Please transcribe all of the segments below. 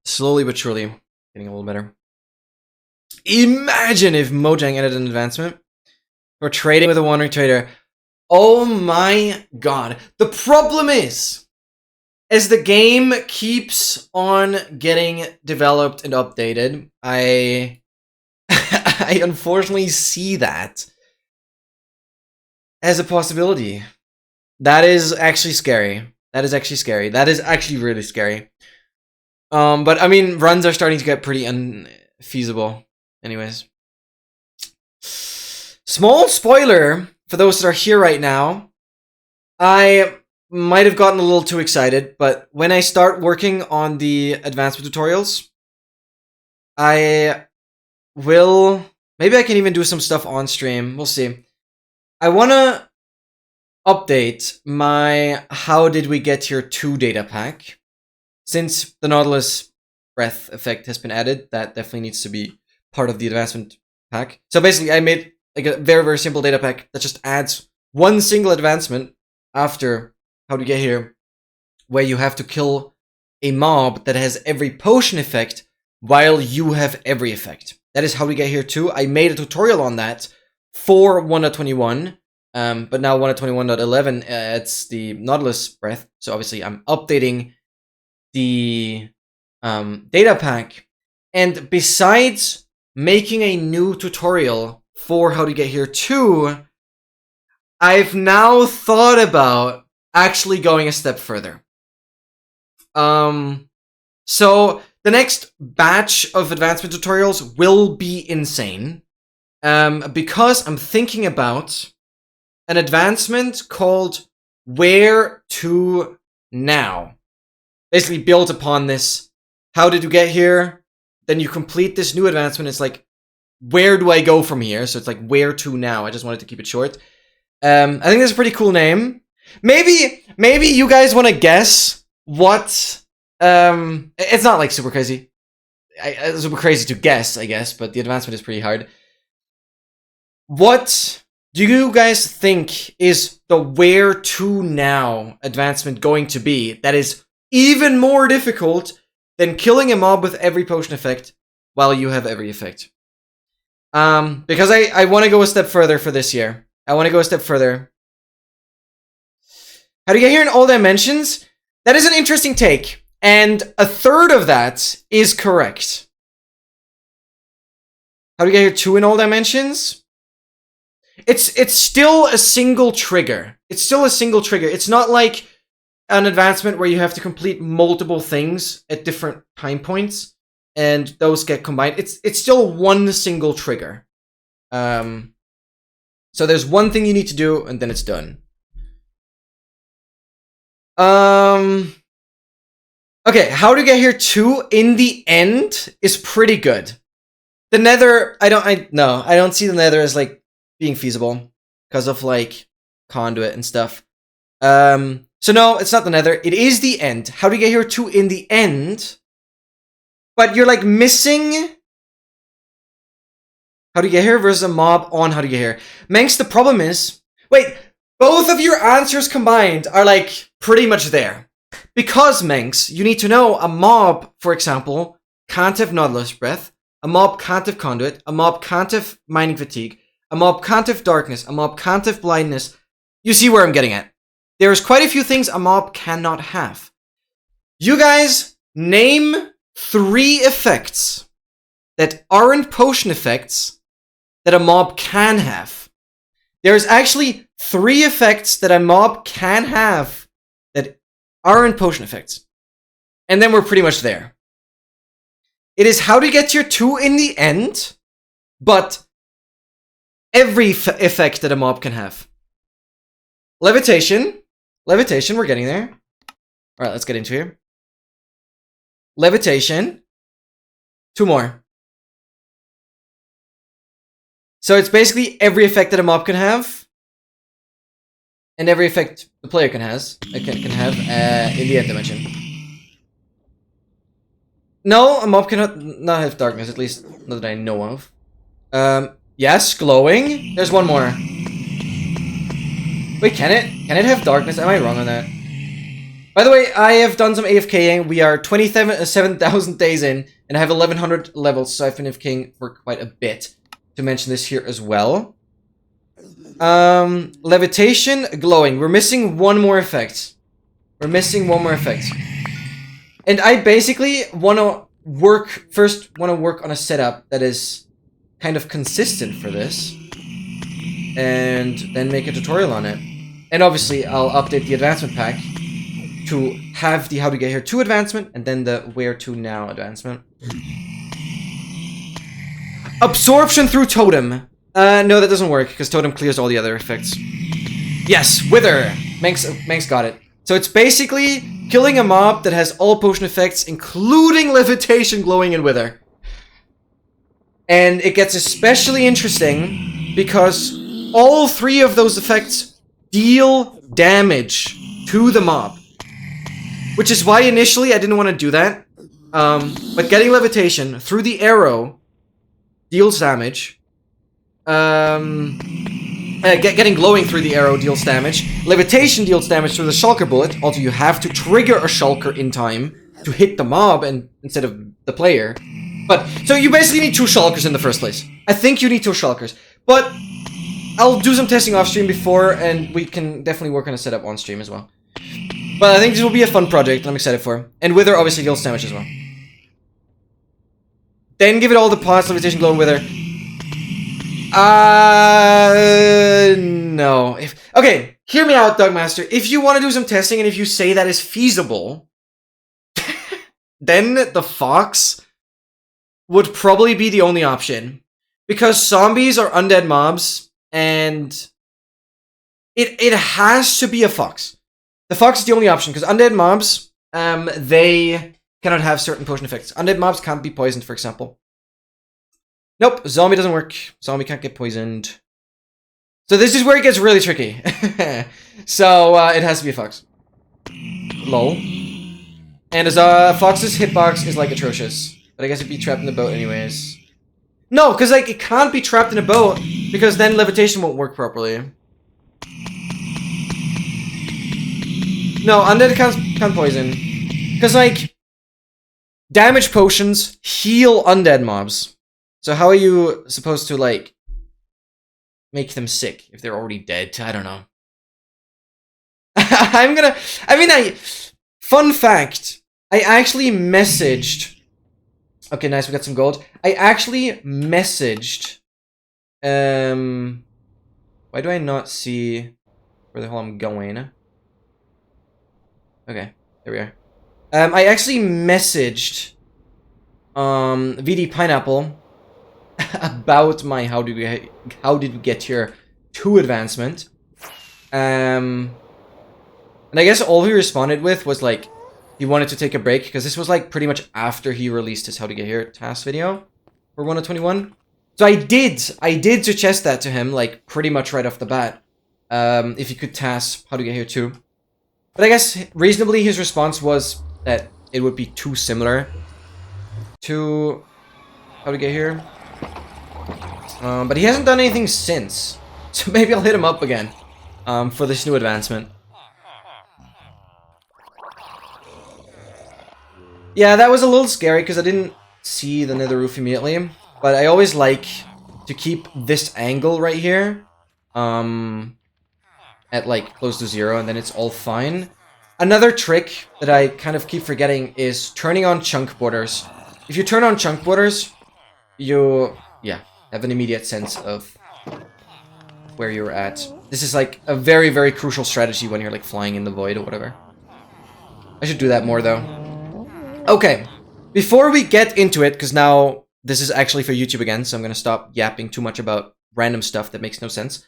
Slowly but surely, getting a little better. Imagine if Mojang added an advancement for trading with a wandering trader. Oh my god. The problem is, as the game keeps on getting developed and updated, I I unfortunately see that as a possibility. That is actually scary. That is actually scary. That is actually really scary. But I mean, runs are starting to get pretty unfeasible. Anyways. Small spoiler for those that are here right now. I might have gotten a little too excited, but when I start working on the advancement tutorials, I will... Maybe I can even do some stuff on stream. We'll see. I want to update my How Did We Get Here 2 data pack. Since the Nautilus breath effect has been added, that definitely needs to be part of the advancement pack. So basically, I made like a very, very simple data pack that just adds one single advancement after How to Get Here, where you have to kill a mob that has every potion effect while you have every effect. That is How to Get Here 2. I made a tutorial on that for 1.21, but now 1.21.11 adds the Nautilus breath. So obviously, I'm updating the data pack, and besides making a new tutorial for How to Get Here 2, I've now thought about actually going a step further. So the next batch of advancement tutorials will be insane, because I'm thinking about an advancement called Where to Now. Basically built upon this, how did you get here? Then you complete this new advancement. It's like, where do I go from here? So it's like, where to now? I just wanted to keep it short. I think that's a pretty cool name. Maybe you guys want to guess what... it's not like super crazy. It's super crazy to guess, I guess, but the advancement is pretty hard. What do you guys think is the where to now advancement going to be that is even more difficult than killing a mob with every potion effect while you have every effect? Because I want to go a step further for this year. I want to go a step further. How to Get Here in all dimensions? That is an interesting take. And a third of that is correct. How to Get Here 2 in all dimensions? It's still a single trigger. It's still a single trigger. It's not like an advancement where you have to complete multiple things at different time points, and those get combined. It's still one single trigger. So there's one thing you need to do, and then it's done. Okay, How to Get Here 2 in the end is pretty good. The Nether, I don't see the Nether as like being feasible because of like conduit and stuff. So no, it's not the Nether. It is the end. How to Get Here 2 in the end. But you're like missing How to Get Here versus a mob on How to Get Here. Manx, the problem is... Wait, both of your answers combined are like pretty much there. Because, Manx, you need to know a mob, for example, can't have Nautilus breath. A mob can't have conduit. A mob can't have mining fatigue. A mob can't have darkness. A mob can't have blindness. You see where I'm getting at. There's quite a few things a mob cannot have. You guys, name 3 effects that aren't potion effects that a mob can have. There's actually 3 effects that a mob can have that aren't potion effects. And then we're pretty much there. It is How to Get Here 2 in the end, but every effect that a mob can have. Levitation. Levitation, we're getting there. Alright, let's get into here. Levitation. 2 more. So it's basically every effect that a mob can have, and every effect the player can have in the end dimension. No, a mob cannot not have darkness, at least not that I know of. Yes, glowing. There's one more. Wait, can it? Can it have darkness? Am I wrong on that? By the way, I have done some AFKing. We are 27,000 days in, and I have 1100 levels, so I've been AFKing for quite a bit. To mention this here as well. Levitation, glowing. We're missing one more effect. And I basically want to work on a setup that is kind of consistent for this. And then make a tutorial on it. And obviously, I'll update the advancement pack to have the How to Get Here 2 advancement, and then the Where to Now advancement. Absorption through Totem. No, that doesn't work, because Totem clears all the other effects. Yes, Wither! Manx got it. So it's basically killing a mob that has all potion effects, including Levitation, Glowing, and Wither. And it gets especially interesting, because all three of those effects deal damage to the mob. Which is why initially I didn't want to do that. But getting Levitation through the arrow deals damage. Getting Glowing through the arrow deals damage. Levitation deals damage through the Shulker bullet. Also, you have to trigger a Shulker in time to hit the mob instead of the player. But, so you basically need 2 Shulkers in the first place. I think you need 2 Shulkers. But I'll do some testing off stream before, and we can definitely work on a setup on stream as well. But I think this will be a fun project that I'm excited for. And Wither obviously deals damage as well. Then give it all the pots, Levitation, Glow, and Wither. No. Okay, hear me out, Dogmaster. If you want to do some testing, and if you say that is feasible, then the Fox would probably be the only option. Because zombies are undead mobs, and it has to be a Fox. The Fox is the only option, because undead mobs, they cannot have certain potion effects. Undead mobs can't be poisoned, for example. Nope, zombie doesn't work. Zombie can't get poisoned. So this is where it gets really tricky. So, it has to be a Fox. Lol. And as Fox's hitbox is, like, atrocious. But I guess it'd be trapped in the boat anyways. No, because, like, it can't be trapped in a boat, because then Levitation won't work properly. No, undead can't poison. Because, like, damage potions heal undead mobs. So how are you supposed to, like, make them sick if they're already dead? I don't know. Fun fact. I actually messaged... Okay, nice, we got some gold. I actually messaged... Why do I not see where the hell I'm going? Okay, there we are. I actually messaged VD Pineapple about my how did we get here 2 advancement. And I guess all he responded with was like he wanted to take a break because this was like pretty much after he released his How to Get Here task video for 1.21. So I did suggest that to him like pretty much right off the bat. If he could task How to Get Here 2. But I guess, reasonably, his response was that it would be too similar to How to Get Here. But he hasn't done anything since. So maybe I'll hit him up again for this new advancement. Yeah, that was a little scary because I didn't see the nether roof immediately. But I always like to keep this angle right here. At like close to 0, and then it's all fine. Another trick that I kind of keep forgetting is turning on chunk borders. If you turn on chunk borders, you have an immediate sense of where you're at. This is like a very, very crucial strategy when you're like flying in the void or whatever. I should do that more though. Okay, before we get into it, because now this is actually for YouTube again, so I'm gonna stop yapping too much about random stuff that makes no sense.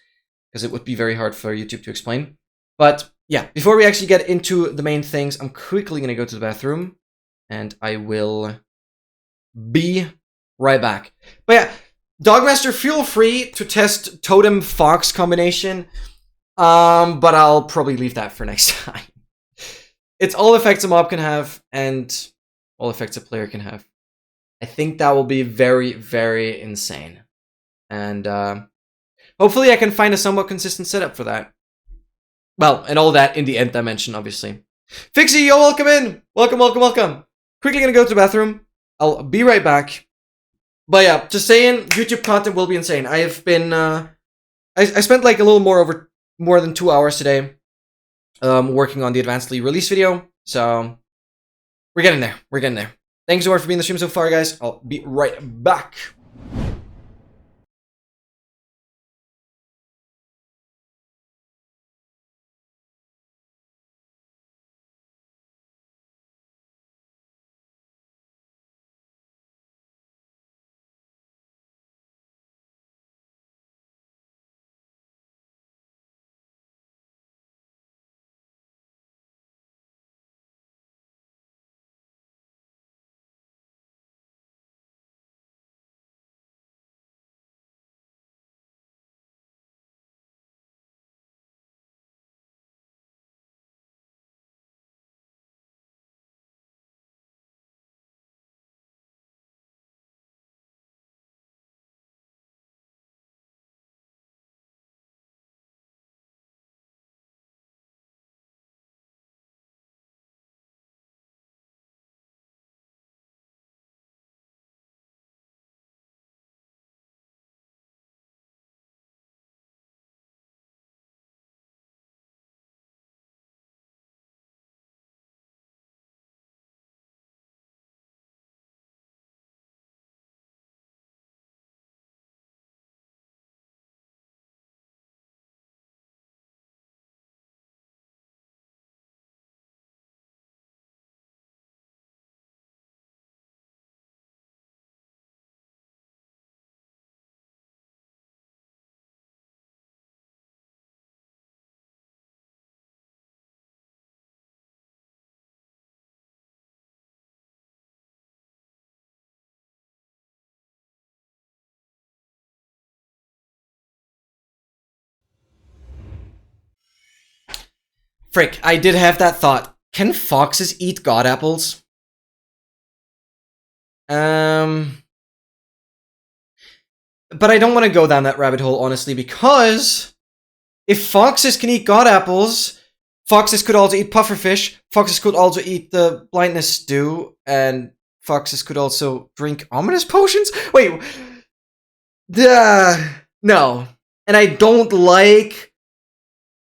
Because it would be very hard for YouTube to explain. But yeah, before we actually get into the main things, I'm quickly going to go to the bathroom. And I will be right back. But yeah, Dogmaster, feel free to test Totem Fox combination. But I'll probably leave that for next time. It's all effects a mob can have and all effects a player can have. I think that will be very, very insane. And hopefully I can find a somewhat consistent setup for that. Well, and all that in the end dimension, obviously. Fixie, yo, welcome in. Welcome, welcome, welcome. Quickly gonna go to the bathroom. I'll be right back. But yeah, just saying, YouTube content will be insane. I have been, I spent like a little more than 2 hours today, working on the advancedly release video. So we're getting there. We're getting there. Thanks so much for being in the stream so far, guys. I'll be right back. Frick, I did have that thought. Can foxes eat god apples? But I don't want to go down that rabbit hole, honestly, because if foxes can eat god apples, foxes could also eat pufferfish, foxes could also eat the blindness stew, and foxes could also drink ominous potions? Wait, no. And I don't like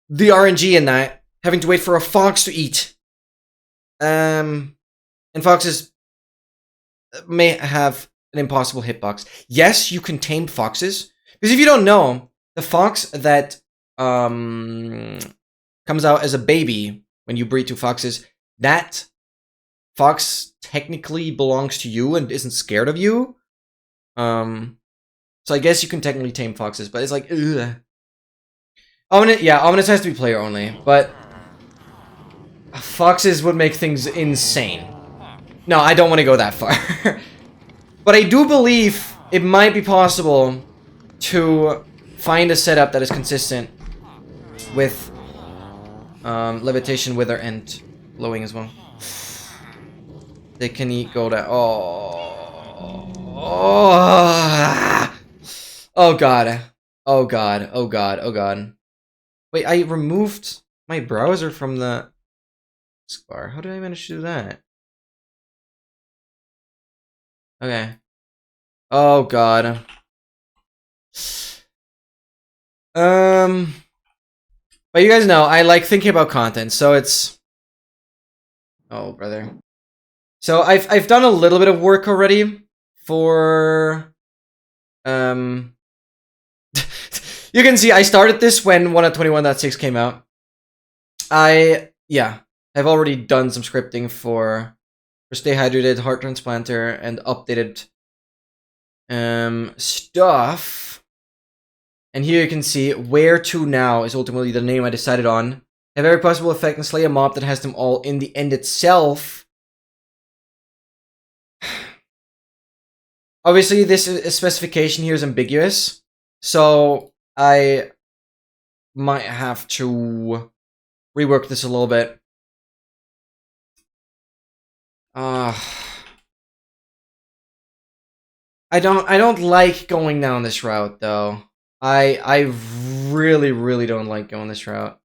the RNG in that, having to wait for a fox to eat. And foxes may have an impossible hitbox. Yes, you can tame foxes. Because if you don't know, the fox that comes out as a baby when you breed two foxes, that fox technically belongs to you and isn't scared of you. So I guess you can technically tame foxes, but it's like, ugh. Ominous has to be player only, but foxes would make things insane. No, I don't want to go that far. But I do believe it might be possible to find a setup that is consistent with levitation, wither, and glowing as well. They can eat gold. Oh god. Oh god. Oh god. Oh god. Wait, I removed my browser from the bar. How did I manage to do that? Okay. Oh god. But you guys know I like thinking about content, so it's. Oh brother. So I've done a little bit of work already for you can see I started this when 1.21.6 came out. I've already done some scripting for Stay Hydrated, Heart Transplanter, and updated stuff. And here you can see Where To Now is ultimately the name I decided on. Have every possible effect and slay a mob that has them all in the end itself. Obviously, this specification here is ambiguous, so I might have to rework this a little bit. I don't like going down this route though. I really don't like going this route.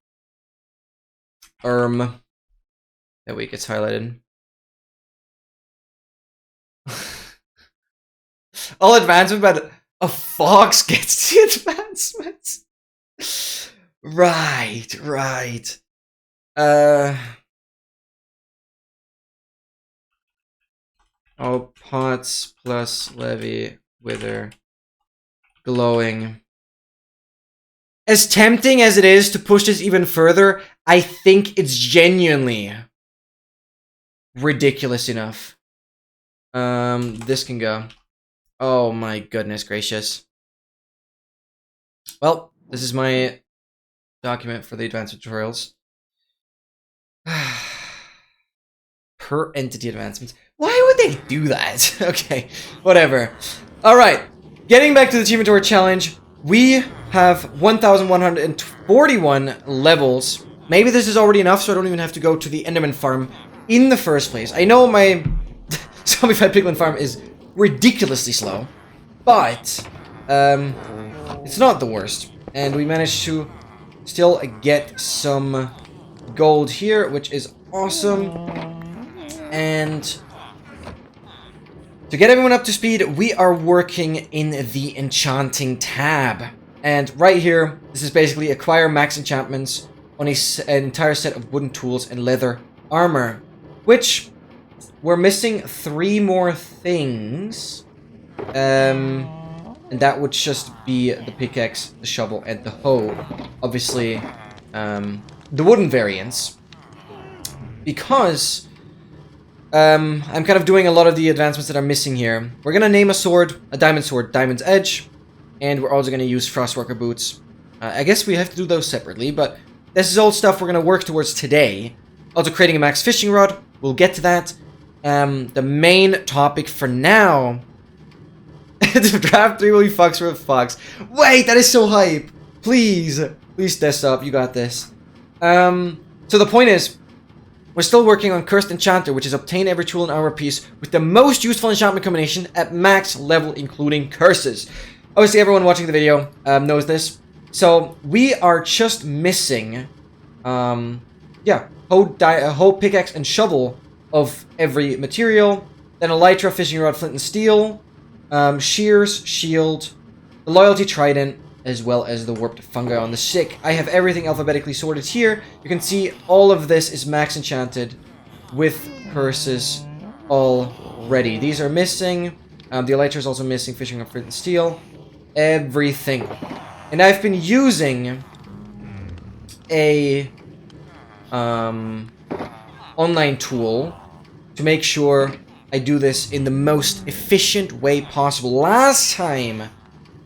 That way it gets highlighted. All advancement, but a fox gets the advancements. Right. Oh, pots plus levy, wither, glowing. As tempting as it is to push this even further, I think it's genuinely ridiculous enough. This can go. Oh my goodness gracious. Well, this is my document for the advanced tutorials. Per entity advancements. Why would they do that? Okay, whatever. Alright, getting back to the Achievement Tour Challenge, we have 1,141 levels. Maybe this is already enough, so I don't even have to go to the Enderman farm in the first place. I know my Zombified Piglin farm is ridiculously slow, but it's not the worst. And we managed to still get some gold here, which is awesome. And to get everyone up to speed, we are working in the Enchanting tab. And right here, this is basically acquire max enchantments on an entire set of wooden tools and leather armor. Which, we're missing 3 more things. And that would just be the pickaxe, the shovel, and the hoe. Obviously, the wooden variants. Because I'm kind of doing a lot of the advancements that are missing here. We're gonna name a sword, Diamond's Edge, and we're also gonna use Frostworker boots. I guess we have to do those separately, but this is all stuff we're gonna work towards today. Also creating a max fishing rod, we'll get to that. The main topic for now... the draft 3 will be Fox for a Fox. Wait, that is so hype! Please desktop, you got this. So the point is, we're still working on Cursed Enchanter, which is obtain every tool and armor piece with the most useful enchantment combination at max level, including curses. Obviously, everyone watching the video knows this. So, we are just missing, hoe, pickaxe, and shovel of every material. Then elytra, fishing rod, flint and steel, shears, shield, the loyalty trident, as well as the warped fungi on the sick. I have everything alphabetically sorted here. You can see all of this is max enchanted with curses already. These are missing. The elytra is also missing. Fishing of flint and steel. Everything. And I've been using a online tool to make sure I do this in the most efficient way possible. Last time,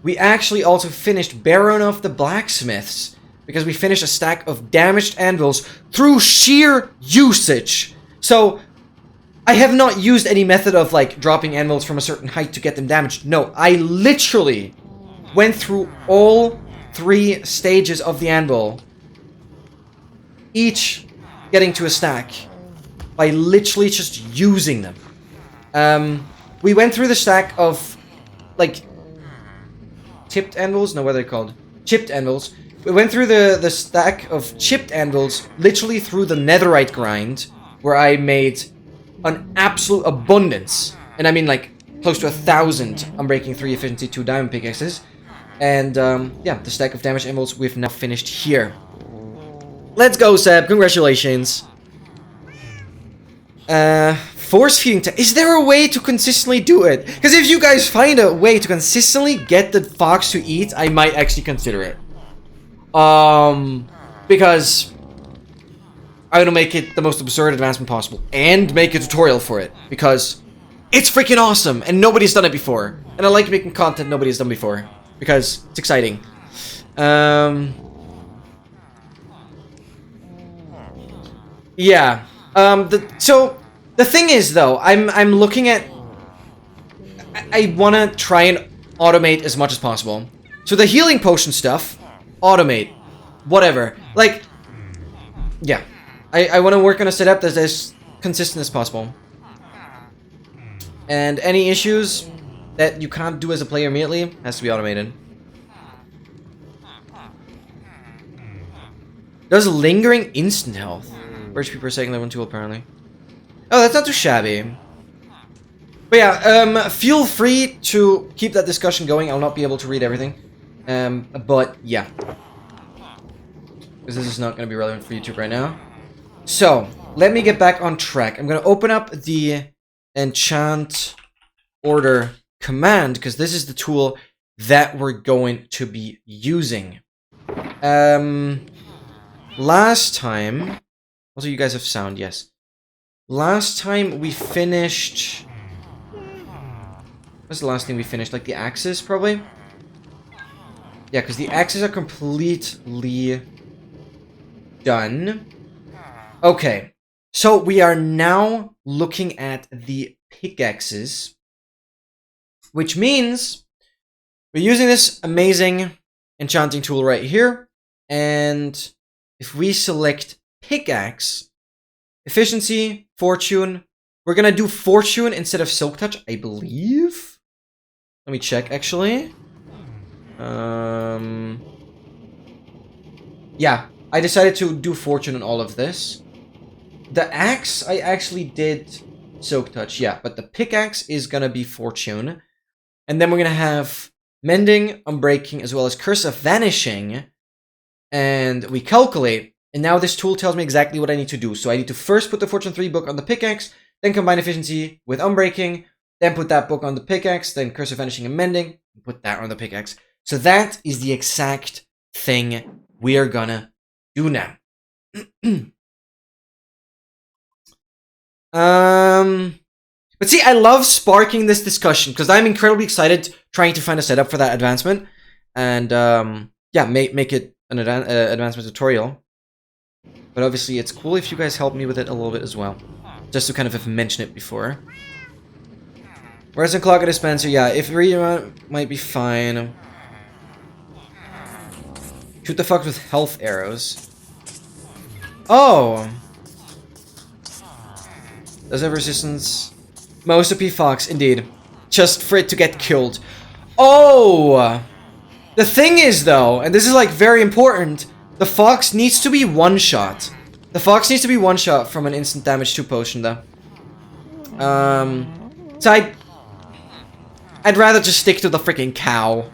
we actually also finished Baron of the Blacksmiths, because we finished a stack of damaged anvils through sheer usage. So, I have not used any method of, like, dropping anvils from a certain height to get them damaged. No, I literally went through all 3 stages of the anvil, each getting to a stack, by literally just using them. We went through the stack of, like... tipped anvils? No, what are they called? Chipped anvils. We went through the stack of chipped anvils, literally through the netherite grind, where I made an absolute abundance. And I mean, like, close to 1,000 Unbreaking 3 Efficiency 2 diamond pickaxes. And, yeah, the stack of damaged anvils we've now finished here. Let's go, Seb. Congratulations. Force feeding. Is there a way to consistently do it? Because if you guys find a way to consistently get the fox to eat, I might actually consider it. Because I want to make it the most absurd advancement possible and make a tutorial for it because it's freaking awesome and nobody's done it before. And I like making content nobody's done before because it's exciting. Yeah. So the thing is, though, I'm looking at... I want to try and automate as much as possible. So the healing potion stuff, automate. Whatever. Like, yeah. I want to work on a setup that's as consistent as possible. And any issues that you can't do as a player immediately has to be automated. Does lingering instant health. Birch per second level 2 apparently. Oh, that's not too shabby. But yeah, feel free to keep that discussion going. I'll not be able to read everything. But yeah. Because this is not going to be relevant for YouTube right now. So, let me get back on track. I'm going to open up the enchant order command, because this is the tool that we're going to be using. Last time... Also, you guys have sound, yes. Last time we finished... What's the last thing we finished? Like the axes, probably? Yeah, because the axes are completely done. Okay. So we are now looking at the pickaxes. Which means we're using this amazing enchanting tool right here. And if we select pickaxe, efficiency, fortune, we're going to do fortune instead of silk touch, I believe. Let me check, actually. Yeah, I decided to do fortune on all of this. The axe, I actually did silk touch, yeah, but the pickaxe is gonna be fortune. And then we're gonna have mending, unbreaking, as well as curse of vanishing. And we calculate, and now this tool tells me exactly what I need to do. So I need to first put the fortune 3 book on the pickaxe, then combine efficiency with unbreaking, then put that book on the pickaxe, then curse of vanishing and mending, and put that on the pickaxe. So that is the exact thing we are gonna do now. But see, I love sparking this discussion because I'm incredibly excited trying to find a setup for that advancement, and yeah, make it an advancement tutorial. But obviously, it's cool if you guys help me with it a little bit as well, just to kind of have mentioned it before. Where's the clock dispenser? Yeah, if read might be fine. Shoot the fuck with health arrows. Oh! Does have resistance? Most OP Fox, indeed. Just for it to get killed. Oh! The thing is, though, and this is like very important, the Fox needs to be one-shot. The Fox needs to be one-shot from an instant damage 2 potion, though. So I'd rather just stick to the freaking cow.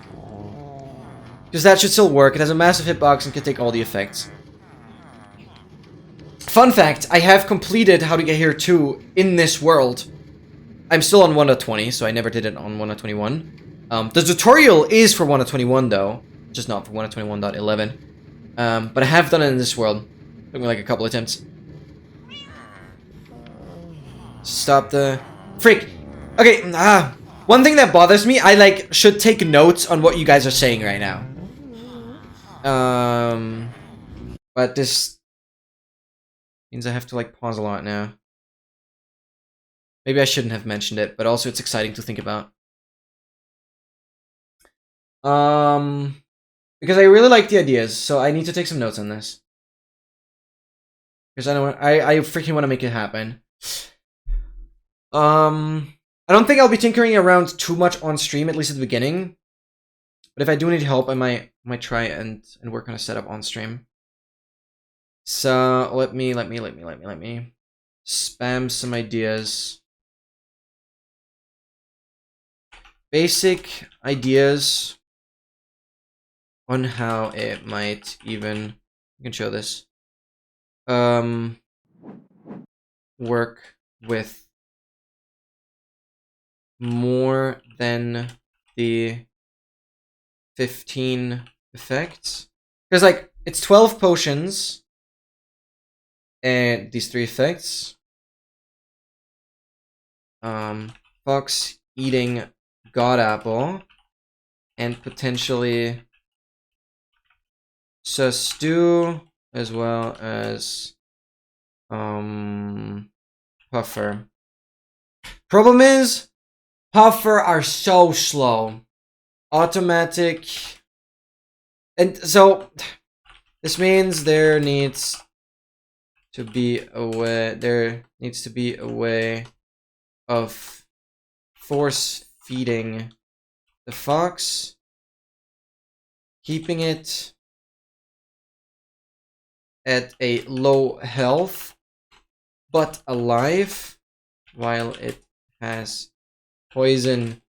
Because that should still work. It has a massive hitbox and can take all the effects. Fun fact, I have completed How to Get Here 2 in this world. I'm still on 1.20, so I never did it on 1.21. The tutorial is for 1.21 though, just not for 1.21.11. But I have done it in this world. Took me like a couple attempts. Stop the... Freak! Okay, one thing that bothers me, I like should take notes on what you guys are saying right now. But this means I have to like pause a lot now. Maybe I shouldn't have mentioned it, but also it's exciting to think about. Because I really like the ideas, so I need to take some notes on this. Because I freaking want to make it happen. I don't think I'll be tinkering around too much on stream, at least at the beginning. But if I do need help, I might try and work on a setup on stream. So let me spam some ideas. Basic ideas on how it might even, you can show this, work with more than the 15 effects. Because like it's 12 potions and these 3 effects. Fox eating God Apple and potentially Stew as well as Puffer. Problem is, Puffer are so slow. Automatic. And so this means there needs to be a way of force feeding the fox, keeping it at a low health but alive, while it has poison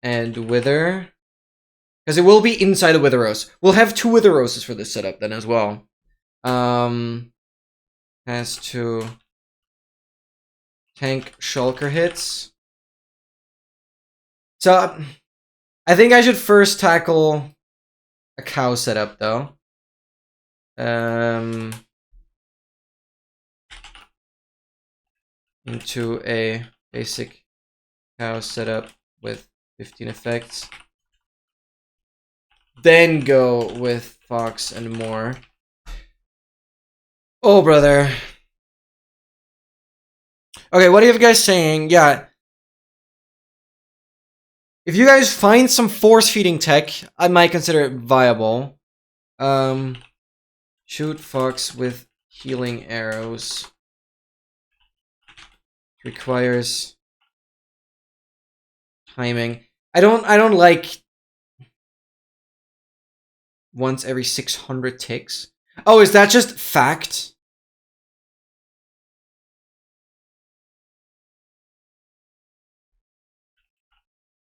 and wither. Because it will be inside a wither rose. We'll have 2 wither roses for this setup then as well. Has to tank shulker hits. So I think I should first tackle a cow setup though. Into a basic cow setup with 15 effects. Then go with fox and more. Oh, brother. Okay, what are you guys saying? Yeah. If you guys find some force feeding tech, I might consider it viable. Shoot fox with healing arrows. Requires timing. I don't like once every 600 ticks. Oh, is that just fact?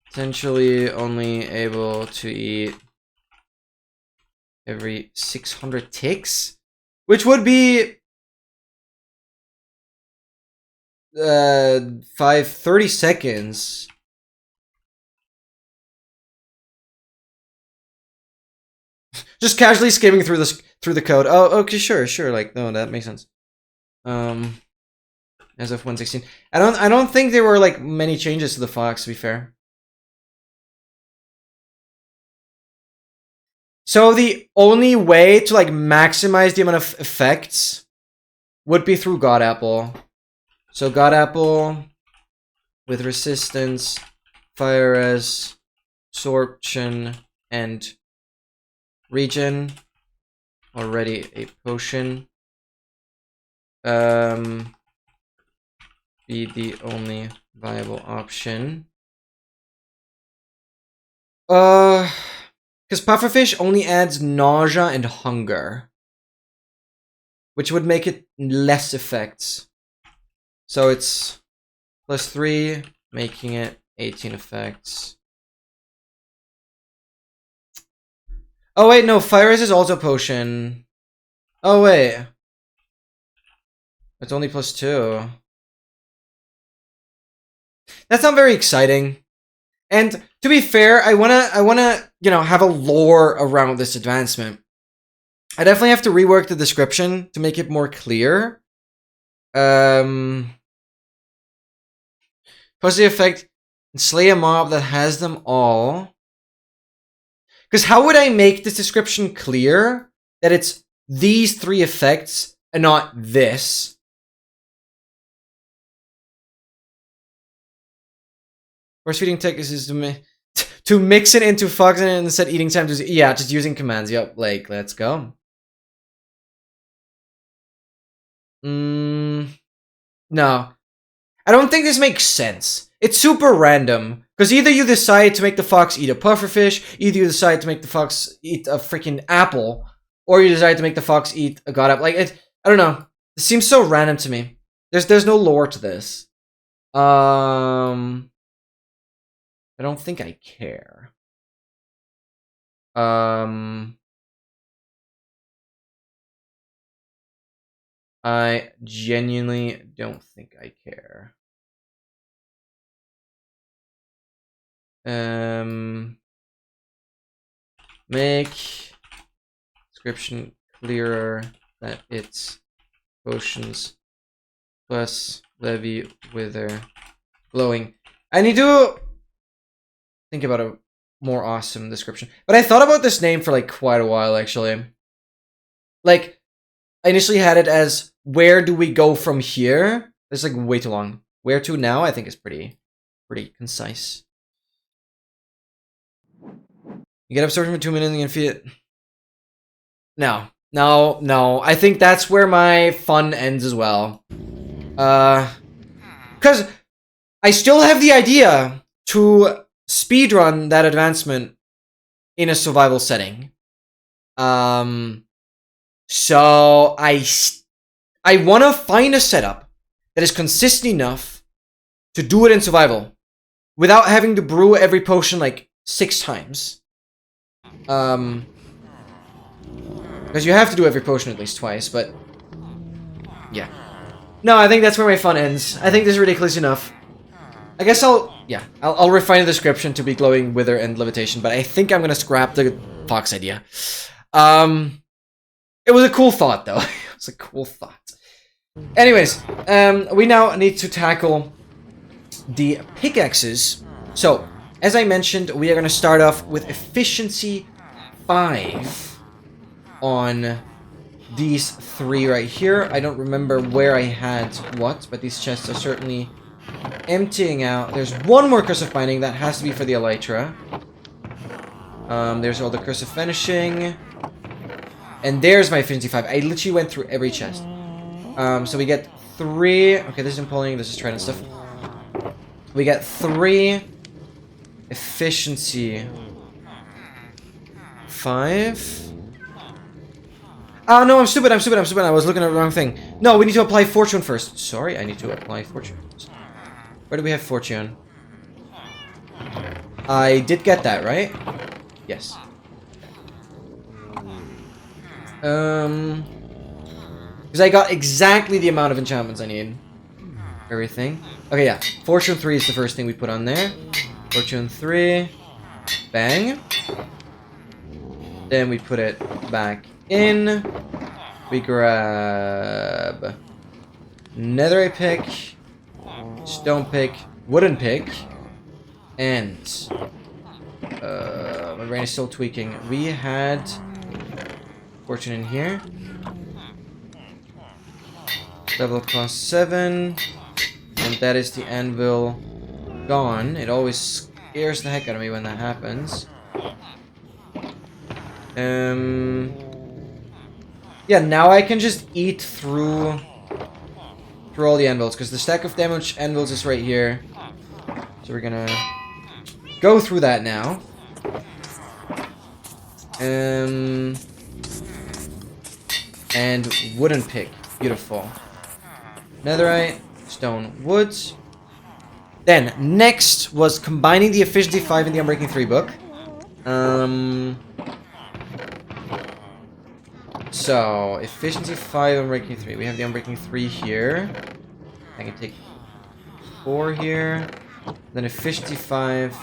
Potentially only able to eat every 600 ticks, which would be 30 seconds. Just casually skimming through the code. Oh, okay, sure. Like, no, that makes sense. As of 116, I don't think there were like many changes to the fox. To be fair. So the only way to like maximize the amount of effects would be through God Apple. So God Apple with resistance, fire res, absorption, and regen. Already a potion. Be the only viable option. Because pufferfish only adds nausea and hunger, which would make it less effects. So it's +3, making it 18 effects. Oh wait, no, fire res is also potion. Oh wait, it's only +2. That's not very exciting. And to be fair, I wanna, you know, have a lore around this advancement. I definitely have to rework the description to make it more clear. Plus the effect, slay a mob that has them all. Because how would I make this description clear that it's these 3 effects and not this? Force feeding tech is to mix it into fox and set eating time to, yeah, just using commands. Yep, like, let's go. No. I don't think this makes sense. It's super random. Because either you decide to make the fox eat a pufferfish, either you decide to make the fox eat a freaking apple, or you decide to make the fox eat a god apple. Like, I don't know. It seems so random to me. There's no lore to this. I don't think I care. I genuinely don't think I care. Make description clearer that it's potions plus levy wither glowing. I need to think about a more awesome description. But I thought about this name for like quite a while actually. Like, I initially had it as where do we go from here? It's like way too long. Where to now? I think is pretty concise. You get absorption for 2 minutes and you can feed it. No. I think that's where my fun ends as well. Because I still have the idea to speedrun that advancement in a survival setting. So I want to find a setup that is consistent enough to do it in survival without having to brew every potion like 6 times. Because you have to do every potion at least twice, but yeah. No, I think that's where my fun ends. I think this is ridiculous enough. I guess I'll refine the description to be glowing wither and levitation, but I think I'm gonna scrap the fox idea. It was a cool thought though. It was a cool thought. Anyways, we now need to tackle the pickaxes. So, as I mentioned, we are gonna start off with efficiency 5 on these 3 right here. I don't remember where I had what, but these chests are certainly emptying out. There's one more curse of binding. That has to be for the elytra. There's all the curse of finishing. And there's my efficiency 5. I literally went through every chest. So we get 3. Okay, this is impulling. This is trident stuff. We get 3 efficiency 5. Oh, no, I'm stupid. I was looking at the wrong thing. No, we need to apply fortune first. Sorry, I need to apply fortune first. Where do we have fortune? I did get that, right? Yes. Because I got exactly the amount of enchantments I need. Everything. Okay, yeah. Fortune 3 is the first thing we put on there. Fortune 3. Bang. Then we put it back in. We grab netherite pick, stone pick, wooden pick, and my brain is still tweaking. We had fortune in here. Level cost 7, and that is the anvil gone. It always scares the heck out of me when that happens. Yeah, now I can just eat through all the anvils, because the stack of damage anvils is right here. So we're gonna go through that now. And wooden pick. Beautiful. Netherite, stone, wood. Then, next was combining the efficiency 5 in the Unbreaking 3 book. So, efficiency 5, Unbreaking 3. We have the Unbreaking 3 here. I can take 4 here. Then efficiency 5.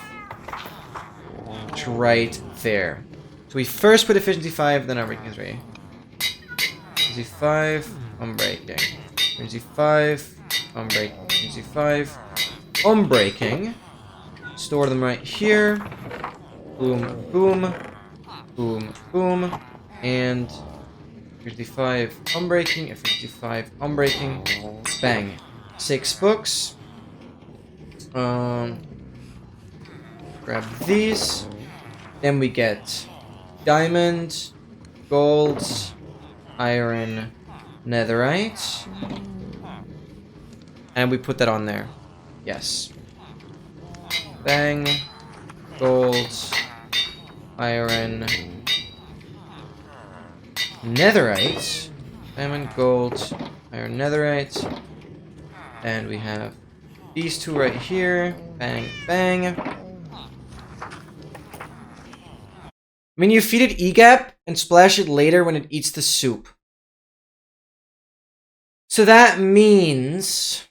It's right there. So we first put efficiency 5, then Unbreaking 3. Efficiency 5, Unbreaking. Efficiency 5, Unbreaking. Efficiency 5, Unbreaking. Store them right here. Boom, boom. Boom, boom. And 55 unbreaking, 55 unbreaking, bang. 6 books. Grab these. Then we get diamond, gold, iron, netherite. And we put that on there. Yes. Bang, gold, iron, netherite, diamond, gold, iron, netherite, and we have these 2 right here. Bang, bang. I mean, you feed it EGAP and splash it later when it eats the soup. So that means,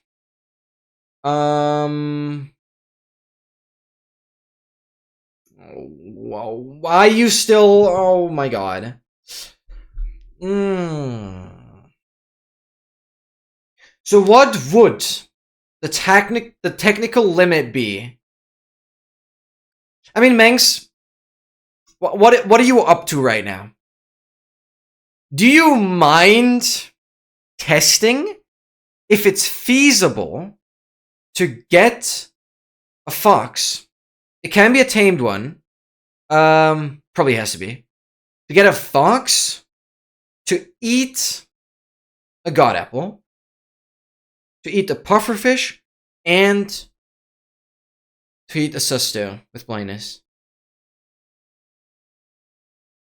why you still? Oh my god. So what would the technical limit be? I mean, Manx, what are you up to right now? Do you mind testing if it's feasible to get a fox? It can be a tamed one. Probably has to be. To get a fox to eat a god apple, to eat a pufferfish, and to eat a susto with blindness.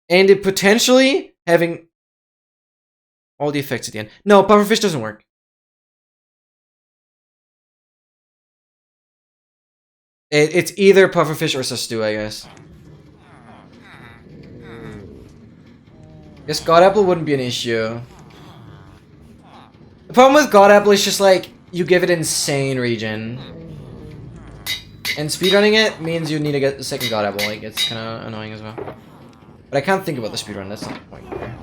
And it potentially having all the effects at the end. No, pufferfish doesn't work. It's either pufferfish or stew, I guess. Guess God Apple wouldn't be an issue. The problem with God Apple is just like, you give it insane regen. And speedrunning it means you need to get the second God Apple, like, it's kinda annoying as well. But I can't think about the speedrun, that's not the point there.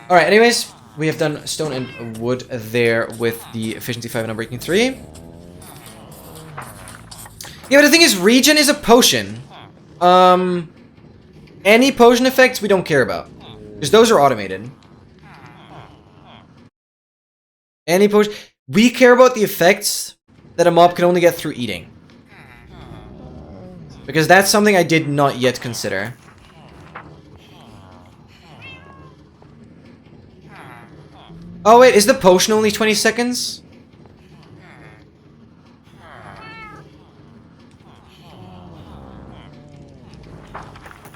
Alright, anyways, we have done stone and wood there with the efficiency 5 and unbreaking 3. Yeah, but the thing is, regen is a potion. Any potion effects we don't care about. Because those are automated. Any potion... We care about the effects that a mob can only get through eating. Because that's something I did not yet consider. Oh wait, is the potion only 20 seconds?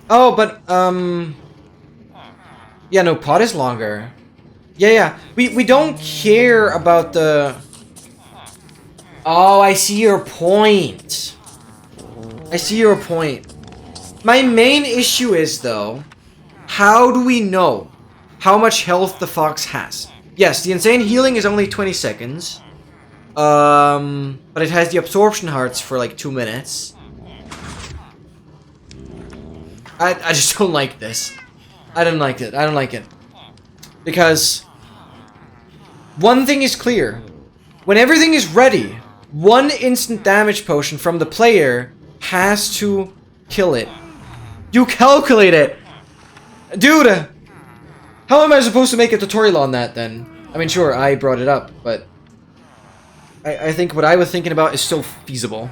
Oh, but, yeah, no, pot is longer. Yeah. We don't care about the... Oh, I see your point. I see your point. My main issue is, though, how do we know how much health the fox has? Yes, the insane healing is only 20 seconds. But it has the absorption hearts for like 2 minutes. I just don't like this. I don't like it. I don't like it. Because one thing is clear. When everything is ready, one instant damage potion from the player has to kill it. You calculate it! Dude! How am I supposed to make a tutorial on that then? I mean, sure, I brought it up, but I think what I was thinking about is so feasible.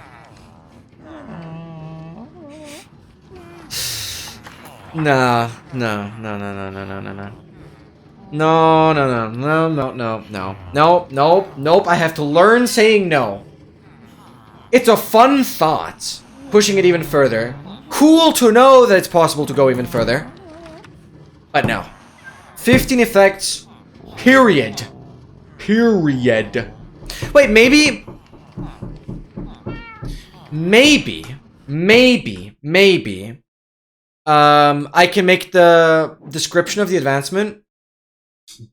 No. Nope, I have to learn saying no. It's a fun thought, pushing it even further. Cool to know that it's possible to go even further. But no. 15 effects, period. Wait, maybe, I can make the description of the advancement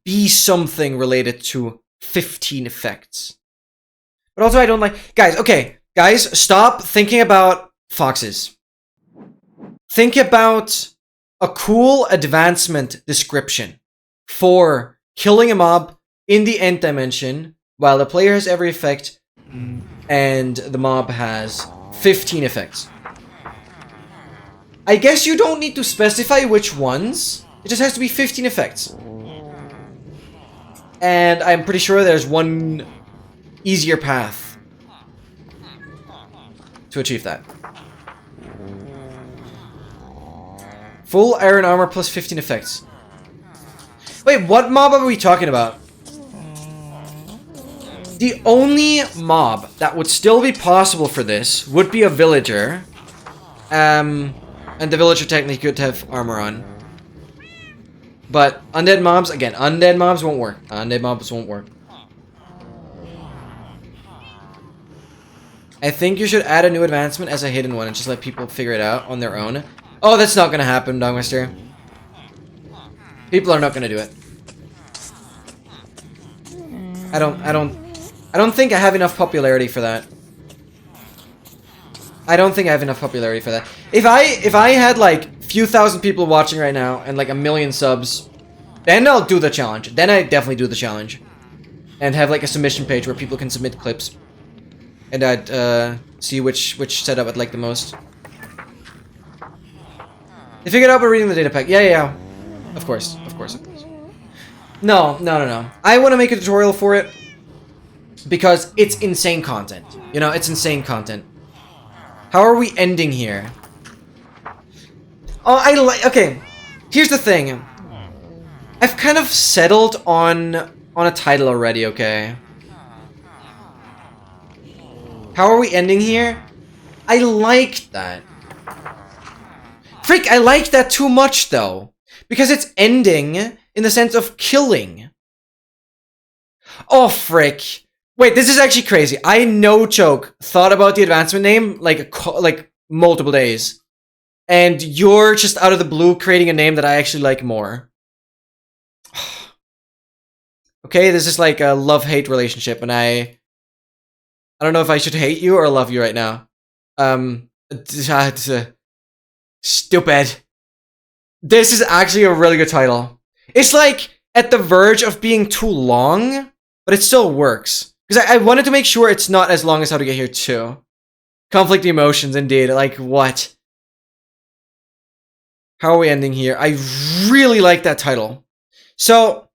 be something related to 15 effects. But also I don't like... Guys, stop thinking about foxes. Think about a cool advancement description for killing a mob in the end dimension while the player has every effect and the mob has 15 effects. I guess you don't need to specify which ones. It just has to be 15 effects. And I'm pretty sure there's one easier path to achieve that. Full iron armor plus 15 effects. Wait, what mob are we talking about? The only mob that would still be possible for this would be a villager. And the villager technically could have armor on. But undead mobs, again, undead mobs won't work. Undead mobs won't work. I think you should add a new advancement as a hidden one and just let people figure it out on their own. Oh, that's not gonna happen, Dogmaster. People are not gonna do it. I don't think I have enough popularity for that. I don't think I have enough popularity for that. If I had like few thousand people watching right now and like 1 million subs, then I'll do the challenge. Then I definitely do the challenge. And have like a submission page where people can submit clips. And I'd see which setup I'd like the most. They figured out by reading the data pack. Yeah. Of course. No. I want to make a tutorial for it because it's insane content. You know, it's insane content. How are we ending here? Oh, okay. Here's the thing. I've kind of settled on a title already, okay? How are we ending here? I like that. Frick, I like that too much, though. Because it's ending in the sense of killing. Oh, frick. Wait, this is actually crazy. I no joke thought about the advancement name like multiple days, and you're just out of the blue creating a name that I actually like more. Okay, this is like a love-hate relationship, and I don't know if I should hate you or love you right now. Stupid. This is actually a really good title. It's like at the verge of being too long, but it still works. Because I wanted to make sure it's not as long as How to Get Here 2. Conflict emotions, indeed. Like, what? How are we ending here? I really like that title. So,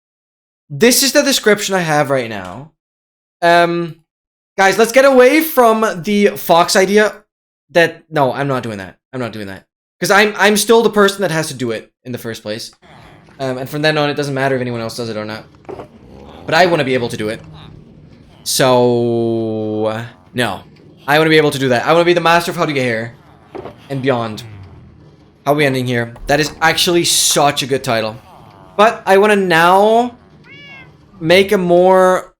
this is the description I have right now. Guys, let's get away from the Fox idea. No, I'm not doing that. I'm not doing that. Because I'm still the person that has to do it in the first place. And from then on, it doesn't matter if anyone else does it or not. But I want to be able to do it. So, no. I want to be able to do that. I want to be the master of How to Get Here. And beyond. How are we ending here? That is actually such a good title. But I want to now make a more...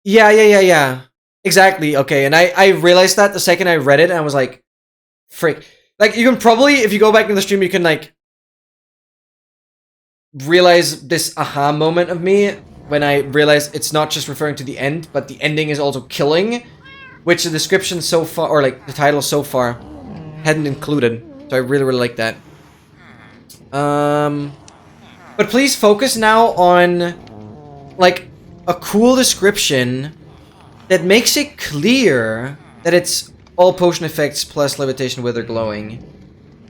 Yeah. Exactly, okay. And I realized that the second I read it, and I was like, frick. Like, you can probably, if you go back in the stream, you can, like, realize this aha moment of me when I realized it's not just referring to the end, but the ending is also killing, which the description so far, or, like, the title so far, hadn't included. So I really, really like that. But please focus now on, like, a cool description that makes it clear that it's all potion effects plus levitation, wither, glowing.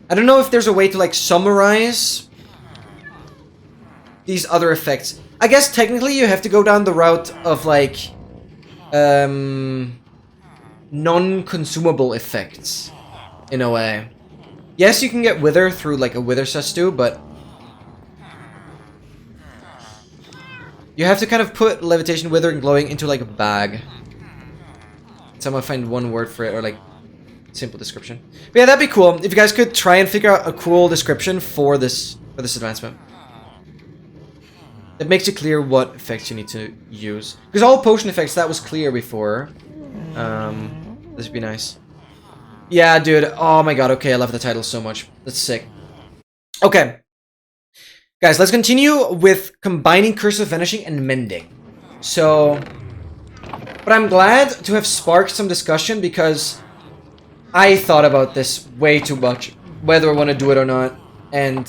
I don't know if there's a way to, like, summarize these other effects. I guess technically you have to go down the route of, like, non-consumable effects, in a way. Yes, you can get wither through, like, a wither cestu, but you have to kind of put levitation, wither, and glowing into, like, a bag. Someone find one word for it, or, like, simple description. But yeah, that'd be cool if you guys could try and figure out a cool description for this advancement. It makes it clear what effects you need to use. Because all potion effects, that was clear before. This would be nice. Yeah, dude. Oh my god, okay, I love the title so much. That's sick. Okay. Guys, let's continue with combining Curse of Vanishing and Mending. So... But I'm glad to have sparked some discussion because I thought about this way too much, whether I want to do it or not, and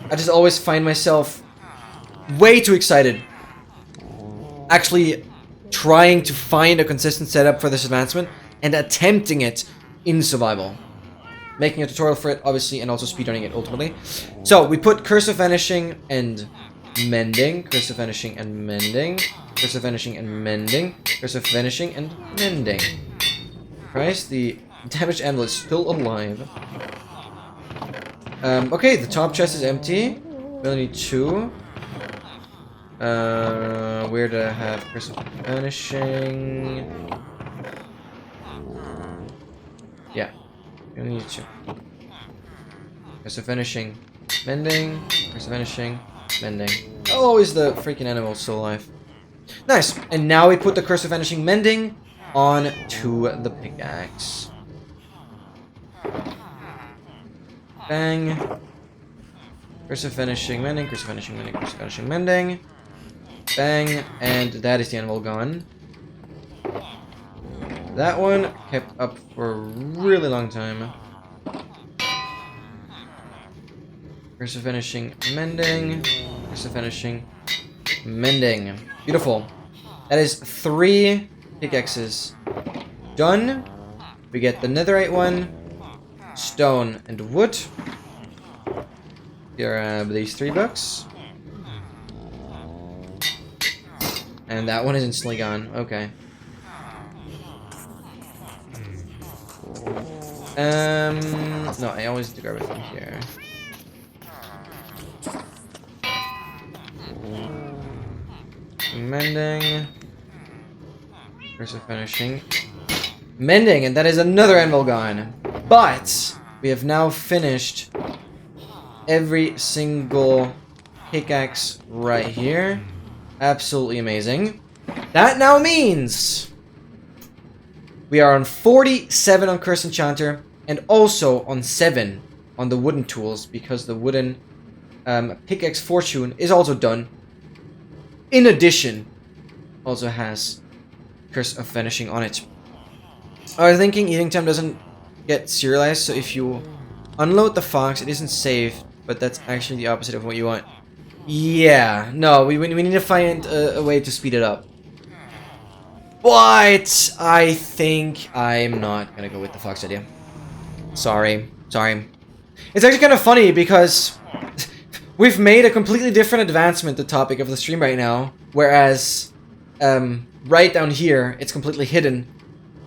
I just always find myself way too excited actually trying to find a consistent setup for this advancement and attempting it in survival. Making a tutorial for it, obviously, and also speedrunning it ultimately. So, we put Curse of Vanishing and Mending, Curse of Vanishing and Mending, Curse of Vanishing and Mending, Curse of Vanishing and Mending. Christ, the damaged animal is still alive. Okay, the top chest is empty. We only need 2. Where do I have Curse of Vanishing? Yeah, we only need 2. Curse of Vanishing, Mending, Curse of Vanishing, Mending. Oh, is the freaking animal still alive? Nice. And now we put the Curse of Vanishing Mending on to the pickaxe. Bang. Curse of Vanishing Mending, Curse of Vanishing Mending, Curse of Vanishing Mending. Bang. And that is the animal gone. That one kept up for a really long time. Curse of Vanishing Mending. Curse of Vanishing Mending. Beautiful. That is 3 pickaxes done. We get the netherite one, stone, and wood. Here are these $3. And that one is instantly gone. Okay. No, I always need to grab it from here. Mending. Curse of Vanishing. Mending, and that is another animal gone. But we have now finished every single pickaxe right here. Absolutely amazing. That now means we are on 47 on Curse Enchanter and also on 7 on the wooden tools because the wooden pickaxe fortune is also done. In addition, also has Curse of Vanishing on it. I was thinking eating time doesn't get serialized, so if you unload the fox, it isn't saved, but that's actually the opposite of what you want. Yeah, no, we need to find a way to speed it up. But I think I'm not gonna go with the fox idea. Sorry. It's actually kind of funny because we've made a completely different advancement the topic of the stream right now, whereas right down here it's completely hidden.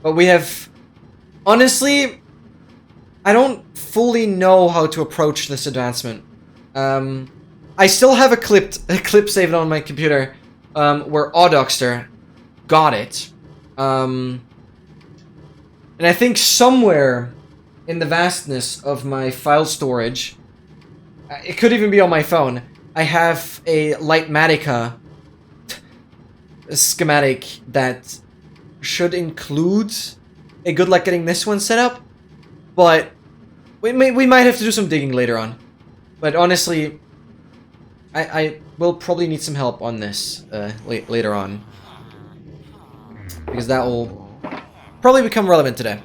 But we have honestly, I don't fully know how to approach this advancement. I still have a clip saved on my computer where Audoxter got it. And I think somewhere in the vastness of my file storage, it could even be on my phone, I have a Lightmatica schematic that should include a good luck getting this one set up, but we might have to do some digging later on. But honestly, I will probably need some help on this later on, because that will probably become relevant today.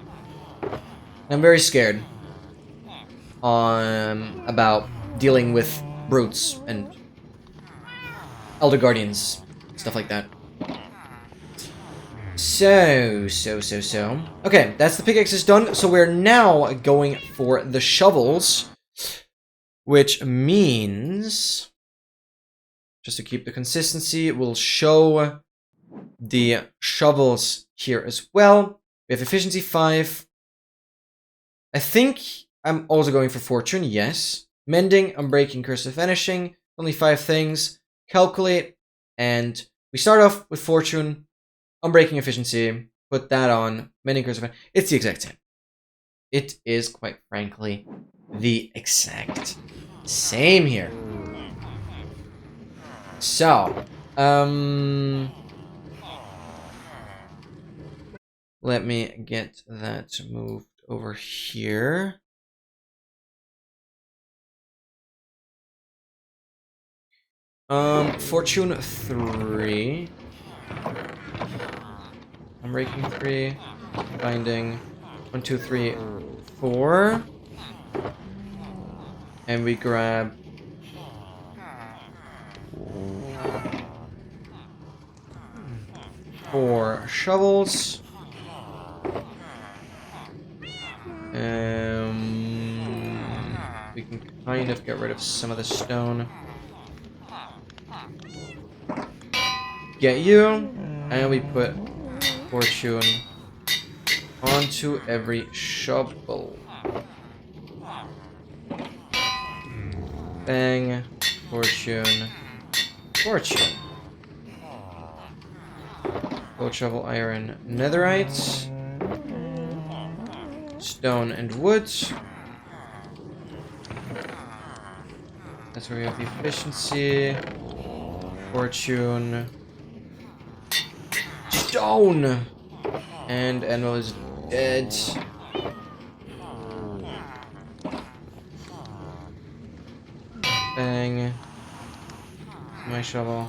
I'm very scared about dealing with brutes and elder guardians, stuff like that. So. Okay, that's the pickaxes done. So we're now going for the shovels, which means, just to keep the consistency, we'll show the shovels here as well. We have efficiency 5. I think I'm also going for fortune, yes. Mending, unbreaking, curse of vanishing. Only 5 things. Calculate, and we start off with fortune, unbreaking efficiency, put that on, mending, curse of vanishing. It's the exact same. It is, quite frankly, the exact same here. So, let me get that moved over here. Fortune 3. I'm breaking 3. Binding. 1, 2, 3, 4. And we grab 4 shovels. We can kind of get rid of some of the stone. Get you, and we put fortune onto every shovel. Bang, fortune. Gold, shovel, iron, netherite, stone, and wood. That's where we have the efficiency. Fortune. Stone! And Enel is dead. Bang. My shovel.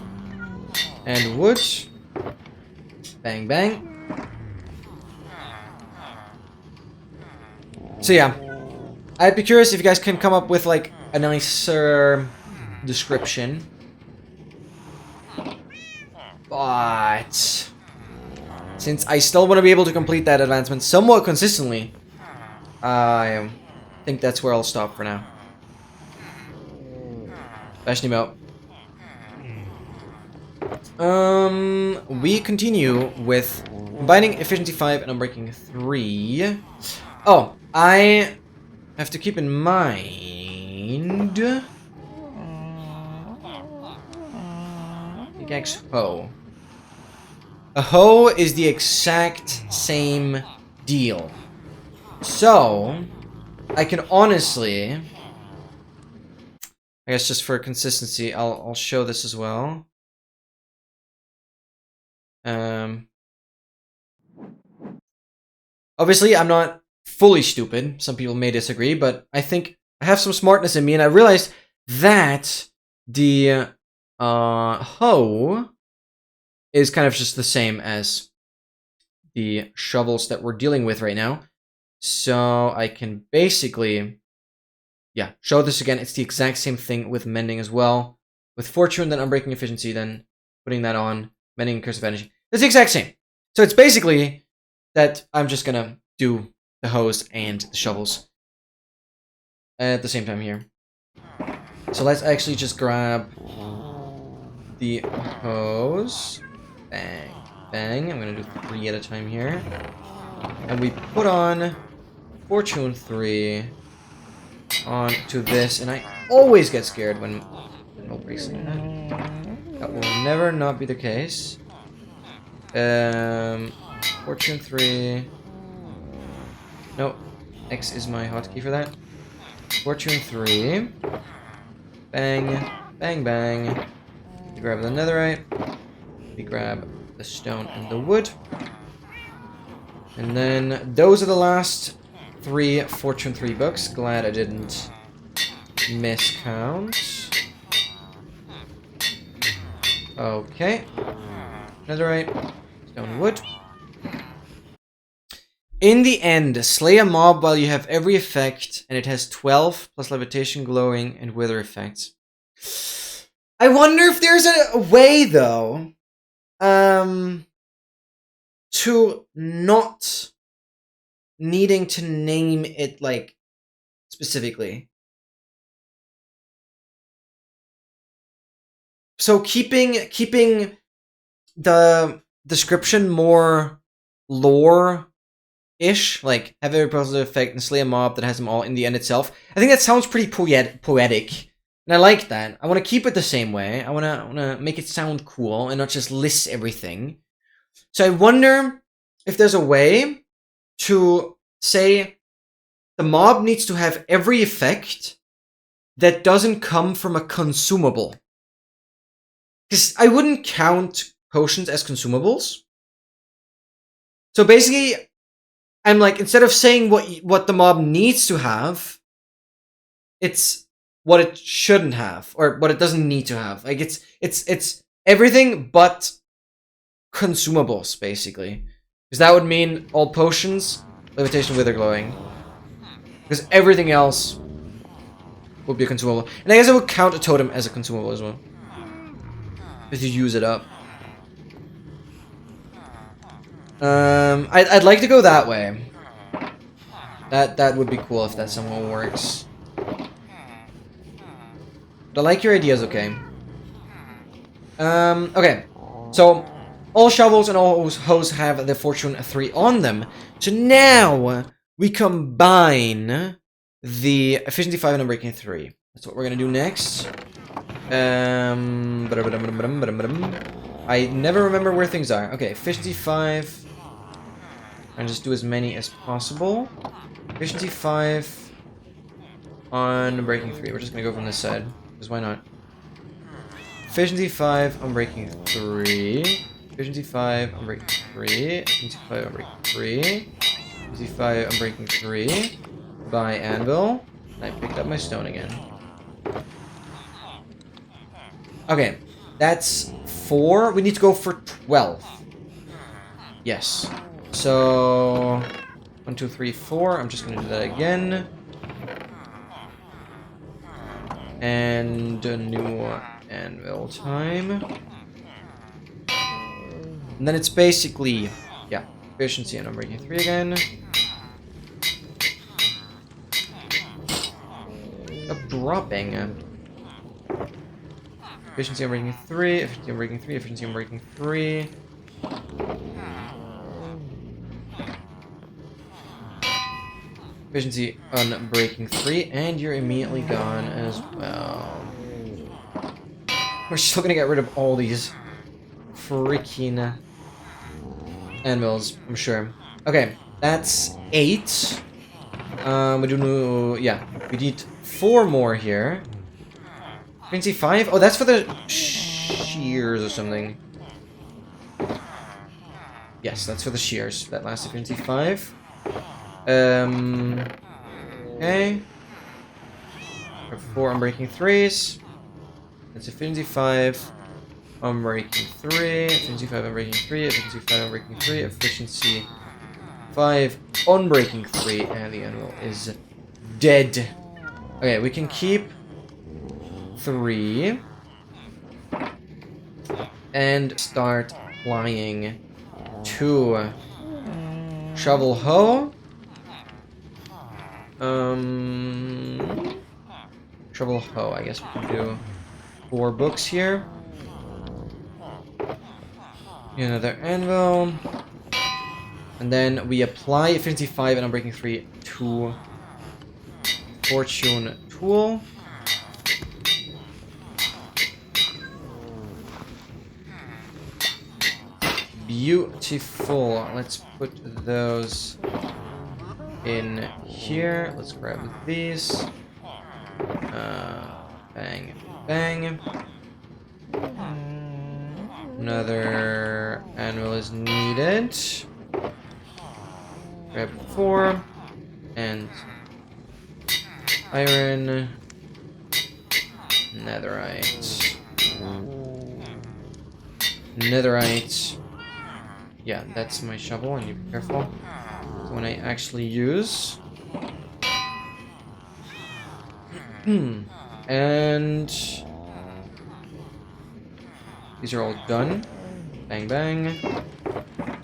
And wood. Bang, bang. So yeah. I'd be curious if you guys can come up with like a nicer description. But since I still want to be able to complete that advancement somewhat consistently, I think that's where I'll stop for now. Bash Nemo. We continue with combining efficiency 5 and unbreaking 3. Oh, I have to keep in mind pickaxe hoe. A hoe is the exact same deal. So I can honestly I guess just for consistency, I'll show this as well. Obviously, I'm not fully stupid. Some people may disagree, but I think I have some smartness in me, and I realized that the hoe is kind of just the same as the shovels that we're dealing with right now. So I can basically, yeah, show this again. It's the exact same thing with mending as well. With fortune, then unbreaking efficiency, then putting that on, mending and curse of energy. It's the exact same. So it's basically that I'm just gonna do the hose and the shovels at the same time here. So let's actually just grab the hose. Bang, bang. I'm gonna do 3 at a time here. And we put on Fortune 3 onto this, and I always get scared when no breaks like that. That will never not be the case. Fortune 3. No, X is my hotkey for that. Fortune 3. Bang, bang, bang. We grab the netherite. We grab the stone and the wood. And then those are the last 3 Fortune 3 books. Glad I didn't miscount. Okay. Netherite. Stone wood. In the end, slay a mob while you have every effect, and it has 12 plus levitation, glowing, and wither effects. I wonder if there's a way, though, to not needing to name it, like, specifically. So keeping the description more lore-ish, like have every positive effect and slay a mob that has them all in the end itself. I think that sounds pretty poetic, and I like that. I want to keep it the same way. I want to make it sound cool and not just list everything. So I wonder if there's a way to say the mob needs to have every effect that doesn't come from a consumable. Because I wouldn't count potions as consumables. So basically, I'm like, instead of saying what the mob needs to have, it's what it shouldn't have, or what it doesn't need to have. Like, it's everything but consumables, basically. Because that would mean all potions, levitation, wither, glowing. Because everything else would be a consumable. And I guess I would count a totem as a consumable as well. If you use it up. I'd like to go that way. That would be cool if that somehow works. But I like your ideas, okay. Okay. So, all shovels and all hoes have the Fortune 3 on them. So now, we combine the Efficiency 5 and Unbreaking 3. That's what we're gonna do next. I never remember where things are. Okay, efficiency 5. And just do as many as possible. Efficiency 5 on breaking 3. We're just gonna go from this side. Because why not? Efficiency 5 on breaking 3. Efficiency 5 on breaking 3. Efficiency 5 on breaking 3. Efficiency 5 on breaking 3. By anvil. And I picked up my stone again. Okay, that's 4. We need to go for 12. Yes. So 1, 2, 3, 4. I'm just gonna do that again. And a new anvil time. And then it's basically, yeah, efficiency and unbreaking 3 again. Stop dropping. Efficiency on breaking 3, efficiency on breaking 3, efficiency on breaking 3. Efficiency on breaking 3, and you're immediately gone as well. We're still gonna get rid of all these freaking anvils, I'm sure. Okay, that's 8. We do, yeah, we need 4 more here. 25? Oh, that's for the shears or something. Yes, that's for the shears. That lasts to 25. Okay. 4 unbreaking 3s. That's affinity 5. Unbreaking 3. Efficiency 5 unbreaking 3. Efficiency 5 unbreaking 3. Efficiency 5 unbreaking 3. And the animal is dead. Okay, we can keep 3. And start flying 2. Shovel hoe. Shovel hoe. I guess we can do 4 books here. Another anvil. And then we apply Affinity 5 and Unbreaking 3 to Fortune Tool. Beautiful. Let's put those in here. Let's grab these. Bang, bang. Another anvil is needed. Grab 4 and iron, netherite, netherite. Yeah, that's my shovel. I need to be careful. So when I actually use, and these are all done. Bang, bang,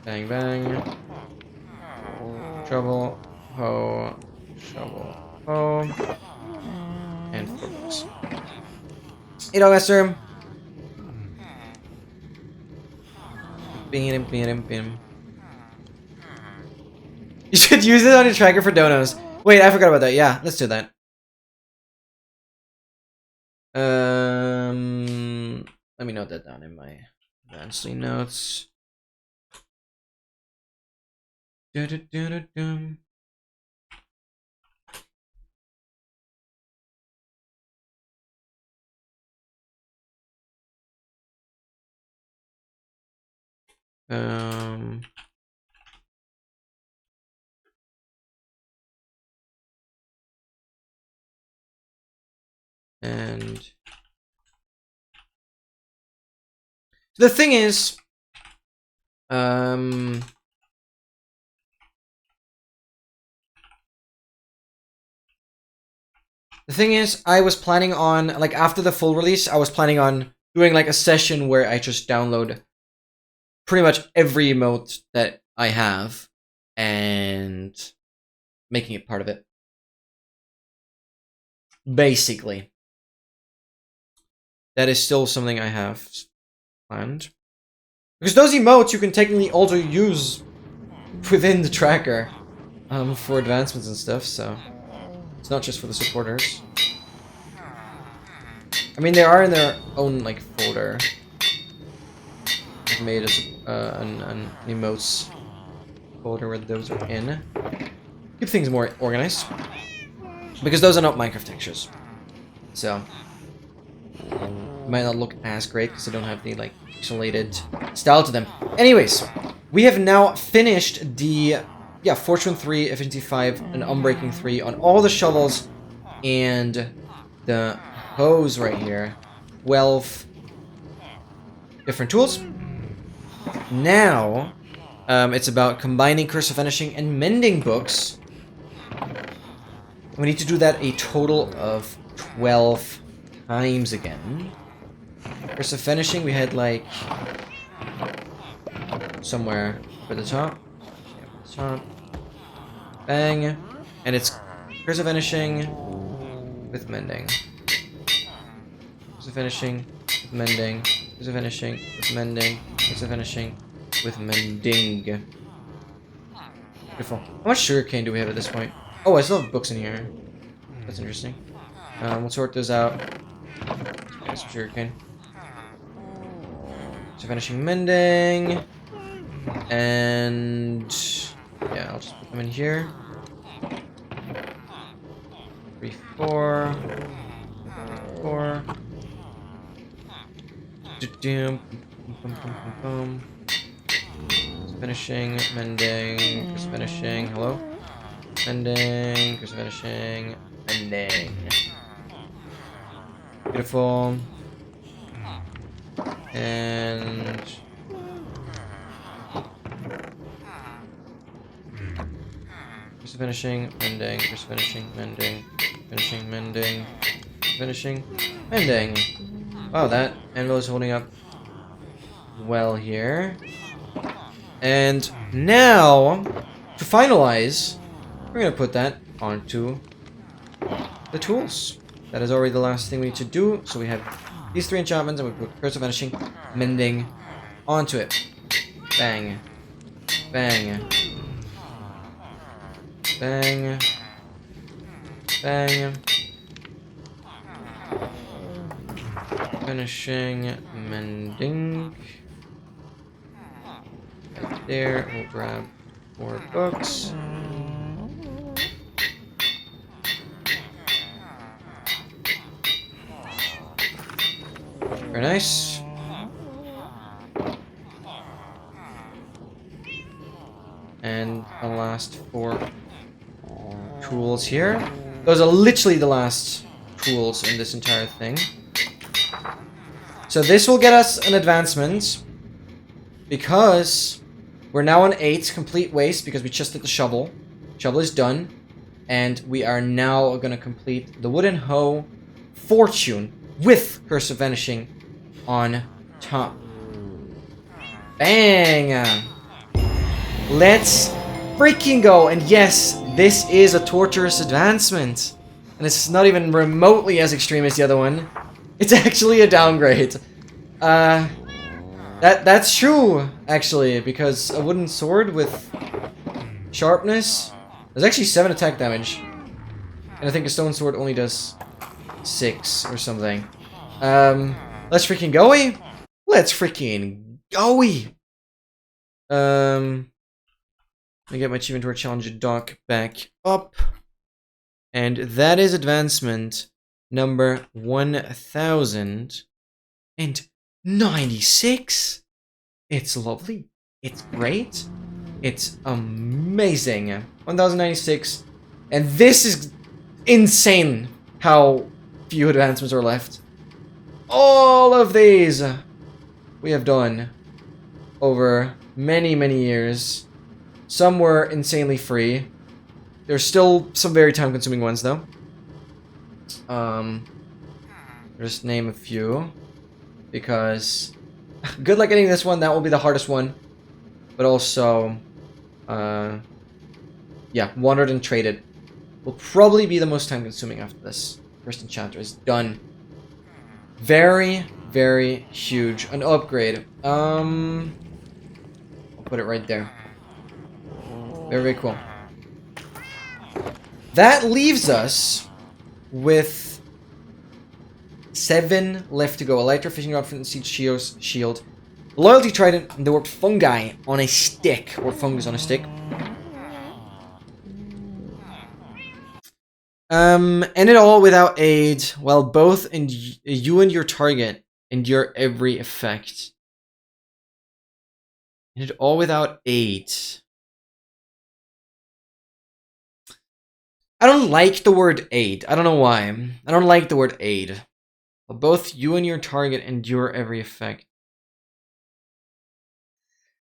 bang, bang. Shovel, hoe, and focus. Master. Bing. You should use it on your tracker for donos. Wait, I forgot about that. Yeah, let's do that. Let me note that down in my advanced notes. And the thing is, I was planning on, like, after the full release, I was planning on doing, like, a session where I just download pretty much every emote that I have and making it part of it. Basically. That is still something I have planned. Because those emotes you can technically also use within the tracker for advancements and stuff, so it's not just for the supporters. I mean, they are in their own, like, folder. I've made an emotes folder where those are in. Keep things more organized. Because those are not Minecraft textures. So, it might not look as great because they don't have the, like, pixelated style to them. Anyways, we have now finished the, Fortune 3, Efficiency 5, and Unbreaking 3 on all the shovels and the hose right here. 12 different tools. Now, it's about combining Curse of Vanishing and Mending books. We need to do that a total of 12 times again. Curse of Vanishing, we had, like, somewhere for the top. Bang. And it's Curse of Vanishing with Mending. Curse of Vanishing with Mending. Curse of Vanishing with Mending. Curse of Vanishing with Mending. Beautiful. How much sugarcane do we have at this point? Oh, I still have books in here. That's interesting. We'll sort those out. Get some sugarcane. So finishing mending. And yeah, I'll just put them in here. 3, 4. 4. Finishing, mending, just finishing. Hello? Mending, just finishing, mending. Beautiful. And just finishing, mending, just finishing, mending, finishing, mending, finishing, mending. Wow, that anvil is holding up well here. And now, to finalize, we're gonna put that onto the tools. That is already the last thing we need to do. So we have these 3 enchantments, and we put Curse of Vanishing, Mending onto it. Bang. Bang. Bang. Bang. Finishing, mending. Right there, we'll grab 4 books. Very nice. And the last 4 tools here. Those are literally the last tools in this entire thing. So this will get us an advancement because we're now on 8 complete waste because we just did the shovel. Shovel is done. And we are now going to complete the wooden hoe fortune with Curse of Vanishing on top. Bang! Let's freaking go. And yes, this is a torturous advancement. And it's not even remotely as extreme as the other one. It's actually a downgrade. That's true, actually, because a wooden sword with sharpness, there's actually 7 attack damage. And I think a stone sword only does 6 or something. Let's freaking go-y. Let's freaking go-y. Let me get my achievement toward Challenger dock back up. And that is advancement number 1096. It's lovely. It's great. It's amazing. 1096. And this is insane how few advancements are left. All of these we have done over many, many years. Some were insanely free. There's still some very time-consuming ones, though. Just name a few. Because good luck getting this one. That will be the hardest one. But also, yeah, Wandered and Traded will probably be the most time-consuming after this. First Enchanter is done. Very, very huge. An upgrade. I'll put it right there. Very, very cool. That leaves us with 7 left to go. Elytra, fishing rod, flint, seed, shield, loyalty trident, and the warped fungi on a stick, or fungus on a stick. End it all without aid, while both you and your target endure every effect. End it all without aid. I don't like the word aid. I don't know why. I don't like the word aid. While both you and your target endure every effect.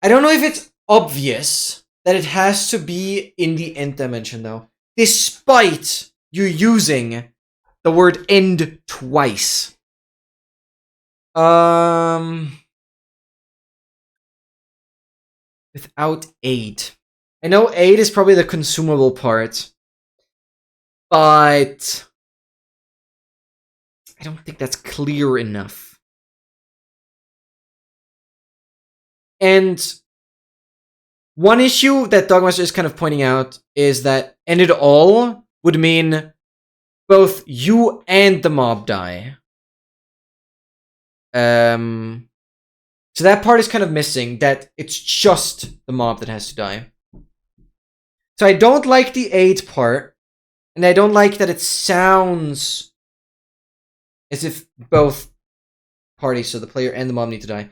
I don't know if it's obvious that it has to be in the end dimension, though. Despite you using the word end twice. Without aid. I know aid is probably the consumable part. But I don't think that's clear enough. And one issue that Dogmaster is kind of pointing out is that end it all would mean both you and the mob die. So that part is kind of missing, that it's just the mob that has to die. So I don't like the aid part. And I don't like that it sounds as if both party, so the player and the mob need to die.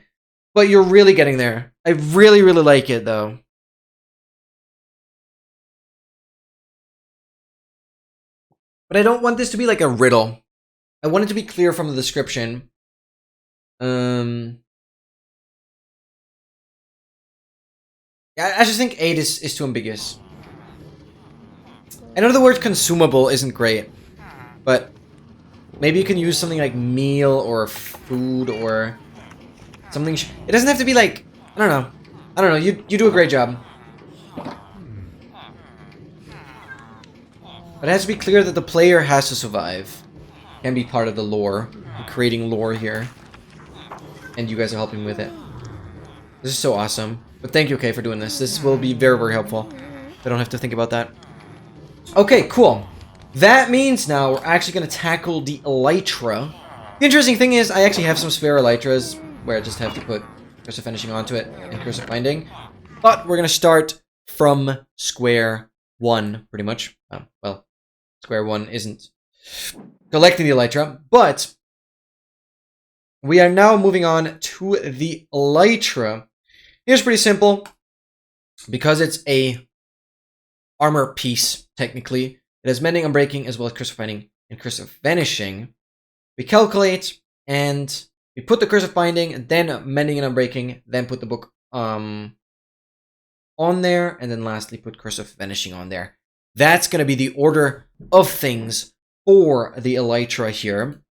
But you're really getting there. I really, really like it, though. But I don't want this to be like a riddle. I want it to be clear from the description. I just think 8 is too ambiguous. I know the word consumable isn't great, but maybe you can use something like meal or food or something. It doesn't have to be like, I don't know. I don't know. You do a great job. But it has to be clear that the player has to survive. Can be part of the lore. I'm creating lore here. And you guys are helping with it. This is so awesome. But thank you, Kay, for doing this. This will be very, very helpful. I don't have to think about that. Okay, cool. That means now we're actually going to tackle the elytra. The interesting thing is I actually have some spare elytras where I just have to put Curse of Finishing onto it and Curse of Binding. But we're going to start from square one, pretty much. Well, square one isn't collecting the elytra, but we are now moving on to the elytra. Here's pretty simple. Because it's a armor piece, technically. It has Mending, Unbreaking, as well as Curse of Binding and Curse of Vanishing. We calculate, and we put the Curse of Binding, then Mending and Unbreaking, then put the book on there, and then lastly put Curse of Vanishing on there. That's going to be the order of things for the elytra here.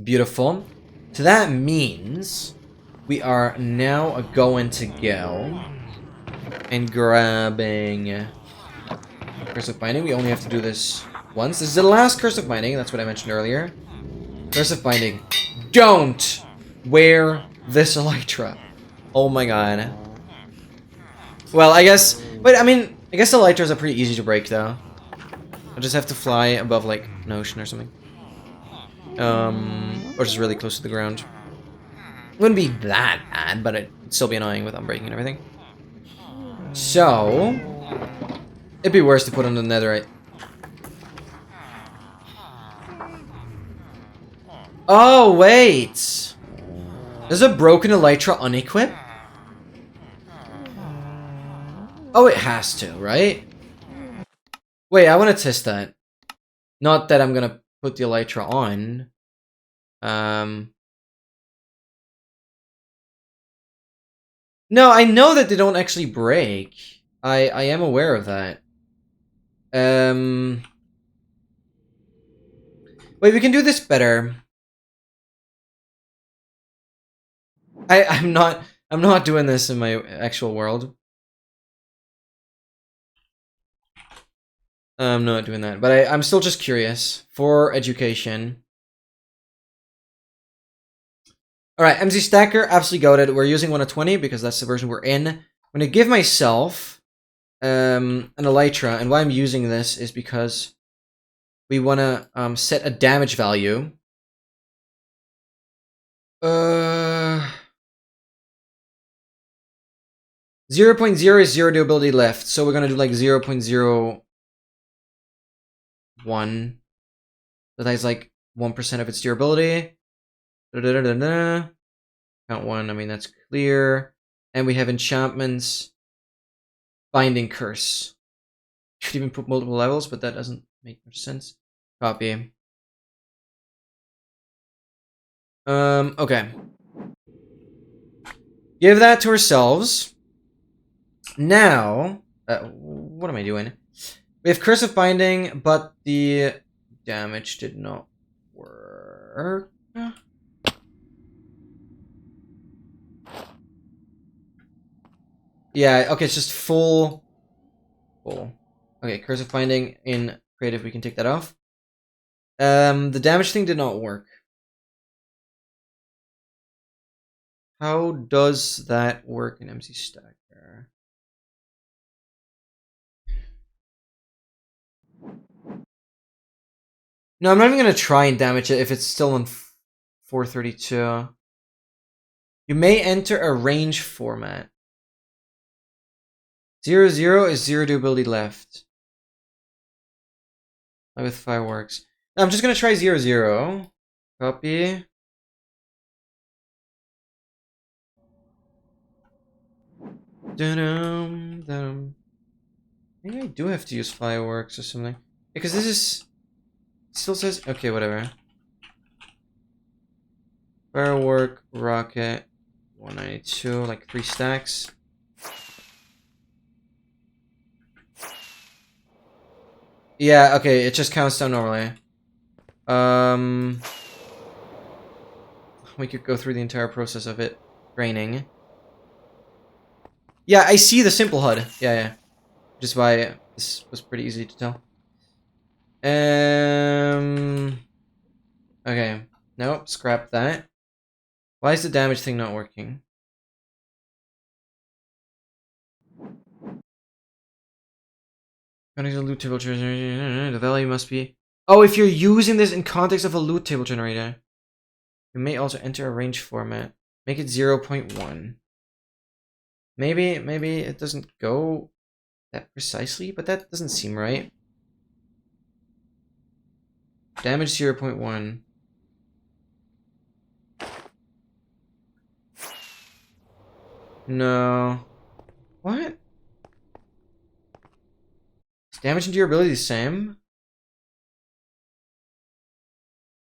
Beautiful. So that means we are now going to go and grabbing Curse of Binding. We only have to do this once. This is the last Curse of Binding. That's what I mentioned earlier. Curse of Binding. Don't wear this elytra. Oh my god. Well, I guess... But, I mean, I guess the elytras are pretty easy to break, though. I'll just have to fly above, like, an ocean or something. Or just really close to the ground. Wouldn't be that bad, but it'd still be annoying with unbreaking and everything. So... It'd be worse to put on the netherite. Oh, wait! Does a broken elytra unequip? Oh, it has to, right? Wait, I want to test that. Not that I'm gonna put the elytra on. No, I know that they don't actually break. I am aware of that. Wait, we can do this better. I'm not doing this in my actual world. I'm not doing that, but I'm still just curious for education. Alright, MC Stacker, absolutely goated. We're using 1 of 20 because that's the version we're in. I'm gonna give myself an elytra, and why I'm using this is because we wanna set a damage value. 0.0 is 0 durability left, so we're gonna do like 0.01. So that's like 1% of its durability. Count 1, I mean that's clear. And we have enchantments. Binding Curse. Should even put multiple levels, but that doesn't make much sense. Copy. Okay. Give that to ourselves. Now, what am I doing? We have Curse of Binding, but the damage did not work. Yeah, okay, it's just full. Okay, Curse of Binding in creative, we can take that off. The damage thing did not work. How does that work in MC Stacker? No, I'm not even going to try and damage it if it's still on 432. You may enter a range format. 0, is 0 durability left. With fireworks. No, I'm just going to try 0. Copy. Maybe I do have to use fireworks or something. Because this is... It still says... Okay, whatever. Firework, rocket, 192, like 3 stacks. Yeah, okay, it just counts down normally. We could go through the entire process of it draining. Yeah, I see the simple HUD. Yeah. Which is why this was pretty easy to tell. Okay. Nope, scrap that. Why is the damage thing not working? Connecting the loot table generator. The value must be... Oh, if you're using this in context of a loot table generator. You may also enter a range format. Make it 0.1. Maybe it doesn't go that precisely, but that doesn't seem right. Damage 0.1. No. What? Is damage and durability the same?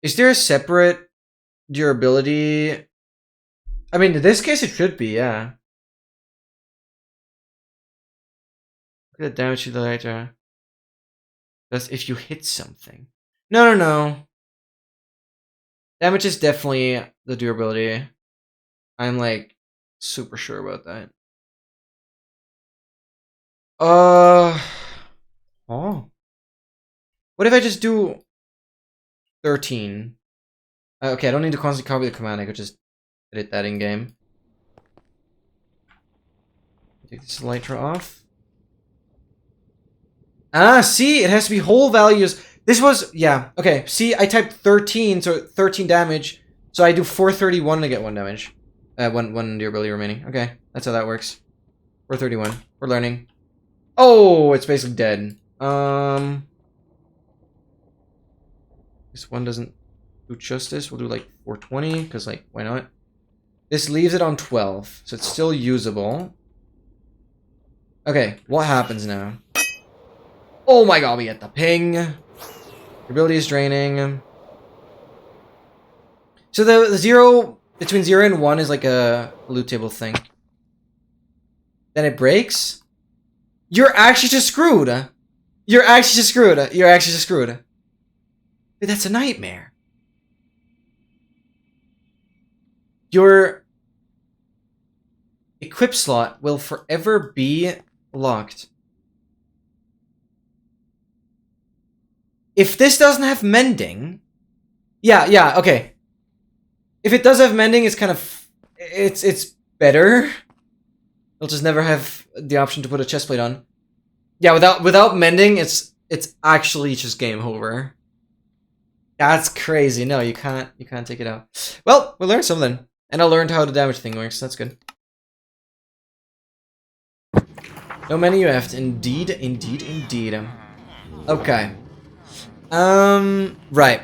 Is there a separate durability? I mean, in this case, it should be, yeah. Look at the damage to the lighter. That's if you hit something. No. Damage is definitely the durability. I'm like super sure about that. Oh. What if I just do 13? Okay, I don't need to constantly copy the command. I could just edit that in game. Take this elytra off. Ah, see, it has to be whole values. This was, yeah, okay. See, I typed 13, so 13 damage. So I do 431 to get 1 damage. One durability remaining. Okay, that's how that works. 431. We're learning. Oh, it's basically dead. This one doesn't do justice. We'll do like 420, because like, why not? This leaves it on 12, so it's still usable. Okay, what happens now? Oh my god, we get the ping. Ability is draining. So the 0, between 0 and 1 is like a loot table thing. Then it breaks. You're actually just screwed. You're actually just screwed. You're actually just screwed. Dude, that's a nightmare. Your equip slot will forever be locked. If this doesn't have mending... Yeah, okay. If it does have mending, it's kind of... It's better. It'll just never have the option to put a chestplate on. Yeah, without mending, it's actually just game over. That's crazy. No, you can't take it out. Well, we learned something. And I learned how the damage thing works. That's good. No menu left. Indeed. Okay. Right.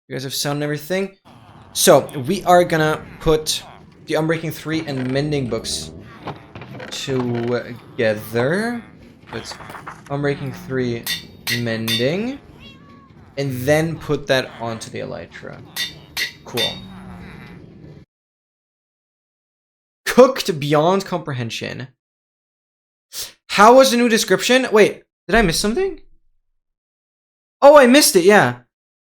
You guys have sound and everything. So, we are gonna put the Unbreaking 3 and Mending books together. It's Unbreaking 3 Mending. And then put that onto the Elytra. Cool. Cooked beyond comprehension. How was the new description? Wait, did I miss something? Oh, I missed it, yeah.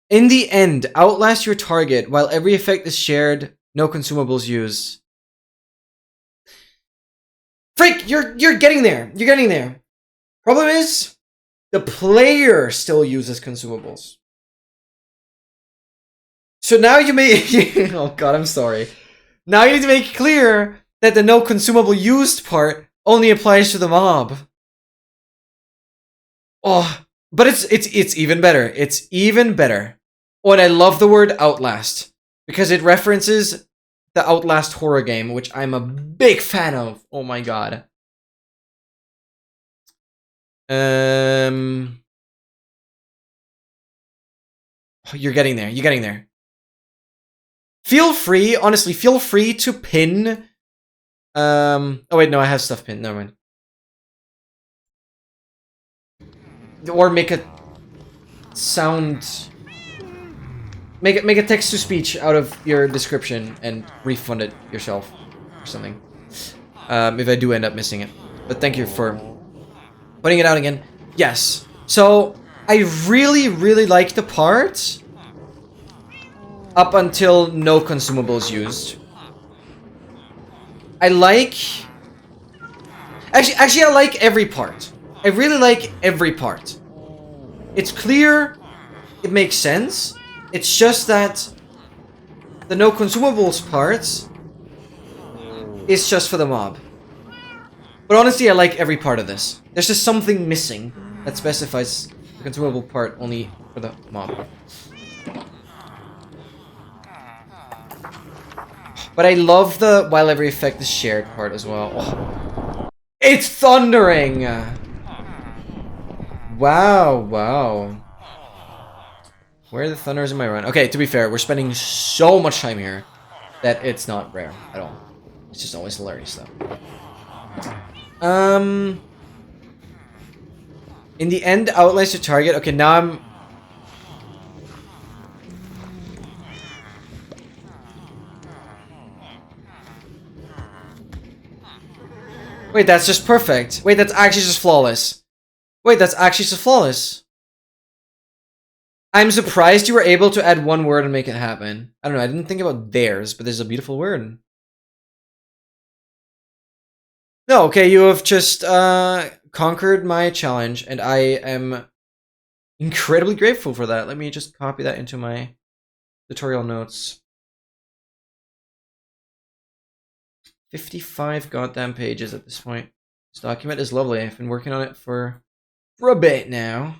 In the end, outlast your target while every effect is shared, no consumables used. Freak, you're getting there. You're getting there. Problem is, the player still uses consumables. So now you may... oh god, I'm sorry. Now you need to make it clear that the no consumable used part only applies to the mob. Oh, but it's even better. It's even better. Oh, and I love the word Outlast because it references the Outlast horror game, which I'm a big fan of. Oh my god. You're getting there. You're getting there. Feel free, honestly, feel free to pin Oh wait, no, I have stuff pinned. Never mind. Or make a sound. Make a text to speech out of your description and refund it yourself or something. If I do end up missing it. But thank you for putting it out again. Yes. So I really, really like the part up until no consumables used. I like. Actually, I like every part. I really like every part. It's clear. It makes sense. It's just that the no consumables part is just for the mob. But honestly, I like every part of this. There's just something missing that specifies the consumable part only for the mob. But I love the while every effect is shared part as well. Oh. It's thundering! Wow, wow. Where are the thunders in my run? Okay, to be fair, we're spending so much time here that it's not rare at all. It's just always hilarious though. In the end, outlines your target. Okay, now I'm... Wait, that's just perfect. Wait, that's actually just flawless. Wait, that's actually just flawless. I'm surprised you were able to add one word and make it happen. I don't know, I didn't think about theirs, but there's a beautiful word. No, okay, you have just conquered my challenge, and I am incredibly grateful for that. Let me just copy that into my tutorial notes. 55 goddamn pages at this point. This document is lovely. I've been working on it for a bit now.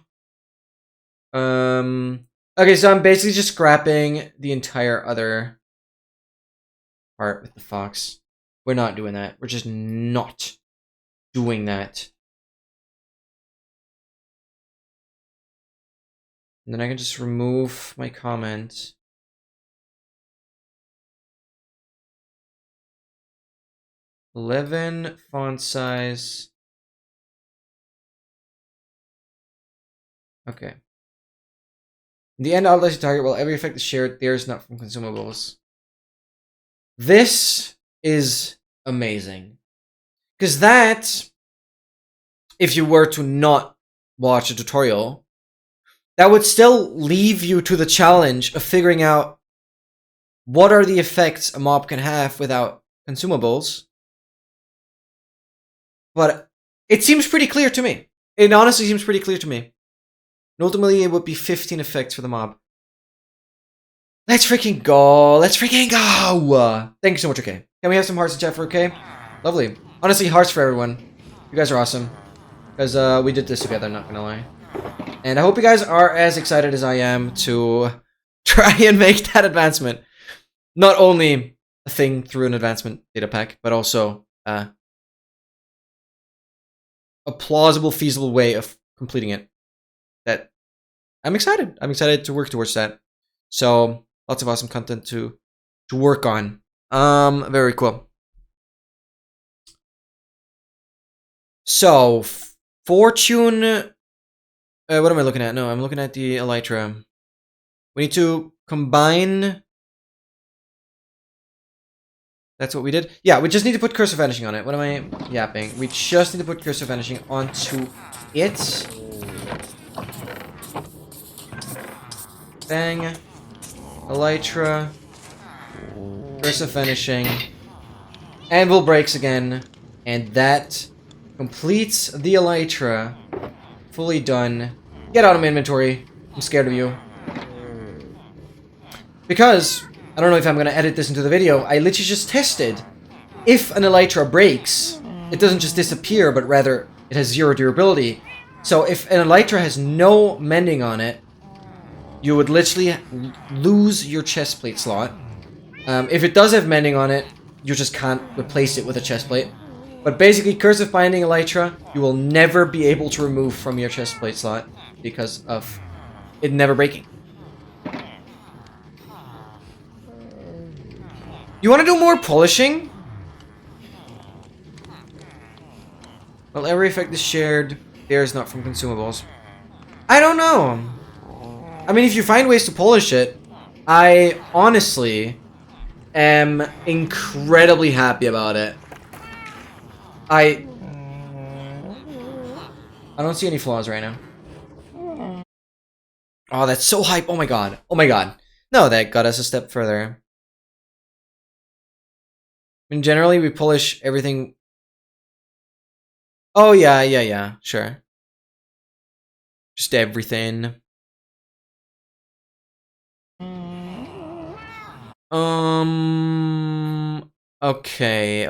Okay, so I'm basically just scrapping the entire other part with the fox. We're not doing that. We're just not doing that. And then I can just remove my comment. $11 font size. Okay. In the end, outlets your target while every effect is shared. There's not from consumables. This is amazing. Because that, if you were to not watch a tutorial, that would still leave you to the challenge of figuring out what are the effects a mob can have without consumables. But it seems pretty clear to me. It honestly seems pretty clear to me. And ultimately, it would be 15 effects for the mob. Let's freaking go. Let's freaking go. Thank you so much, okay. Can we have some hearts in chat for okay? Lovely. Honestly, hearts for everyone. You guys are awesome. Because we did this together, not gonna lie. And I hope you guys are as excited as I am to try and make that advancement. Not only a thing through an advancement data pack, but also a plausible, feasible way of completing it. That I'm excited. I'm excited to work towards that. So lots of awesome content to work on. Very cool. So fortune. What am I looking at? No, I'm looking at the elytra. We need to combine. That's what we did. Yeah, we just need to put Curse of Vanishing on it. What am I yapping? We just need to put Curse of Vanishing onto it. Bang. Elytra. Curse of Vanishing. Anvil breaks again. And that completes the elytra. Fully done. Get out of my inventory. I'm scared of you. Because, I don't know if I'm going to edit this into the video, I literally just tested. If an elytra breaks, it doesn't just disappear, but rather it has 0 durability. So if an elytra has no mending on it, you would literally lose your chestplate slot. If it does have mending on it, you just can't replace it with a chestplate. But basically, Curse of Binding Elytra, you will never be able to remove from your chestplate slot because of it never breaking. You want to do more polishing? Well, every effect is shared. There is not from consumables. I don't know. I mean, if you find ways to polish it, I honestly am incredibly happy about it. I don't see any flaws right now. Oh, that's so hype. Oh my god. Oh my god. No, that got us a step further. I mean, generally, we polish everything. Oh, yeah. Sure. Just everything. Okay.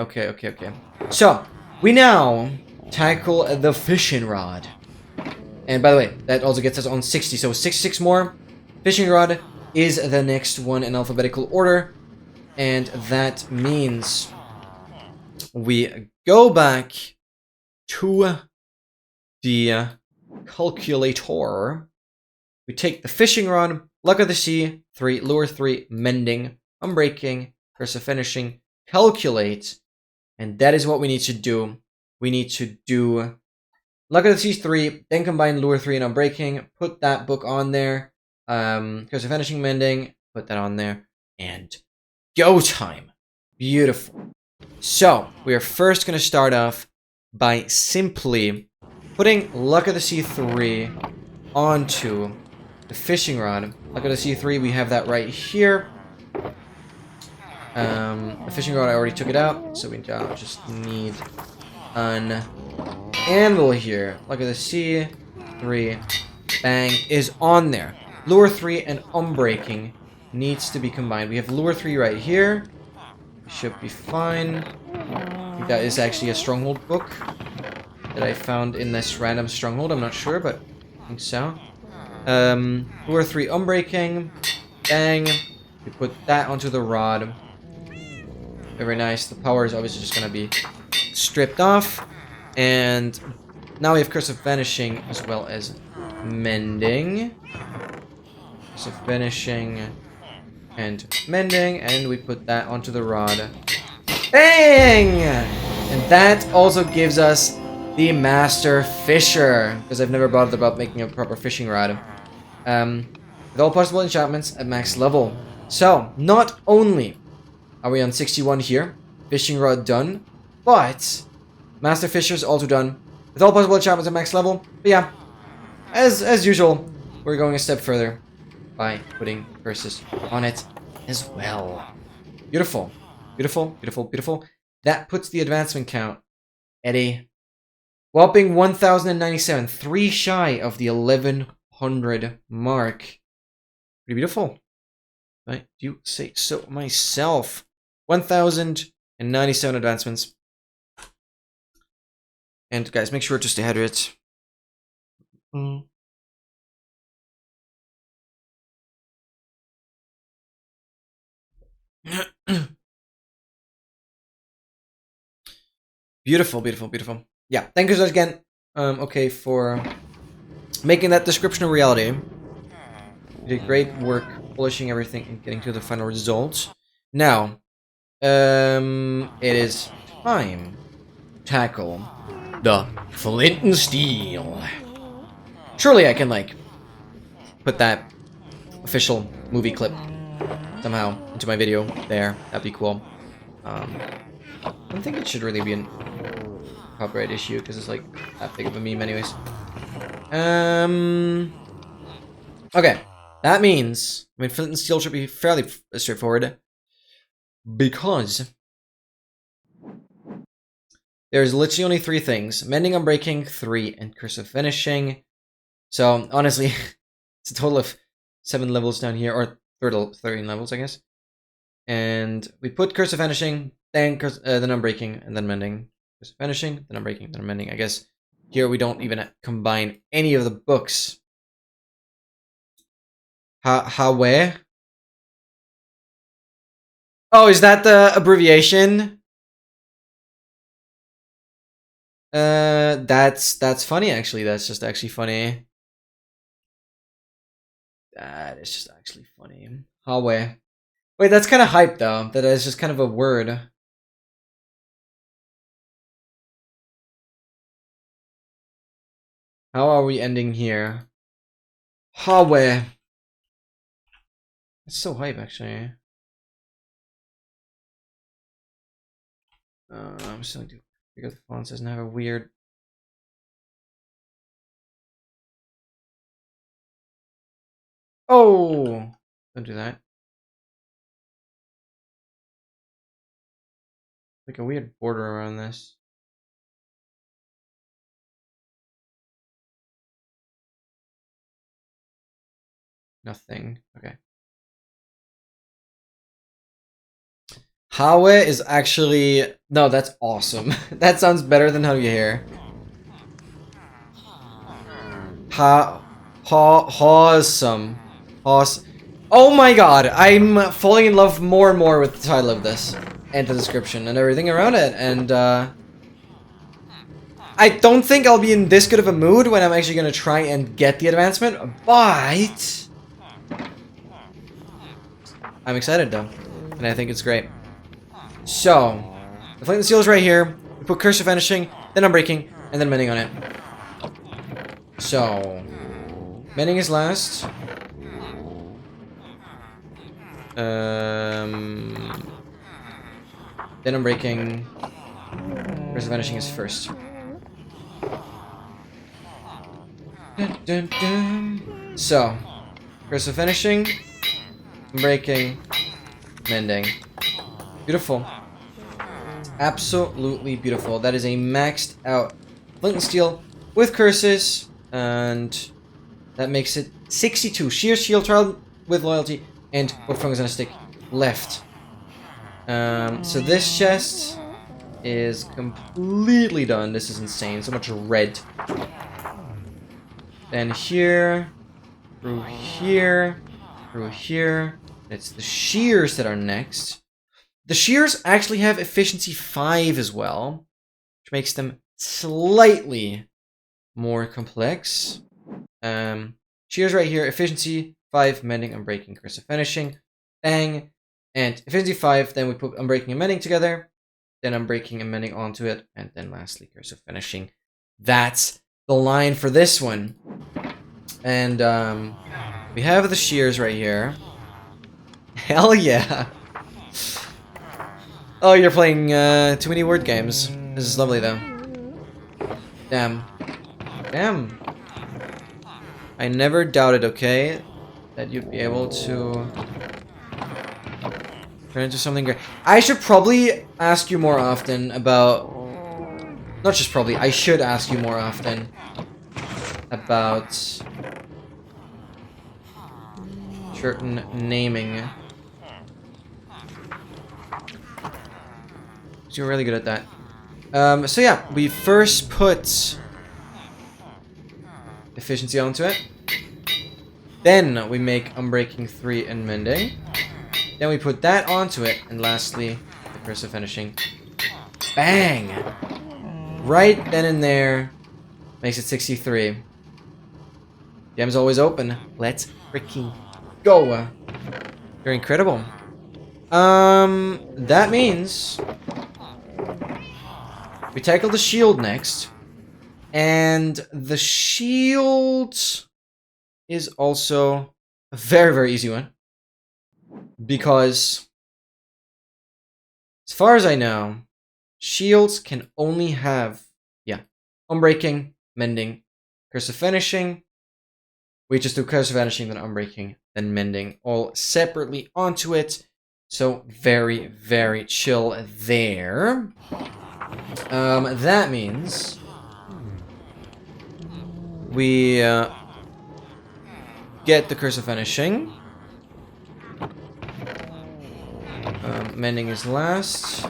So, we now tackle the fishing rod. And by the way, that also gets us on 60. So 66 more. Fishing rod is the next one in alphabetical order. And that means we go back to the calculator. We take the fishing rod, luck of the sea, 3, lure 3, mending, unbreaking, curse of finishing, calculate, and that is what we need to do. We need to do luck of the sea 3, then combine lure 3 and unbreaking, put that book on there, curse of finishing, mending, put that on there, and go time. Beautiful. So, we are first going to start off by simply putting luck of the sea 3 onto the fishing rod. Luck of the sea 3, we have that right here. The fishing rod, I already took it out, so we just need an anvil here. Luck of the sea 3, bang, is on there. Lure 3 and unbreaking needs to be combined. We have lure 3 right here. Should be fine. I think that is actually a stronghold book that I found in this random stronghold. I'm not sure, but I think so. Lure 3 unbreaking. Bang. We put that onto the rod. Very nice. The power is obviously just going to be stripped off. And now we have Curse of Vanishing as well as Mending. Curse of Vanishing and Mending. And we put that onto the rod. Bang! And that also gives us the Master Fisher, because I've never bothered about making a proper fishing rod. With all possible enchantments at max level. So, not only are we on 61 here, fishing rod done, but Master Fisher is also done with all possible enchantments at max level. But yeah, as usual, we're going a step further by putting curses on it as well. Beautiful. That puts the advancement count at a whopping 1,097, 3 shy of the 1,100 mark. Pretty beautiful. I do say so myself. 1,097 advancements. And guys, make sure to stay hydrated. Beautiful. Yeah, thank you so much again. Okay, for making that description a reality. You did great work polishing everything and getting to the final result. Now, it is time to tackle the flint and steel. Surely I can, like, put that official movie clip somehow into my video there. That'd be cool. I don't think it should really be a copyright issue because it's like that big of a meme anyways. Okay. That means, I mean, flint and steel should be fairly straightforward because there's literally only 3 things. Mending, Unbreaking, 3, and Curse of Finishing. So, honestly, it's a total of 7 levels down here, or 13 levels, I guess. And we put Curse of Finishing, then Unbreaking, and then Mending. Curse of Finishing, then Unbreaking, then Mending. I guess here we don't even combine any of the books. Where? Oh, is that the abbreviation? That's funny actually. That's just actually funny. That is just actually funny. Hallway. Wait, that's kind of hype though. That is just kind of a word. How are we ending here? Hallway. It's so hype, actually. I'm still going to figure the font doesn't have a weird. Oh! Don't do that. Like a weird border around this. Nothing. Okay. Hawe is actually... No, that's awesome. That sounds better than how you hear. Awesome. Awesome. Oh my god, I'm falling in love more and more with the title of this. And the description and everything around it. And, I don't think I'll be in this good of a mood when I'm actually gonna try and get the advancement, but... I'm excited, though. And I think it's great. So, the flame seal is right here. We put curse of vanishing, then unbreaking, and then mending on it. So, mending is last. Then unbreaking. Curse of vanishing is first. Dun, dun, dun. So, curse of vanishing, unbreaking, mending. Beautiful. Absolutely beautiful. That is a maxed out flint and steel with curses, and that makes it 62. Sheer shield trial with loyalty and what fungus on a stick left. So this chest is completely done. This is insane. So much red. Then here, through here, through here. It's the shears that are next. The shears actually have efficiency 5 as well, which makes them slightly more complex. Shears right here, efficiency 5, mending, unbreaking, curse of finishing, bang, and efficiency 5, then we put unbreaking and mending together, then unbreaking and mending onto it, and then lastly, curse of finishing. That's the line for this one. And we have the shears right here. Hell yeah! Oh, you're playing too many word games. This is lovely, though. Damn. Damn. I never doubted, okay, that you'd be able to turn into something great. I should probably ask you more often about... Not just probably, I should ask you more often about certain naming. You're really good at that. So yeah, we first put efficiency onto it. Then we make unbreaking 3 and mending. Then we put that onto it, and lastly, the curse of finishing. Bang! Right then and there, makes it 63. Gem's always open. Let's freaking go! You're incredible. That means we tackle the shield next. And the shield is also a very, very easy one. Because, as far as I know, shields can only have, unbreaking, mending, curse of finishing. We just do curse of vanishing, then unbreaking, then mending, all separately onto it. So, very, very chill there. That means we get the curse of vanishing. Mending is last.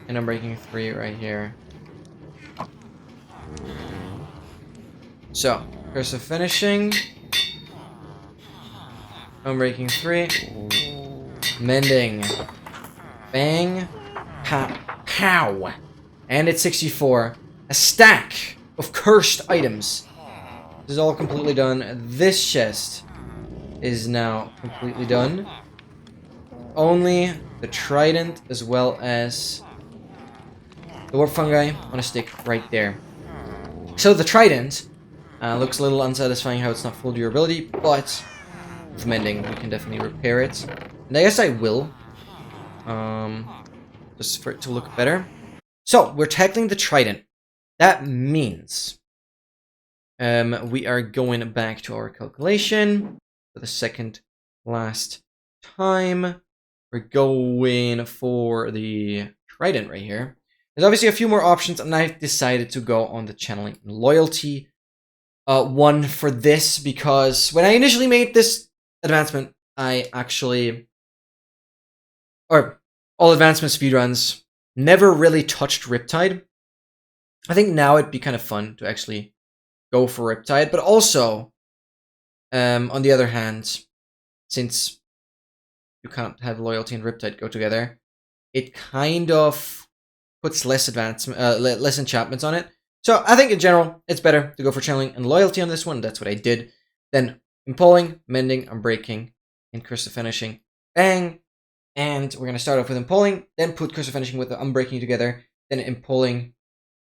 And I'm breaking 3 right here. So, curse of finishing. I'm breaking 3. Mending. Bang. Pow. And it's 64. A stack of cursed items. This is all completely done. This chest is now completely done. Only the trident as well as the warp fungi on a stick right there. So the trident looks a little unsatisfying how it's not full durability, but with mending we can definitely repair it. And I guess I will. Just for it to look better. So we're tackling the trident. That means we are going back to our calculation for the second last time. We're going for the trident right here. There's obviously a few more options, and I've decided to go on the channeling and loyalty one for this, because when I initially made this advancement, I actually, or all advancement speedruns, never really touched Riptide. I think now it'd be kind of fun to actually go for Riptide, but also, on the other hand, since you can't have loyalty and Riptide go together, it kind of puts less advancement, less enchantments on it. So I think in general, it's better to go for channeling and loyalty on this one. That's what I did. Then impaling, mending, unbreaking, and curse of finishing. Bang! And we're gonna start off with impaling, then put curse of finishing with the unbreaking together, then impaling,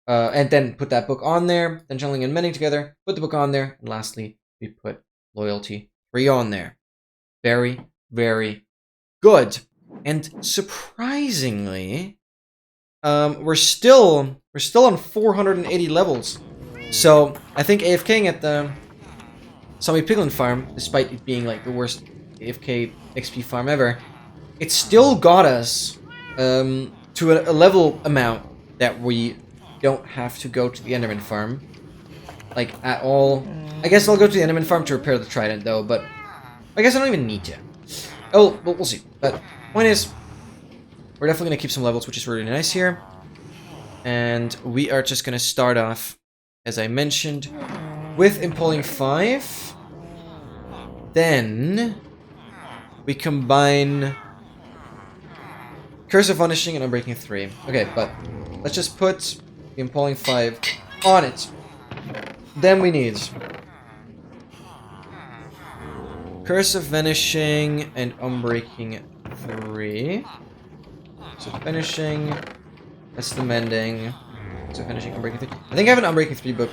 and then put that book on there, then channeling and mending together, put the book on there, and lastly, we put loyalty 3 on there. Very, very good. And surprisingly, we're still on 480 levels. So I think AFKing at the Zombie Piglin farm, despite it being like the worst AFK XP farm ever, it still got us to a level amount that we don't have to go to the Enderman farm, like, at all. I guess I'll go to the Enderman farm to repair the trident though, but I guess I don't even need to. Oh, well, we'll see. But point is, we're definitely gonna keep some levels, which is really nice here. And we are just gonna start off, as I mentioned, with impaling 5. Then we combine curse of punishing and unbreaking 3. Okay, but let's just put the impaling 5 on it. Then we need curse of vanishing and unbreaking 3. So finishing, that's the mending. So finishing, unbreaking 3. I think I have an unbreaking 3 book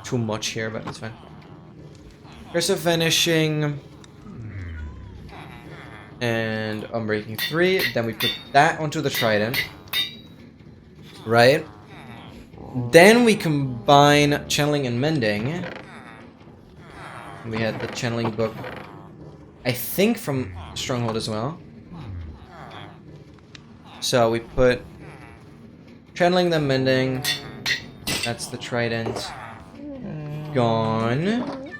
too much here, but that's fine. Curse of vanishing and unbreaking 3. Then we put that onto the trident, right? Then we combine channeling and mending. We had the channeling book, I think, from Stronghold as well. So we put channeling, then mending. That's the trident. Gone.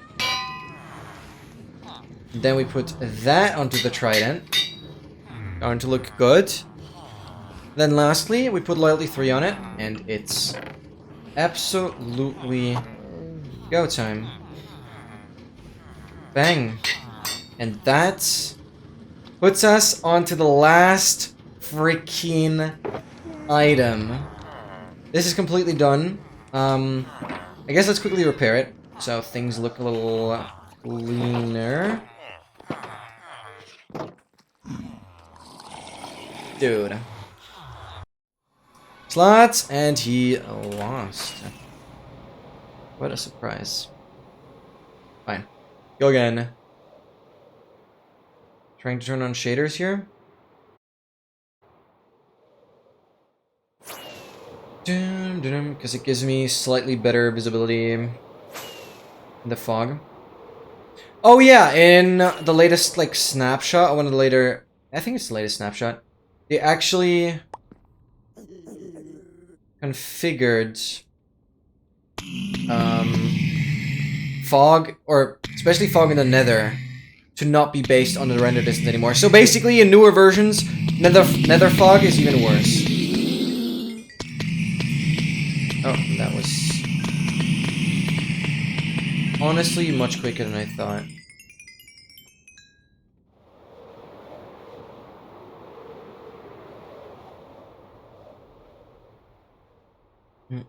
Then we put that onto the trident. Going to look good. Then lastly, we put loyalty 3 on it, and it's absolutely go time. Bang. And that puts us onto the last freaking item. This is completely done. I guess let's quickly repair it, so things look a little cleaner. Dude. Slots, and he lost. What a surprise. Fine. Go again. Trying to turn on shaders here. Because it gives me slightly better visibility in the fog. Oh yeah, in the latest like snapshot, one of the later, I think it's the latest snapshot, they actually configured fog, or especially fog in the nether, to not be based on the render distance anymore. So basically in newer versions, nether fog is even worse. Oh, that was honestly much quicker than I thought.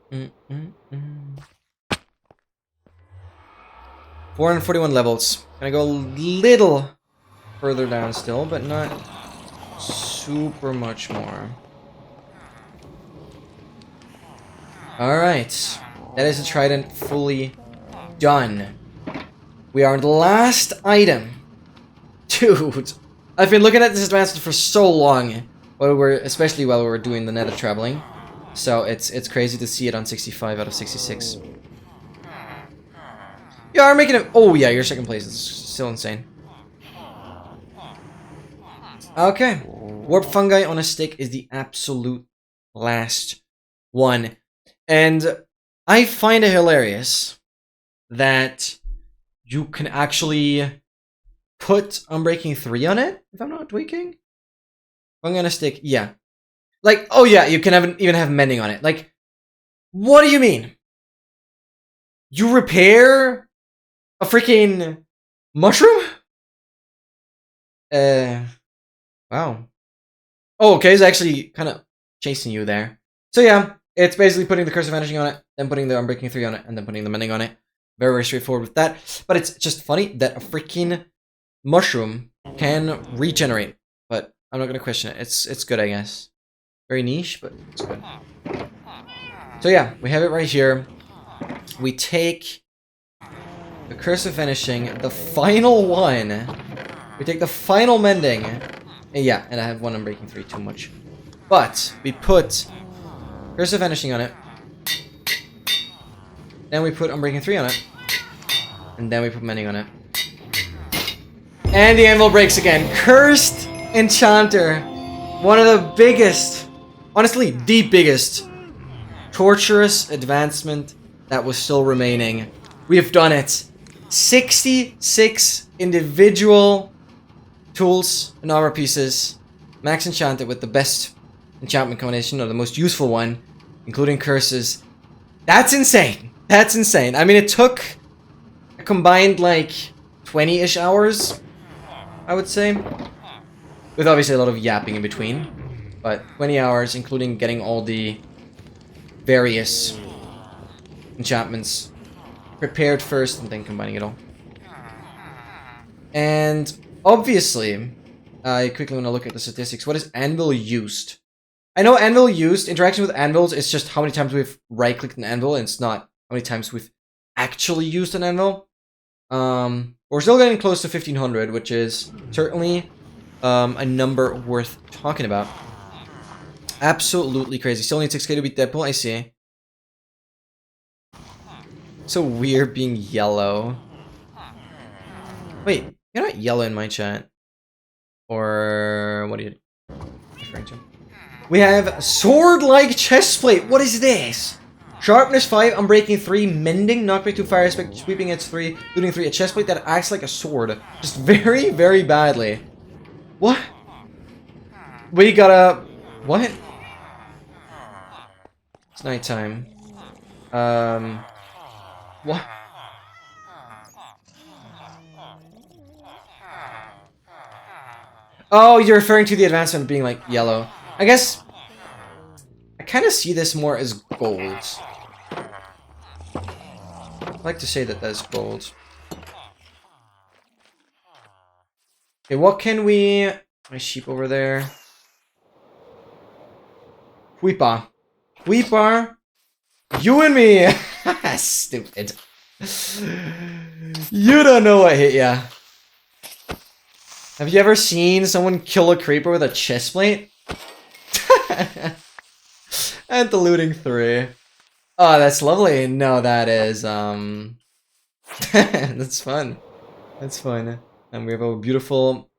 Mm. 441 levels. Gonna go a little further down still, but not super much more. Alright. That is a trident fully done. We are on the last item. Dude, I've been looking at this advancement for so long, especially while we were doing the nether traveling. So it's crazy to see it on 65 out of 66. You are making it. Oh yeah, your second place is still insane. Okay, warp fungi on a stick is the absolute last one, and I find it hilarious that you can actually put Unbreaking 3 on it, if I'm not tweaking. Fungi on a stick, yeah. Like, oh yeah, you can even have mending on it. Like, what do you mean? You repair a freaking mushroom? Wow. Oh, okay, it's actually kind of chasing you there. So yeah, it's basically putting the Curse of Vanishing on it, then putting the Unbreaking 3 on it, and then putting the Mending on it. Very, very straightforward with that. But it's just funny that a freaking mushroom can regenerate. But I'm not going to question it. It's good, I guess. Very niche, but it's good. So yeah, we have it right here. We take the Curse of Vanishing, the final one. We take the final Mending. And yeah, and I have one Unbreaking 3 too much. But we put Curse of Vanishing on it. Then we put Unbreaking 3 on it. And then we put Mending on it. And the anvil breaks again. Cursed Enchanter. One of the biggest, honestly, the biggest torturous advancement that was still remaining. We have done it. 66 individual tools and armor pieces. Max enchanted with the best enchantment combination, or the most useful one, including curses. That's insane. That's insane. I mean, it took a combined like 20-ish hours, I would say. With obviously a lot of yapping in between. But 20 hours, including getting all the various enchantments prepared first and then combining it all. And obviously, I quickly want to look at the statistics. What is anvil used? I know anvil used, interaction with anvils is just how many times we've right-clicked an anvil, and it's not how many times we've actually used an anvil. We're still getting close to 1500, which is certainly a number worth talking about. Absolutely crazy. Still need 6k to beat Deadpool, I see. So weird being yellow. Wait, you're not yellow in my chat. Or what are you referring to? We have sword-like chestplate. What is this? Sharpness 5, Unbreaking 3, Mending, Knockback 2, Fire Aspect, Sweeping Edge 3, Looting 3. A chestplate that acts like a sword. Just very, very badly. What? We gotta... What? It's nighttime. What? Oh, you're referring to the advancement being like yellow. I guess I kind of see this more as gold. I like to say that that's gold. Okay, what can we... My sheep over there. Weepa. Weepa. You and me. Stupid. You don't know what hit ya. Have you ever seen someone kill a creeper with a chestplate? And the looting 3. Oh, that's lovely. No, that is, that's fun. That's fun. And we have a beautiful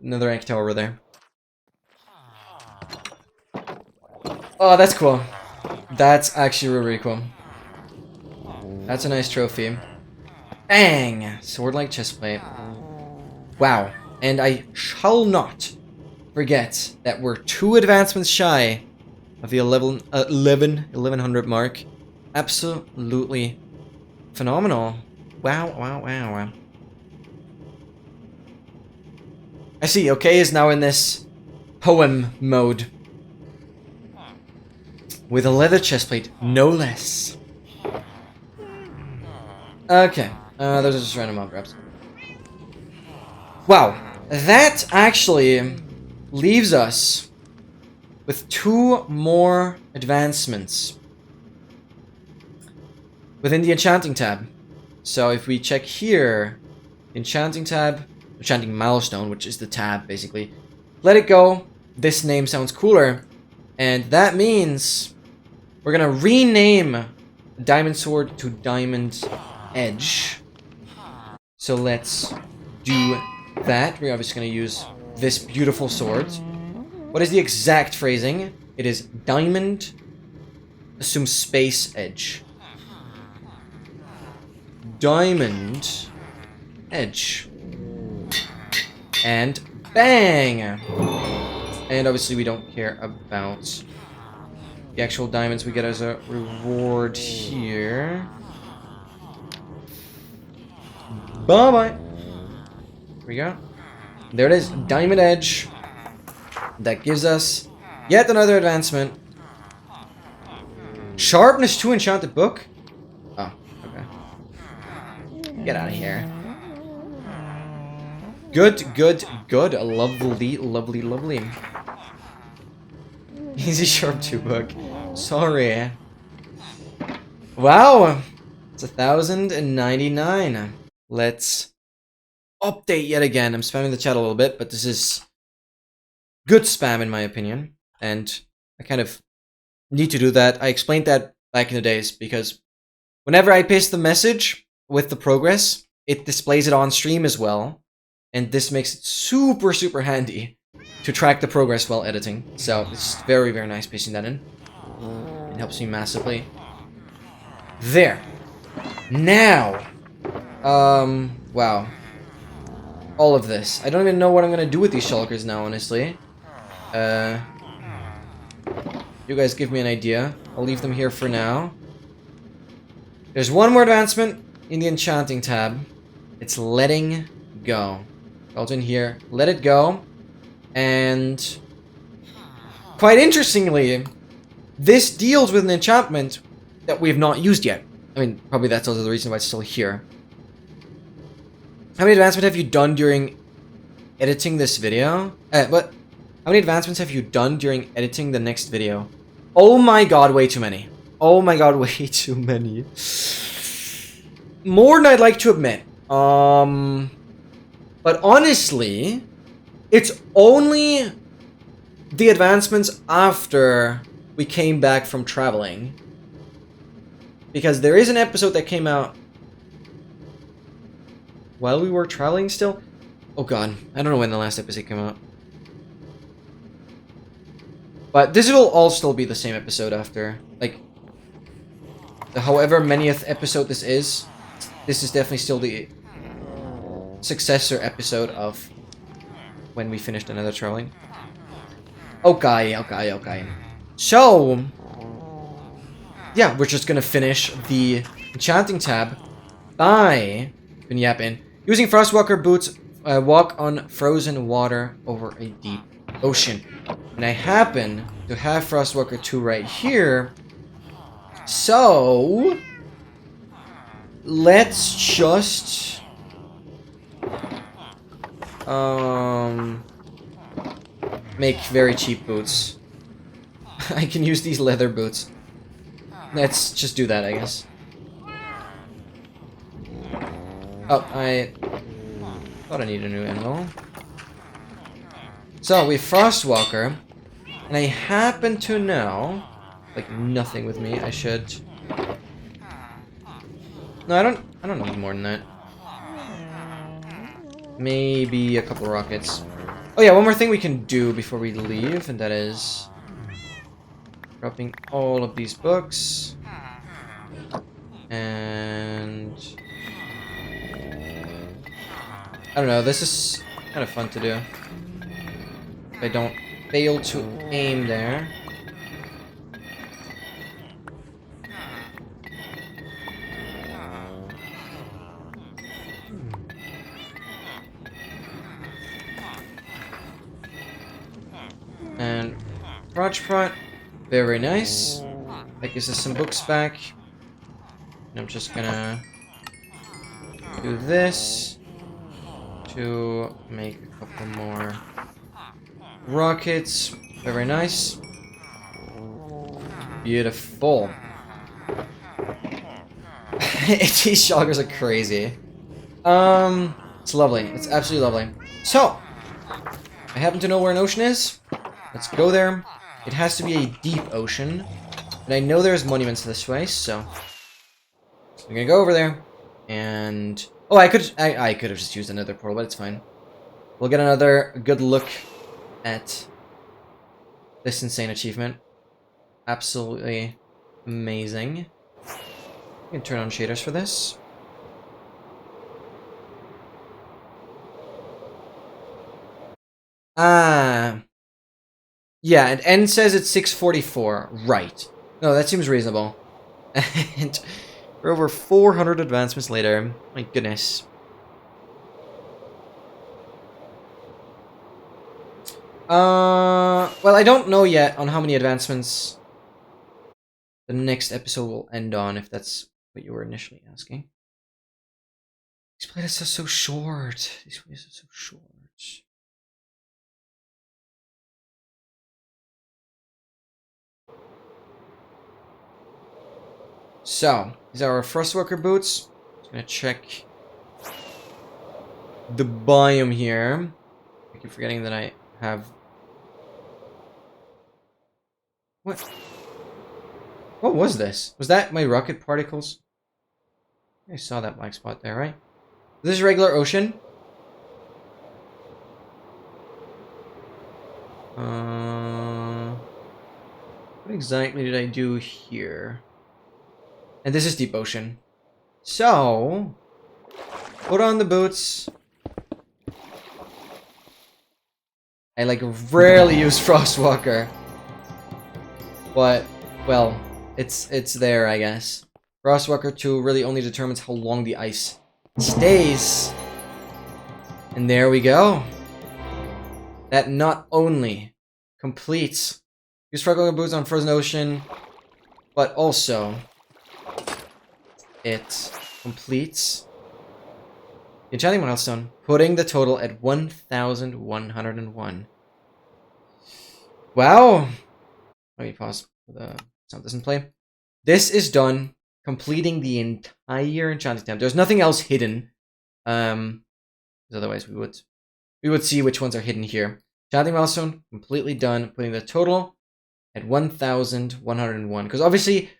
netherrack tower over there. Oh, that's cool. That's actually really, really cool. That's a nice trophy. Bang! Sword-like chestplate. Wow. And I shall not forget that we're 2 advancements shy of the 1100 mark. Absolutely phenomenal. Wow, wow, wow, wow. I see, okay, is now in this poem mode. With a leather chestplate, no less. Okay, those are just random mob grabs. Wow, that actually leaves us with 2 more advancements. within the Enchanting tab. So if we check here, Enchanting tab, Enchanting milestone, which is the tab basically. Let it go. This name sounds cooler. And that means we're gonna rename Diamond Sword to Diamond Edge. So let's do that. We're obviously gonna use this beautiful sword. What is the exact phrasing? It is Diamond, assume space edge. Diamond Edge. And bang! And obviously we don't care about the actual diamonds we get as a reward here. Bye-bye. Here we go. There it is. Diamond Edge. That gives us yet another advancement. Sharpness 2 enchanted book? Oh, okay. Get out of here. Good, good, good. Lovely, lovely, lovely. Easy Sharp 2 book. Sorry. Wow. It's 1,099. Let's update yet again. I'm spamming the chat a little bit, but this is good spam in my opinion. And I kind of need to do that. I explained that back in the days because whenever I paste the message with the progress, it displays it on stream as well. And this makes it super, super handy to track the progress while editing. So it's very, very nice pasting that in. It helps me massively. There. Now. Wow. All of this. I don't even know what I'm gonna do with these shulkers now, honestly. You guys give me an idea. I'll leave them here for now. There's one more advancement in the Enchanting tab. It's letting go. Also in here, let it go. And quite interestingly, this deals with an enchantment that we have not used yet. I mean, probably that's also the reason why it's still here. How many advancements have you done during editing this video? What? How many advancements have you done during editing the next video? Oh my god, way too many. Oh my god, way too many. More than I'd like to admit. But honestly, it's only the advancements after we came back from traveling. Because there is an episode that came out while we were traveling still. Oh god, I don't know when the last episode came out. But this will all still be the same episode after. Like, however manyth episode this is definitely still the successor episode of when we finished another traveling. Okay, okay, okay. So, yeah, we're just gonna finish the Enchanting tab by using Frostwalker boots, walk on frozen water over a deep ocean. And I happen to have Frostwalker 2 right here. So, let's just make very cheap boots. I can use these leather boots. Let's just do that, I guess. Oh, I thought I needed a new animal. So, we have Frostwalker, and I happen to know, like, nothing with me, I should... No, I don't need more than that. Maybe a couple rockets. Oh yeah, one more thing we can do before we leave, and that is... dropping all of these books. And... I don't know, this is kind of fun to do. If I don't fail to aim there. And Prot, very nice. That gives us some books back. And I'm just gonna do this to make a couple more rockets. Very nice. Beautiful. These shoggers are crazy. It's lovely. It's absolutely lovely. So, I happen to know where an ocean is. Let's go there. It has to be a deep ocean. And I know there's monuments this way, so I'm gonna go over there. And oh, I could have just used another portal, but it's fine. We'll get another good look at this insane achievement. Absolutely amazing. You can turn on shaders for this. Yeah, and N says it's 644. Right. No, that seems reasonable. And we're over 400 advancements later. My goodness. Well, I don't know yet on how many advancements the next episode will end on, if that's what you were initially asking. These playlists are so short. These playlists are so short. So, these are our Frostwalker boots. Just gonna check the biome here. I keep forgetting that I have... What? What was this? Was that my rocket particles? I saw that black spot there, right? This is regular ocean. What exactly did I do here? And this is deep ocean. So, put on the boots. I like rarely use Frostwalker. But, well, it's there, I guess. Frostwalker 2 really only determines how long the ice stays. And there we go. That not only completes use Frostwalker boots on frozen ocean, but also it completes the enchanting milestone, putting the total at 1,101. Wow. Let me pause so the sound doesn't play. This is done, completing the entire enchanting temp. There's nothing else hidden. Because otherwise we would see which ones are hidden here. Enchanting milestone, completely done, putting the total at 1,101. Because obviously,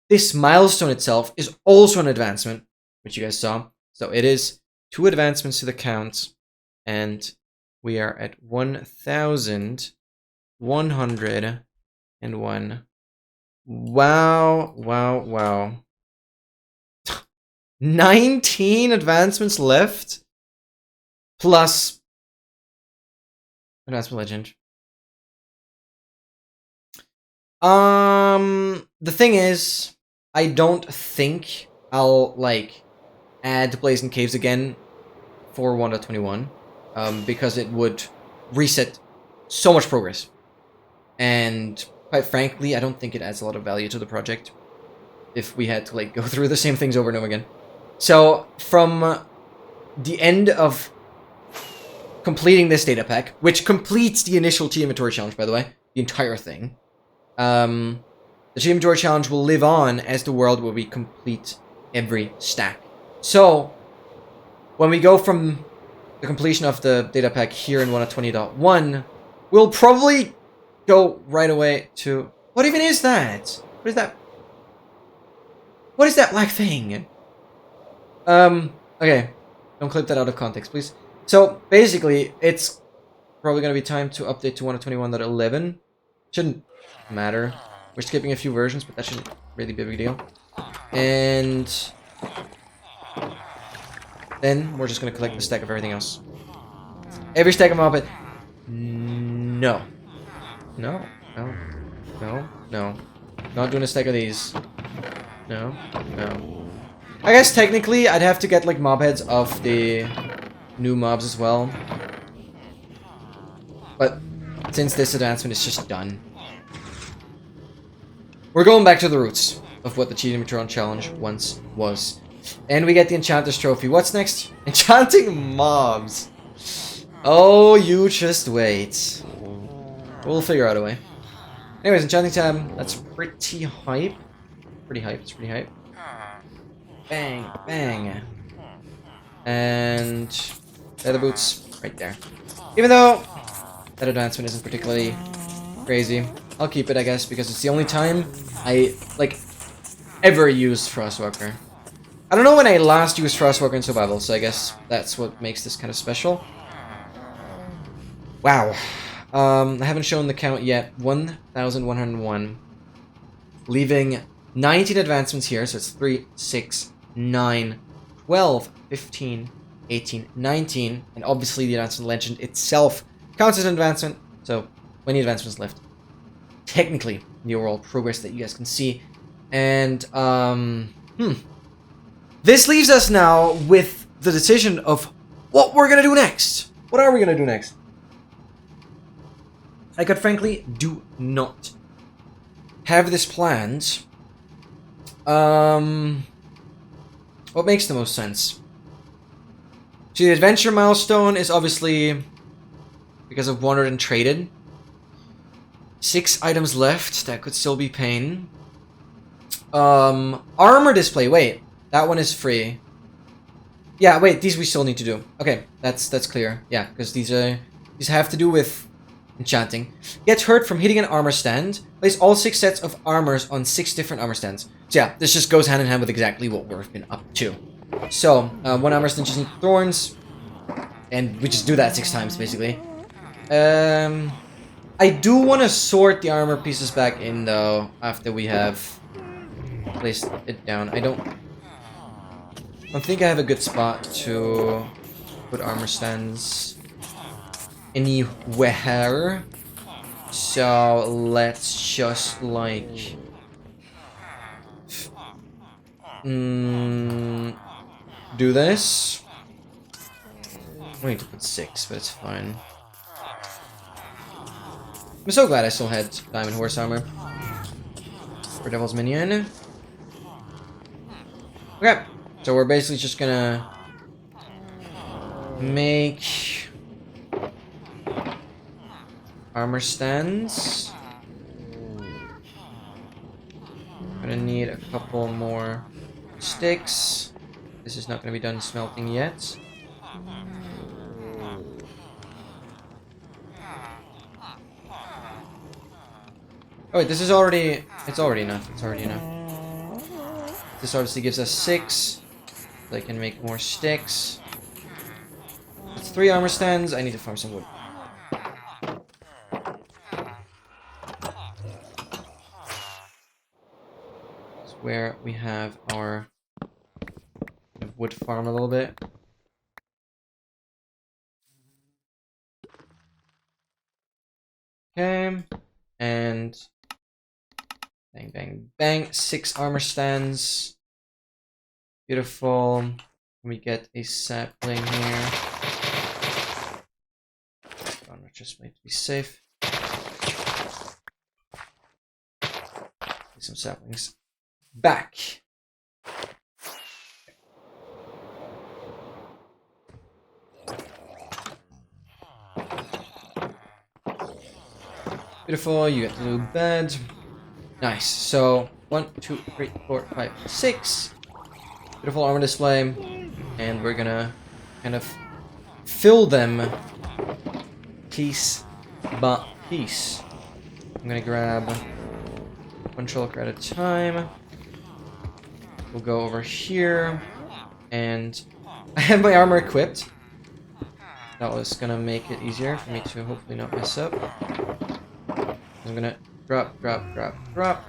this milestone itself is also an advancement, which you guys saw. So it is 2 advancements to the count, and we are at 1,101. Wow, wow, wow. 19 advancements left, plus advancement legend. The thing is, I don't think I'll, like, add Blazing Caves again for 1.21, because it would reset so much progress. And, quite frankly, I don't think it adds a lot of value to the project if we had to, like, go through the same things over and over again. So, from the end of completing this data pack, which completes the initial Chi Inventory Challenge, by the way, the entire thing, the Chi Inventory Challenge will live on as the world where we complete every stack. So, when we go from the completion of the data pack here in 1.20.1, we'll probably go right away to... What even is that? What is that? What is that black thing? Okay. Don't clip that out of context, please. So, basically, it's probably going to be time to update to 1.21.11. Shouldn't matter. We're skipping a few versions, but that shouldn't really be a big deal. And then we're just going to collect the stack of everything else. Every stack of Moppet. No. No. No. No. No. Not doing a stack of these. No. No. I guess technically I'd have to get like mob heads of the new mobs as well. But since this advancement is just done, we're going back to the roots of what the Cheating Matron Challenge once was. And we get the Enchanter's Trophy. What's next? Enchanting mobs. Oh, you just wait. We'll figure out a way. Anyways, Enchanting Tab, that's pretty hype. Pretty hype, it's pretty hype. bang, bang. And leather boots right there. Even though that advancement isn't particularly crazy, I'll keep it, I guess, because it's the only time I, like, ever used Frostwalker. I don't know when I last used Frostwalker in survival, so I guess that's what makes this kind of special. Wow. I haven't shown the count yet. 1,101. Leaving 19 advancements here, so it's 3, 6, 9, 12, 15, 18, 19, and obviously the advancement legend itself counts as an advancement, so 20 advancements left. Technically, the overall progress that you guys can see. And, this leaves us now with the decision of what we're gonna do next. What are we gonna do next? I could frankly do not have this planned. What makes the most sense? See, the adventure milestone is obviously because of wandered and traded. 6 items left. That could still be pain. Armor display. Wait, that one is free. Yeah, wait, these we still need to do. Okay, that's clear. Yeah, because these have to do with Enchanting. Get hurt from hitting an armor stand. Place all 6 sets of armors on 6 different armor stands. So yeah, this just goes hand in hand with exactly what we've been up to. So, 1 armor stand just needs thorns. And we just do that 6 times, basically. I do want to sort the armor pieces back in, though, after we have placed it down. I don't think I have a good spot to put armor stands anywhere. So let's just like do this. I need to put 6, but it's fine. I'm so glad I still had diamond horse armor for Devil's Minion. Okay, so we're basically just gonna make armor stands. Gonna need a couple more sticks. This is not gonna be done smelting yet. Oh wait, this is already... It's already enough. It's already enough. This obviously gives us 6. So I can make more sticks. It's 3 armor stands. I need to farm some wood. That's where we have our wood farm a little bit. Okay. And... bang, bang, bang. 6 armor stands. Beautiful. We get a sapling here. Just to be safe. Get some saplings back. Beautiful. You get the little bed. Nice. So 1, 2, 3, 4, 5, 6. Beautiful armor display, and we're gonna kind of fill them piece by piece. I'm gonna grab 1 shulker at a time. We'll go over here, and I have my armor equipped. That was gonna make it easier for me to hopefully not mess up. I'm gonna drop, drop, drop, drop,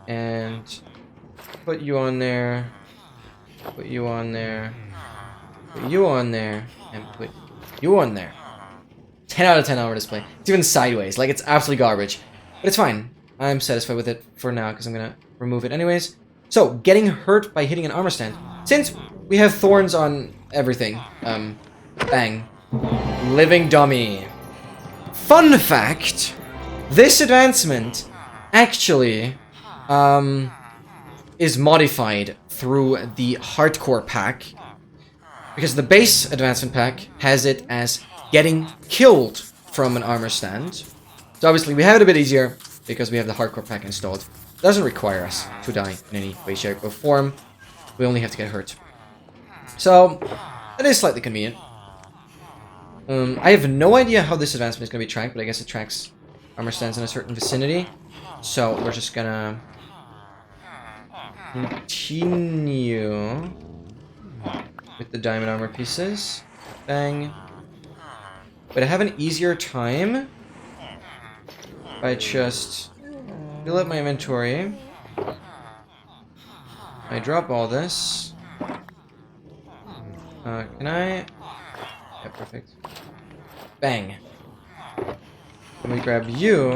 and put you on there, put you on there, put you on there, and put you on there. 10 out of 10 armor display. It's even sideways, like it's absolutely garbage. But it's fine. I'm satisfied with it for now, because I'm gonna remove it anyways. So, getting hurt by hitting an armor stand. Since we have thorns on everything, bang. Living dummy. Fun fact, this advancement actually, is modified through the hardcore pack, because the base advancement pack has it as getting killed from an armor stand. So obviously we have it a bit easier because we have the hardcore pack installed. doesn't require us to die in any way, shape, or form. We only have to get hurt. So, that is slightly convenient. I have no idea how this advancement is going to be tracked, but I guess it tracks armor stands in a certain vicinity. So, we're just gonna continue with the diamond armor pieces. Bang. But I have an easier time if I just fill up my inventory. I drop all this. Can I? Yeah, perfect. Bang. Let me grab you.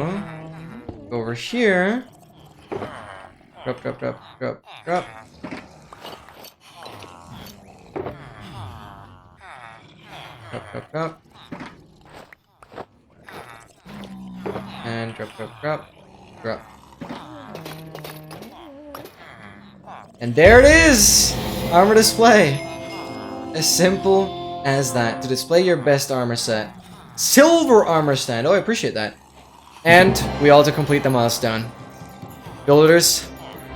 Go over here. Drop, drop, drop, drop, drop. Drop, drop, drop. And drop, drop, drop, drop. And there it is! Armor display! As simple as that. To display your best armor set. Silver armor stand! Oh, I appreciate that. And we also complete the milestone. Builder's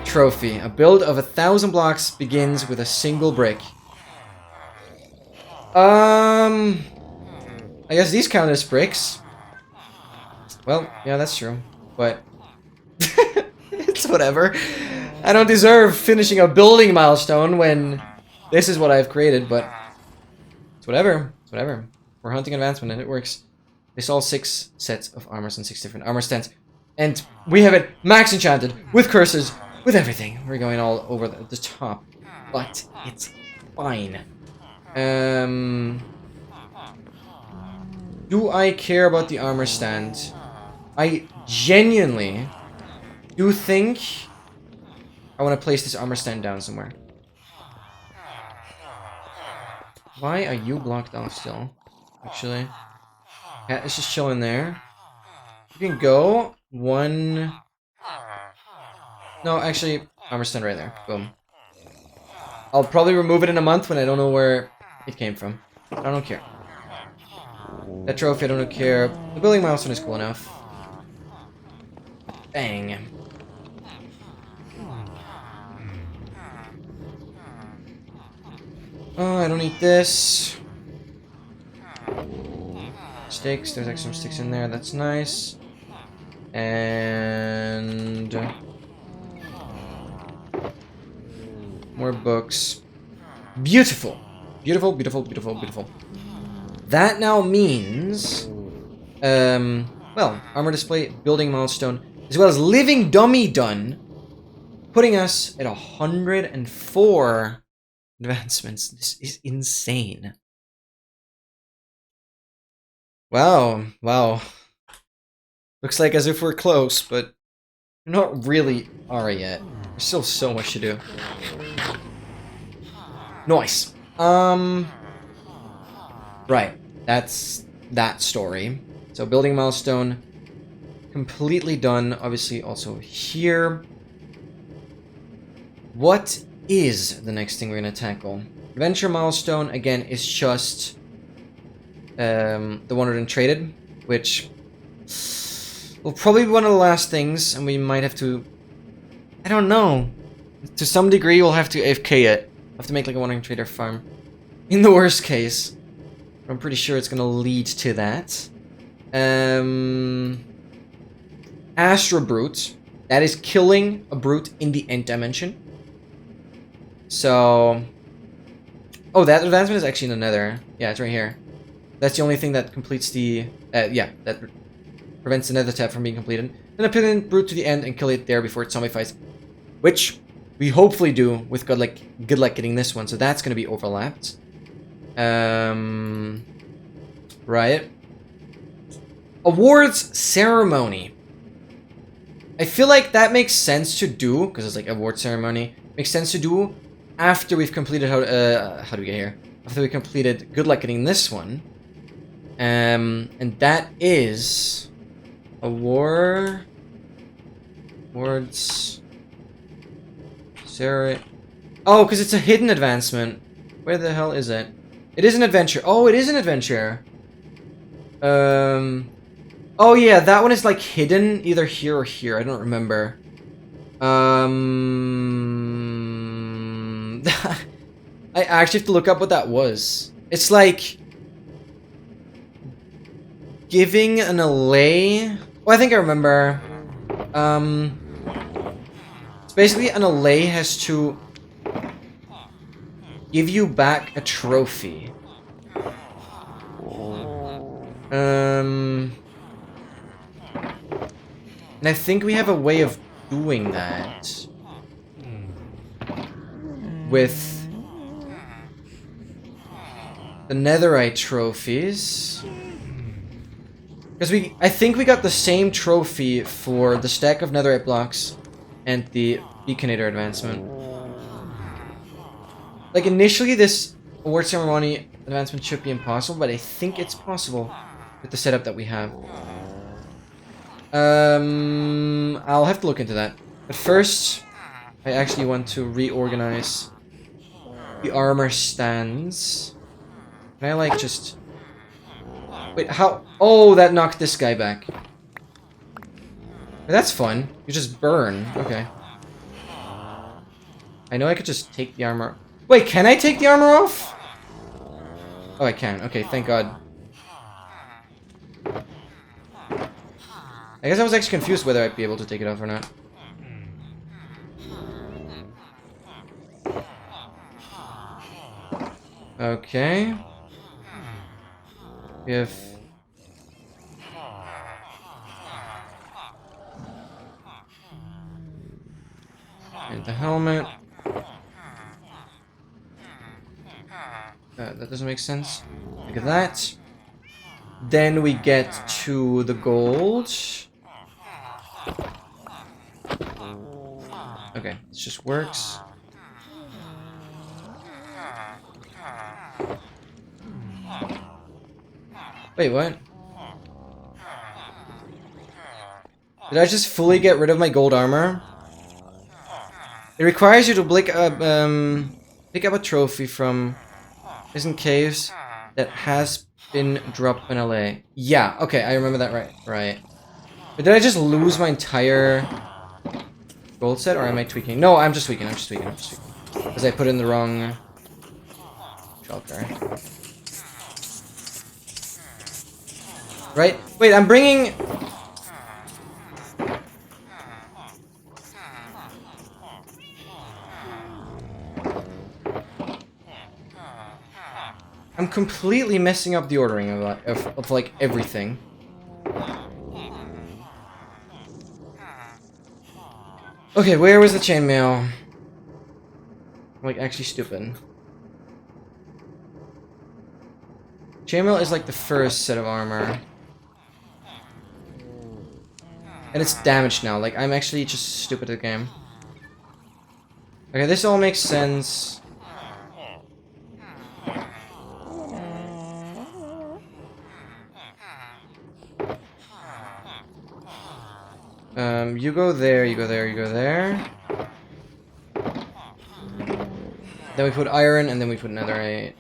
trophy. A build of 1,000 blocks begins with a single brick. I guess these count as bricks. Well, yeah, that's true. But it's whatever. I don't deserve finishing a building milestone when this is what I've created, but it's whatever. It's whatever. We're hunting advancement and it works. They saw 6 sets of armors and 6 different armor stands. And we have it max enchanted, with curses, with everything. We're going all over the top. But it's fine. Do I care about the armor stand? I genuinely do think I want to place this armor stand down somewhere. Why are you blocked off still? Actually. Cat is just chilling there. You can go 1... No, actually, armor stand right there. Boom. I'll probably remove it in a month when I don't know where it came from. I don't care. That trophy, I don't care. The building milestone is cool enough. Bang. Oh, I don't need this. Sticks, there's extra sticks in there, that's nice. And... more books. Beautiful! Beautiful, beautiful, beautiful, beautiful. That now means... well, armor display, building milestone, as well as living dummy done, putting us at 104 advancements. This is insane. Wow, wow. Looks like as if we're close, but we're not really are yet. There's still so much to do. Nice. Right. That's that story. So building milestone completely done. Obviously also here. What is the next thing we're gonna tackle? Adventure milestone again is just the one that traded, which will probably be one of the last things, and we might have to, I don't know, to some degree we'll have to AFK it. We'll have to make like a wandering trader farm. In the worst case. I'm pretty sure it's gonna lead to that. Astro Brute. That is killing a brute in the end dimension. So... oh, that advancement is actually in the nether. Yeah, it's right here. That's the only thing that completes the... yeah, that prevents the nether tab from being completed. Then I put in brute to the end and kill it there before it zombifies. Which we hopefully do with good luck getting this one. So that's gonna be overlapped. Right. Awards ceremony. I feel like that makes sense to do, because it's like award ceremony. Makes sense to do after we've completed how do we get here? After we completed good luck getting this one. And that is awards ceremony. Oh, because it's a hidden advancement. Where the hell is it? It is an adventure. Oh, it is an adventure. Oh yeah, that one is like hidden either here or here. I don't remember. I actually have to look up what that was. It's like giving an allay. Oh, I think I remember. It's basically an allay has to give you back a trophy. And I think we have a way of doing that with the netherite trophies. Because I think we got the same trophy for the stack of netherite blocks and the beaconator advancement. Like, initially this award ceremony advancement should be impossible, but I think it's possible with the setup that we have. I'll have to look into that. But first, I actually want to reorganize the armor stands. Can I, like, just... Wait, how... Oh, that knocked this guy back. That's fun. You just burn. Okay. I know I could just take the armor... Wait, can I take the armor off? Oh, I can. Okay, thank God. I guess I was actually confused whether I'd be able to take it off or not. Okay. If... And the helmet. That doesn't make sense. Look at that. Then we get to the gold. Okay, this just works. Wait, what? Did I just fully get rid of my gold armor? It requires you to pick up a trophy from prison caves that has been dropped in LA. Yeah, okay, I remember that right. But did I just lose my entire gold set, or am I tweaking? No, I'm just tweaking. Because I put in the wrong shulker. Right? Wait, I'm bringing... I'm completely messing up the ordering of like, everything. Okay, where was the chainmail? I'm, like, actually stupid. Chainmail is, like, the first set of armor. And it's damaged now. Like, I'm actually just stupid at the game. Okay, this all makes sense. You go there, you go there, you go there. Then we put iron, and then we put netherite.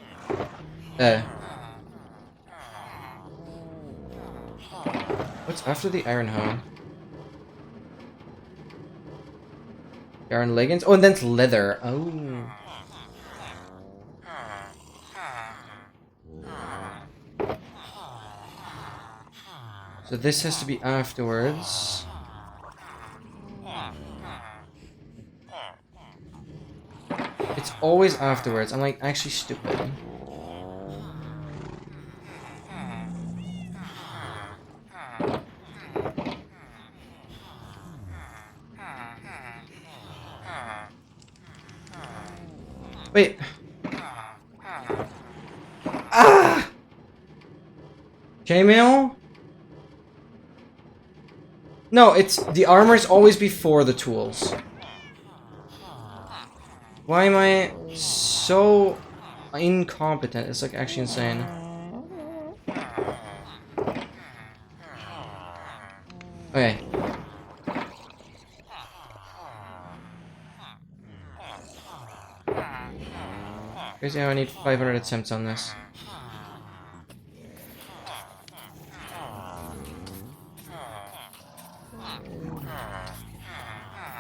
What's after the iron hoe? Iron leggings? Oh, and then it's leather. Oh. So this has to be afterwards. It's always afterwards. I'm, like, actually stupid. Wait. Ah! Chainmail? No, it's... The armor is always before the tools. Why am I so incompetent? It's, like, actually insane. Okay. Crazy how I need 500 attempts on this.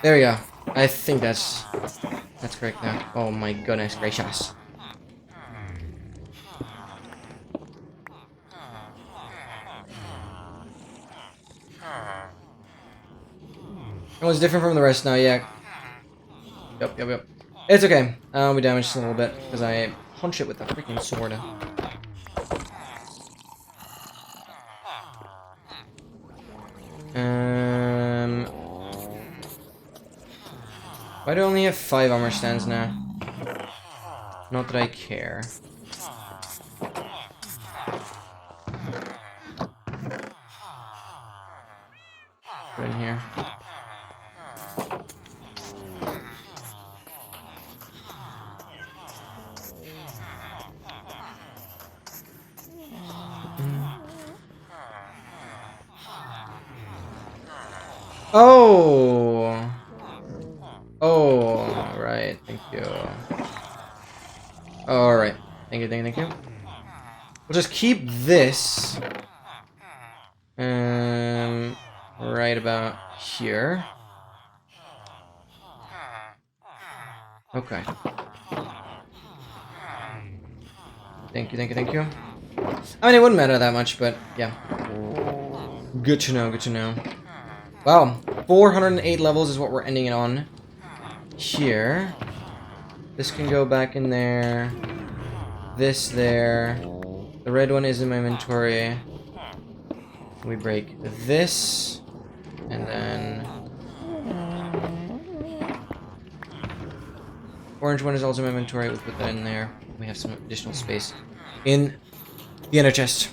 There we go. I think that's correct now. Oh my goodness gracious. Oh, it's different from the rest now, yeah. Yep. It's okay. We damaged it a little bit because I punched it with a freaking sword. Why do I only have 5 armor stands now? Not that I care. Put in here. Oh! Oh, right. Thank you. Alright. Thank you. We'll just keep this. Right about here. Okay. Thank you. I mean, it wouldn't matter that much, but yeah. Good to know. Wow. 408 levels is what we're ending it on. Here. This can go back in there. This there. The red one is in my inventory. We break this. And then... orange one is also in my inventory. We'll put that in there. We have some additional space in the inner chest.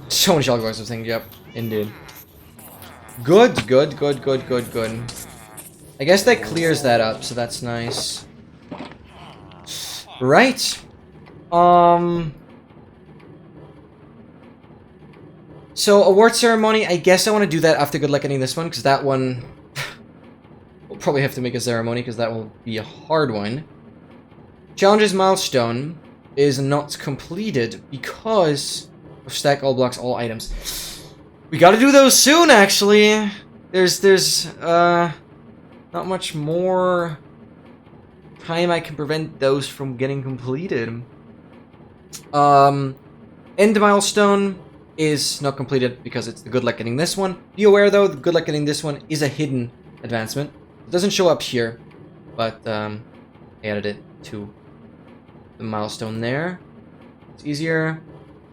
So many shell guards of things, yep. Indeed. Good. I guess that clears that up, so that's nice. Right. So, award ceremony, I guess I want to do that after good luck getting this one, because that one... we'll probably have to make a ceremony, because that will be a hard one. Challenges milestone is not completed because of stack all blocks, all items. We gotta do those soon, actually. There's not much more time I can prevent those from getting completed. End milestone is not completed because it's the good luck getting this one. Be aware though, the good luck getting this one is a hidden advancement. It doesn't show up here, but I added it to the milestone there. It's easier.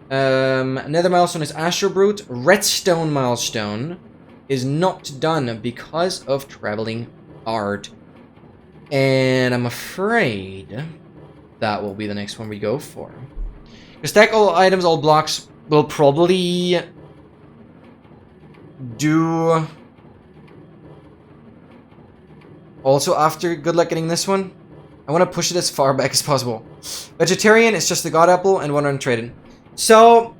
Another milestone is Astro Brute. Redstone milestone is not done because of traveling art. And I'm afraid that will be the next one we go for. Because stack all items, all blocks will probably do also after good luck getting this one. I want to push it as far back as possible. Vegetarian is just the God Apple and one untraded. So,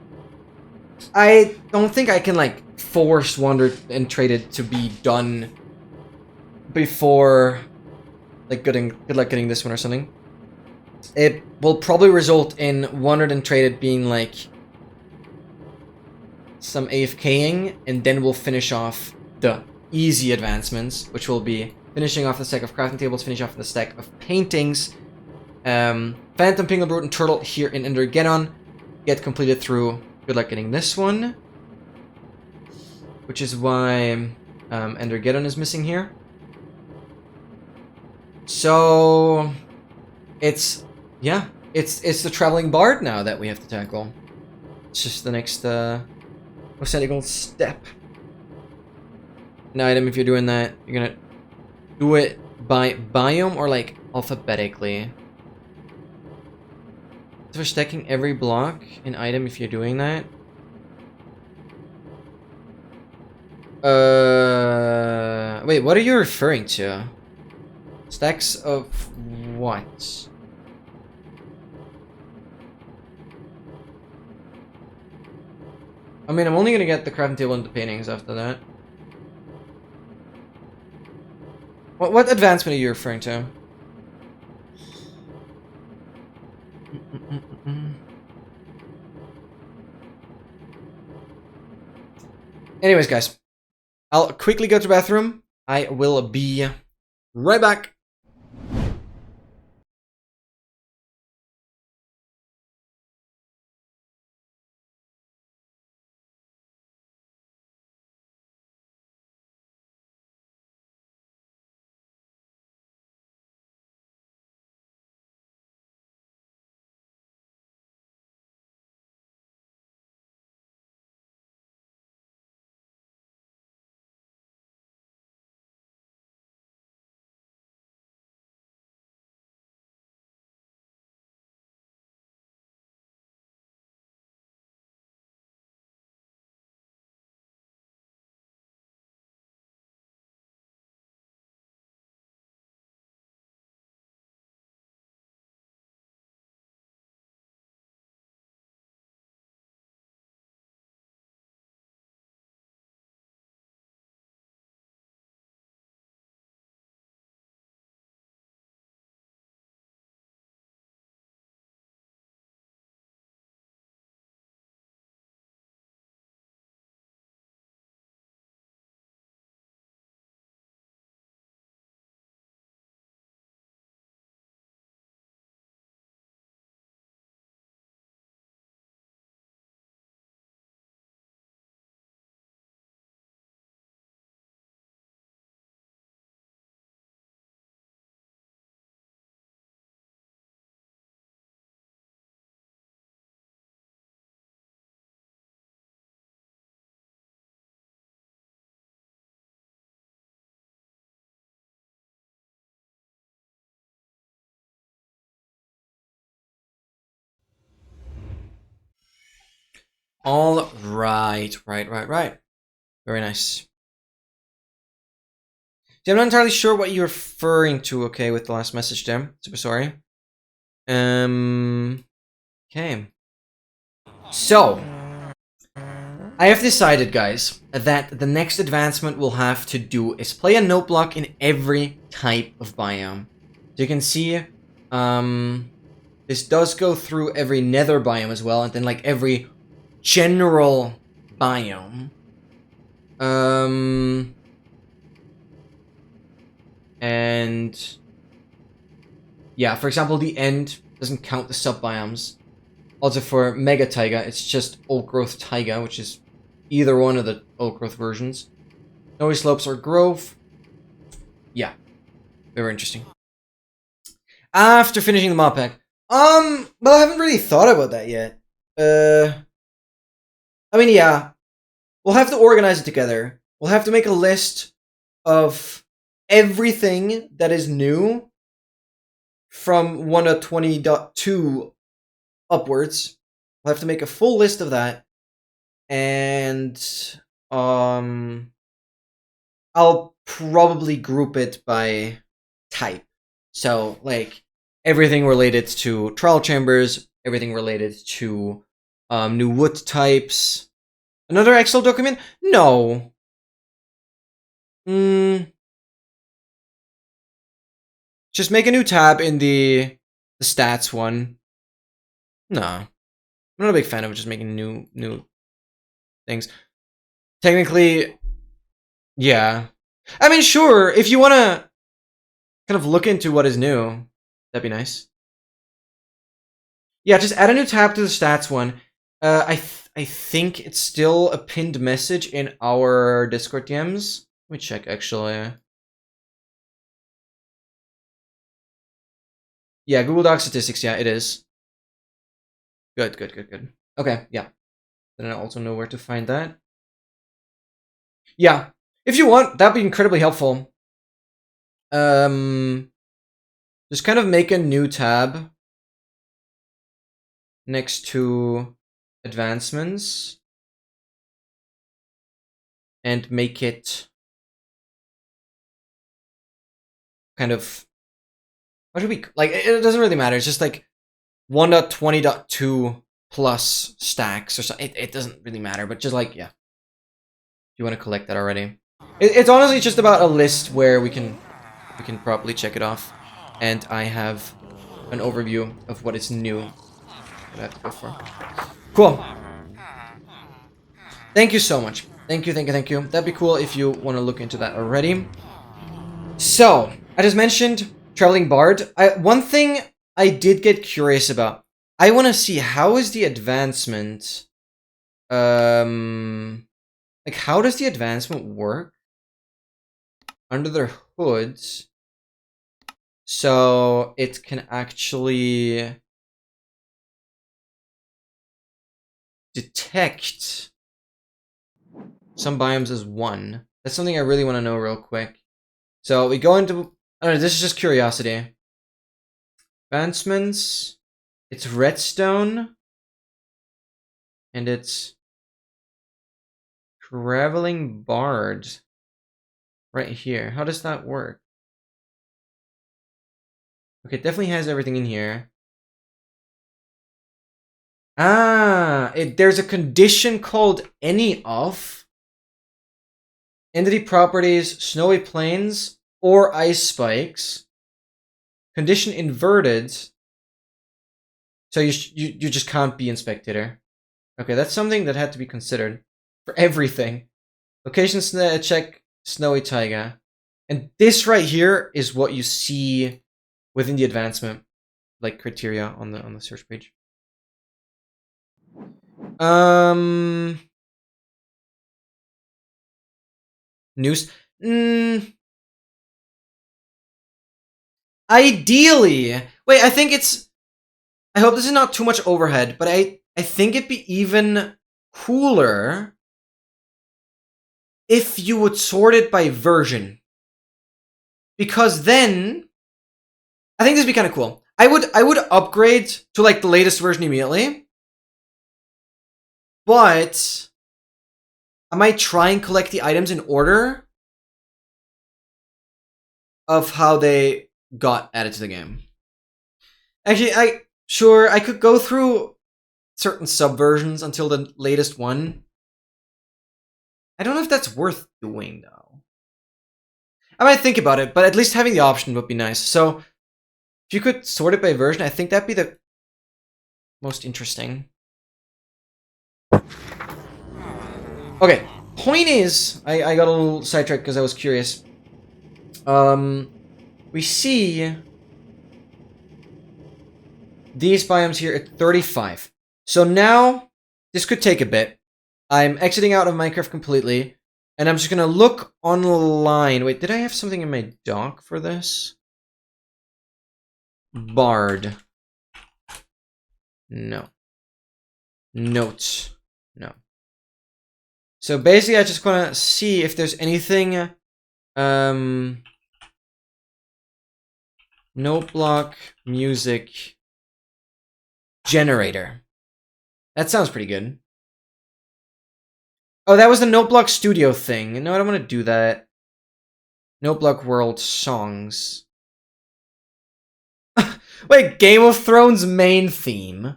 I don't think I can, like, force Wandered and Traded to be done before, like, good luck getting this one or something. It will probably result in Wandered and Traded being, like, some AFKing, and then we'll finish off the easy advancements, which will be finishing off the stack of crafting tables, finish off the stack of paintings, Phantom, Pinglebrute, and Turtle here in Endergeddon get completed through good luck getting this one, which is why Endergeddon is missing here. So it's the traveling bard now that we have to tackle. It's just the next logical step. An item, if you're doing that, you're gonna do it by biome or like alphabetically. So for stacking every block an item, if you're doing that. Wait, what are you referring to? Stacks of what? I mean, I'm only gonna get the crafting table and the paintings after that. What advancement are you referring to? Anyways, guys, I'll quickly go to the bathroom. I will be Right back. All right. Very nice. See, I'm not entirely sure what you're referring to, okay, with the last message there. Super sorry. Okay. So, I have decided, guys, that the next advancement we'll have to do is play a note block in every type of biome. So you can see, this does go through every nether biome as well, and then like every general biome. And yeah, for example, the end doesn't count the sub-biomes. Also for Mega Taiga, it's just Old Growth Taiga, which is either one of the Old Growth versions. Snowy Slopes or Grove. Yeah, very interesting. After finishing the mod pack. Well, I haven't really thought about that yet. I mean, yeah, we'll have to organize it together. We'll have to make a list of everything that is new from 1.20.2 upwards. We'll have to make a full list of that, and I'll probably group it by type. So, like, everything related to trial chambers, everything related to new wood types. Another Excel document? No. Just make a new tab in the stats one. No. I'm not a big fan of just making new things. Technically, yeah. I mean, sure, if you want to kind of look into what is new, that'd be nice. Yeah, just add a new tab to the stats one. I think it's still a pinned message in our Discord DMs. Let me check, actually. Yeah, Google Doc statistics, yeah, it is. Good. Okay, yeah. Then I also know where to find that. Yeah, if you want, that'd be incredibly helpful. Just kind of make a new tab next to advancements and make it kind of, what should we, like, it doesn't really matter. It's just like 1.20.2 plus stacks or something. It doesn't really matter, but just like, yeah. If you want to collect that already. It's honestly just about a list where we can properly check it off. And I have an overview of what is new that I have to go for. Cool. Thank you so much. Thank you. That'd be cool if you want to look into that already. So, I just mentioned Traveling Bard. One thing I did get curious about. I want to see how is the advancement. Like how does the advancement work under their hoods, so it can actually detect some biomes as one. That's something I really want to know real quick. So we go into. I don't know. This is just curiosity. Advancements. It's Redstone. And it's Traveling Bard. Right here. How does that work? Okay, it definitely has everything in here. There's a condition called any of. Entity properties, snowy plains, or ice spikes. Condition inverted. So you just can't be in spectator. Okay, that's something that had to be considered for everything. Location check snowy taiga. And this right here is what you see within the advancement like criteria on the search page. News. Ideally, wait. I think it's. I hope this is not too much overhead, but I think it'd be even cooler if you would sort it by version, because then I think this would be kind of cool. I would upgrade to like the latest version immediately, but I might try and collect the items in order of how they got added to the game. Actually, I could go through certain subversions until the latest one. I don't know if that's worth doing though. I might think about it, but at least having the option would be nice. So if you could sort it by version, I think that'd be the most interesting. Okay, point is, I got a little sidetracked because I was curious. We see these biomes here at 35. So now, this could take a bit. I'm exiting out of Minecraft completely, and I'm just gonna look online. Wait, did I have something in my doc for this? Bard. No. Notes. No. So basically, I just want to see if there's anything. Note block music generator. That sounds pretty good. Oh, that was the Note block studio thing. No, I don't want to do that. Note block world songs. Wait, Game of Thrones main theme.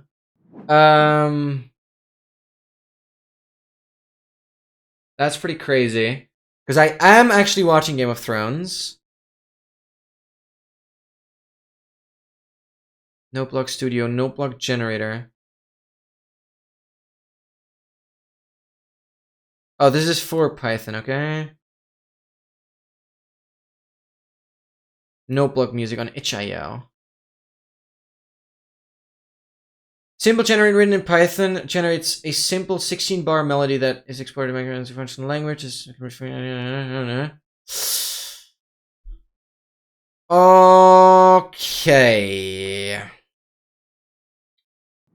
That's pretty crazy. Because I am actually watching Game of Thrones. Note block studio, note block generator. Oh, this is for Python, okay? Note block music on itch.io. Simple generator written in Python generates a simple 16-bar melody that is exported to functional language. Okay.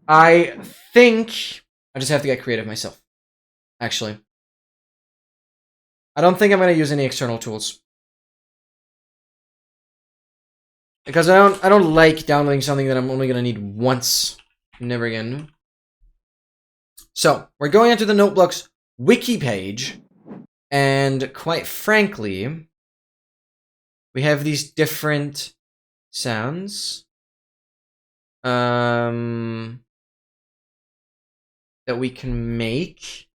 I think I just have to get creative myself. Actually, I don't think I'm going to use any external tools because I don't like downloading something that I'm only going to need once, never again. So we're going into the Noteblocks wiki page, and quite frankly, we have these different sounds that we can make.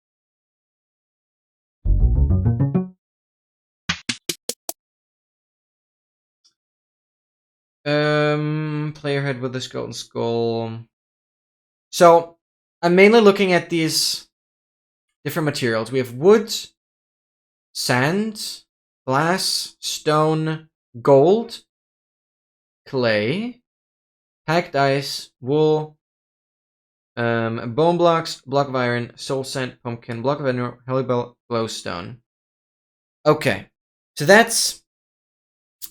Player head with the golden skull. So I'm mainly looking at these different materials. We have wood, sand, glass, stone, gold, clay, packed ice, wool, bone blocks, block of iron, soul sand, pumpkin, block of emerald, helibel, glowstone. Okay, so that's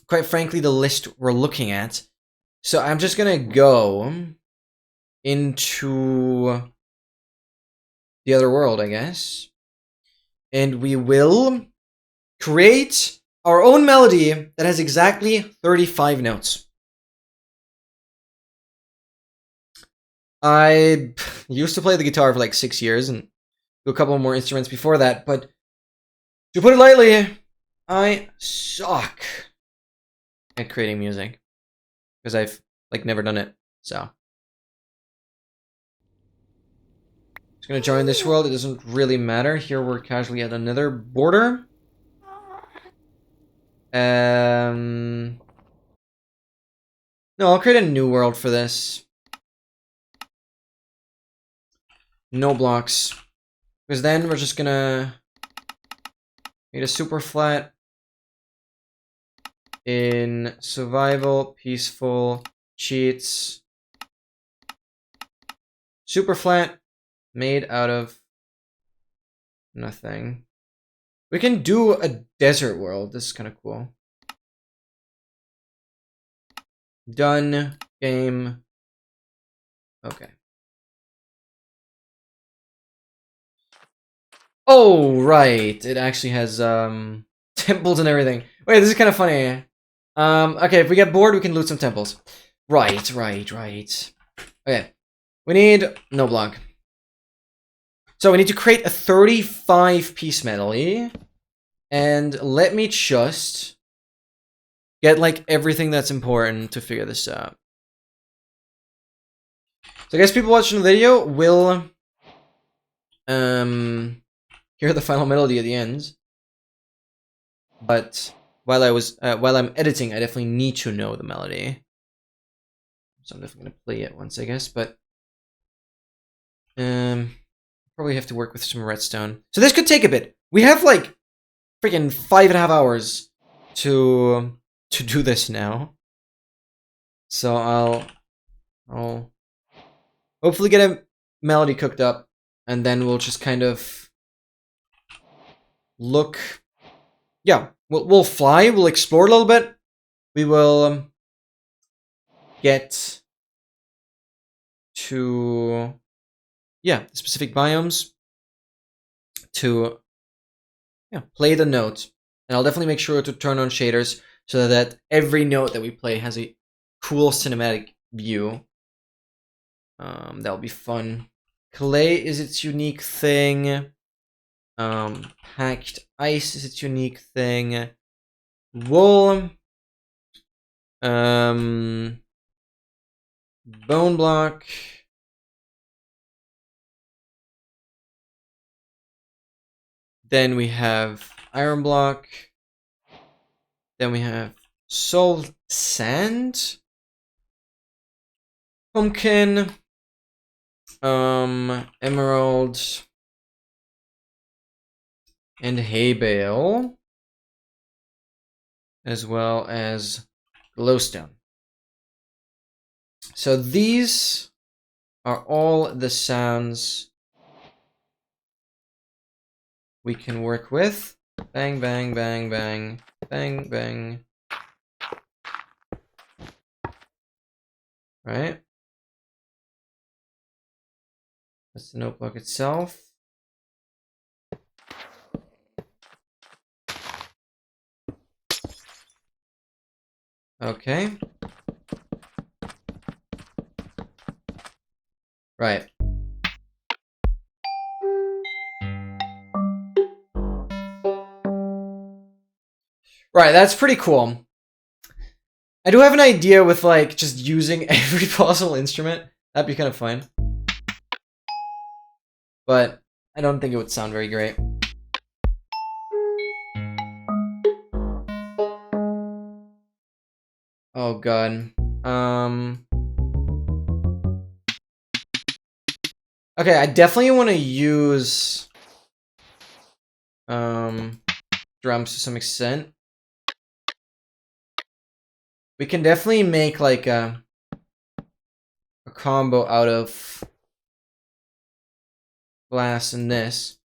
quite frankly the list we're looking at. So I'm just gonna go into the other world, I guess, and we will create our own melody that has exactly 35 notes. I used to play the guitar for like 6 years and do a couple more instruments before that, but to put it lightly, I suck at creating music because I've like never done it. So just gonna join this world. It doesn't really matter. Here we're casually at another border. No, I'll create a new world for this. No blocks. Because then we're just gonna make a super flat in survival, peaceful, cheats. Super flat, made out of nothing. We can do a desert world. This is kind of cool. Done. Game. Okay. Oh, right. It actually has temples and everything. Wait, this is kind of funny. Okay, if we get bored, we can loot some temples. Right. Okay. We need no block. So we need to create a 35-piece medley. And let me just get like everything that's important to figure this out. So I guess people watching the video will hear the final melody at the end. But while I'm editing, I definitely need to know the melody. So I'm definitely gonna play it once, I guess. But probably have to work with some redstone. So this could take a bit. We have like freaking 5.5 hours to do this now. So I'll hopefully get a melody cooked up, and then we'll just kind of look. Yeah, we'll fly. We'll explore a little bit. We will get to specific biomes to play the note, and I'll definitely make sure to turn on shaders so that every note that we play has a cool cinematic view. That'll be fun. Clay is its unique thing. Packed ice is its unique thing. Wool. Bone block. Then we have iron block. Then we have soul sand. Pumpkin. Emerald. And hay bale. As well as glowstone. So these are all the sounds we can work with. Bang, bang, bang, bang, bang, bang. Right? That's the note block itself. Okay. Right. Right, that's pretty cool. I do have an idea with like just using every possible instrument. That'd be kind of fun. But I don't think it would sound very great. Oh god. Okay, I definitely want to use drums to some extent. We can definitely make like a combo out of glass and this.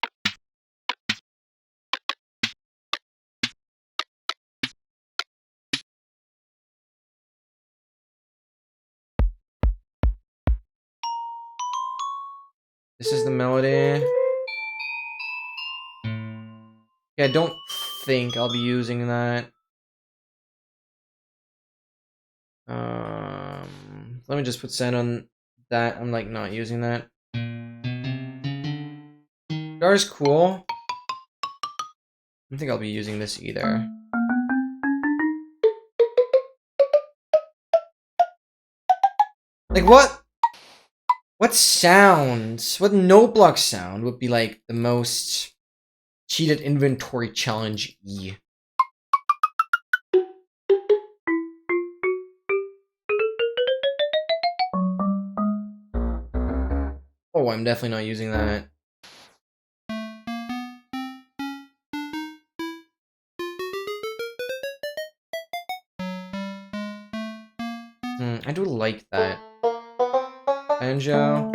This is the melody. Yeah, I don't think I'll be using that. Let me just put sand on that. I'm like not using that. Jar is cool. I don't think I'll be using this either. Like what? What sounds? What note block sound would be like the most cheated inventory challenge E? Oh, I'm definitely not using that. I do like that. Banjo.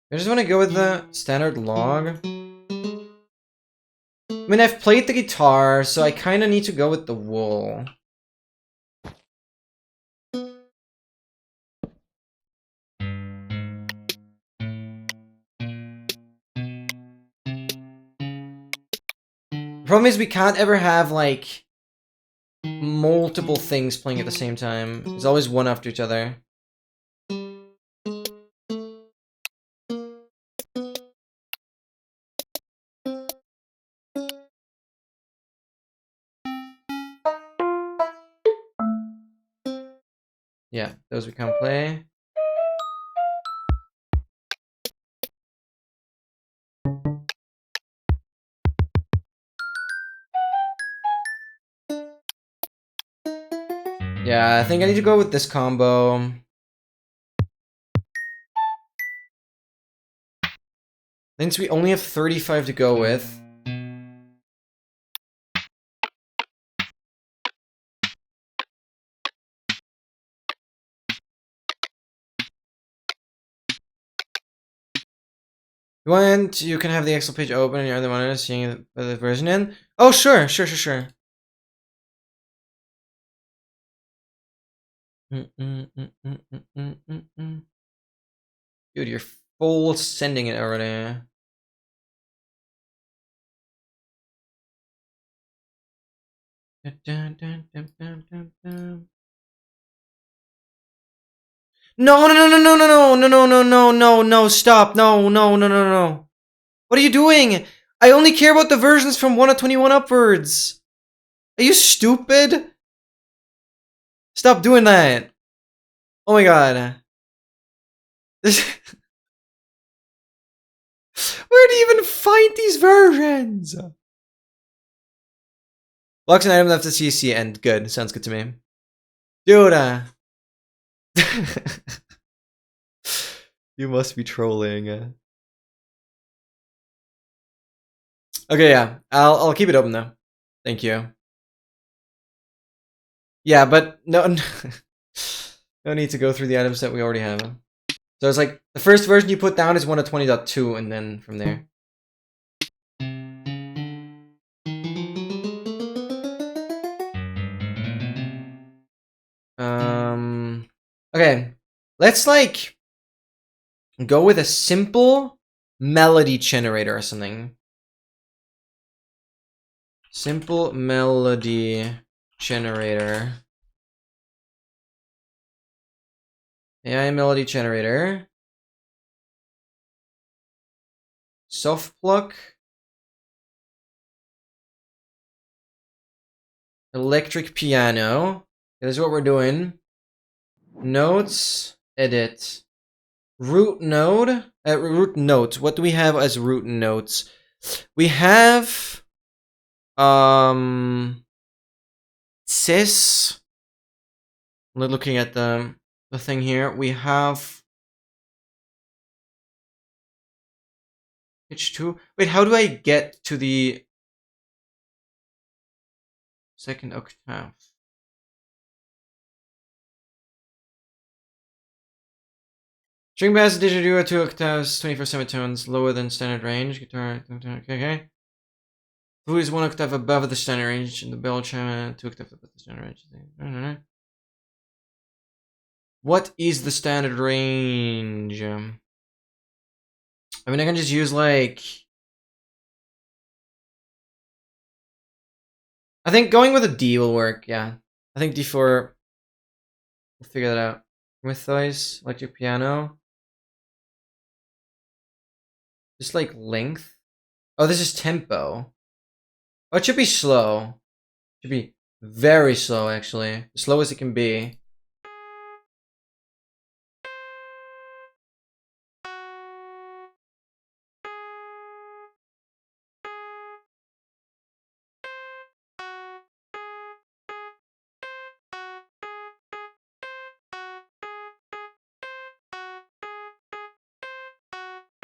I just want to go with the standard log. I mean, I've played the guitar, so I kind of need to go with the wool. The problem is we can't ever have, like, multiple things playing at the same time. There's always one after each other. Yeah, those we can't play. Yeah, I think I need to go with this combo. Since we only have 35 to go with. You can have the Excel page open and you're the monitor seeing the version in. Oh, sure. Dude, you're full sending it already. No, stop. No. What are you doing? I only care about the versions from 1 to 21 upwards. Are you stupid? Stop doing that. Oh my god. This Where do you even find these versions? Blocks and item left to CC end. Good. Sounds good to me. Dude, you must be trolling. Okay, yeah. I'll keep it open though. Thank you. Yeah, but no no need to go through the items that we already have. So it's like the first version you put down is 1 to 20.2 and then from there. Okay. Let's like go with a simple melody generator or something. Simple melody generator. AI melody generator. Soft pluck. Electric piano. This is what we're doing. Notes. Edit. Root node. Root notes. What do we have as root notes? We have cis looking at the thing here. We have pitch 2. Wait, how do I get to the second octave? String bass didgeridoo at 2 octaves, 24 semitones, lower than standard range. Guitar, okay. Who is 1 octave above the standard range? And the bell chime 2 octaves above the standard range. What is the standard range? I mean, I can just use like... I think going with a D will work, yeah. I think D4... We'll figure that out. Mythois, electric piano. Just like length. Oh, this is tempo. Oh, it should be slow. It should be very slow, actually. As slow as it can be.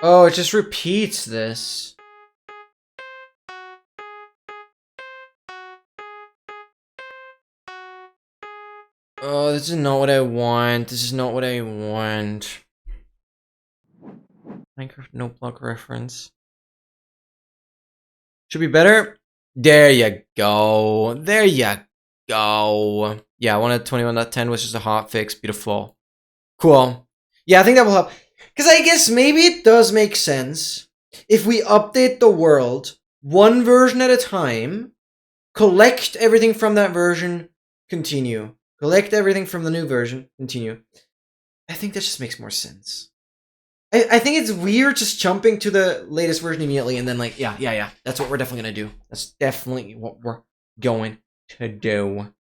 Oh, it just repeats this. Oh, this is not what I want. This is not what I want. Minecraft no block reference. Should be better. There you go. There you go. Yeah, 1.21.10 was just a hotfix. Beautiful. Cool. Yeah, I think that will help. Because I guess maybe it does make sense if we update the world one version at a time, collect everything from that version, continue. Collect everything from the new version, continue. I think that just makes more sense. I think it's weird just jumping to the latest version immediately and then like, yeah. That's what we're definitely going to do. That's definitely what we're going to do.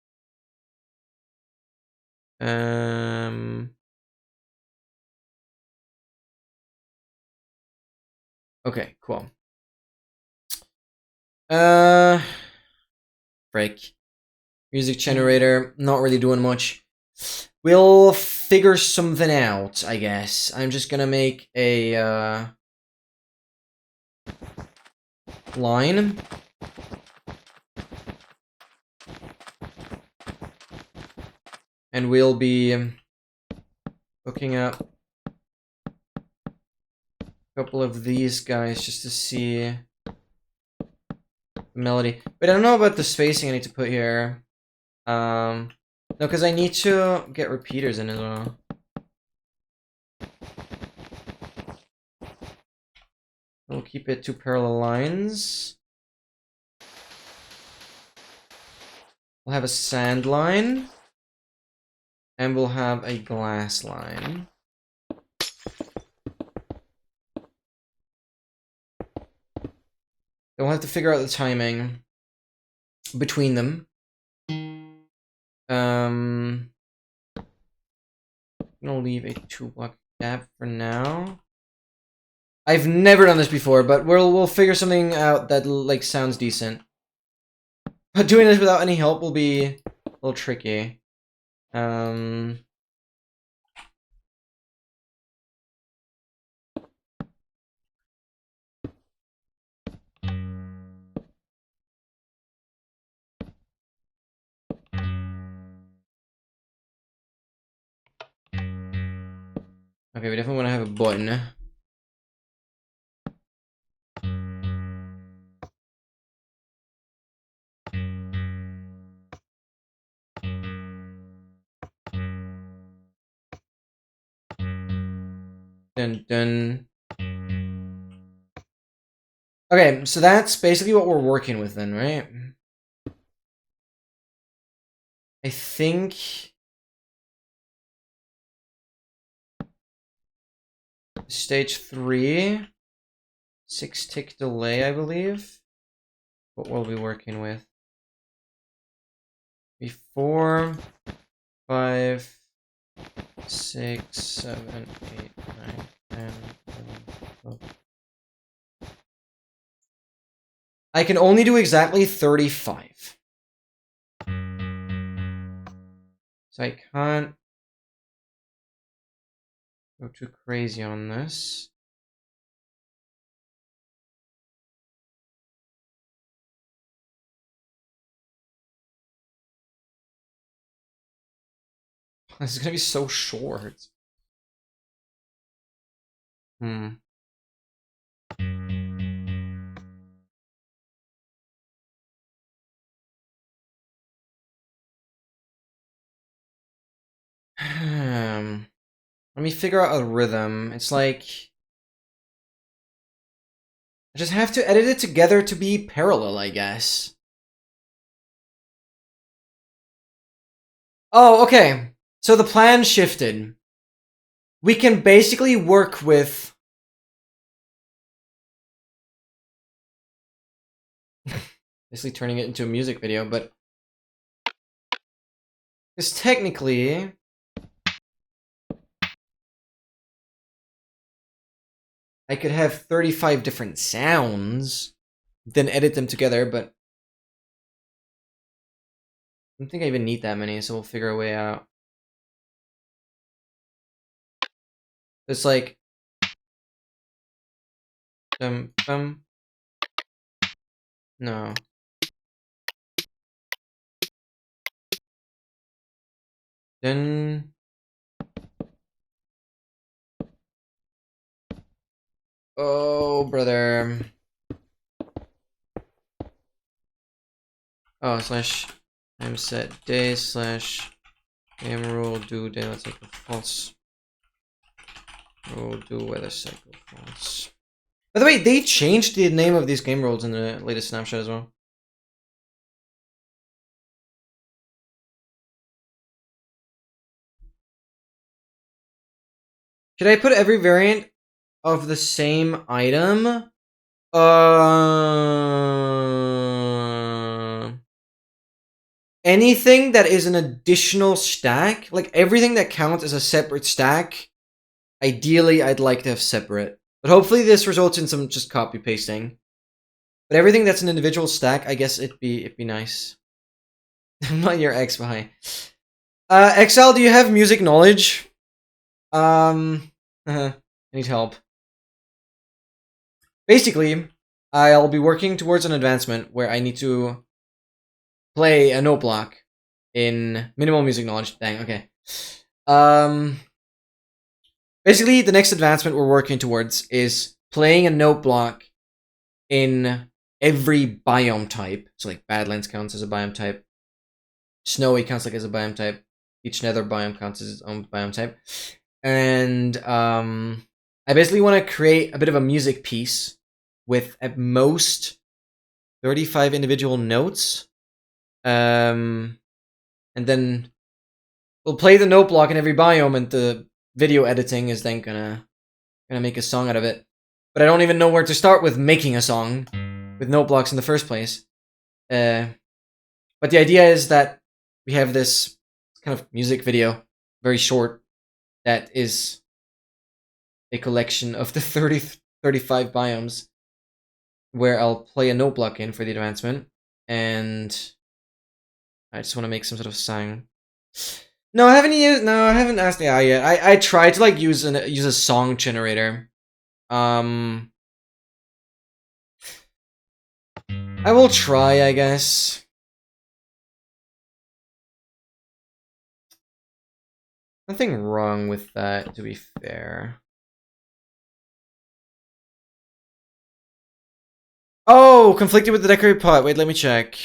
Okay, cool. Break. Music generator, not really doing much. We'll figure something out, I guess. I'm just gonna make a line. And we'll be hooking up a couple of these guys just to see the melody. But I don't know about the spacing I need to put here. No, because I need to get repeaters in as well. We'll keep it 2 parallel lines. We'll have a sand line. And we'll have a glass line. Then we'll have to figure out the timing between them. I'm gonna leave a 2-block gap for now. I've never done this before, but we'll figure something out that like sounds decent. But doing this without any help will be a little tricky. Okay, we definitely want to have a button. Dun dun. Okay, so that's basically what we're working with then, right? I think stage 3, 6-tick delay, I believe. What we'll be working with. 4, 5, 6, 7, 8, 9, 10, 11, 12. I can only do exactly 35. So I can't go too crazy on this. This is gonna be so short. Hmm. Let me figure out a rhythm. It's like I just have to edit it together to be parallel, I guess. Oh, okay. So the plan shifted. We can basically work with basically turning it into a music video, but because technically I could have 35 different sounds, then edit them together, but I don't think I even need that many, so we'll figure a way out. It's like no. Then oh brother. Oh slash time set day slash game rule do daylight cycle false. Rule do weather cycle false. By the way, they changed the name of these game rules in the latest snapshot as well. Should I put every variant of the same item? Anything that is an additional stack, like everything that counts as a separate stack, ideally I'd like to have separate. But hopefully this results in some just copy pasting. But everything that's an individual stack, I guess it'd be nice. I'm not your ex behind. Exile, do you have music knowledge? I need help. Basically, I'll be working towards an advancement where I need to play a note block in minimal music knowledge. Dang, okay. Basically, the next advancement we're working towards is playing a note block in every biome type. So, like, Badlands counts as a biome type. Snowy counts like as a biome type. Each nether biome counts as its own biome type. And, I basically want to create a bit of a music piece with, at most, 35 individual notes. And then we'll play the note block in every biome, and the video editing is then gonna make a song out of it. But I don't even know where to start with making a song with note blocks in the first place. But the idea is that we have this kind of music video, very short, that is a collection of the 35 biomes, where I'll play a note block in for the advancement, and I just want to make some sort of song. No, I haven't asked AI yet. I tried to like use a song generator. I will try, I guess. Nothing wrong with that, to be fair. Oh, conflicted with the decorated pot. Wait, let me check.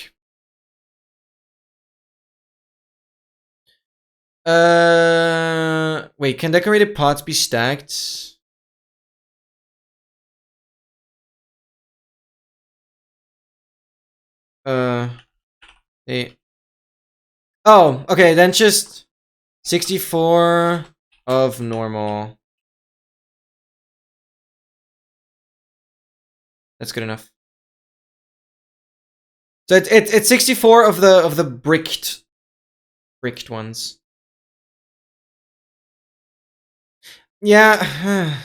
Wait, can decorated pots be stacked? Hey. Oh, okay, then just 64 of normal. That's good enough. So it's 64 of the bricked ones. Yeah.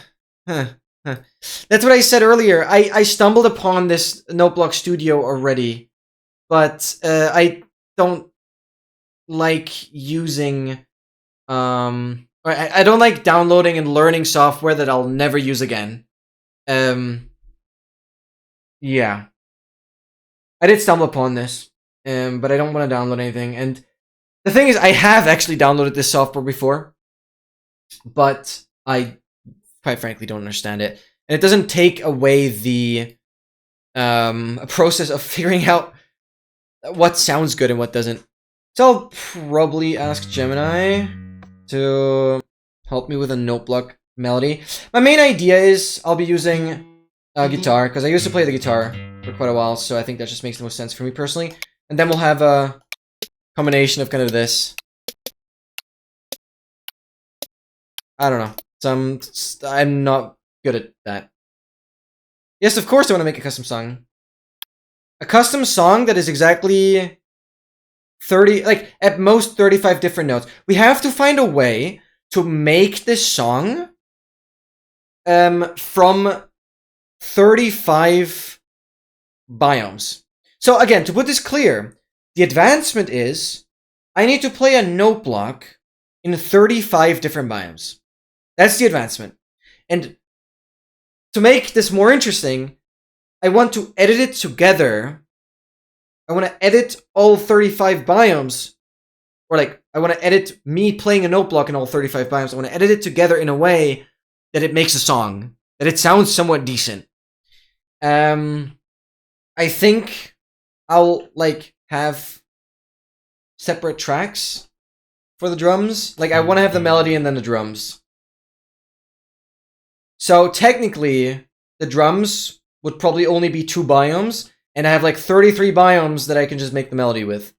That's what I said earlier. I stumbled upon this Noteblock Studio already, but I don't like using or I don't like downloading and learning software that I'll never use again. Yeah. I did stumble upon this. But I don't want to download anything. And the thing is, I have actually downloaded this software before, but I quite frankly don't understand it. And it doesn't take away the process of figuring out what sounds good and what doesn't. So I'll probably ask Gemini to help me with a note block melody. My main idea is I'll be using a guitar, because I used to play the guitar for quite a while, so I think that just makes the most sense for me personally. And then we'll have a combination of kind of this. I don't know. I'm not good at that. Yes, of course I want to make a custom song. A custom song that is exactly 30, like at most 35 different notes. We have to find a way to make this song from 35 biomes. So again, to put this clear, the advancement is I need to play a note block in 35 different biomes. That's the advancement. And to make this more interesting, I want to edit it together. I want to edit all 35 biomes. Or like, I want to edit me playing a note block in all 35 biomes. I want to edit it together in a way that it makes a song. That it sounds somewhat decent. I think I'll like have separate tracks for the drums. Like I want to have the melody and then the drums. So technically, the drums would probably only be 2 biomes, and I have like 33 biomes that I can just make the melody with.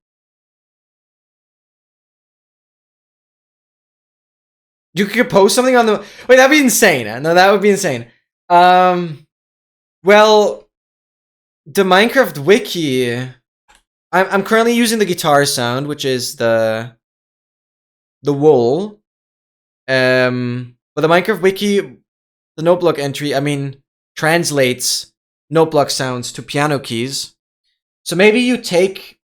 You could post something on the... Wait, that'd be insane. No, that would be insane. Well, the Minecraft wiki... I'm currently using the guitar sound, which is the wool. But the Minecraft wiki... The noteblock entry, I mean, translates noteblock sounds to piano keys. So maybe you take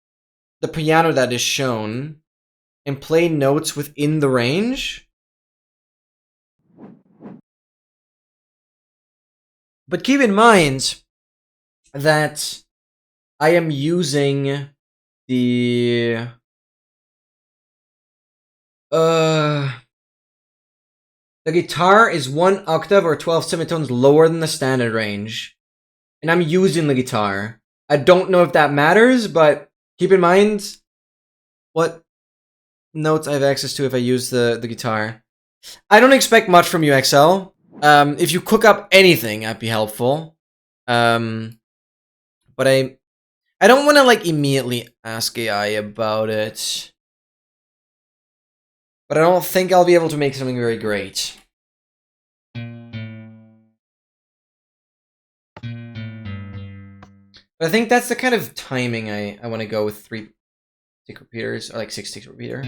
the piano that is shown and play notes within the range. But keep in mind that I am using the... The guitar is 1 octave or 12 semitones lower than the standard range. And I'm using the guitar. I don't know if that matters, but keep in mind what notes I have access to if I use the guitar. I don't expect much from you, XL. If you cook up anything, that'd be helpful. But I don't want to like immediately ask AI about it. But I don't think I'll be able to make something very great. But I think that's the kind of timing I want to go with 3 tick repeaters, or like 6 tick repeater.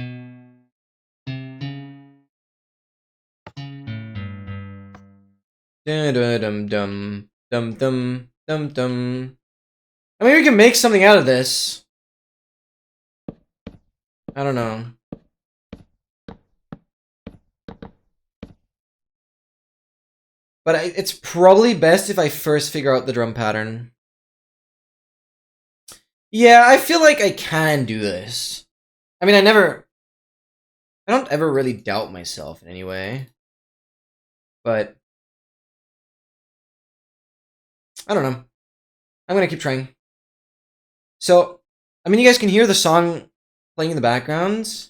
Dum dum dum dum dum dum dum. I mean, we can make something out of this. I don't know. But it's probably best if I first figure out the drum pattern. Yeah, I feel like I can do this. I mean, I don't ever really doubt myself in any way. But I don't know. I'm gonna keep trying. So, I mean, you guys can hear the song playing in the background.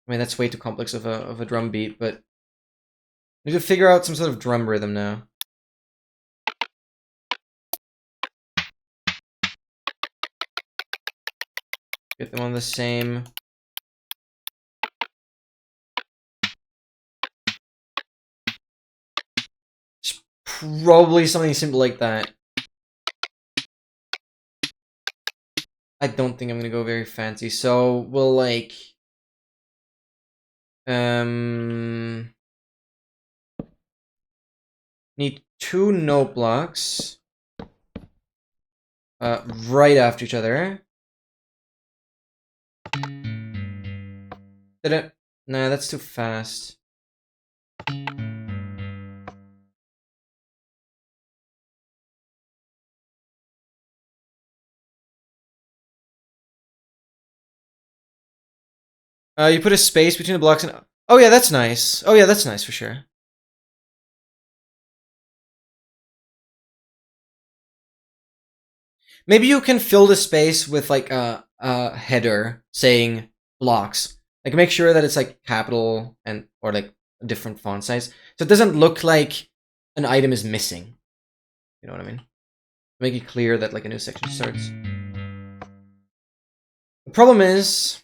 I mean, that's way too complex of a drum beat, but I need to figure out some sort of drum rhythm now. Get them on the same. It's probably something simple like that. I don't think I'm gonna go very fancy, so we'll like need 2 note blocks right after each other. Did it? Nah, that's too fast. You put a space between the blocks and... Oh yeah, that's nice. Oh yeah, that's nice for sure. Maybe you can fill the space with like a header saying blocks. Like make sure that it's like capital and or like a different font size. So it doesn't look like an item is missing. You know what I mean? Make it clear that like a new section starts. The problem is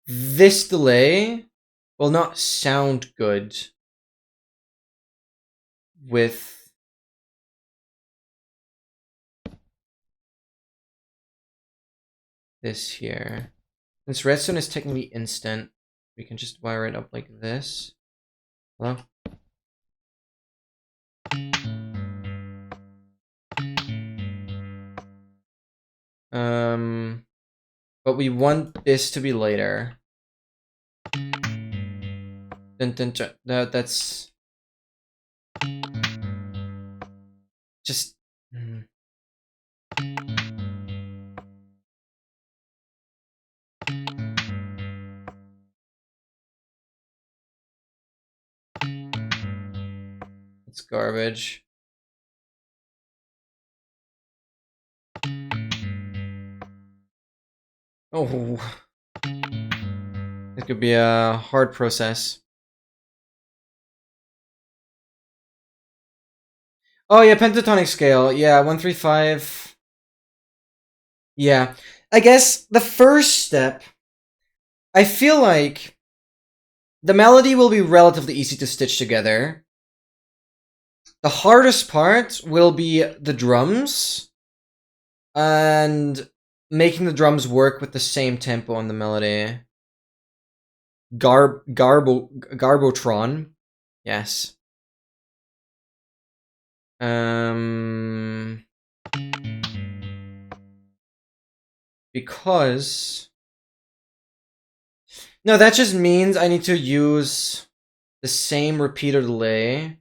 this delay will not sound good with this here. Since redstone is technically instant, we can just wire it up like this. Hello? But we want this to be later. That's just... It's garbage. Oh. It could be a hard process. Oh yeah, pentatonic scale. Yeah, 135. Yeah. I guess the first step, I feel like the melody will be relatively easy to stitch together. The hardest part will be the drums and making the drums work with the same tempo on the melody. Garbotron. Yes. Because... No, that just means I need to use the same repeater delay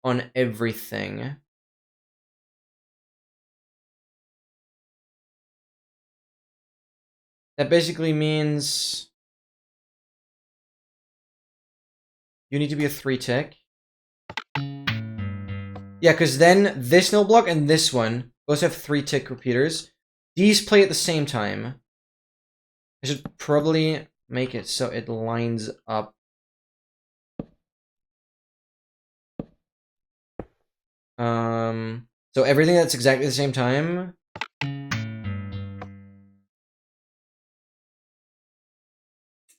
on everything. That basically means you need to be a 3-tick. Yeah, because then this no block and this one both have 3-tick repeaters. These play at the same time. I should probably make it so it lines up. So everything that's exactly the same time.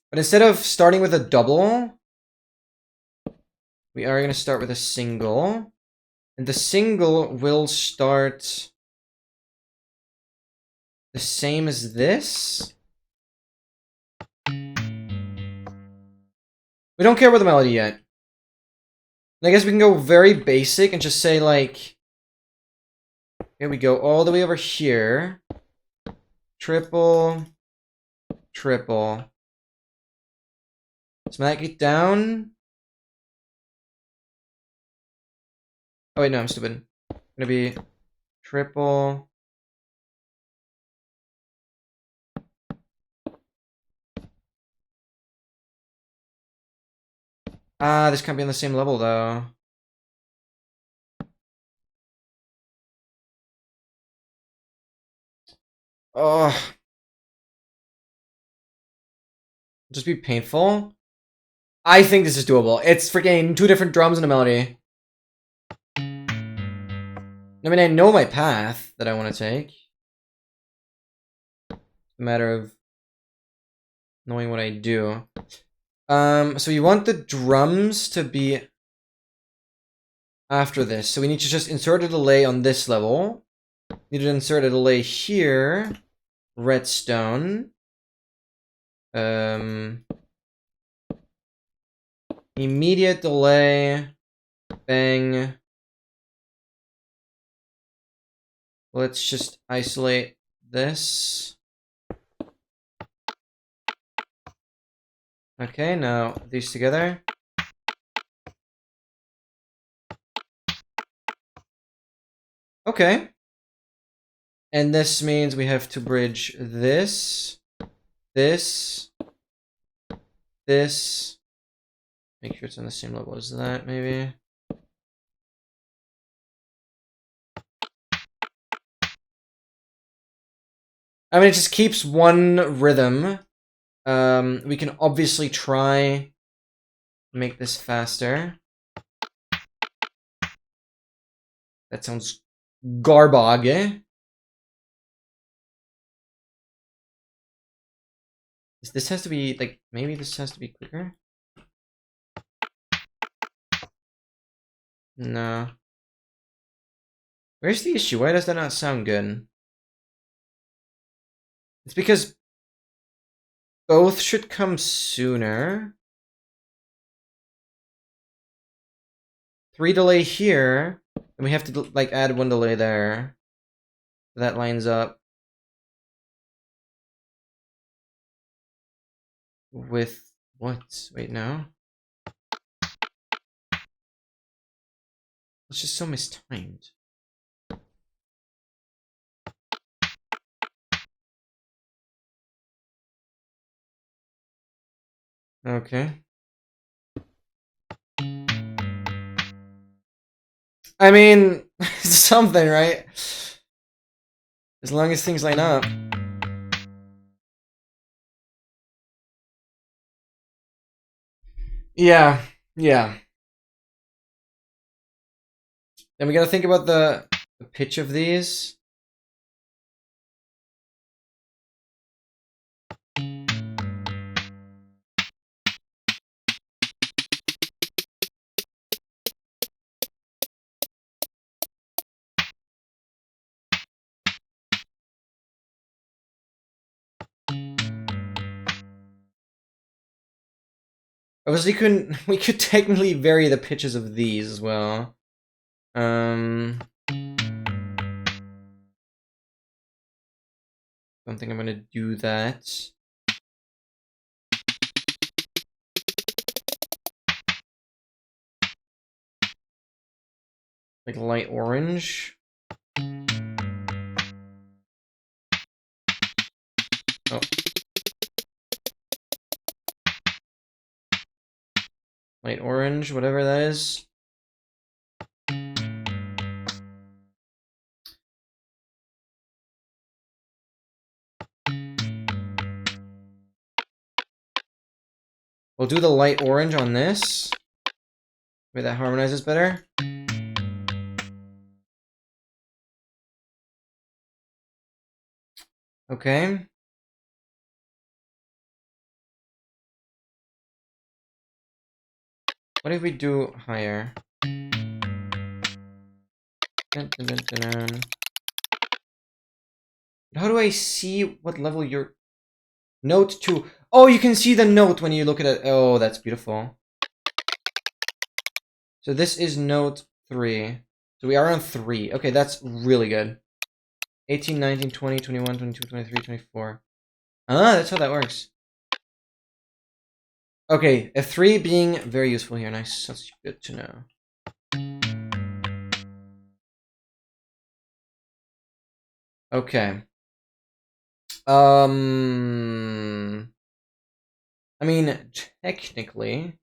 But instead of starting with a double, we are going to start with a single. And the single will start the same as this. We don't care about the melody yet. I guess we can go very basic and just say like, here we go all the way over here. Triple, triple. Smack it down. Oh wait, no, I'm stupid. Gonna be triple. Ah, this can't be on the same level though. Oh. Just be painful. I think this is doable. It's freaking 2 different drums and a melody. I mean, I know my path that I want to take. It's a matter of knowing what I do. So you want the drums to be after this. So we need to just insert a delay on this level. Need to insert a delay here. Redstone. Immediate delay. Bang. Let's just isolate this. Okay, now these together. Okay. And this means we have to bridge this, this, this. Make sure it's on the same level as that, maybe. I mean, it just keeps one rhythm. We can obviously try to make this faster. That sounds garbage. This has to be, like, maybe this has to be quicker? No. Where's the issue? Why does that not sound good? It's because both should come sooner. 3 delay here, and we have to, like, add 1 delay there. That lines up with what? Wait, no. It's just so mistimed. Okay. I mean, it's something, right? As long as things line up. Yeah, yeah. And we gotta think about the pitch of these. Obviously, we could technically vary the pitches of these as well. Don't think I'm gonna do that. Like light orange. Oh. Light orange, whatever that is. We'll do the light orange on this. Maybe that harmonizes better. Okay. What if we do higher? Dun, dun, dun, dun, dun. How do I see what level you're... Note 2. Oh, you can see the note when you look at it. Oh, that's beautiful. So this is note 3. So we are on 3. Okay, that's really good. 18, 19, 20, 21, 22, 23, 24. Ah, that's how that works. Okay, F3 being very useful here. Nice. That's good to know. Okay. I mean, technically...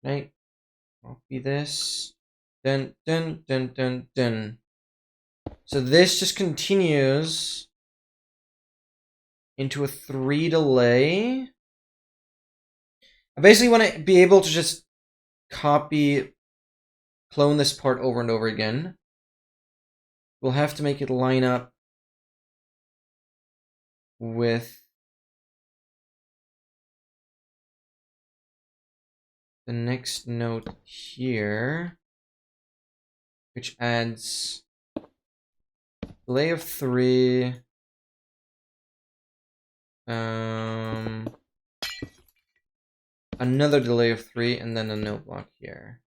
Right? Copy this. Dun, dun, dun, dun, dun. So this just continues into a 3 delay. I basically want to be able to just clone this part over and over again. We'll have to make it line up with the next note here, which adds delay of 3. Another delay of 3, and then a note block here.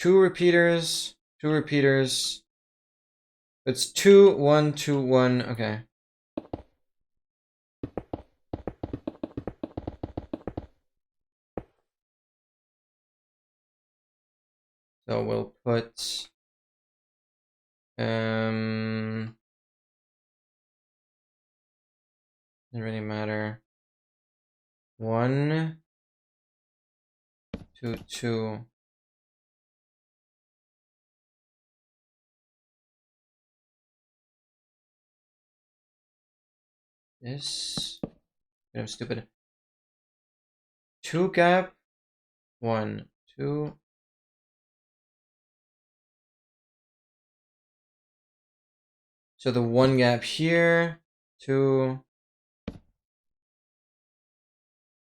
two repeaters, two repeaters. It's 2, 1, 2, 1. Okay. So we'll put doesn't really matter. 1, 2, 2. This I'm stupid. 2 gap, 1, 2. So the 1 gap here, 2,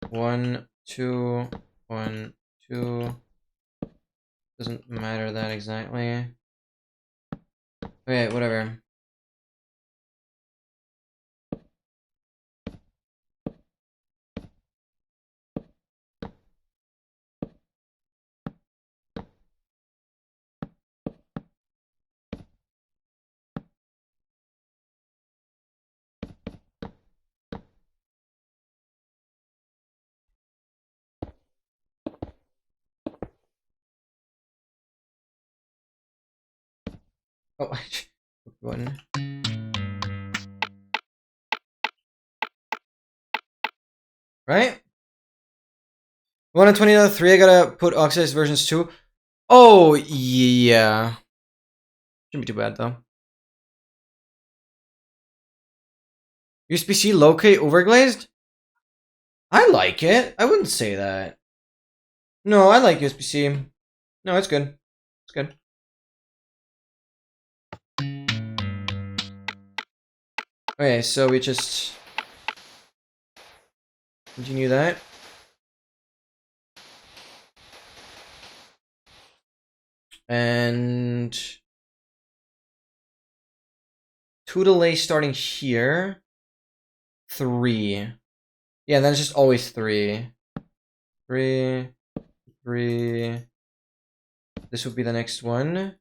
1, 2, 1, 2. Doesn't matter that exactly. Okay, whatever. Oh, one. Right? 1 and 20 out of 3, I gotta put oxidized versions 2. Oh, yeah. Shouldn't be too bad, though. USB-C low-K overglazed? I like it. I wouldn't say that. No, I like USB-C. No, it's good. It's good. Okay, so we just continue that. And 2 delay starting here. 3. Yeah, then it's just always 3. 3. 3. This would be the next one.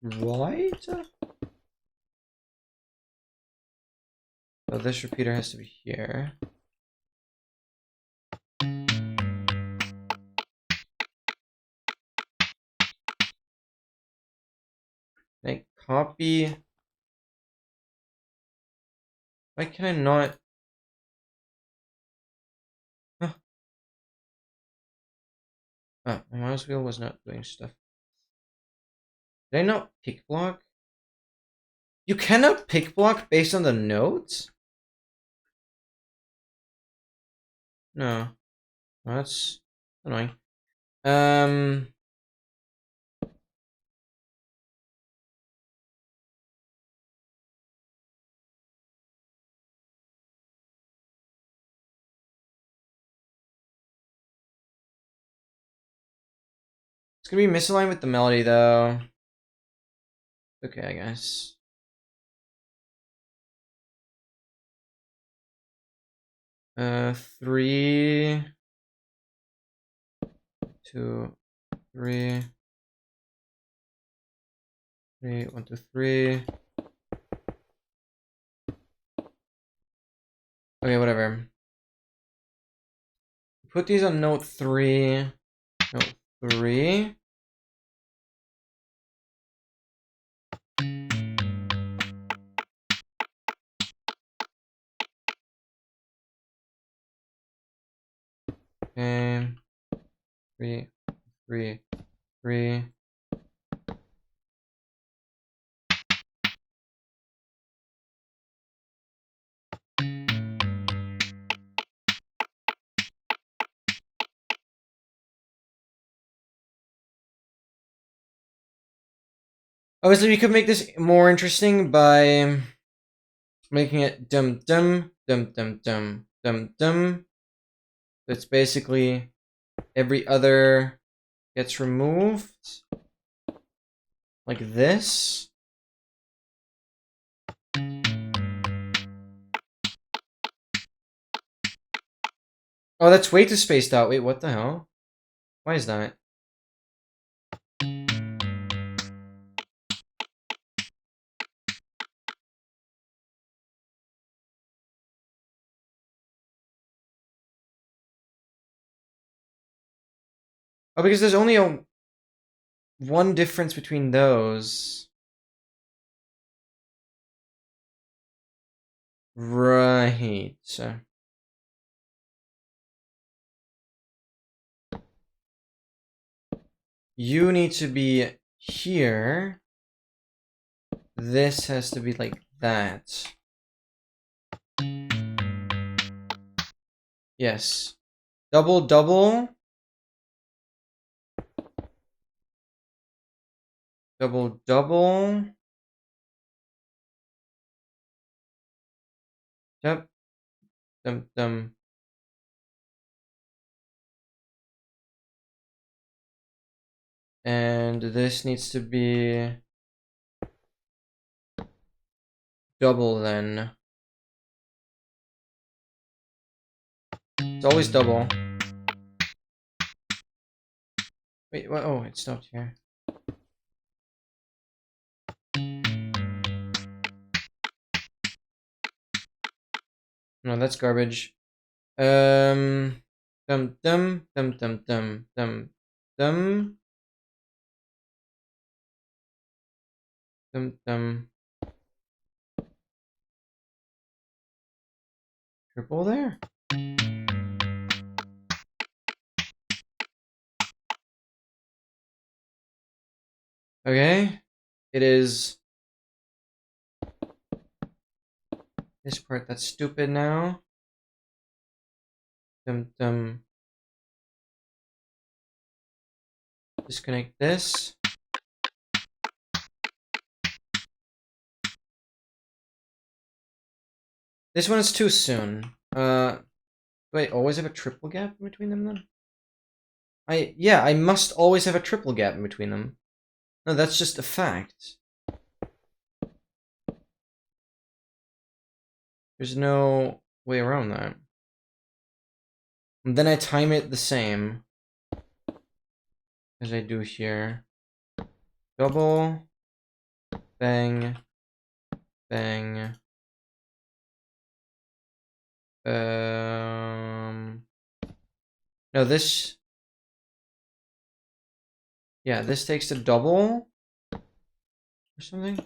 Right? So this repeater has to be here. Make copy. Why can I not? Huh. Oh, my mouse wheel was not doing stuff. Did I not pick block? You cannot pick block based on the nodes? No. Well, that's annoying. It's gonna be misaligned with the melody though. Okay, I guess. Three, 2, 3, 3, 1, 2, 3. Okay, whatever. Put these on note 3. Note 3. Okay. 3, 3, 3. Obviously, we could make this more interesting by making it dum dum dum dum dum dum dum. It's basically every other gets removed like this. Oh, that's way too spaced out. Wait, what the hell? Why is that? Oh, because there's only one difference between those. Right. You need to be here. This has to be like that. Yes. Double, double. Double, double. Yep. Dum, dum. And this needs to be double then. It's always double. Wait, what? Oh, it stopped here. No, that's garbage. Dum dum dum dum dum dum dum dum dum. Triple there. Okay. It is this part that's stupid now. Dum dum. Disconnect this. This one is too soon. Wait, always have a triple gap in between them then? Yeah, I must always have a triple gap in between them. No, that's just a fact. There's no way around that. And then I time it the same as I do here. Double, bang, bang. No, this. Yeah, this takes the double or something.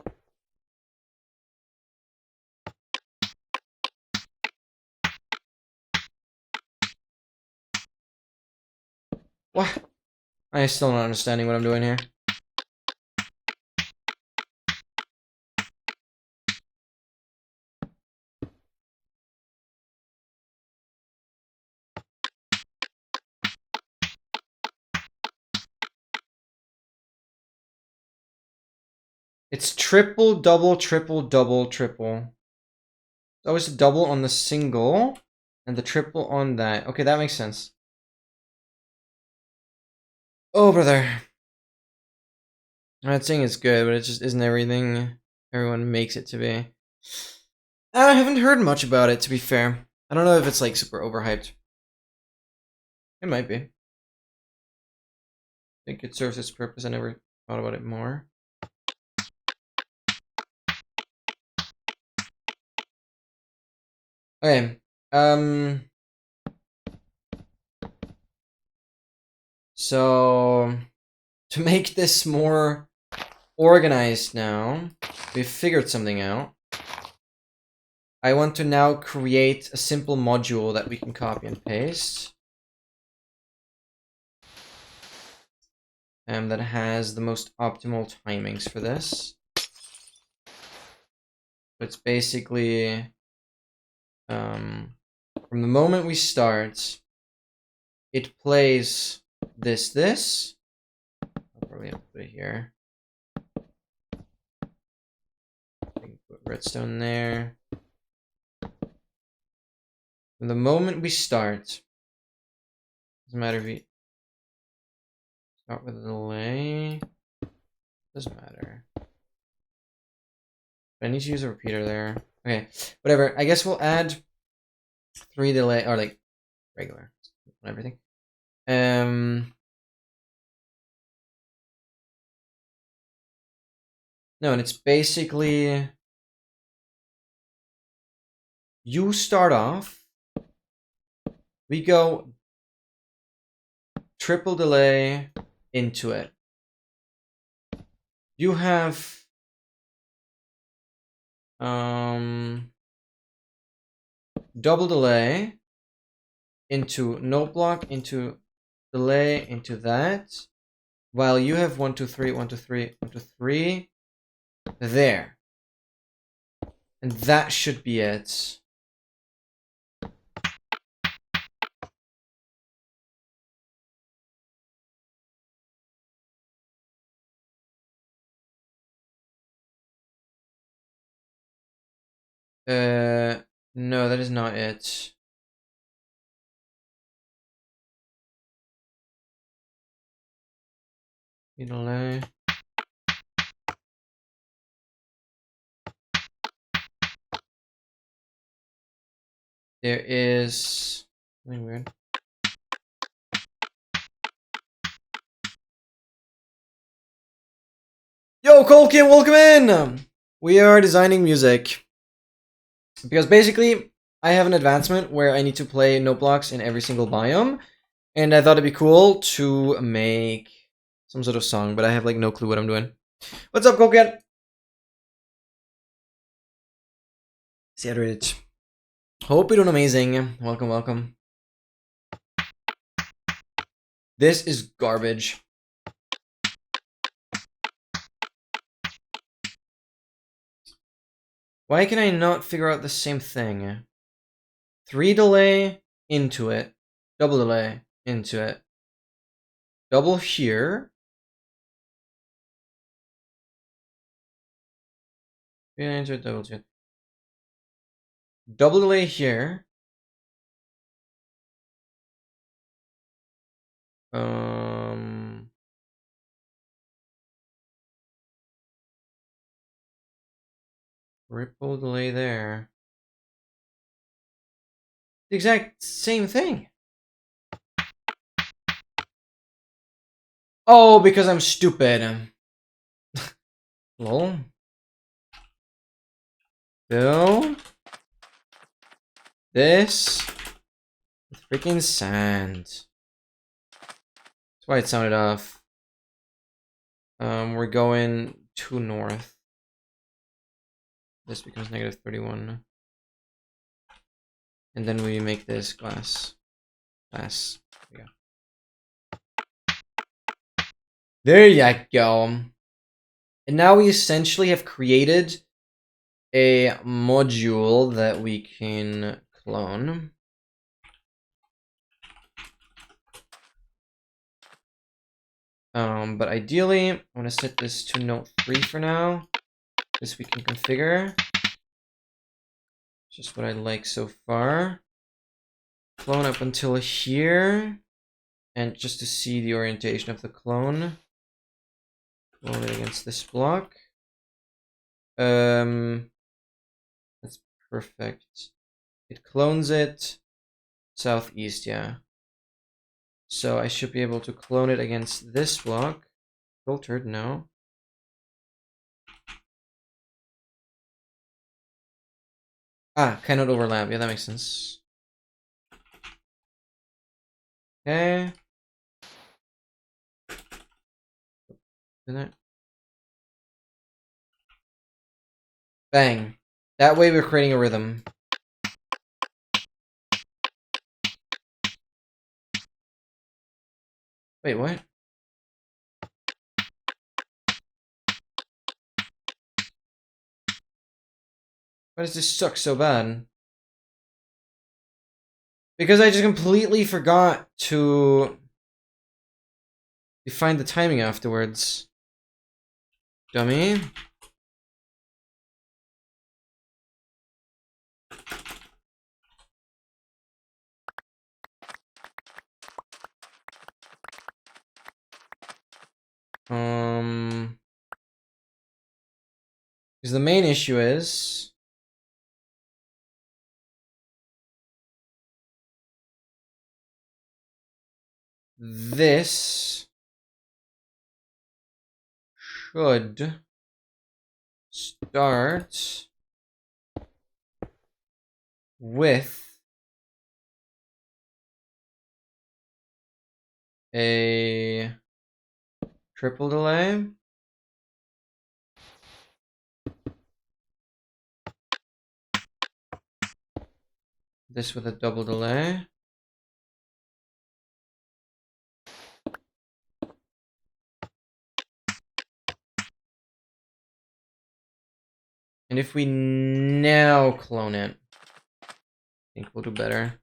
What? I'm still not understanding what I'm doing here. It's triple, double, triple, double, triple. It's always a double on the single and the triple on that. Okay, that makes sense. Oh, brother. I'm not saying it's good, but it just isn't everything everyone makes it to be. I haven't heard much about it, to be fair. I don't know if it's like super overhyped. It might be. I think it serves its purpose. I never thought about it more. Okay. So to make this more organized now, we've figured something out. I want to now create a simple module that we can copy and paste. That has the most optimal timings for this. It's basically from the moment we start, it plays this. I'll probably have to put it here. I can put redstone there. From the moment we start, doesn't matter if we start with a delay. Doesn't matter. I need to use a repeater there. Okay, whatever. I guess we'll add 3 delay or like regular on everything. No, and it's basically you start off. We go triple delay into it. You have double delay into no block into delay into that, while you have 1 2 3 1 2 3 1 2 3 there, and that should be it. No, that is not it. Delay. There is something weird. Yo, Colkin, welcome in! We are designing music. Because basically, I have an advancement where I need to play note blocks in every single biome. And I thought it'd be cool to make some sort of song, but I have like no clue what I'm doing. What's up, Colkin? See you later. Hope you're doing amazing. Welcome, welcome. This is garbage. Why can I not figure out the same thing? 3 delay into it. Double delay into it. Double here. Into it, double to it. Double delay here. Ripple delay there. The exact same thing. Oh, because I'm stupid. Lol. Fill this with freaking sand. That's why it sounded off. We're going to north. This becomes negative 31. And then we make this glass. Glass. There you go. There you go. And now we essentially have created a module that we can clone. But ideally, I want to set this to note 3 for now. This we can configure. Just what I like so far. Clone up until here. And just to see the orientation of the clone. Clone it against this block. That's perfect. It clones it southeast, yeah. So I should be able to clone it against this block. Filtered, no. Ah, cannot overlap. Yeah, that makes sense. Okay. Bang. That way we're creating a rhythm. Wait, what? Why does this suck so bad? Because I just completely forgot to define the timing afterwards. Dummy. Because the main issue is this should start with a triple delay. This with a double delay. And if we now clone it, I think we'll do better.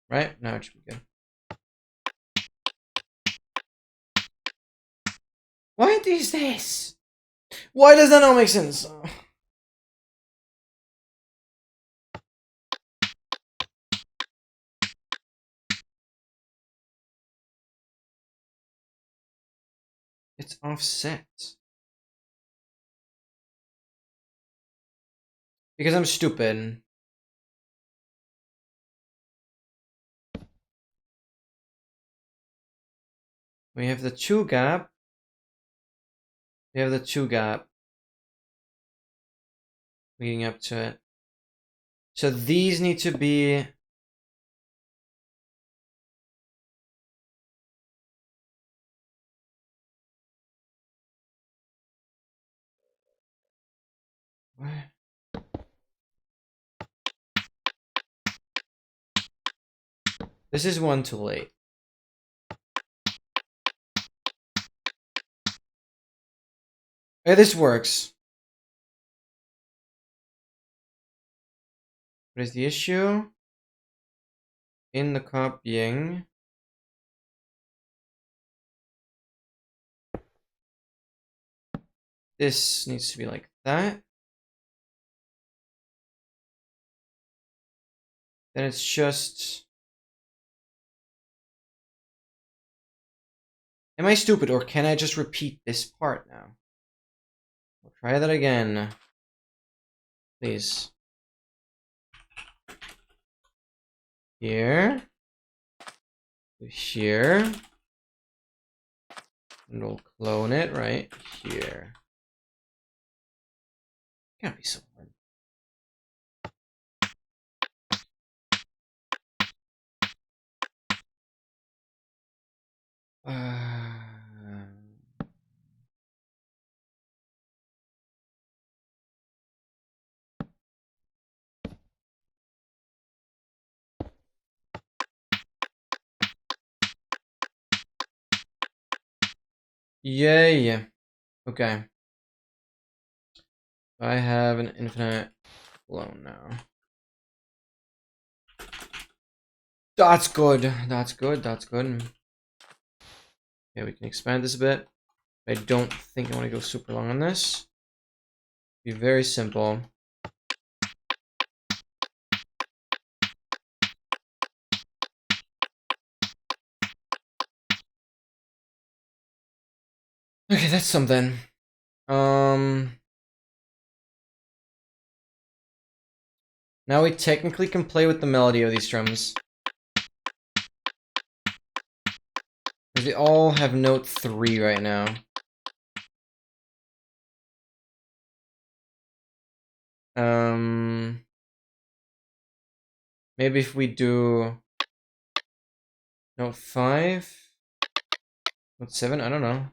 Right? Now it should be good. Why is this? Why does that not make sense? It's offset. Because I'm stupid. We have the 2 gap. We have the 2 gap leading up to it. So these need to be... What? This is one too late. Okay, this works. What is the issue? In the copying. This needs to be like that. Then it's just... Am I stupid, or can I just repeat this part now? We'll try that again. Please. Here. Here. And we'll clone it right here. Can't be so hard. Yay. Okay. I have an infinite clone now. That's good. That's good. That's good. Okay, we can expand this a bit. I don't think I want to go super long on this. Be very simple. Okay, that's something. Now we technically can play with the melody of these drums. Because they all have note 3 right now. Maybe if we do note 5, note 7, I don't know.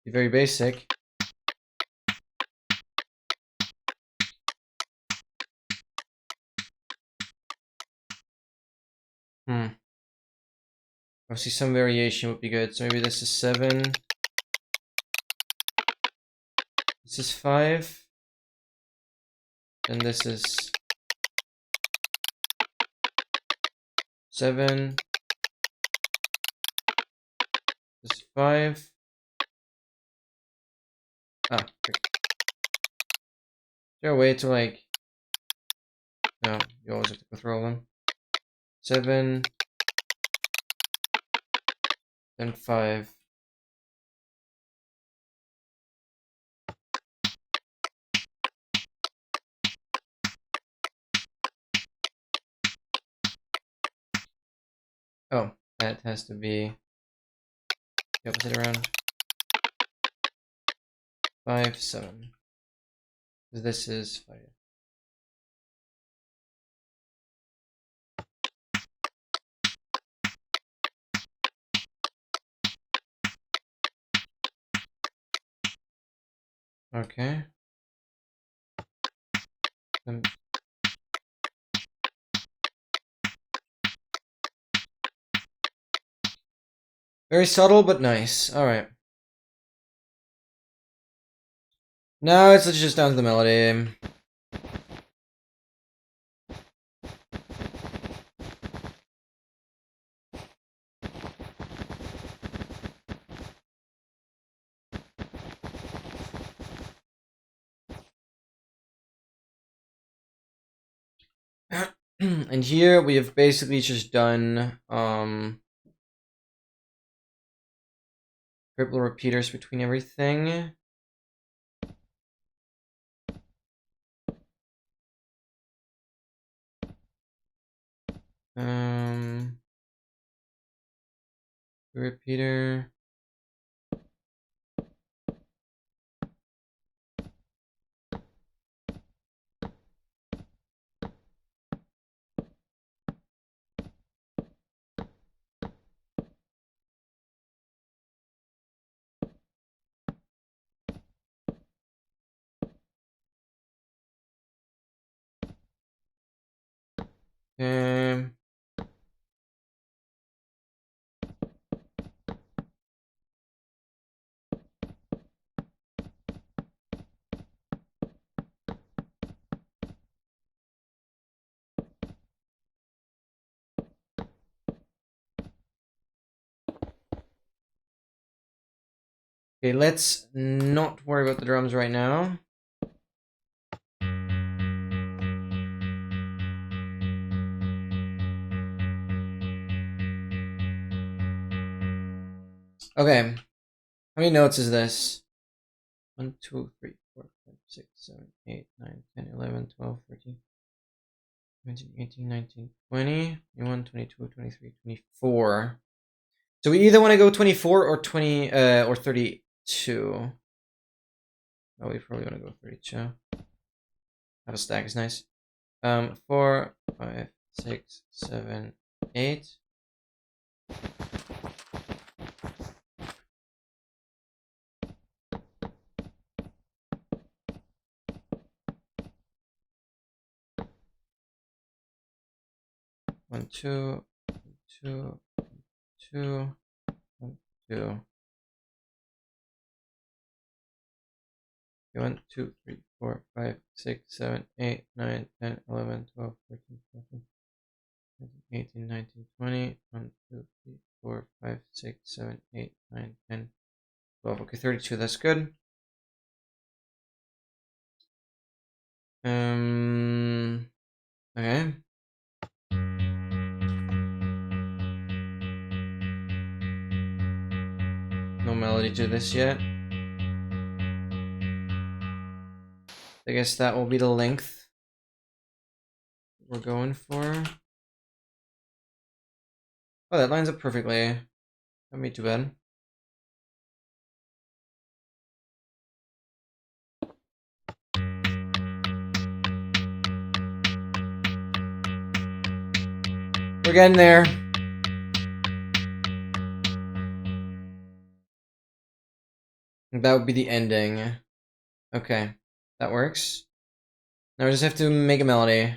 Be very basic. Obviously some variation would be good. So maybe this is 7. This is 5. And this is 7. This is 5. Ah, great. Is there a way to like... No, you always have to go through all of them. 7. then 5. Oh, that has to be the opposite around. 5, 7. This is 5. Okay. Very subtle, but nice. Alright. Now it's just down to the melody. And here we have basically just done triple repeaters between everything. Repeater. Okay. Okay, let's not worry about the drums right now. Okay. How many notes is this? 1, 2, 3, 4, 5, 6, 7, 8, 9, 10, 11, 12, 13, 17, 18, 19, 20, 21, 22, 23, 24. So we either want to go 24 or 20 or 32. Oh, we probably want to go 32. Out of stack is nice. 4, 5, 6, 7, 8. One, two, two, two, 1, 2. 1, 2, 3, 4, 5, 6, 7, 8, 9, 10, 11, 12, 13, 14, 18, 19, 20. 1, 2, 3, 4, 5, 6, 7, 8, 9, 10, 12. Okay, 32, that's good. Okay. No melody to this yet. I guess that will be the length we're going for. Oh, that lines up perfectly. Not be too bad. We're getting there. That would be the ending. Okay, that works. Now we just have to make a melody.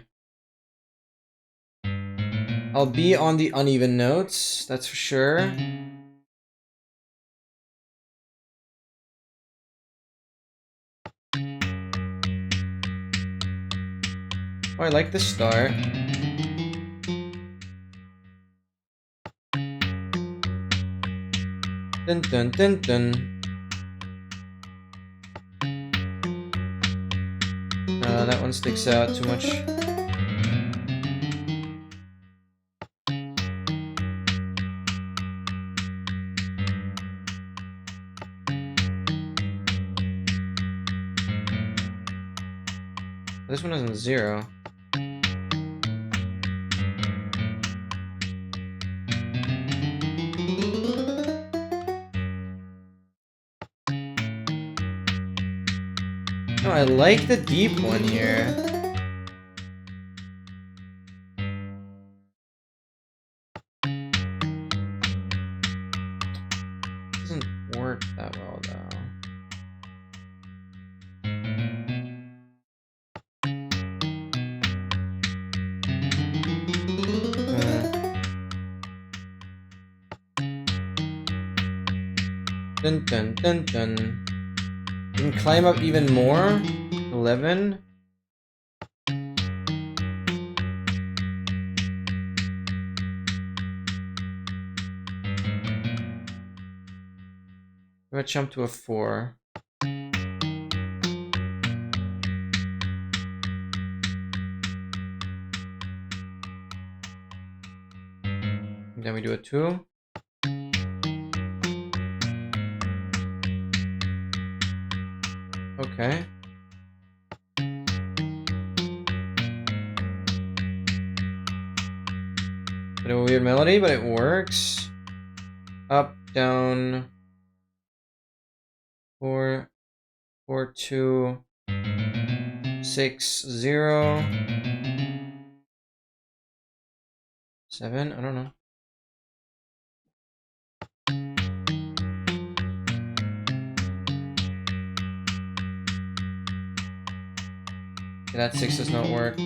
I'll be on the uneven notes, that's for sure. Oh, I like the start. Dun dun dun dun. That one sticks out too much. This one isn't 0. Oh, I like the deep one here. Doesn't work that well though. Dun dun dun dun. You can climb up even more. 11. I'm gonna jump to a 4. Then we do a 2. Okay. Bit of a weird melody, but it works. Up, down. 4, 4, 2, 6, 0. 7, I don't know. Okay, that 6 does not work.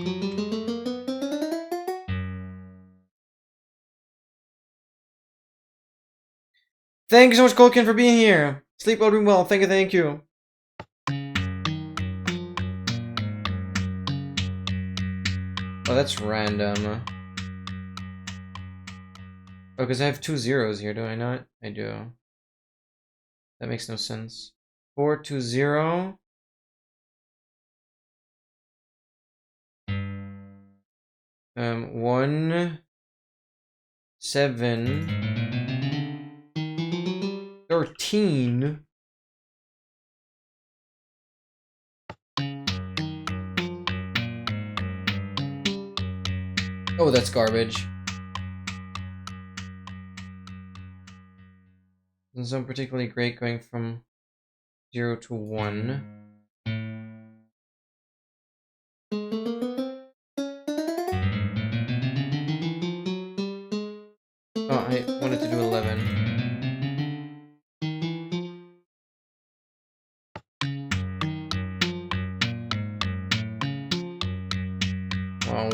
Thank you so much, Colkin, for being here. Sleep well, dream well. Thank you, thank you. Oh, that's random. Oh, because I have 2 zeros here, do I not? I do. That makes no sense. 4, 2, 0. One, 7, 13. Oh, that's garbage. Doesn't sound particularly great going from 0 to 1. Oh, I wanted to do 11. Wow.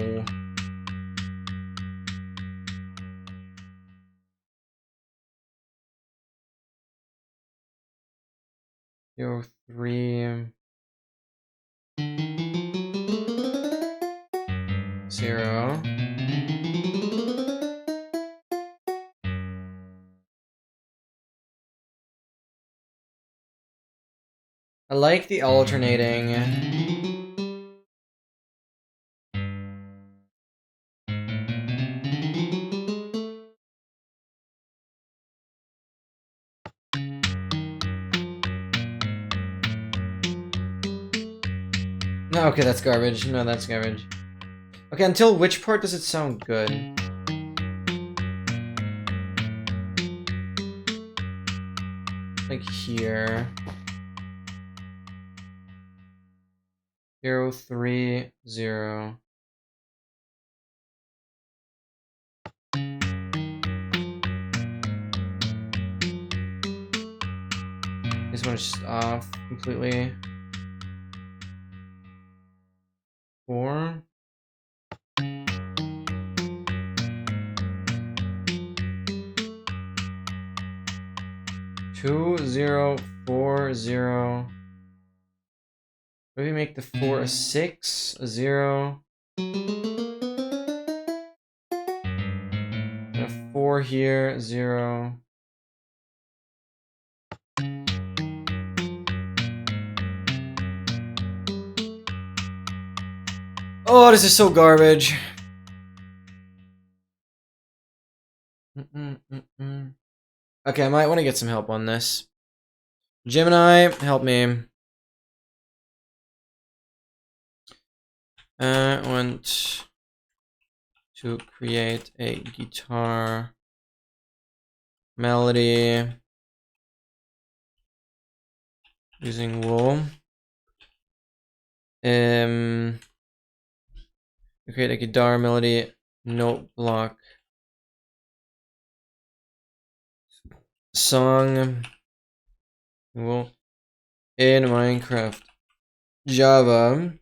0, 3. 0. I like the alternating. No, okay, that's garbage. No, that's garbage. Okay, until which part does it sound good? Like here. 0, 3, 0. This one's just off completely. 4. 2, 0, 4, 0. Maybe make the 4 a 6, a 0. And a 4 here, 0. Oh, this is so garbage. Okay, I might want to get some help on this. Gemini, help me. I want to create a guitar melody using wool. To create a guitar melody note block song wool in Minecraft Java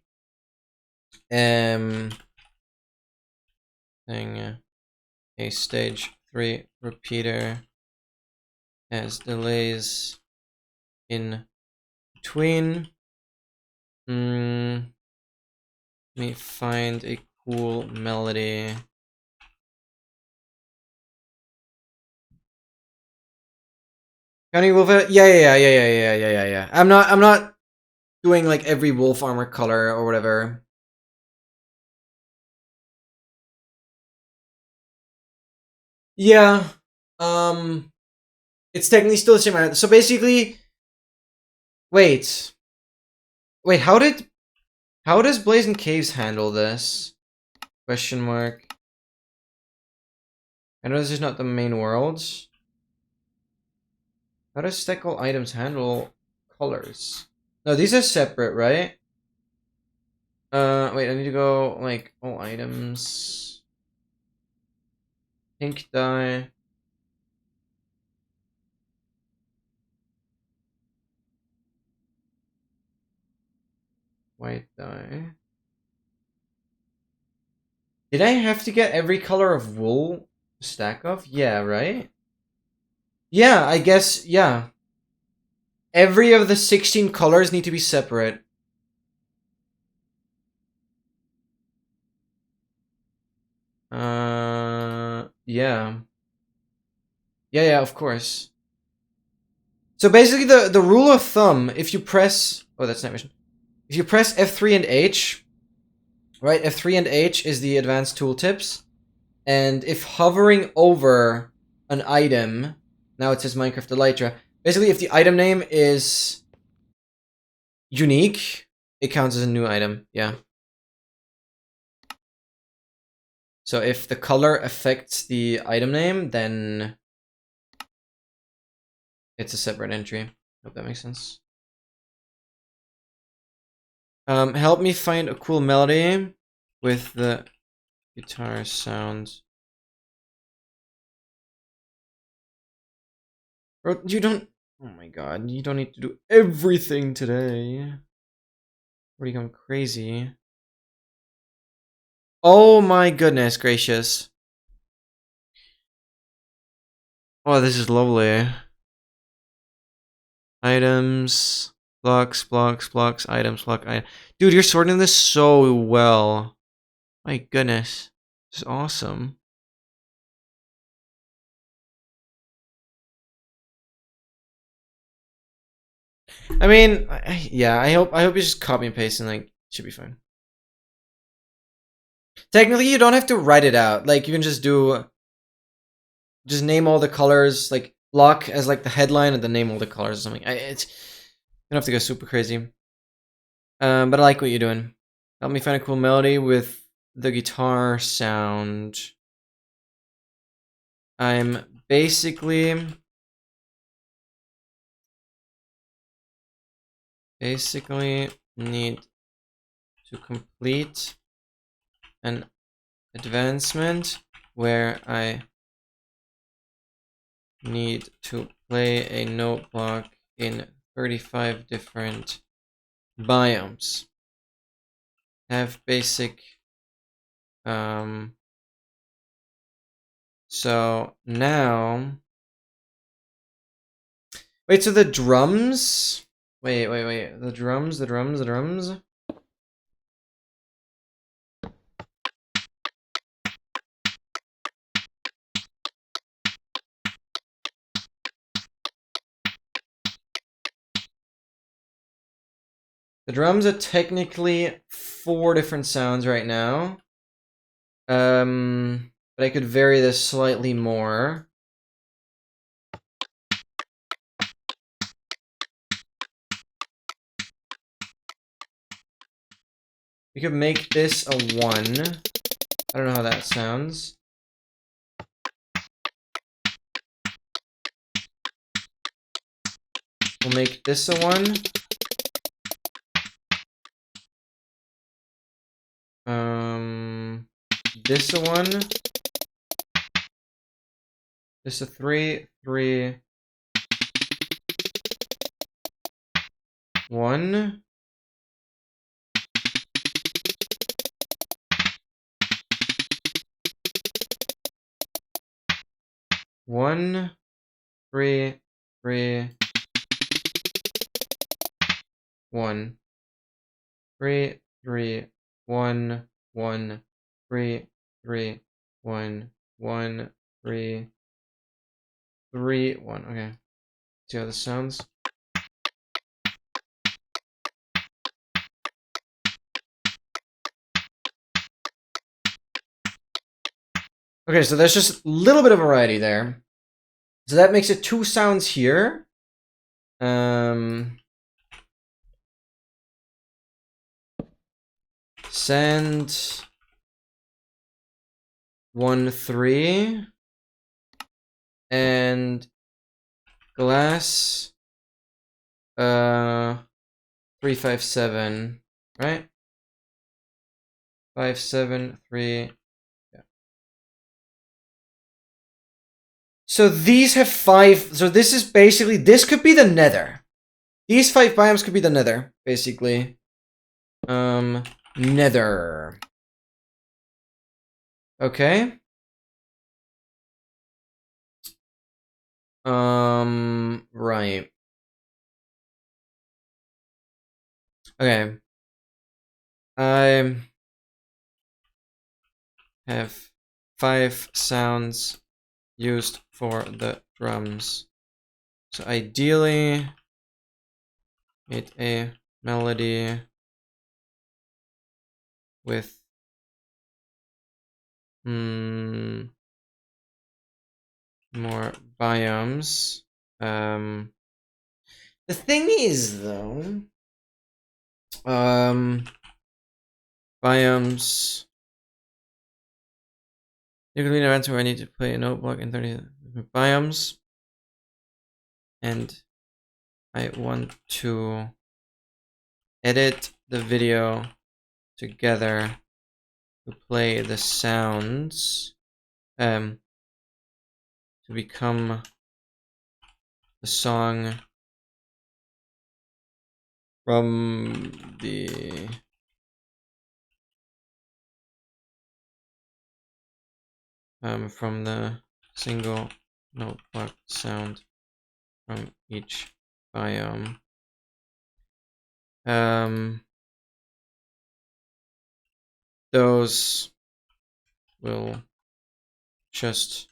thing a stage 3 repeater has delays in between. Let me find a cool melody. Counting wolf. Yeah. I'm not doing like every wolf armor color or whatever. Yeah. It's technically still the same. So basically, wait. How does Blazing Caves handle this? Question mark. I know this is not the main world. How does stack all items handle colors? No, these are separate, right? Wait, I need to go like all items. Pink dye. White dye. Did I have to get every color of wool to stack of? Yeah, right? Yeah, I guess, yeah. Every of the 16 colors need to be separate. Yeah. Yeah, of course. So basically the rule of thumb, if you press... Oh, that's not mission. If you press F3 and H, right? F3 and H is the advanced tooltips. And if hovering over an item... Now it says Minecraft Elytra. Basically, if the item name is unique, it counts as a new item. Yeah. So if the color affects the item name, then it's a separate entry. Hope that makes sense. Help me find a cool melody with the guitar sound. Bro, you don't... Oh my god, you don't need to do everything today. What are you going crazy? Oh my goodness gracious. Oh, this is lovely. Items, blocks, items, item. Dude, you're sorting this so well. My goodness. This is awesome. I mean, yeah, I hope you just copy and paste and like should be fine. Technically, you don't have to write it out. Like you can just name all the colors, like block as like the headline, and then name all the colors or something. It's you don't have to go super crazy. But I like what you're doing. Help me find a cool melody with the guitar sound. I'm basically need to complete an advancement where I need to play a note block in 35 different biomes. Have basic so now wait, so the drums, wait, the drums. The drums are technically 4 different sounds right now. But I could vary this slightly more. We could make this a 1. I don't know how that sounds. We'll make this a 1. This a 1. This a 3, 3, 1. One, 3, 3, 1. 3, 3, 1, 1, 3, 3, 1, 1, 3, 3, 1. Okay. See how this sounds? Okay, so there's just a little bit of variety there. So that makes it 2 sounds here. Send 1, 3. And glass 3, 5, 7, right? 5, 7, 3. Yeah. So these have 5. So this is basically, this could be the nether. These 5 biomes could be the nether, basically. Nether. Okay. Right. Okay. I have 5 sounds used for the drums. So ideally, make a melody with more biomes. The thing is, though, biomes. You can be an event where I need to play a notebook in 30 biomes, and I want to edit the video together to play the sounds, to become the song from the single notebook sound from each biome. Those will just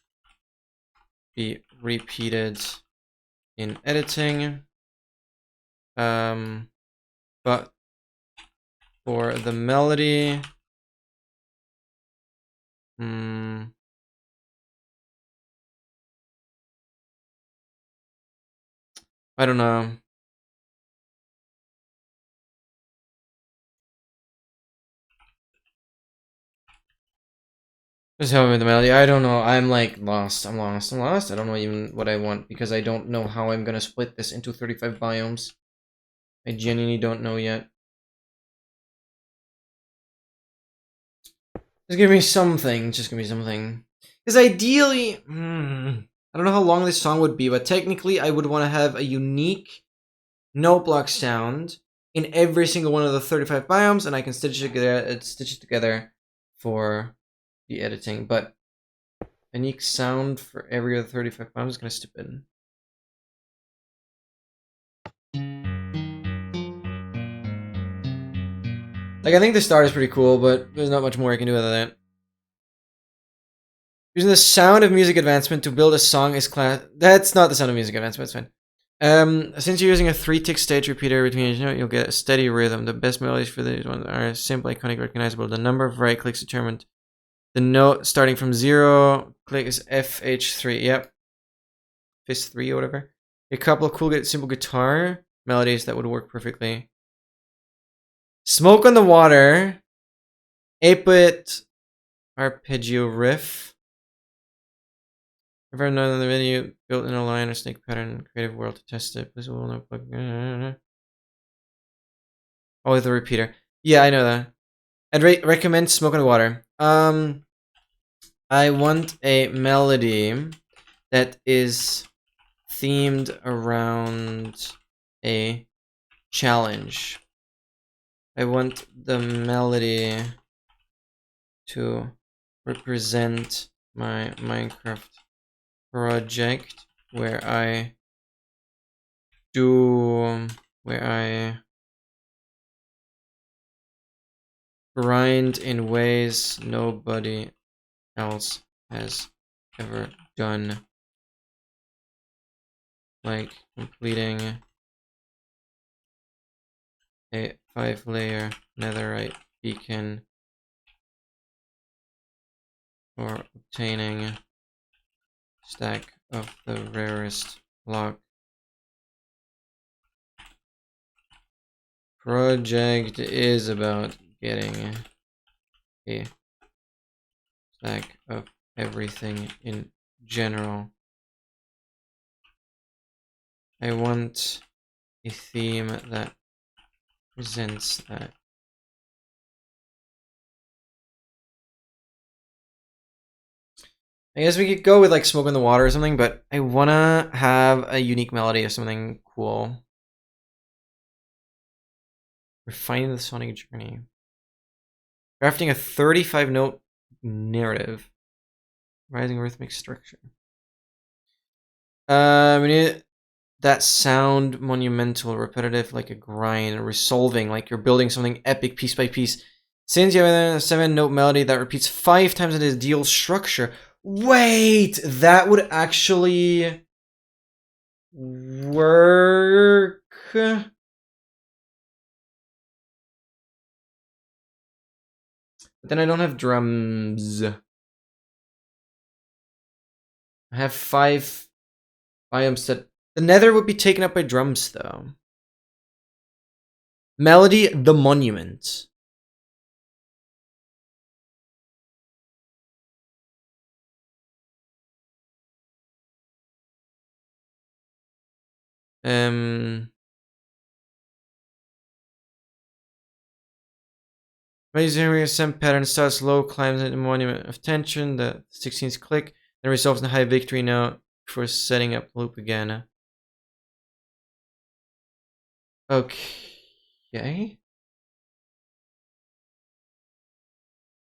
be repeated in editing. But for the melody, I don't know. Just help me with the melody. I don't know. I'm like lost. I'm lost. I don't know even what I want because I don't know how I'm gonna split this into 35 biomes. I genuinely don't know yet. Just give me something. Just give me something. Because ideally, I don't know how long this song would be, but technically I would want to have a unique note block sound in every single one of the 35 biomes, and I can stitch it together for the editing. But a unique sound for every other 35 biomes is gonna step in. Like, I think the start is pretty cool, but there's not much more I can do other than that. Using the sound of music advancement to build a song is class. That's not the sound of music advancement, it's fine. Since you're using a 3-tick stage repeater between each note, you'll get a steady rhythm. The best melodies for these ones are simple, iconic, recognizable. The number of right clicks determined. The note starting from 0 click is FH3. Yep. Fist 3 or whatever. A couple of cool, simple guitar melodies that would work perfectly. Smoke on the water. 8-bit arpeggio riff. I've heard another video built in a line or snake pattern creative world to test it. Please will not plug. Oh, with the repeater. Yeah, I know that. I'd recommend Smoke and Water. I want a melody that is themed around a challenge. I want the melody to represent my Minecraft project where I grind in ways nobody else has ever done, like completing a 5-layer netherite beacon or obtaining a stack of the rarest block. Project is about getting a stack of everything in general. I want a theme that presents that. I guess we could go with like Smoke in the Water or something, but I wanna have a unique melody or something cool. Refining the sonic journey. Crafting a 35-note narrative. Rising rhythmic structure. We need that sound monumental, repetitive like a grind, resolving like you're building something epic piece by piece. Since you have a 7-note melody that repeats 5 times in the ideal structure. Wait, that would actually work. But then I don't have drums. I have 5 items that... The nether would be taken up by drums, though. Melody, the monument. Raising ascent pattern starts low, climbs at the monument of tension, the 16th click, then resolves in a high victory note before setting up the loop again. Okay.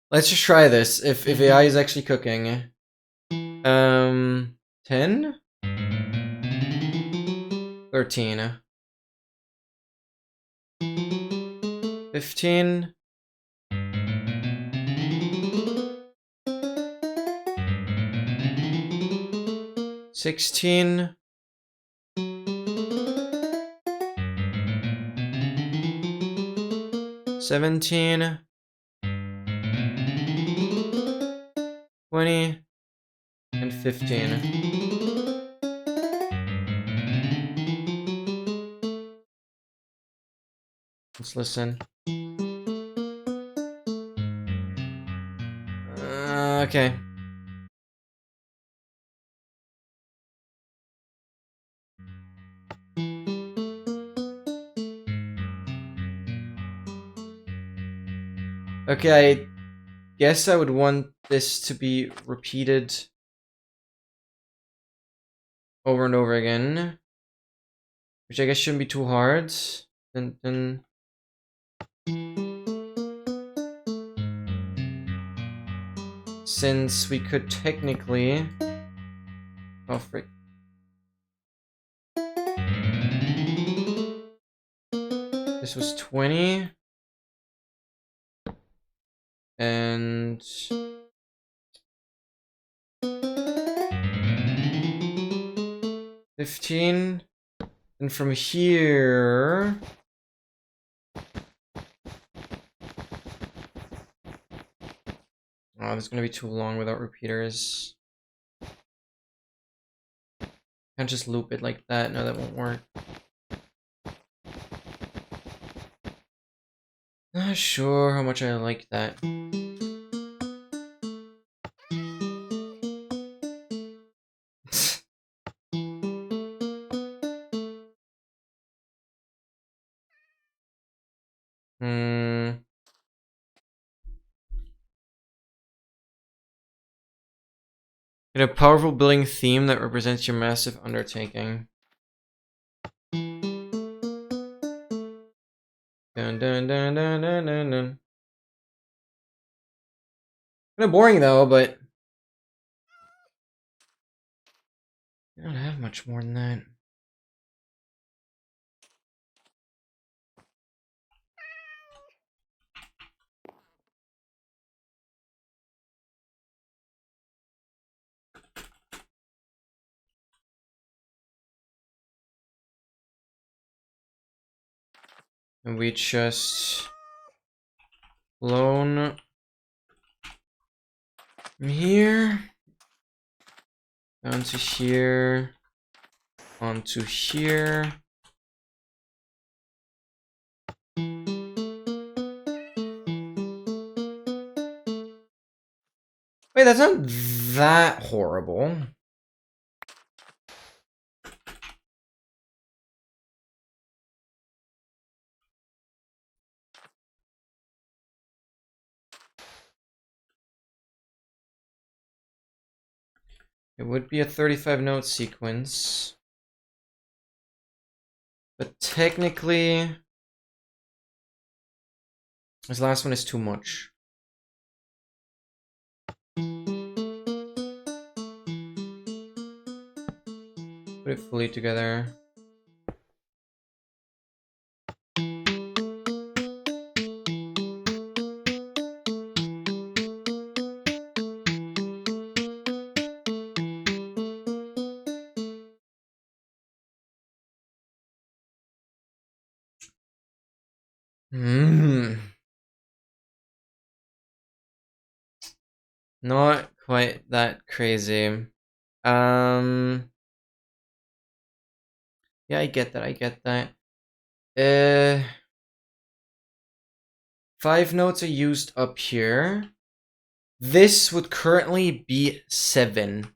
Let's just try this. If AI is actually cooking. 10? 13. 15. 16. 17. 20. And 15. Let's listen. Okay. Okay, I guess I would want this to be repeated over and over again, which I guess shouldn't be too hard. Then since we could technically... Oh, frick. This was 20. And... 15. And from here... Oh, this is gonna be too long without repeaters. Can't just loop it like that. No, that won't work. Not sure how much I like that. Get a powerful building theme that represents your massive undertaking. Dun dun dun dun dun dun dun. Kind of boring though, but I don't have much more than that. And we just loan from here down to here onto here. Wait, that's not that horrible. It would be a 35 note sequence. But technically, this last one is too much. Put it fully together. Not quite that crazy. Yeah, I get that. 5 notes are used up here. This would currently be 7.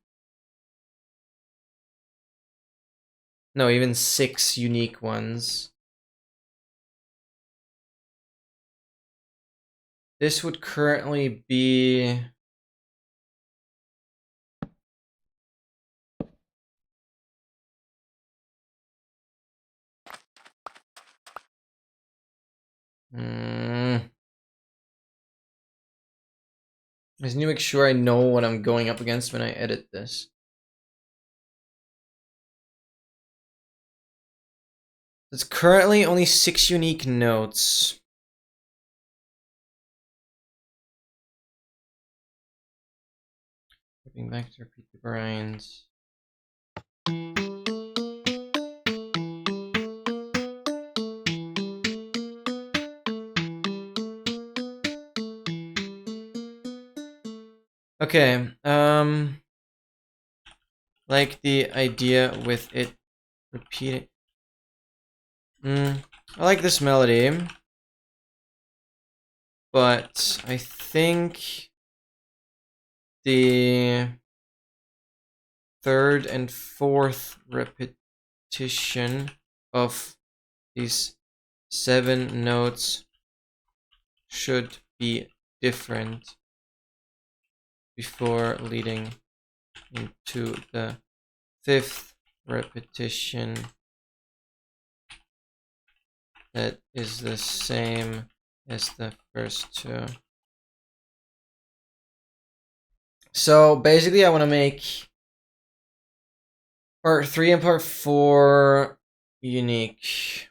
No, even 6 unique ones. This would currently be... I just need to make sure I know what I'm going up against when I edit this. It's currently only 6 unique notes. Flipping back to repeat the grind. Okay, like the idea with it repeating. I like this melody, but I think the third and fourth repetition of these 7 notes should be different before leading into the 5th repetition that is the same as the first 2. So basically I want to make part 3 and part 4 unique.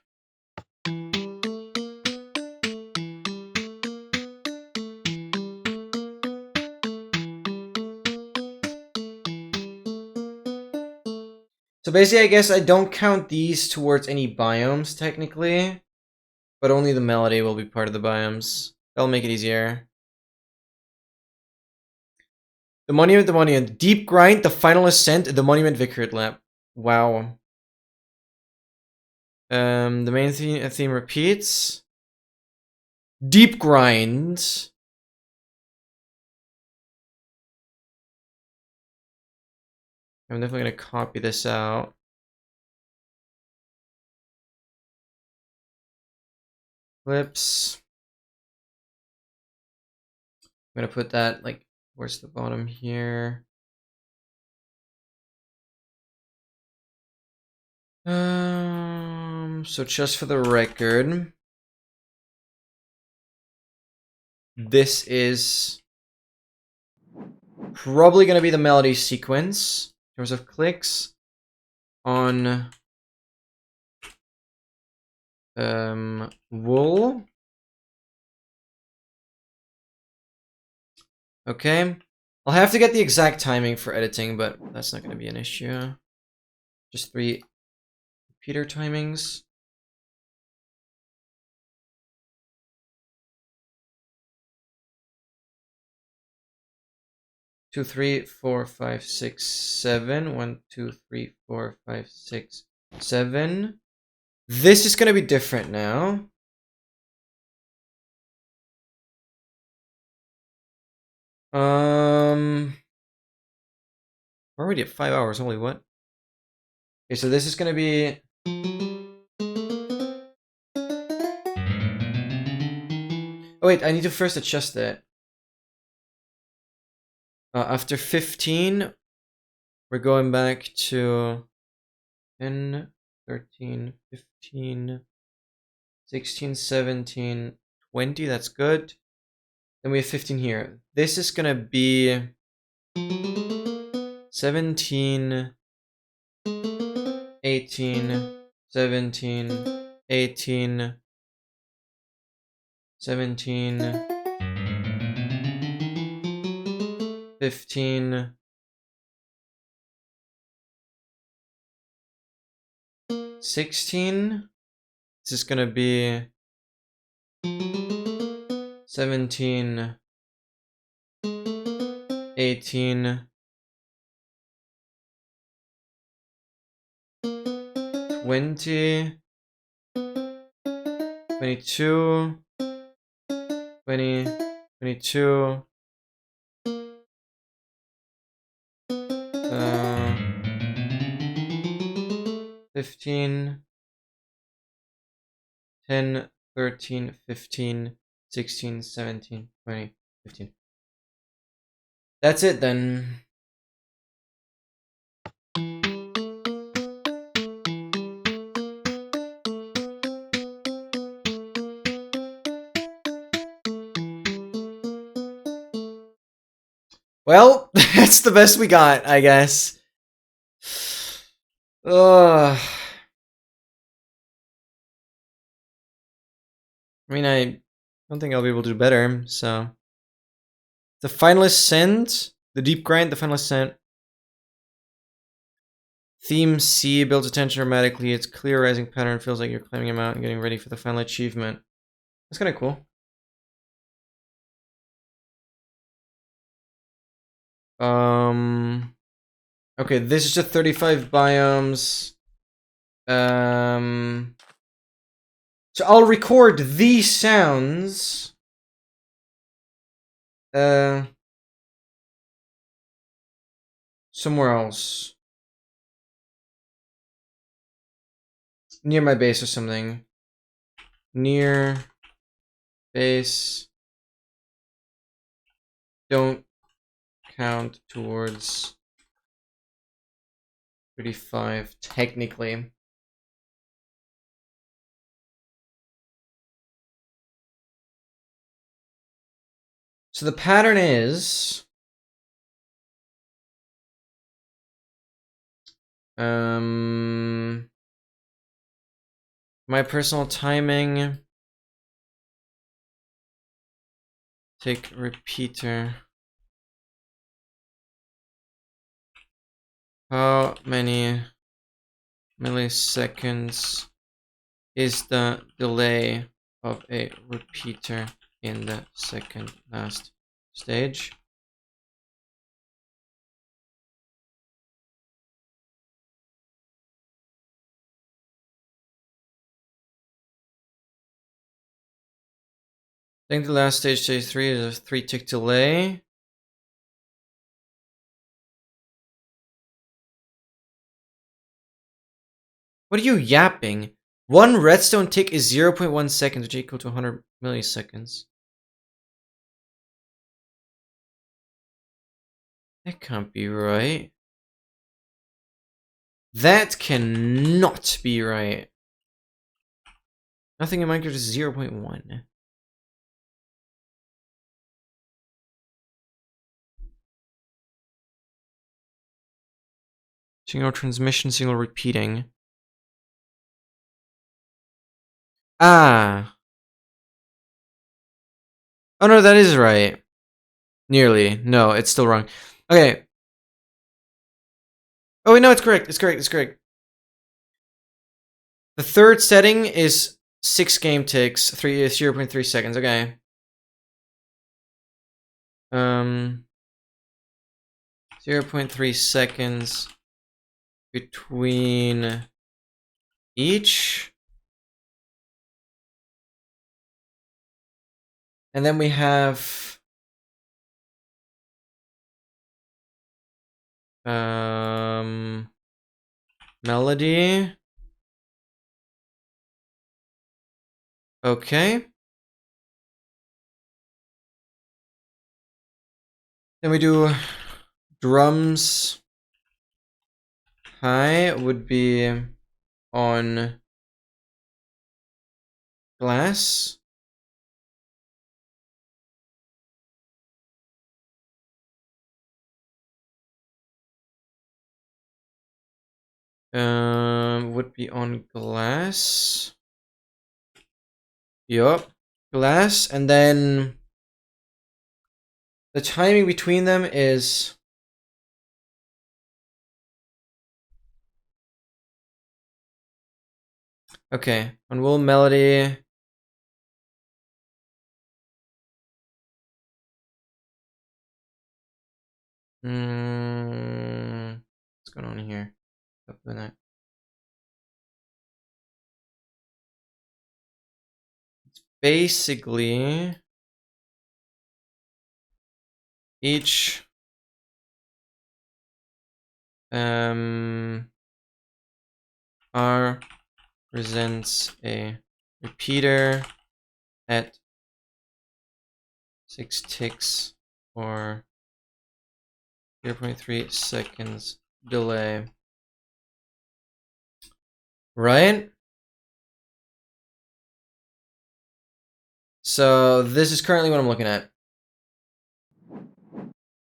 So basically, I guess I don't count these towards any biomes, technically. But only the melody will be part of the biomes. That'll make it easier. The monument. Deep grind, the final ascent, the monument vicariate lap. Wow. The main theme repeats. deep grind. I'm definitely going to copy this out. Clips. I'm going to put that, like, where's the bottom here? So just for the record, this is probably going to be the melody sequence in terms of clicks on wool. Okay. I'll have to get the exact timing for editing, but that's not going to be an issue. Just 3 repeater timings. Two, 3, 4, 5, 6, 7. 1, 2, 3, 4, 5, 6, 7. This is gonna be different now. We're already at 5 hours. Holy what? Okay, so this is gonna be. Oh wait, I need to first adjust it. After 15, we're going back to 10, 13, 15, 16, 17, 20. That's good. Then we have 15 here. This is gonna be 17, 18, 17, 18, 17, 15, 16. This is gonna be 17, 18, 20, 22, 20, 22, 15, 10, 13, 15, 16, 17, 20, 15. That's it then. Well, that's the best we got, I guess. Ugh. I mean, I don't think I'll be able to do better, so. The final ascent, the deep grind, the final ascent. Theme C builds attention dramatically. Its clear rising pattern feels like you're climbing a mountain, getting ready for the final achievement. That's kind of cool. Okay, this is just 35 biomes. So I'll record these sounds. Somewhere else. Near my base or something. Near base. Don't count towards 35, technically. So the pattern is. My personal timing. Take repeater. How many milliseconds is the delay of a repeater in the second last stage? I think the last stage, stage 3, is a 3-tick delay. What are you yapping? One redstone tick is 0.1 seconds, which is equal to 100 milliseconds. That can't be right. That cannot be right. Nothing in Minecraft is 0.1. Single transmission, single repeating. Ah. Oh no, that is right. Nearly. No, it's still wrong. Okay. Oh wait, no, it's correct. It's correct. It's correct. The third setting is 6 game ticks, 0.3 seconds. Okay. 0.3 seconds between each. And then we have melody. Okay. Then we do drums. High would be on glass. Would be on glass. Yup. Glass. And then the timing between them is okay. On wool melody. What's going on here? Stop doing that. It's basically each R presents a repeater at 6 ticks or 0.3 seconds delay. Right? So this is currently what I'm looking at.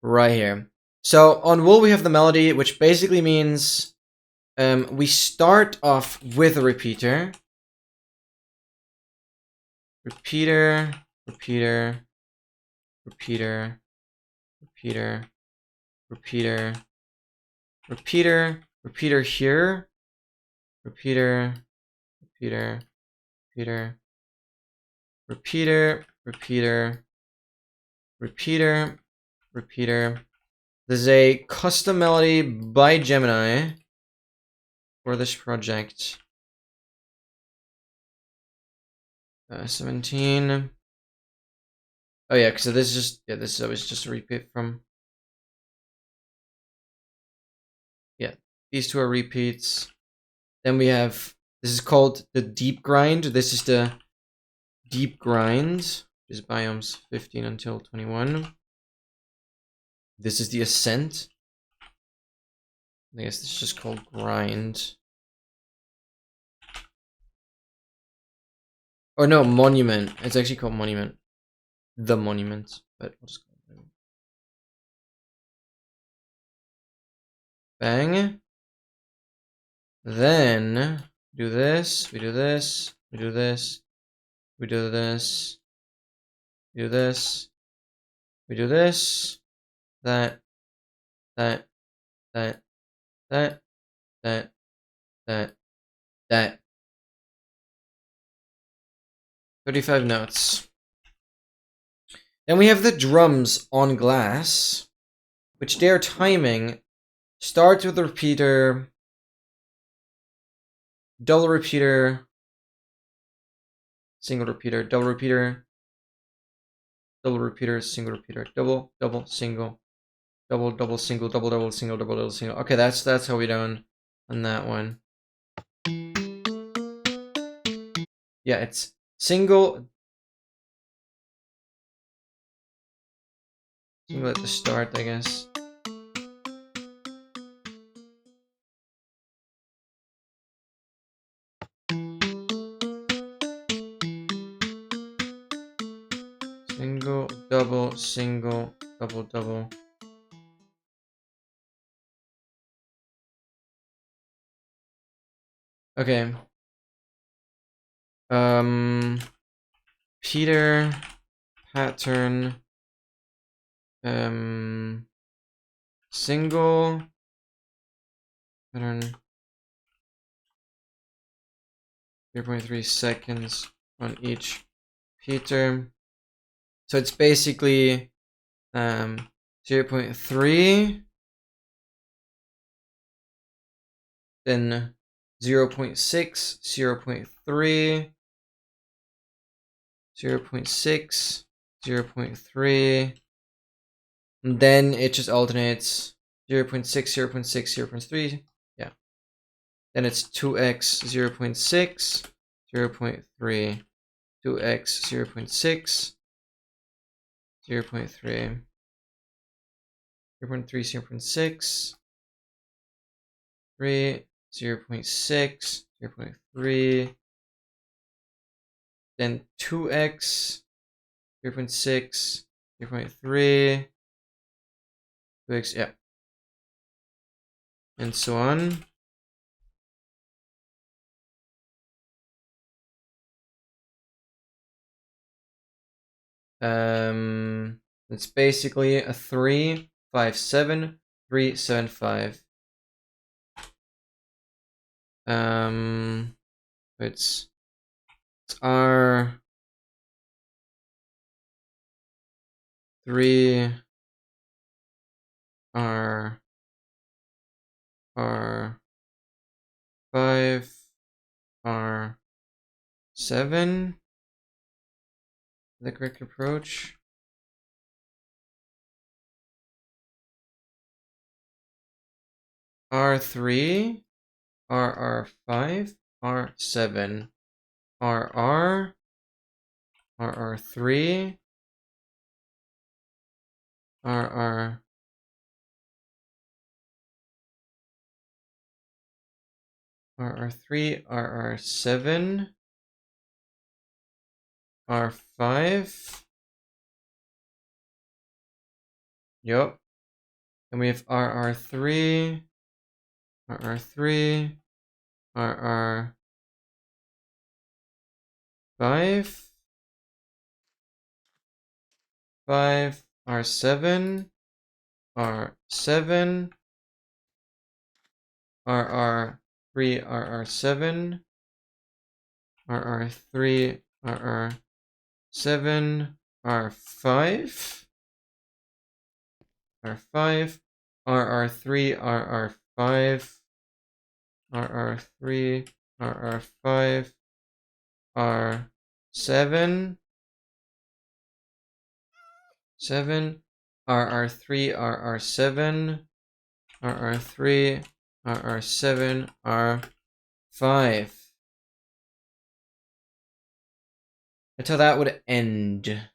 Right here. So on wool we have the melody, which basically means we start off with a repeater. Repeater, repeater, repeater, repeater, repeater, repeater, repeater here, repeater, repeater, repeater, repeater, repeater, repeater, repeater. There's a custom melody by Gemini for this project. 17. Oh yeah, so this is just this is always just a repeat from. Yeah, these two are repeats. Then we have this is called the deep grind. This is the deep grind, which is biomes 15 until 21. This is the ascent. I guess this is just called grind. Oh no, monument. It's actually called monument. The monument, but we'll just call it monument. Bang. Then do this. We do this. We do this. We do this. We do this. We do this. That. That. That. That. That. That. That. 35 notes. Then we have the drums on glass, which their timing starts with the repeater, double repeater, single repeater, double repeater, double repeater, single repeater, double, double, single, double, double, single, double, double, single, double, double, single. Okay, that's how we done on that one. Yeah, it's single at the start, I guess. Single, double, single, double, double. Okay. Peter pattern. Single pattern. 0.3 seconds on each Peter. So it's basically 0.3, then 0.6, 0.3, 0.6, 0.3, and then it just alternates 0.6, 0.6, 0.3. Yeah. Then it's 2x 0.6, 0.3, 2x 0.6, 0.3, 0.3, 0.6, 3, 0.6, 0.3, then 2x, 0.6, 0.3, 2x, yeah, and so on. It's basically a 3, 5, 7, 3, 7, 5. It's R 3, R 5, R 7. The correct approach. R3, RR5, R7, RR, RR3, RR, RR3, RR7, R5. Yup. And we have RR3, RR3, RR5, R7, R7, RR3, RR7, RR3, RR7, R5, R5, RR3, RR5, RR3, RR5, R7, 7, RR3, RR7, RR3, RR7, R5. Until that would end.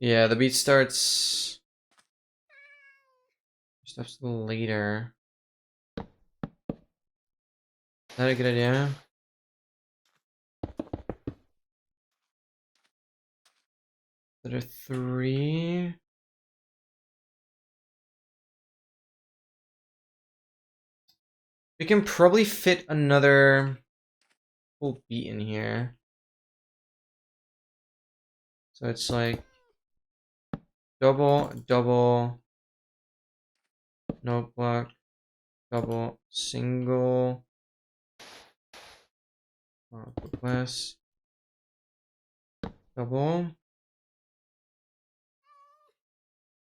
Yeah, the beat starts a little later. Is that a good idea? That are 3. We can probably fit another full beat in here. So it's like double, double, note block, double, single, class, double.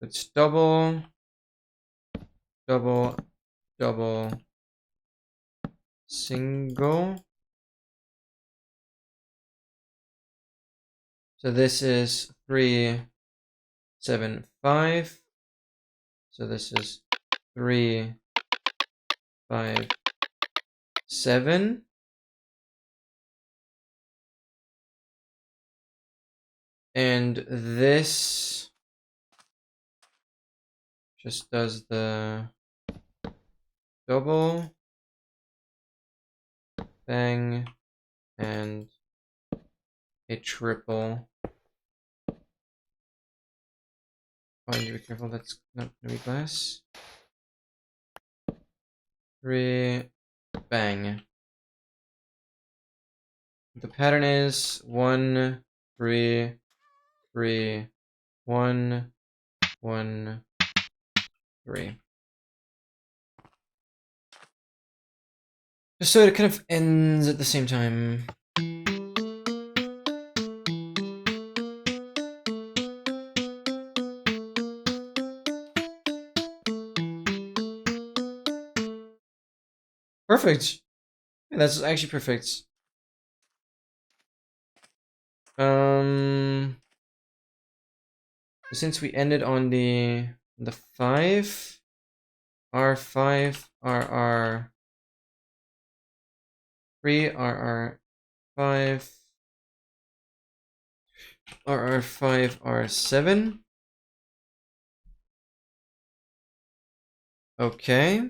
It's double, double, double, single. So this is 3, 7, 5. So this is 3, 5, 7. And this just does the double, bang, and a triple. Oh, you need to be careful, that's not gonna be glass. 3, bang. The pattern is 1, 3, 3, 1, 1, 3. Just so it kind of ends at the same time. Perfect. Yeah, that's actually perfect. Since we ended on the 5, R5, RR3, RR5, RR5, R7. Okay.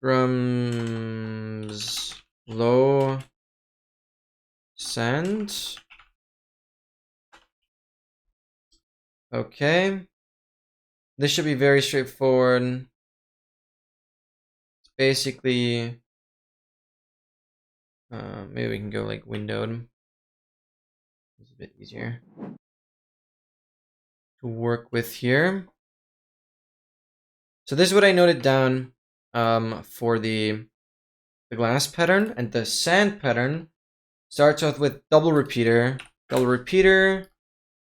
Drums, low, sand. Okay. This should be very straightforward. It's basically, maybe we can go like windowed. It's a bit easier to work with here. So this is what I noted down for the glass pattern, and the sand pattern starts off with double repeater. Double repeater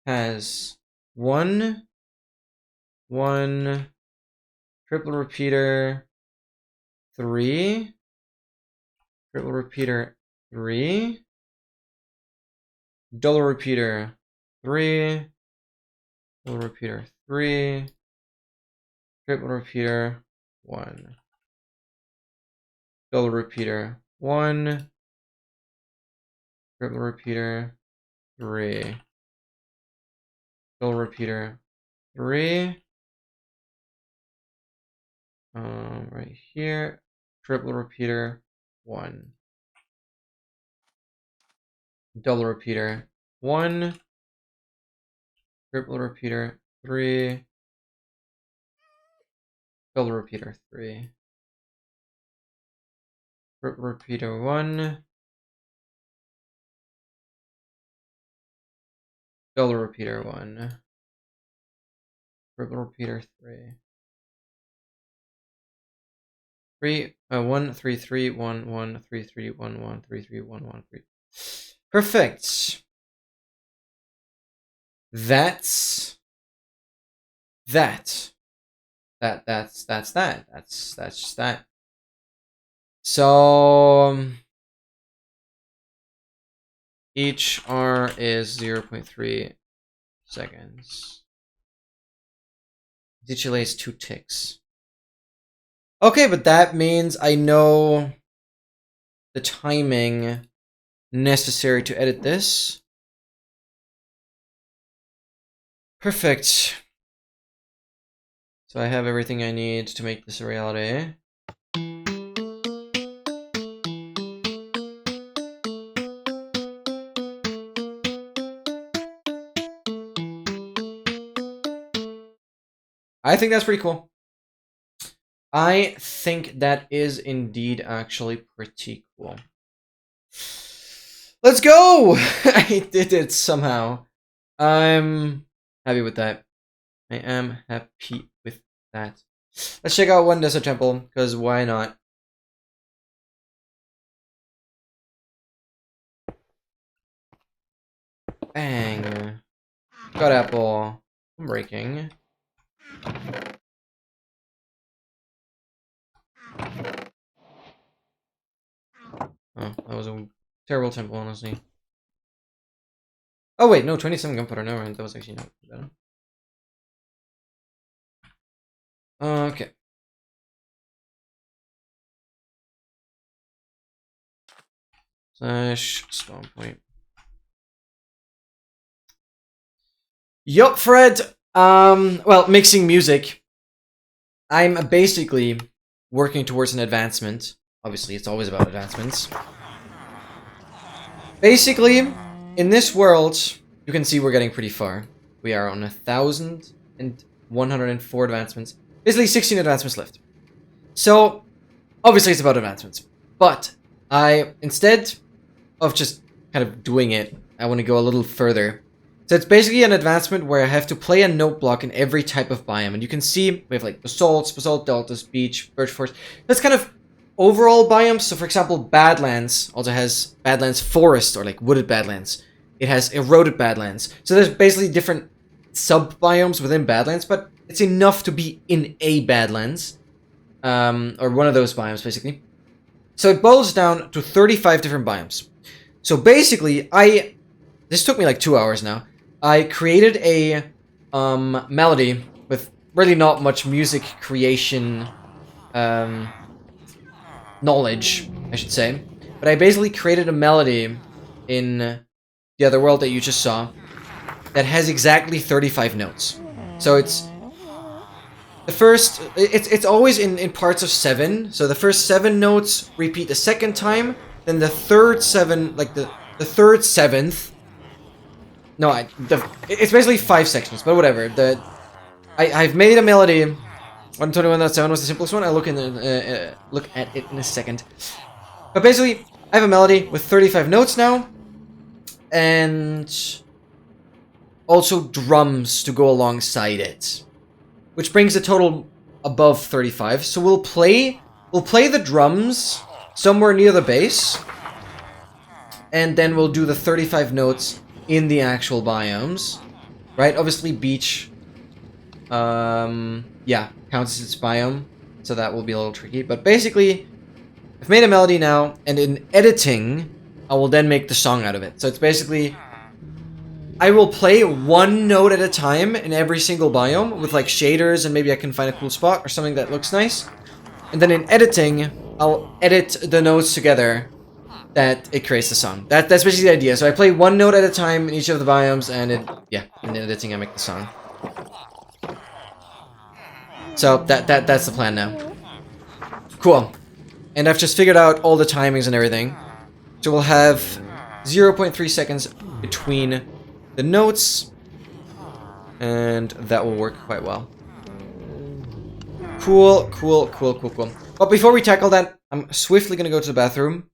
has 1, 1, triple repeater 3, triple repeater 3, double repeater 3, double repeater 3, triple repeater 1, double repeater 1, triple repeater 3, double repeater 3, right here, triple repeater 1, double repeater 1, triple repeater 3, double repeater 3, triple repeater 1, double repeater 1, triple repeater 3. 1, 3, 3, 1, 1, 3, 3, 1, 1, 3, 3, 1, 1, 3. Perfect. That's that. That's that. That's just that. So each R is 0.3 seconds. Each delay is 2 ticks. Okay, but that means I know the timing necessary to edit this. Perfect. So I have everything I need to make this a reality. I think that's pretty cool. I think that is indeed actually pretty cool. Let's go! I did it somehow. I'm happy with that. I am happy with that. Let's check out one desert temple, because why not? Bang. Got apple. I'm breaking. Oh, that was a terrible temple, honestly. Oh wait, no, 27 gunpowder. Never mind. That was actually not bad. Okay. Slash spawn point. Yup, Fred. Well, mixing music. I'm basically working towards an advancement. Obviously, it's always about advancements. Basically, in this world, you can see we're getting pretty far. We are on 1,104 advancements. Basically, 16 advancements left. So, obviously, it's about advancements. But instead of just kind of doing it, I want to go a little further. So it's basically an advancement where I have to play a note block in every type of biome. And you can see we have like basalt deltas, beach, birch forest. That's kind of overall biomes. So for example, Badlands also has Badlands Forest, or like wooded Badlands. It has eroded Badlands. So there's basically different sub-biomes within Badlands, but it's enough to be in a Badlands. Or one of those biomes, basically. So it boils down to 35 different biomes. So basically, this took me like 2 hours now. I created a melody with really not much music creation knowledge, I should say. But I basically created a melody in the other world that you just saw that has exactly 35 notes. So it's the first, it's always in parts of 7. So the first 7 notes repeat the second time, then the third 7, like the third 7th. No, it's basically 5 sections, but whatever. I've made a melody. 121.7 was the simplest one. I'll look look at it in a second. But basically, I have a melody with 35 notes now, and also drums to go alongside it, which brings the total above 35. So we'll play the drums somewhere near the base, and then we'll do the 35 notes in the actual biomes, right? Obviously, beach, yeah, counts as its biome, so that will be a little tricky. But basically, I've made a melody now, and in editing, I will then make the song out of it. So it's basically, I will play one note at a time in every single biome with like shaders, and maybe I can find a cool spot or something that looks nice. And then in editing, I'll edit the notes together that it creates the song. That's basically the idea. So I play one note at a time in each of the biomes, and in editing I make the song. So that's the plan now. Cool. And I've just figured out all the timings and everything. So we'll have 0.3 seconds between the notes, and that will work quite well. Cool. But before we tackle that, I'm swiftly gonna go to the bathroom.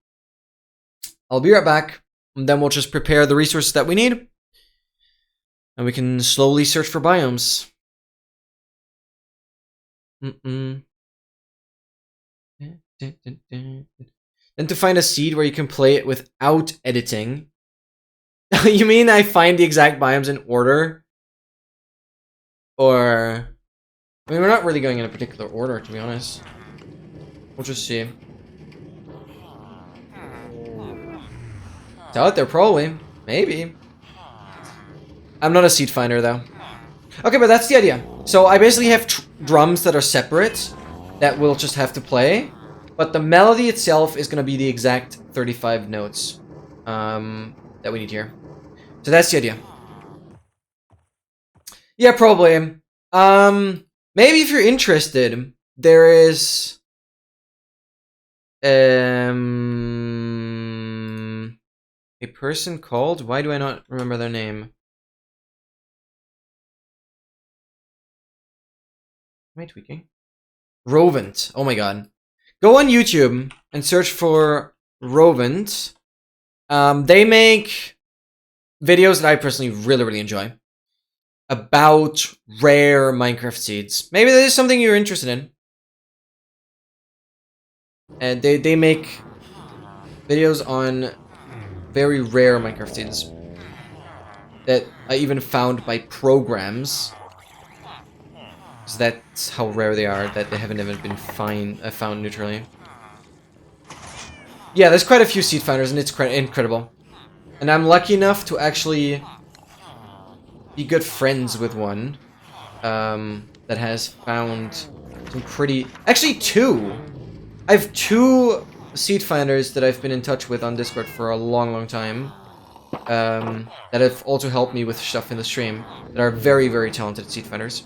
I'll be right back, and then we'll just prepare the resources that we need, and we can slowly search for biomes. Then to find a seed where you can play it without editing. You mean I find the exact biomes in order? Or, I mean, we're not really going in a particular order, to be honest. We'll just see. It's out there, probably. Maybe. I'm not a seed finder, though. Okay, but that's the idea. So I basically have drums that are separate that we'll just have to play. But the melody itself is going to be the exact 35 notes that we need here. So that's the idea. Yeah, probably. Maybe if you're interested, there is a person called, why do I not remember their name? Am I tweaking? Rovent. Oh my god. Go on YouTube and search for Rovent. They make videos that I personally really enjoy about rare Minecraft seeds. Maybe that is something you're interested in. And they make videos on very rare Minecraft seeds. that I even found by programs. So that's how rare they are, that they haven't even been found neutrally. Yeah, there's quite a few seed finders, and it's incredible. And I'm lucky enough to actually be good friends with one that has found some pretty... Actually, two! I have two seed finders that I've been in touch with on Discord for a long, long time. That have also helped me with stuff in the stream. That are very, very talented seed finders.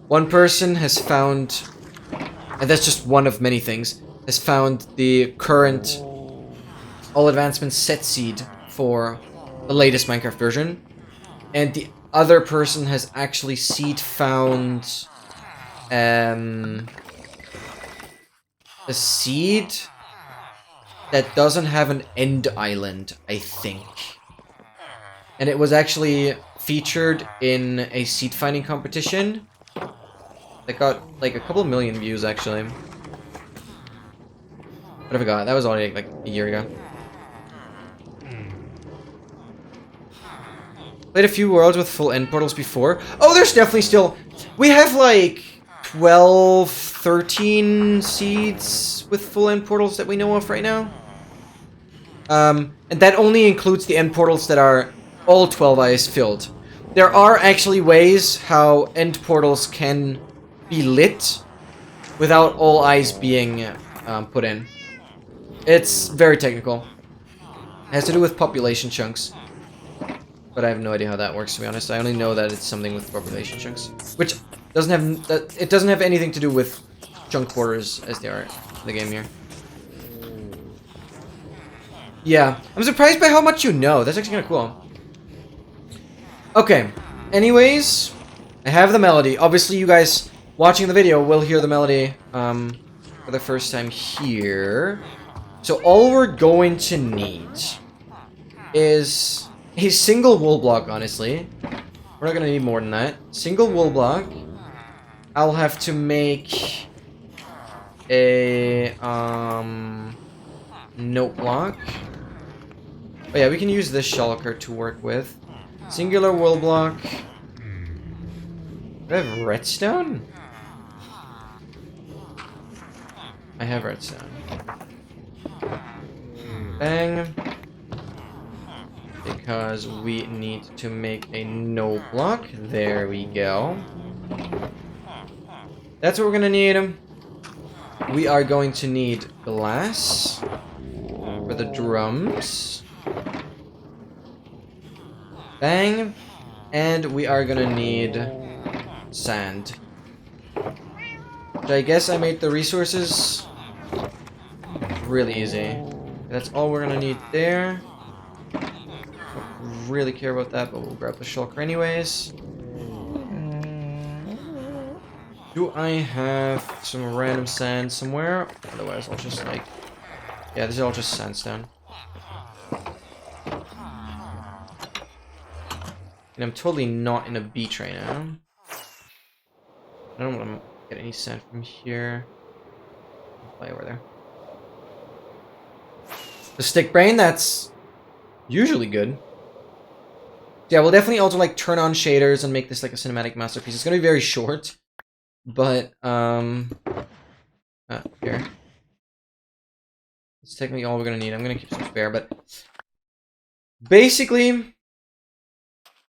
One person has found... And that's just one of many things. Has found the current all advancement set seed for the latest Minecraft version. And the other person has actually seed found a seed that doesn't have an end island, I think. And it was actually featured in a seed finding competition that got like a couple million views actually. But I forgot, that was already like a year ago. Played a few worlds with full end portals before. Oh, there's definitely still... We have like 12, 13 seeds with full end portals that we know of right now. And that only includes the end portals that are all 12 eyes filled. There are actually ways how end portals can be lit without all eyes being put in. It's very technical. It has to do with population chunks. But I have no idea how that works, to be honest. I only know that it's something with population chunks. Which doesn't have... It doesn't have anything to do with chunk borders as they are in the game here. Yeah. I'm surprised by how much you know. That's actually kind of cool. Okay. Anyways, I have the melody. Obviously, you guys watching the video will hear the melody for the first time here. So all we're going to need is a single wool block, honestly. We're not going to need more than that. Single wool block. I'll have to make a note block. Oh yeah, we can use this shulker to work with. Singular wool block. Do I have redstone? I have redstone. Bang. Because we need to make a note block. There we go. That's what we're gonna need. We are going to need glass for the drums. Bang. And we are gonna need sand. So I guess I made the resources really easy. That's all we're gonna need there. Don't really care about that, but we'll grab the shulker anyways. Do I have some random sand somewhere? Otherwise, I'll just like... Yeah, this is all just sandstone. And I'm totally not in a beach right now. I don't want to get any sand from here. I'll fly over there. The stick brain, that's usually good. Yeah, we'll definitely also like turn on shaders and make this like a cinematic masterpiece. It's gonna be very short. But, here. It's technically all we're gonna need. I'm gonna keep some spare, but... Basically,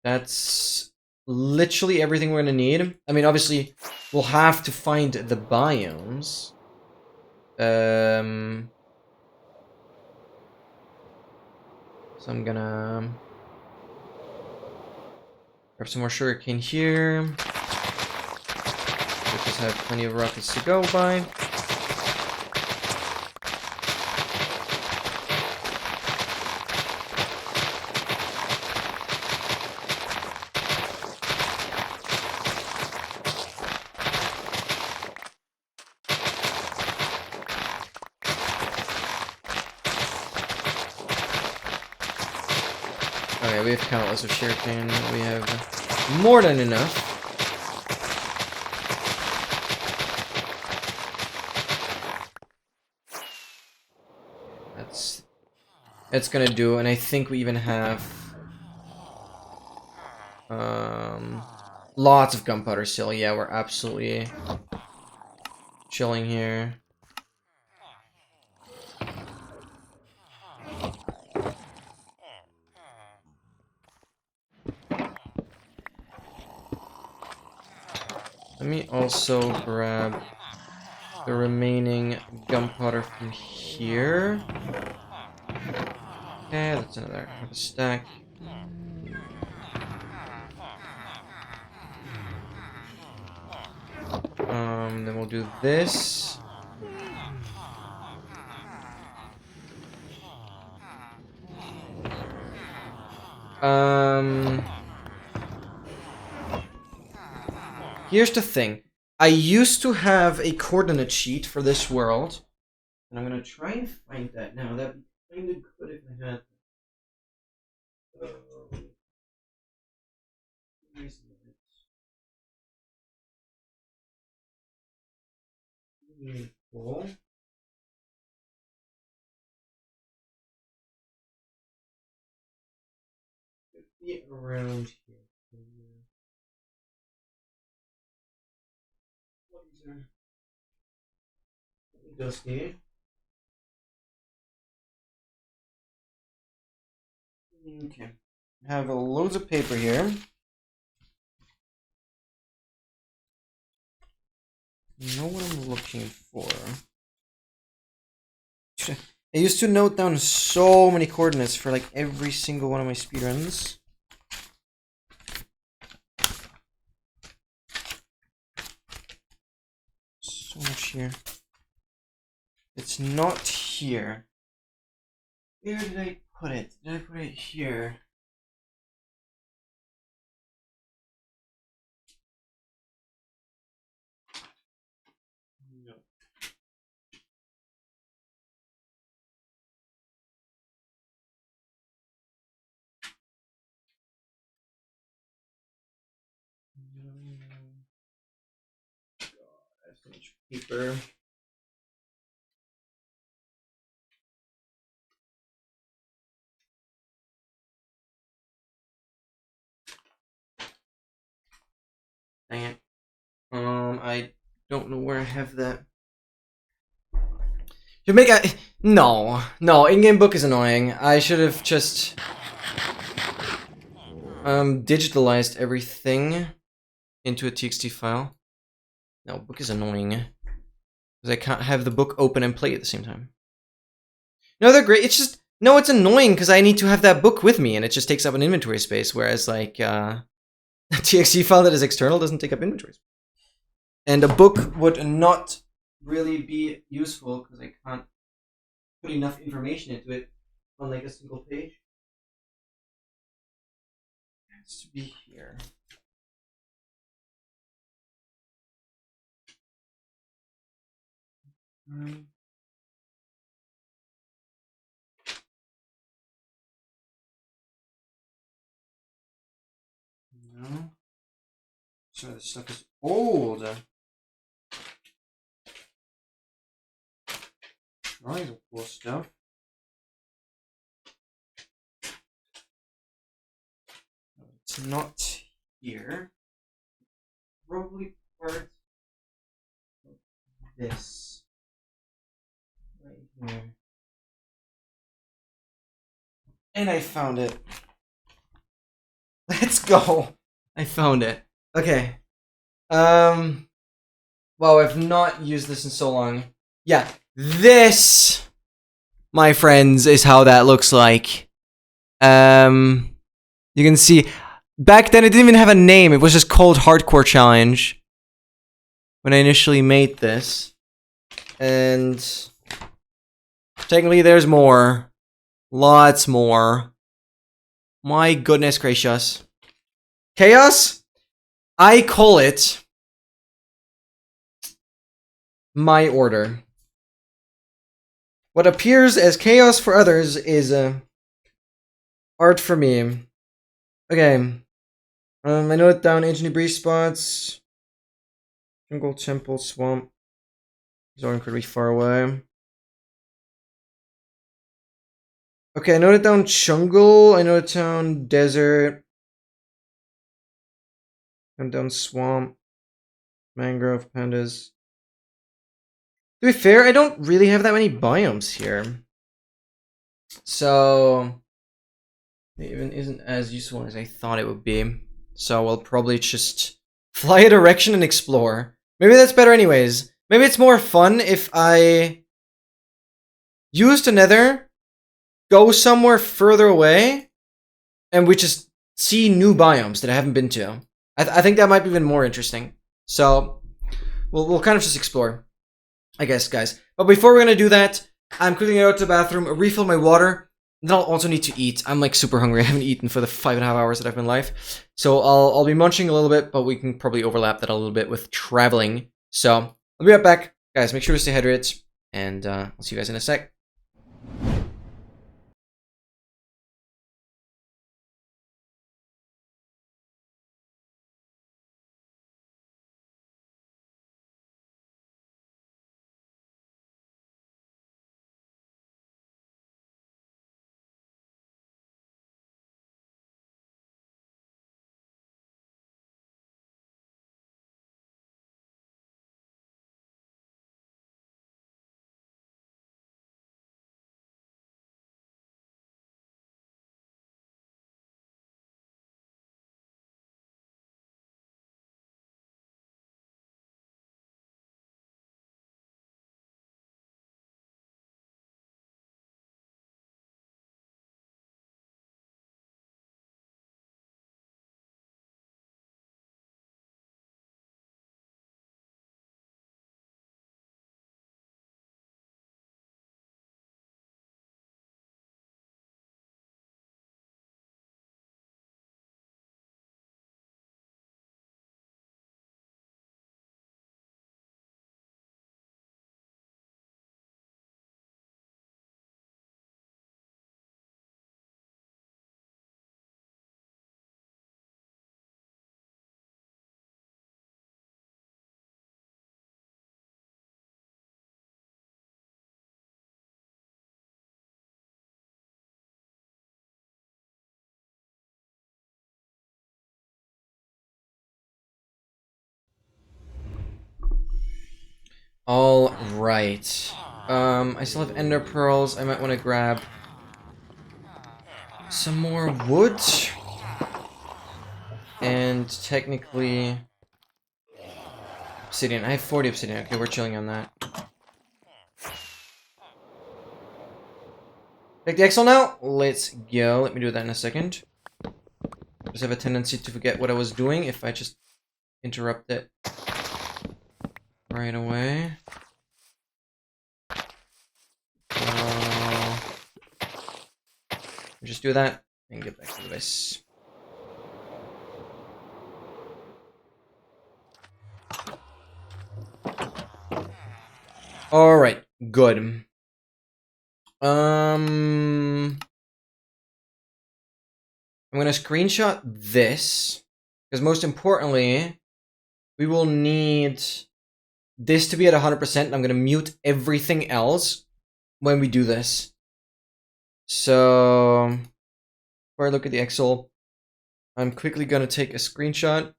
that's literally everything we're gonna need. I mean, obviously, we'll have to find the biomes. So I'm gonna... grab some more sugarcane here. We just have plenty of rockets to go by. Okay, we have countless of sugarcane. We have more than enough. That's gonna do, and I think we even have Lots of gunpowder still. Yeah, we're absolutely chilling here. Let me also grab the remaining gunpowder from here. Okay, that's another half a stack. Then we'll do this. Here's the thing. I used to have a coordinate sheet for this world, and I'm gonna try and find that now. That'd be kind of good if I had. Where's it? Cool. Could be around here. What is there? Dusty. Okay. I have loads of paper here. You know what I'm looking for. I used to note down so many coordinates for like every single one of my speedruns. So much here. It's not here. Where did I put it? Did I put it here? No. God, I have so much paper. Dang it. I don't know where I have that. You make a no. In-game book is annoying. I should have just digitalized everything into a TXT file. No, book is annoying because I can't have the book open and play at the same time. No, they're great. It's just no, it's annoying because I need to have that book with me, and it just takes up an inventory space. Whereas like a TXT file that is external doesn't take up inventory space. And a book would not really be useful because I can't put enough information into it on like a single page. It has to be here. No. Some of this stuff is old. Drawings of cool stuff. It's not here. Probably part of this. Right here. And I found it. Let's go. I found it. Okay. Wow, I've not used this in so long. Yeah, this, my friends, is how that looks like. You can see, back then it didn't even have a name. It was just called Hardcore Challenge when I initially made this. And technically there's more. Lots more. My goodness gracious. Chaos? I call it my order. What appears as chaos for others is art for me. Okay. I noted down ancient debris spots. Jungle, temple, swamp. These are incredibly far away. Okay, I noted down jungle. I noted down desert. Come down swamp. Mangrove, pandas. To be fair, I don't really have that many biomes here. So it even isn't as useful as I thought it would be. So I'll probably just fly a direction and explore. Maybe that's better anyways. Maybe it's more fun if I use the nether, go somewhere further away, and we just see new biomes that I haven't been to. I think that might be even more interesting. So we'll kind of just explore, I guess, guys. But before we're gonna do that, I'm quickly gonna go to the bathroom, refill my water. Then I'll also need to eat. I'm like super hungry. I haven't eaten for the 5.5 hours that I've been live. So I'll be munching a little bit, but we can probably overlap that a little bit with traveling. So I'll be right back. Guys, make sure to stay hydrated, and I'll see you guys in a sec. All right. I still have ender pearls. I might want to grab some more wood. And technically obsidian. I have 40 obsidian. Okay, we're chilling on that. Take the Excel now. Let's go. Let me do that in a second. I just have a tendency to forget what I was doing if I just interrupt it right away. Just do that and get back to this. All right, good. I'm gonna screenshot this because most importantly, we will need this to be at 100%. I'm gonna mute everything else when we do this. So, before I look at the Excel, I'm quickly gonna take a screenshot,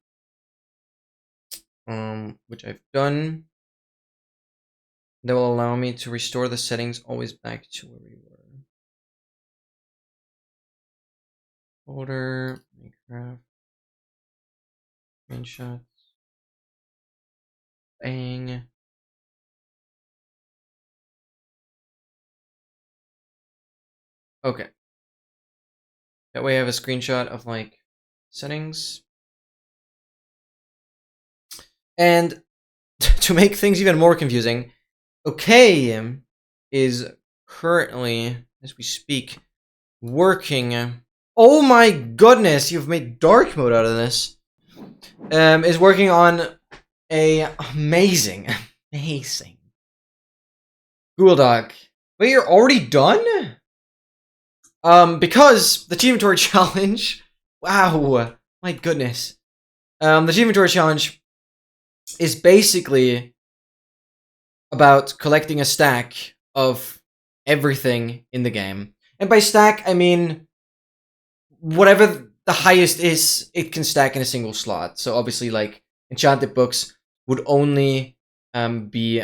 which I've done. That will allow me to restore the settings always back to where we were. Folder, Minecraft, screenshots, bang. Okay. That way I have a screenshot of like settings. And to make things even more confusing, okay is currently, as we speak, working. Oh my goodness, you've made dark mode out of this. Is working on a amazing Google Doc. Wait, you're already done? Because the inventory challenge. Wow, my goodness. The inventory challenge is basically about collecting a stack of everything in the game. And by stack, I mean whatever the highest is it can stack in a single slot. So obviously, like enchanted books would only be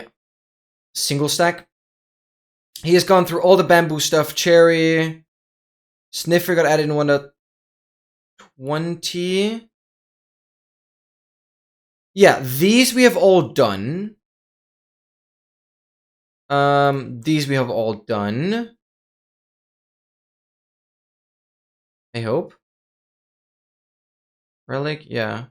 single stack. He has gone through all the bamboo stuff. Cherry, Sniffer got added in 1.20. Yeah, these we have all done. These we have all done. I hope. Relic, yeah.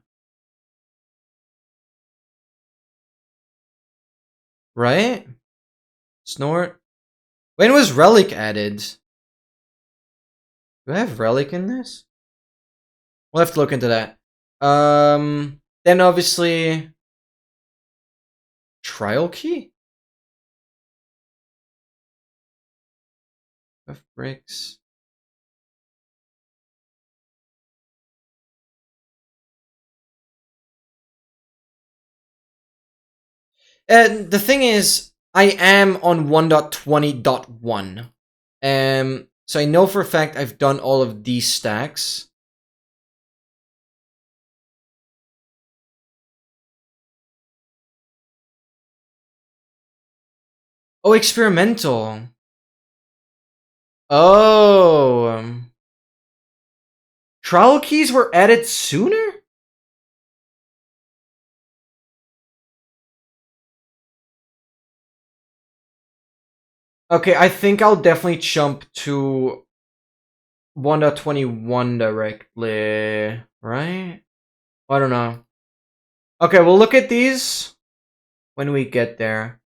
Right? Snort. When was Relic added? Do I have Relic in this? We'll have to look into that. Then obviously Trial Key? Of bricks. And the thing is, I am on 1.20.1. So I know for a fact I've done all of these stacks. Oh, experimental. Oh. Trial keys were added sooner? Okay, I think I'll definitely jump to 1.21 directly, right? I don't know. Okay, we'll look at these when we get there.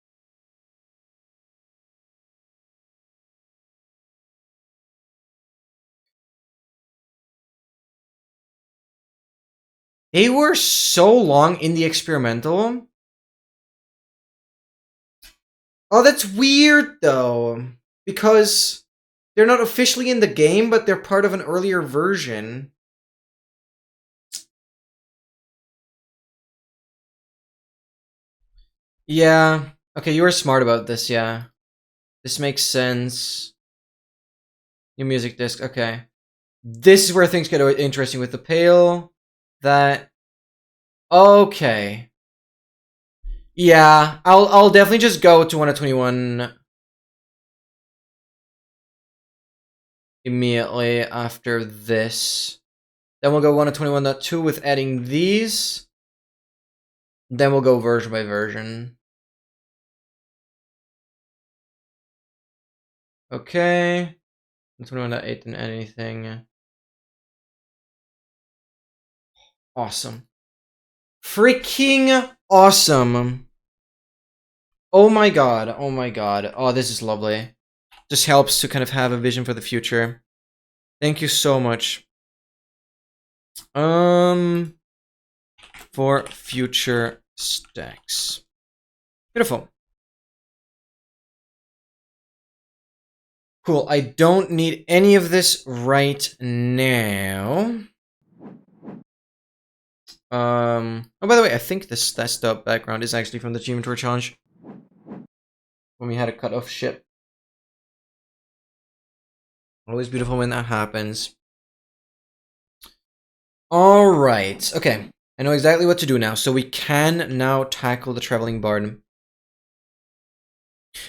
They were so long in the experimental. Oh, that's weird though. Because they're not officially in the game, but they're part of an earlier version. Yeah. Okay, you were smart about this, yeah. This makes sense. New music disc, okay. This is where things get interesting with the pail. That. Okay. Yeah, I'll definitely just go to 1.21 immediately after this. Then we'll go 1.21.2 with adding these. Then we'll go version by version. Okay. 1.21.8 and anything. Awesome. Freaking awesome. Oh my god. Oh my god. Oh, this is lovely. Just helps to kind of have a vision for the future. Thank you so much. For future stacks. Beautiful. Cool. I don't need any of this right now. Oh, by the way, I think this desktop background is actually from the Geometry Challenge when we had a cut off ship. Always beautiful when that happens. All right. Okay. I know exactly what to do now. So we can now tackle the Traveling Bard.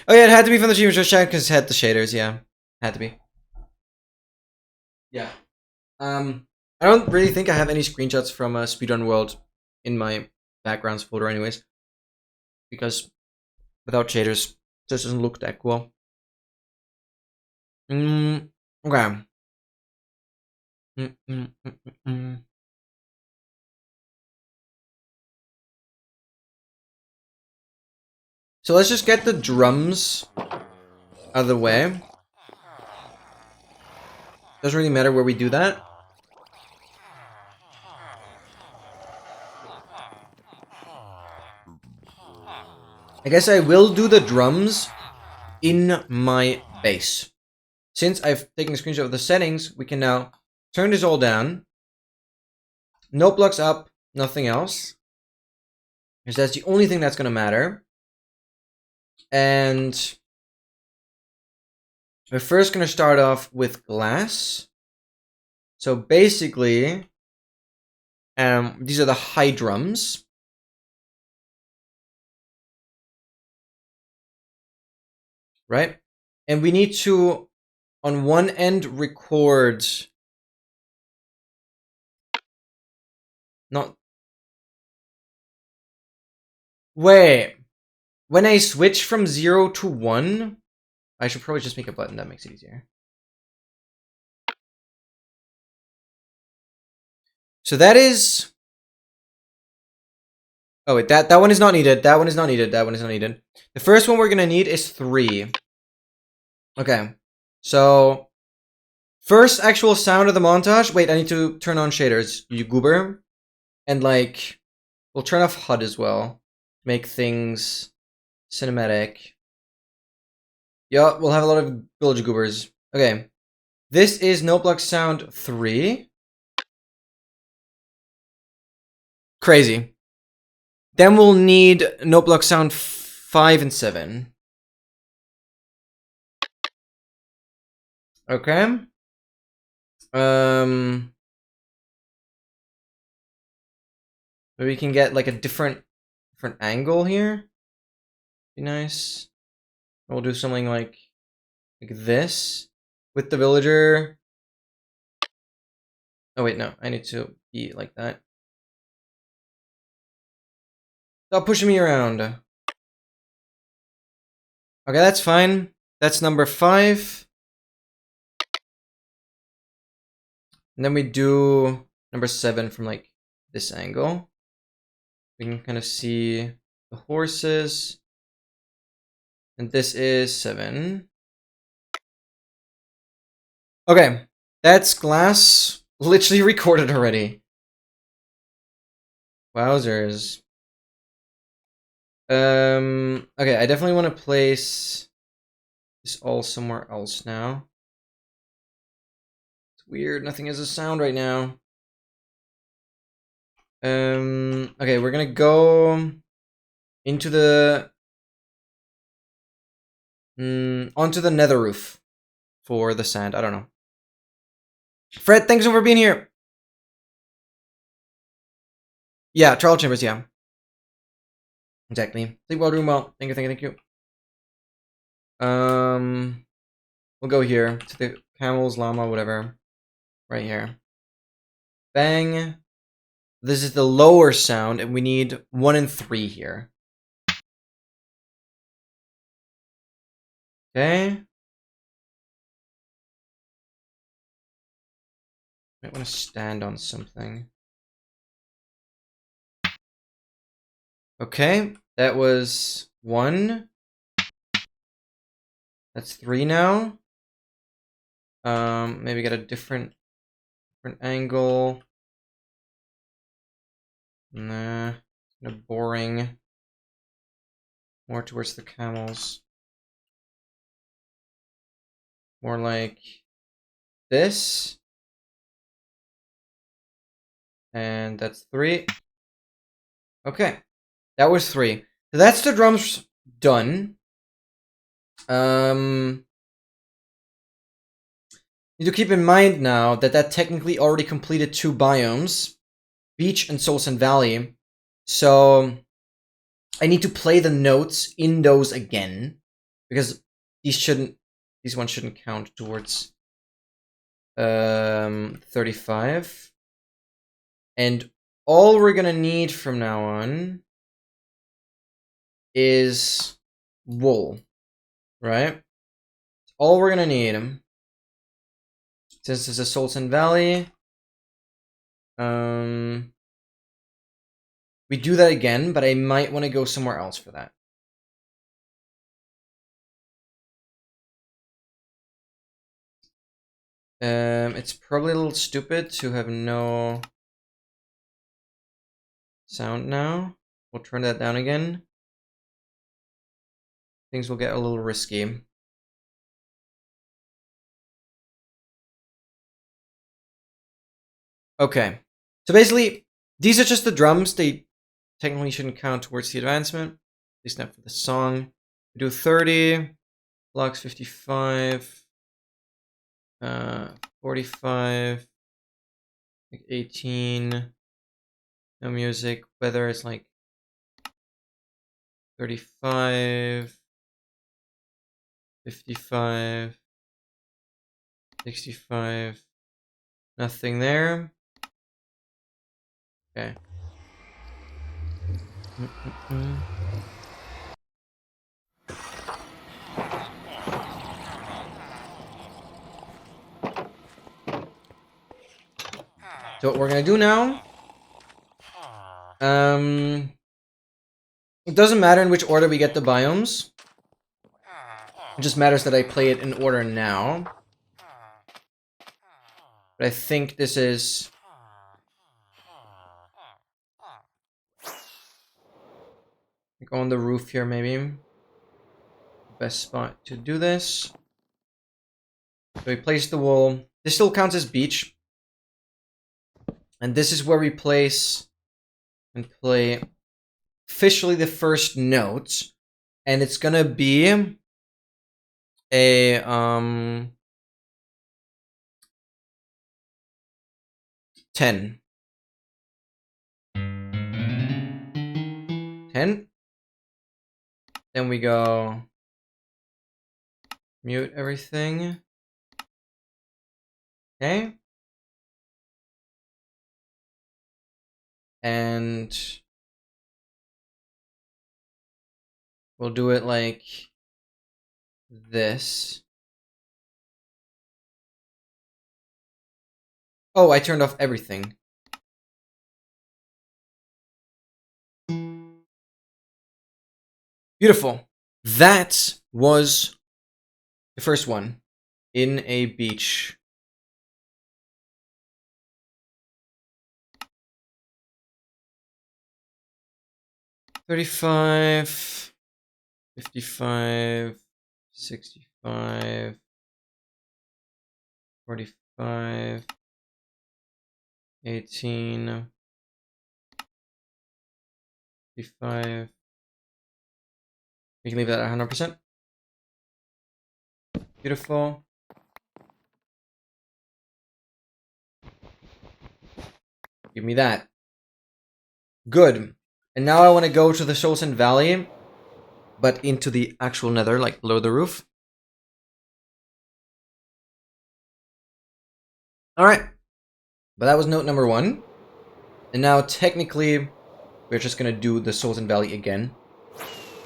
Oh yeah, it had to be from the Geometry Challenge because it had the shaders. Yeah, had to be. Yeah. I don't really think I have any screenshots from Speedrun World in my backgrounds folder anyways. Because without shaders, it just doesn't look that cool. Okay. So let's just get the drums out of the way. Doesn't really matter where we do that. I guess I will do the drums in my base. Since I've taken a screenshot of the settings, we can now turn this all down. No blocks up, nothing else. Because that's the only thing that's going to matter. And we're first going to start off with glass. So basically, these are the high drums. Right? And we need to, on one end, record... Not... Wait. When I switch from 0 to 1... I should probably just make a button. That makes it easier. So that is... Oh, wait. That one is not needed. That one is not needed. That one is not needed. The first one we're going to need is 3. Okay. So... First actual sound of the montage. Wait, I need to turn on shaders. You goober. And, like... We'll turn off HUD as well. Make things cinematic. Yeah, we'll have a lot of village goobers. Okay. This is Note Block Sound 3. Crazy. Then we'll need Note Block Sound 5 and 7. Okay. Maybe we can get like a different angle here. Be nice. We'll do something like this with the villager. Oh wait, no, I need to be like that. Stop pushing me around. Okay, that's fine. That's number 5. And then we do number 7 from like this angle. We can kind of see the horses. And this is 7. Okay, that's glass literally recorded already. Wowzers. Okay, I definitely want to place this all somewhere else now. It's weird, nothing has a sound right now. Okay, we're gonna go into the onto the nether roof for the sand. I don't know. Fred, thanks for being here. Yeah, trial chambers. Yeah, exactly. Sleep well, room well. Thank you. We'll go here to the camels, llama, whatever. Right here. Bang. This is the lower sound, and we need 1 and 3 here. Okay. Might want to stand on something. Okay, that was 1. That's 3 now. Maybe get a different angle. Nah, kind of boring. More towards the camels. More like this. And that's 3. Okay, that was 3. So that's the drums done. Need to keep in mind now that that technically already completed 2 biomes, Beach and Soul Sand Valley. So I need to play the notes in those again, because these ones shouldn't count towards 35. And all we're gonna need from now on is wool, right? All we're gonna need, since it's a Soul Sand Valley, we do that again, but I might want to go somewhere else for that. It's probably a little stupid to have no sound now. We'll turn that down again. Things will get a little risky. Okay. So basically, these are just the drums. They technically shouldn't count towards the advancement. At least not for the song. We do 30. Blocks 55. 45. Like 18. No music. Weather is like 35. 55. 65. Nothing there. Okay. So what we're gonna do now, it doesn't matter in which order we get the biomes. It just matters that I play it in order now. But I think this is... Go on the roof here, maybe. Best spot to do this. So we place the wool. This still counts as beach. And this is where we place and play officially the first note. And it's gonna be a 10. 10. Then we go mute everything. Okay. And we'll do it like this. Oh, I turned off everything. Beautiful. That was the first one in a beach. $35, $55, $65, $45, $18, $55. We can leave that at 100%. Beautiful. Give me that. Good. And now I want to go to the Solson Valley, but into the actual nether, like below the roof. Alright. But that was note number 1. And now technically, we're just going to do the Solson Valley again.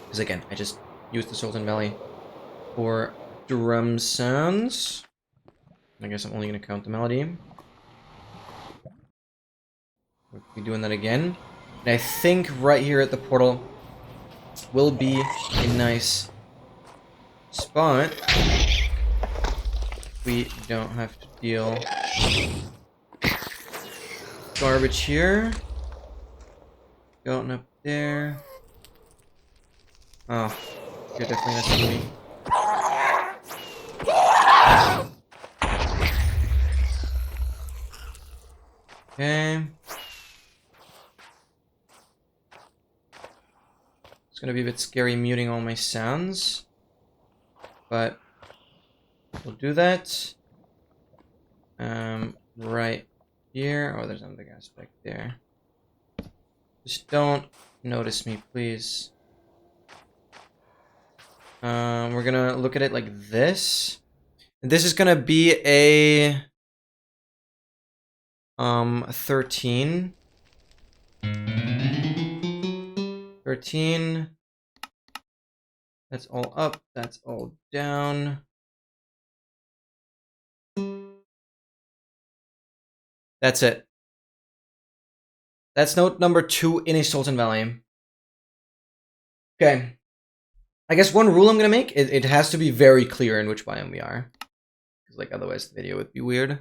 Because again, I just used the Solson Valley for drum sounds. I guess I'm only going to count the melody. We'll be doing that again. And I think right here at the portal will be a nice spot. We don't have to deal garbage here. Going up there. Oh, you're definitely not seeing me. Okay. It's gonna be a bit scary muting all my sounds, but we'll do that. Right here. Oh, there's another gas back there. Just don't notice me, please. We're gonna look at it like this. This is gonna be a 13. 13. That's all up, that's all down. That's it. That's note number 2 in a Solton Valley. Okay. I guess one rule I'm gonna make, it has to be very clear in which biome we are. Because like otherwise the video would be weird.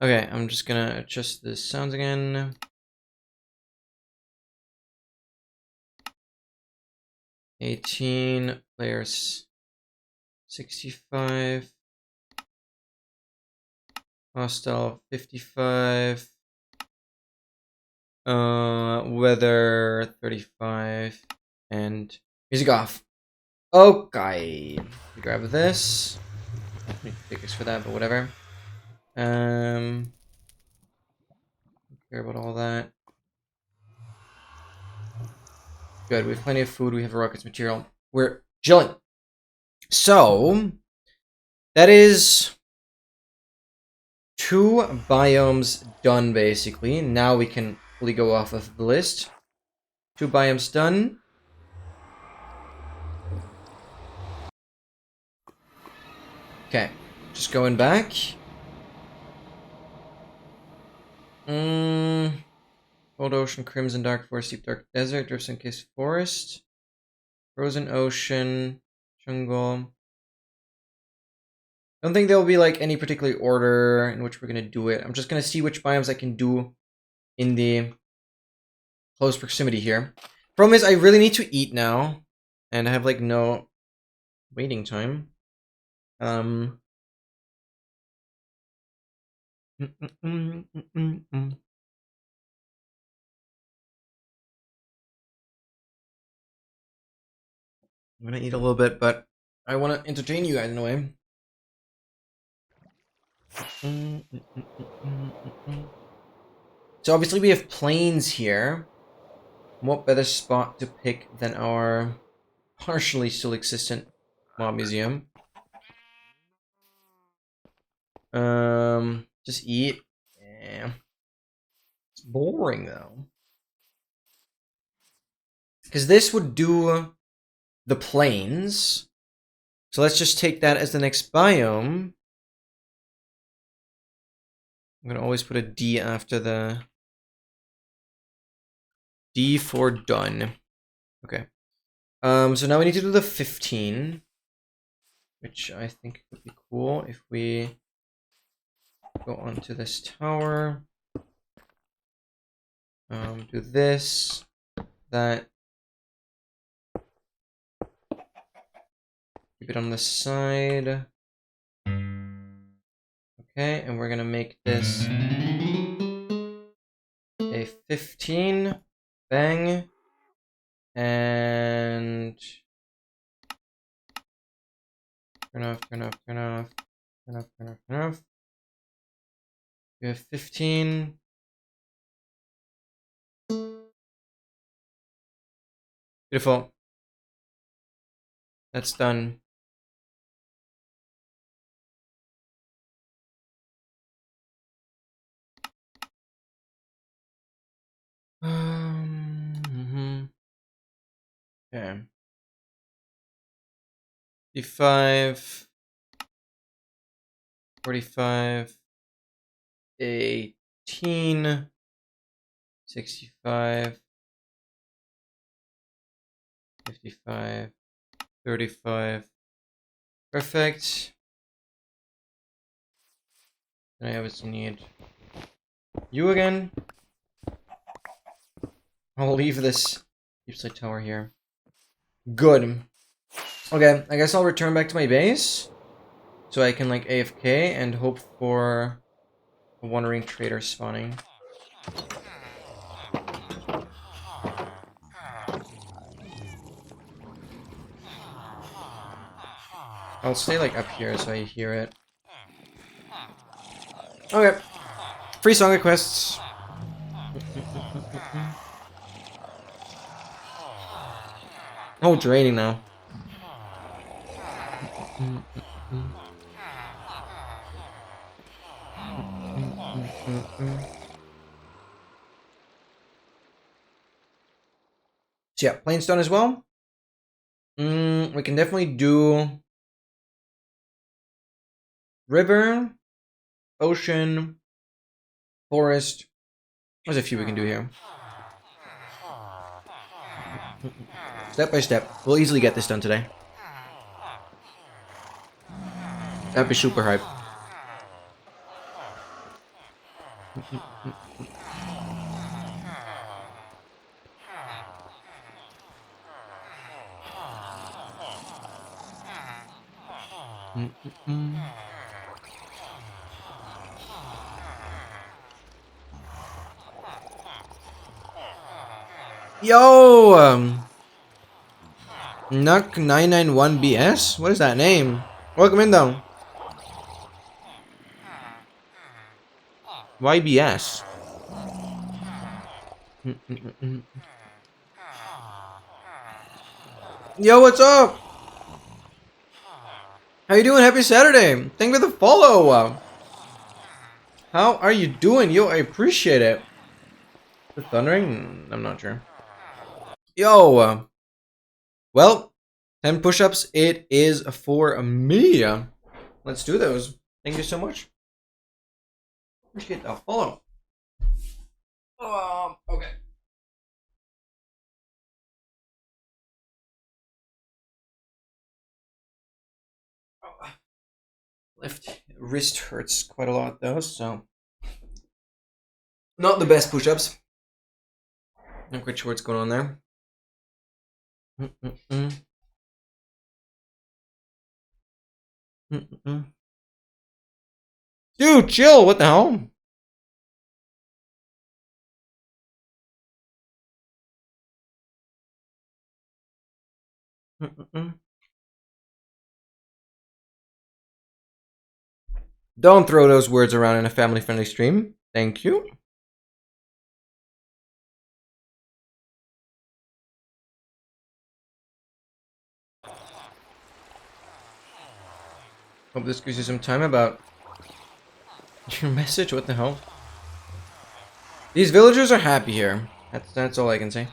Okay, I'm just gonna adjust the sounds again. $18 players 65. Hostile 55. Weather 35. And music off. Okay. Grab this. I need figures for that, but whatever. Don't care about all that. Good, we have plenty of food, we have rockets material. We're chilling. So, that is 2 biomes done, basically. Now we can fully go off of the list. 2 biomes done. Okay, just going back. Cold Ocean, Crimson, Dark Forest, Deep Dark Desert, Drifts and Kiss Forest, Frozen Ocean, Jungle. I don't think there will be like any particular order in which we're gonna do it. I'm just gonna see which biomes I can do in the close proximity here. Problem is, I really need to eat now, and I have like no waiting time. I'm gonna eat a little bit, but I want to entertain you guys in a way. So obviously we have plains here. What better spot to pick than our partially still existent mob museum? Just eat. Yeah. It's boring though. Because this would do the plains. So let's just take that as the next biome. I'm gonna always put a D after the D for done. Okay. So now we need to do the 15, which I think would be cool if we go onto this tower. Do this, that. Keep it on the side. Okay, and we're gonna make this a 15. Bang. And turn off, turn off, turn off, turn off, turn off, turn off. We have 15. Beautiful. That's done. Okay. 55, 45, 18, 65, 55, 35. Perfect. And I obviously need you again. I'll leave this deep side tower here. Good. Okay, I guess I'll return back to my base. So I can like AFK and hope for a wandering trader spawning. I'll stay like up here so I hear it. Okay. Free song quests. Oh, it's raining now. So yeah, plainstone as well. We can definitely do river, ocean, forest. There's a few we can do here. Step by step. We'll easily get this done today. That'd be super hype. Yo, Nuck991BS? What is that name? Welcome in, though. YBS. Yo, what's up? How you doing? Happy Saturday. Thank you for the follow. How are you doing? Yo, I appreciate it. The thundering? I'm not sure. Yo. Well, 10 push-ups. It is for me. Let's do those. Thank you so much. Appreciate the follow. Okay. Left wrist hurts quite a lot though, so not the best push-ups. Not quite sure what's going on there. Dude, chill. What the hell? Don't throw those words around in a family-friendly stream. Thank you. Hope this gives you some time about your message. What the hell? These villagers are happy here. That's all I can say.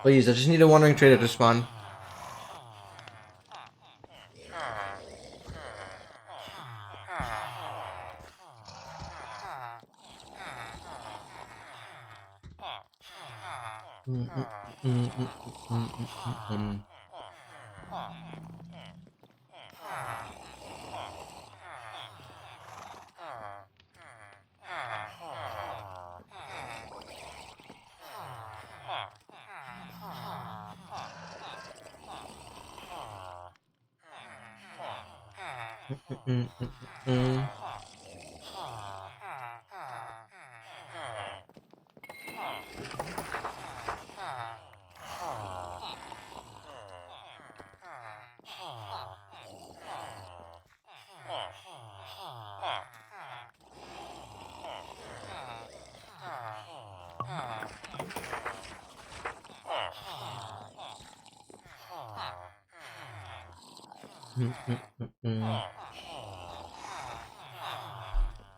Please, I just need a wandering trader to spawn.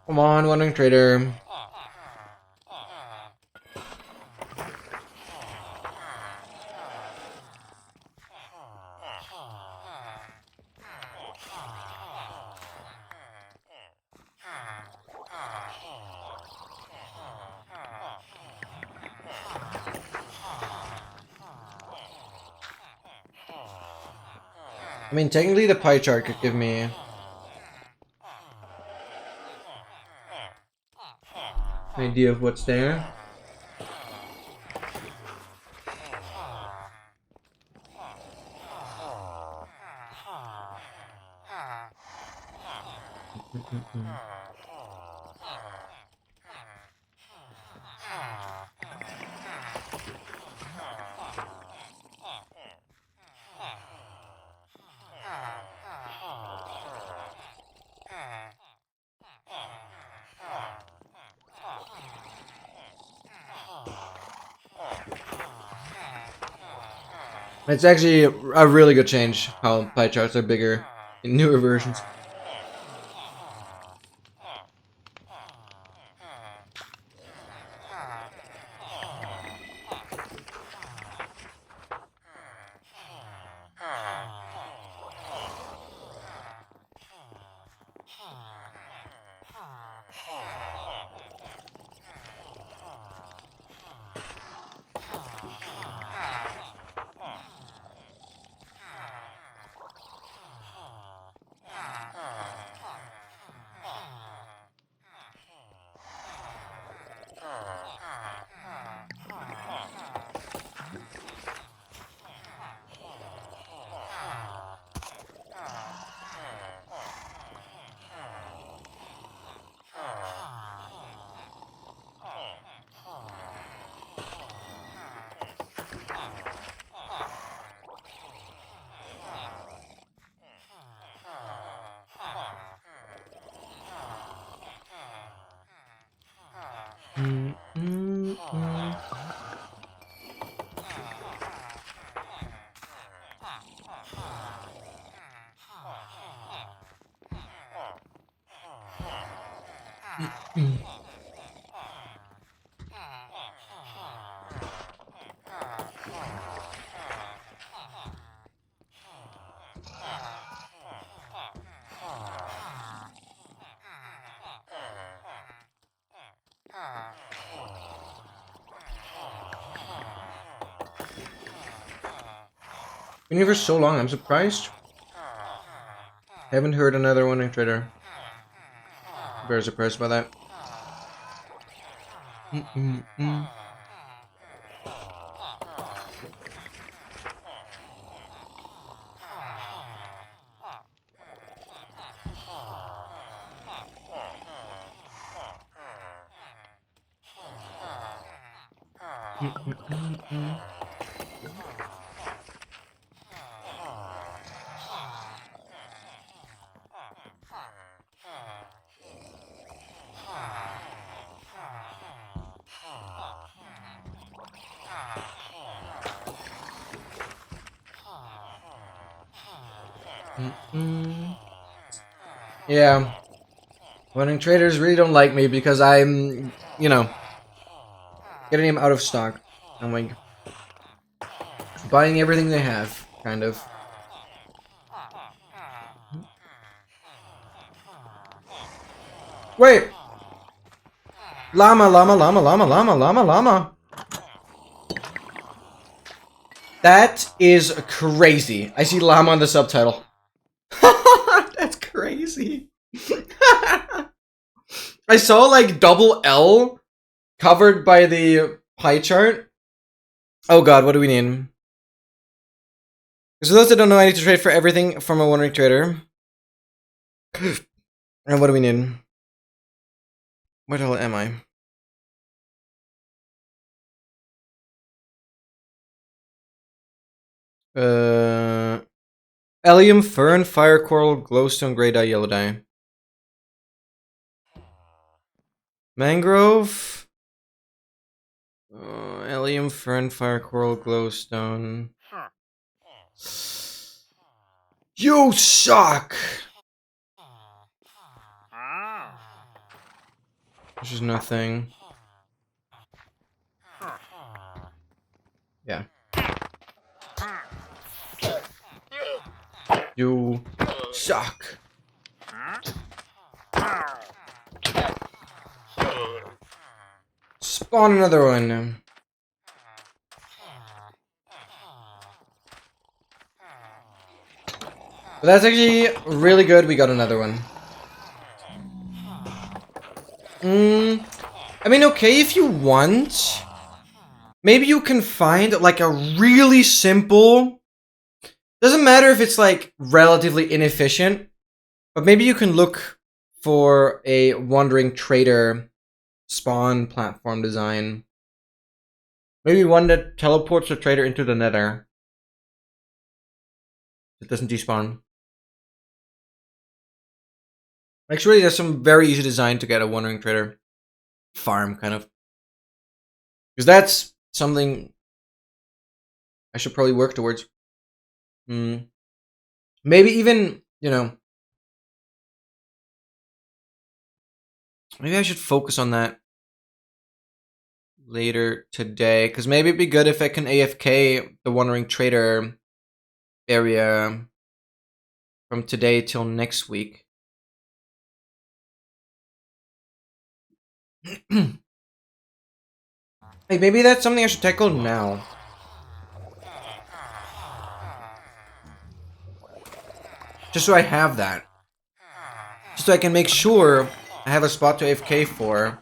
Come on, wandering trader. I mean, technically the pie chart could give me an idea of what's there. It's actually a really good change how pie charts are bigger in newer versions. Been here for so long, I'm surprised. Haven't heard another one in Twitter. Very surprised by that. Yeah. Running traders really don't like me because I'm, you know, getting them out of stock. I'm like buying everything they have, kind of. Wait! Llama, llama, llama, llama, llama, llama, llama. That is crazy. I see llama on the subtitle. That's crazy. I saw like double L covered by the pie chart. Oh god, what do we need? So those that don't know, I need to trade for everything from a one-ring trader. And what do we need? Where the hell am I? Allium, Fern, Fire Coral, Glowstone, Grey Dye, Yellow Dye. Mangrove. Allium, Fern, Fire Coral, Glowstone. You suck! There's just nothing. Yeah. You suck. Spawn another one. But that's actually really good. We got another one. I mean, okay, if you want, maybe you can find like a really simple. Doesn't matter if it's like relatively inefficient, but maybe you can look for a wandering trader spawn platform design. Maybe one that teleports the trader into the nether. It doesn't despawn. Actually, there's some very easy design to get a wandering trader farm, kind of. Because that's something I should probably work towards. Maybe even, you know, maybe I should focus on that later today. Because maybe it'd be good if I can AFK the wandering trader area from today till next week. Hey, maybe that's something I should tackle now. Just so I have that. Just so I can make sure I have a spot to AFK for.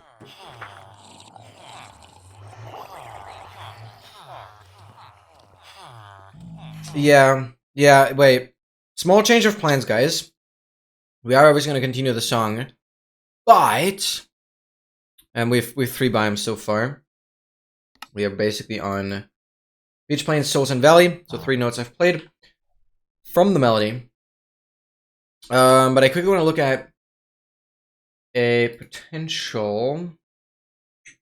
Yeah, wait. Small change of plans, guys. We are always going to continue the song. But... And we've 3 biomes so far. We are basically on Beach Plains, Souls, and Valley. So 3 notes I've played from the melody. But I quickly want to look at a potential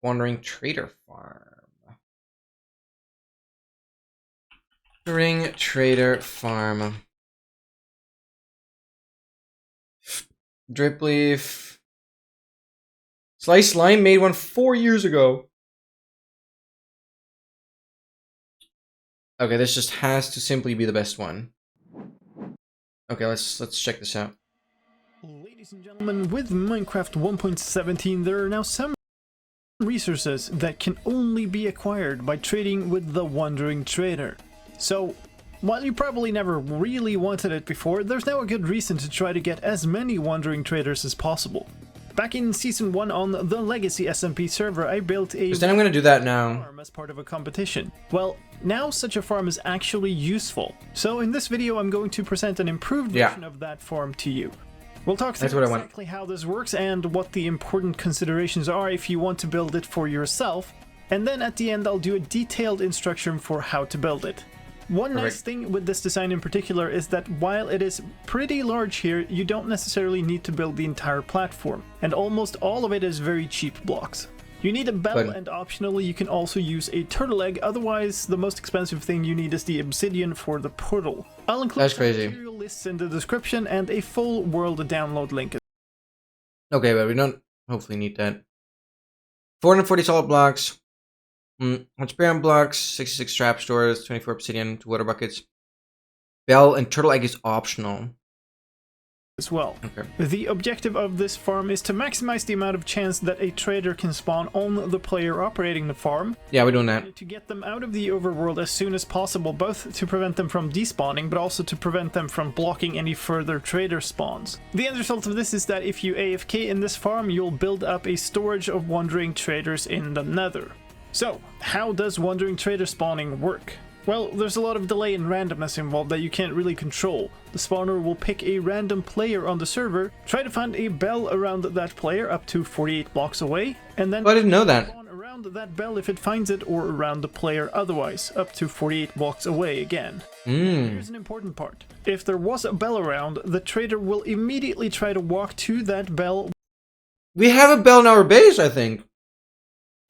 wandering trader farm. Wandering trader farm. Drip leaf. Sliced Lime made one 4 years ago. Okay, this just has to simply be the best one. Okay, let's check this out. Ladies and gentlemen, with Minecraft 1.17, there are now some resources that can only be acquired by trading with the Wandering Trader. So, while you probably never really wanted it before, there's now a good reason to try to get as many Wandering Traders as possible. Back in Season 1 on the Legacy SMP server, I built a then I'm gonna do that now. farm as part of a competition. Well, now such a farm is actually useful. So in this video, I'm going to present an improved version of that farm to you. We'll talk through exactly how this works and what the important considerations are if you want to build it for yourself. And then at the end, I'll do a detailed instruction for how to build it. One nice thing with this design in particular is that while it is pretty large here, you don't necessarily need to build the entire platform, and almost all of it is very cheap blocks. You need a bell, and optionally you can also use a turtle egg, otherwise the most expensive thing you need is the obsidian for the portal. I'll include some material lists in the description and a full world download link. Okay, but we don't hopefully need that. 440 solid blocks. 100 iron blocks, 66 trap stores, 24 obsidian, 2 water buckets. Bell and turtle egg is optional. As well. Okay. The objective of this farm is to maximize the amount of chance that a trader can spawn on the player operating the farm. Yeah, we're doing that. To get them out of the overworld as soon as possible, both to prevent them from despawning, but also to prevent them from blocking any further trader spawns. The end result of this is that if you AFK in this farm, you'll build up a storage of wandering traders in the nether. So, how does wandering trader spawning work? Well, there's a lot of delay and randomness involved that you can't really control. The spawner will pick a random player on the server, try to find a bell around that player up to 48 blocks away, and then I didn't know that. Spawn around that bell if it finds it, or around the player otherwise, up to 48 blocks away again. Here's an important part. If there was a bell around, the trader will immediately try to walk to that bell. We have a bell in our base, I think.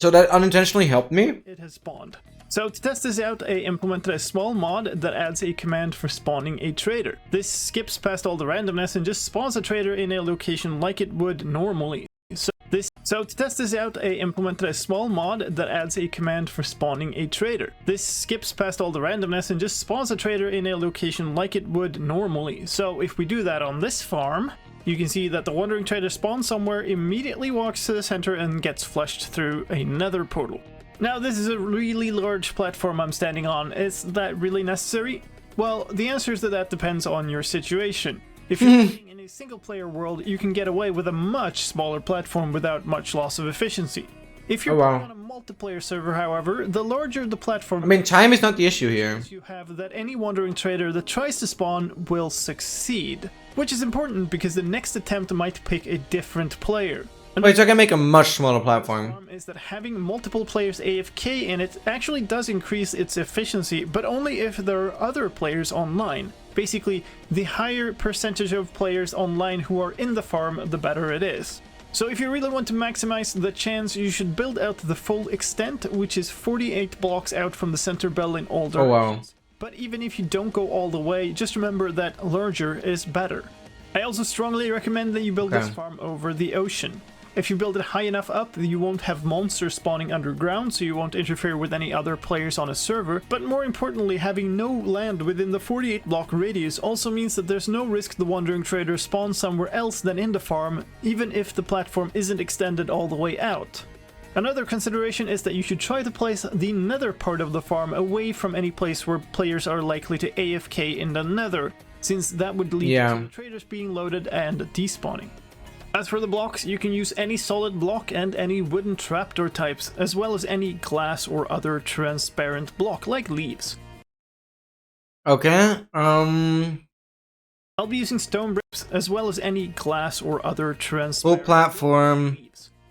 So that unintentionally helped me? It has spawned. So to test this out, I implemented a small mod that adds a command for spawning a trader. This skips past all the randomness and just spawns a trader in a location like it would normally. So to test this out, I implemented a small mod that adds a command for spawning a trader. This skips past all the randomness and just spawns a trader in a location like it would normally. So if we do that on this farm, you can see that the wandering trader spawns somewhere, immediately walks to the center, and gets flushed through a nether portal. Now, this is a really large platform I'm standing on. Is that really necessary? Well, the answer is that depends on your situation. If you're playing in a single-player world, you can get away with a much smaller platform without much loss of efficiency. If you're playing on a multiplayer server, however, the larger the platform... I mean, time is not the issue here. You have that any wandering trader that tries to spawn will succeed. Which is important because the next attempt might pick a different player. Wait, so I can make a much smaller platform. Is that having multiple players AFK in it actually does increase its efficiency, but only if there are other players online. Basically, the higher percentage of players online who are in the farm, the better it is. So if you really want to maximize the chance, you should build out the full extent, which is 48 blocks out from the center bell in all directions. Oh, wow. But even if you don't go all the way, just remember that larger is better. I also strongly recommend that you build this farm over the ocean. If you build it high enough up, you won't have monsters spawning underground, so you won't interfere with any other players on a server. But more importantly, having no land within the 48 block radius also means that there's no risk the wandering trader spawns somewhere else than in the farm, even if the platform isn't extended all the way out. Another consideration is that you should try to place the nether part of the farm away from any place where players are likely to AFK in the nether, since that would lead to the traders being loaded and despawning. As for the blocks, you can use any solid block and any wooden trapdoor types, as well as any glass or other transparent block, like leaves. Okay, I'll be using stone bricks, as well as any glass or other transparent... Full platform.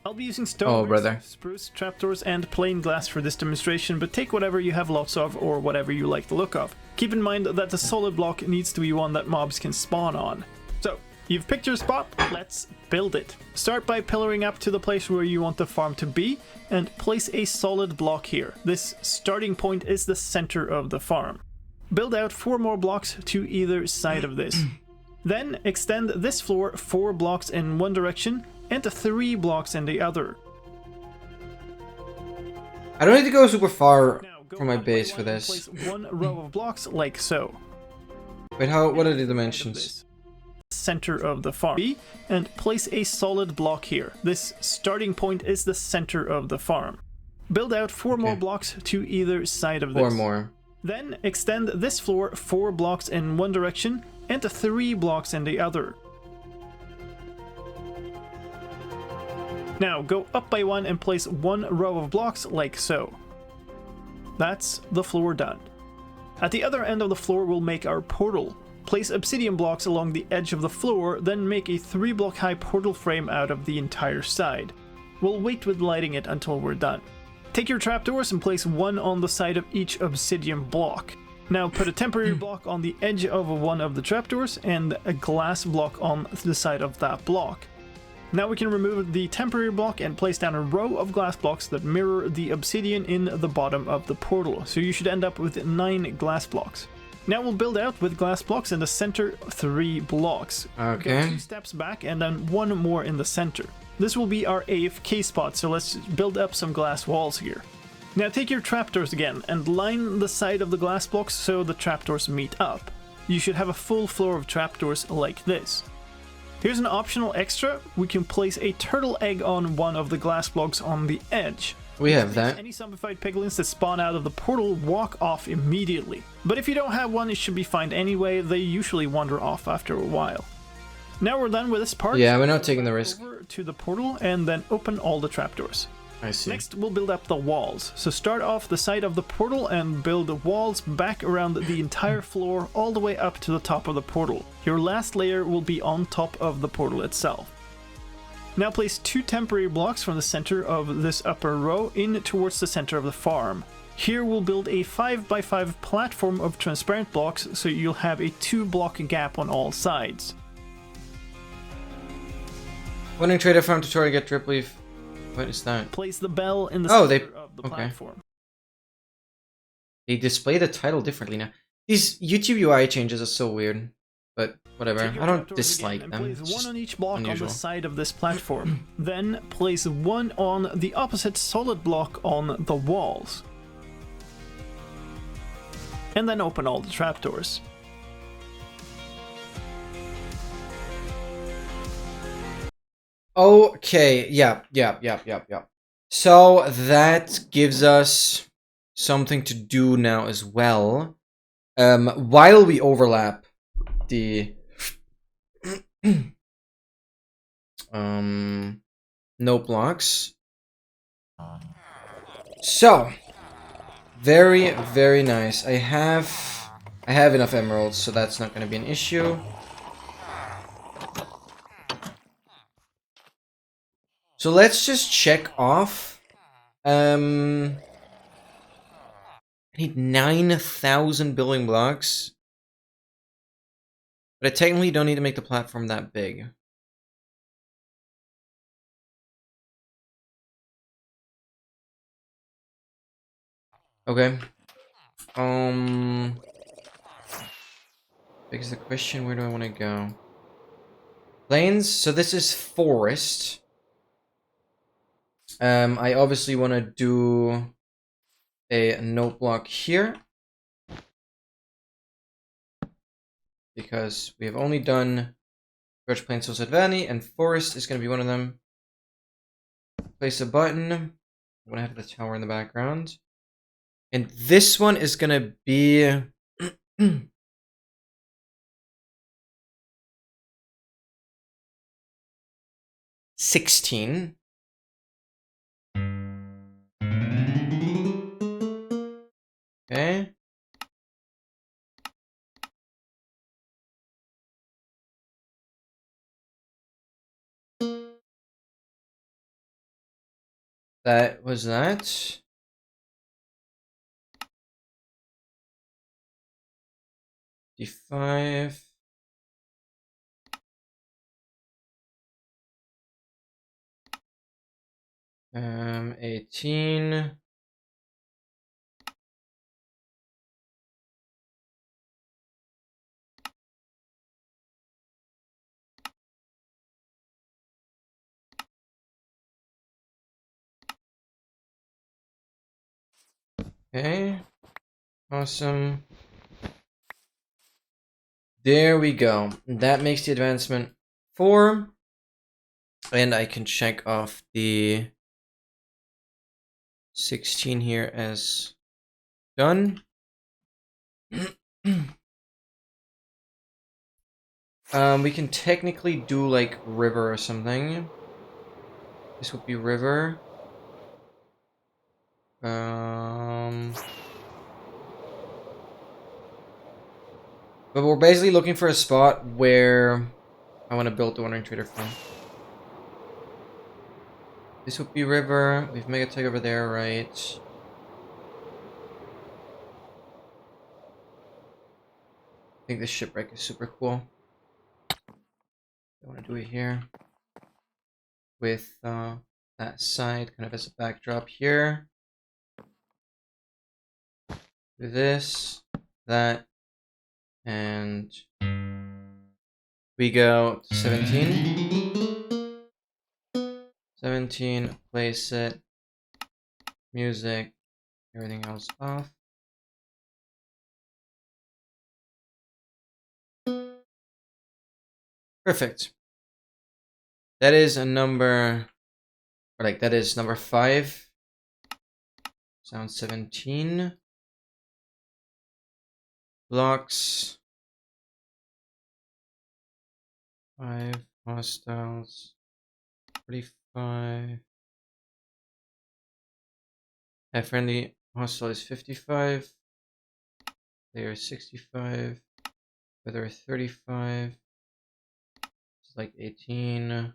I'll be using stone bricks, spruce, trapdoors, and plain glass for this demonstration, but take whatever you have lots of, or whatever you like the look of. Keep in mind that the solid block needs to be one that mobs can spawn on. So, you've picked your spot, let's build it. Start by pillaring up to the place where you want the farm to be, and place a solid block here. This starting point is the center of the farm. Build out 4 more blocks to either side of this. Then extend this floor 4 blocks in one direction, and 3 blocks in the other. I don't need to go super far from my base for this. Place 1 row of blocks like so. Wait, what are the dimensions? Center of the farm, and place a solid block here. This starting point is the center of the farm. Build out 4 more blocks to either side of this. 4 more. Then extend this floor 4 blocks in one direction, and 3 blocks in the other. Now go up by 1 and place 1 row of blocks like so. That's the floor done. At the other end of the floor we'll make our portal. Place obsidian blocks along the edge of the floor, then make a 3 block high portal frame out of the entire side. We'll wait with lighting it until we're done. Take your trapdoors and place 1 on the side of each obsidian block. Now put a temporary block on the edge of one of the trapdoors and a glass block on the side of that block. Now we can remove the temporary block and place down a row of glass blocks that mirror the obsidian in the bottom of the portal, so you should end up with 9 glass blocks. Now we'll build out with glass blocks in the center 3 blocks. Okay. Go 2 steps back and then 1 more in the center. This will be our AFK spot, so let's build up some glass walls here. Now take your trapdoors again and line the side of the glass blocks so the trapdoors meet up. You should have a full floor of trapdoors like this. Here's an optional extra. We can place a turtle egg on one of the glass blocks on the edge. We have that. Any zombified piglins that spawn out of the portal walk off immediately. But if you don't have one, it should be fine anyway. They usually wander off after a while. Now we're done with this part. Yeah, we're not taking the risk. Over to the portal and then open all the trapdoors. I see. Next, we'll build up the walls. So start off the side of the portal and build the walls back around the entire floor all the way up to the top of the portal. Your last layer will be on top of the portal itself. Now place 2 temporary blocks from the center of this upper row in towards the center of the farm. Here we'll build a 5x5 platform of transparent blocks so you'll have a 2 block gap on all sides. Wondering trader farm tutorial get drip leaf. What is that? Place the bell in the center of the platform. They display the title differently now. These YouTube UI changes are so weird. But whatever, I don't dislike them. Place 1 on each block unusual. On the side of this platform. Then place 1 on the opposite solid block on the walls. And then open all the trapdoors. Okay, yeah. So that gives us something to do now as well. While we overlap the no blocks. So, very, very nice. I have enough emeralds, so that's not going to be an issue. So let's just check off. I need 9,000 building blocks. But I technically don't need to make the platform that big. Okay. Begs the question, where do I want to go? Plains, so this is forest. I obviously want to do a note block here. Because we have only done Birch Plains, Sunset Valley, and forest is going to be one of them. Place a button. I'm going to have the tower in the background. And this one is going to be... 16. Okay. That was that. 55. Um, 18. Okay. Awesome. There we go. That makes the advancement 4. And I can check off the 16 here as done. We can technically do like river or something. This would be river. But we're basically looking for a spot where I want to build the Wandering Trader from. This would be river. We've Mega Tech over there, right? I think this shipwreck is super cool. I want to do it here with that side kind of as a backdrop here. Do this, that, and we go to 17. 17, place it, music, everything else off. Perfect. That is a number, or like that is number 5. Sound 17. Blocks. 5 hostiles. 45. A friendly hostile is 55. Player 65. Weather 35. It's like 18.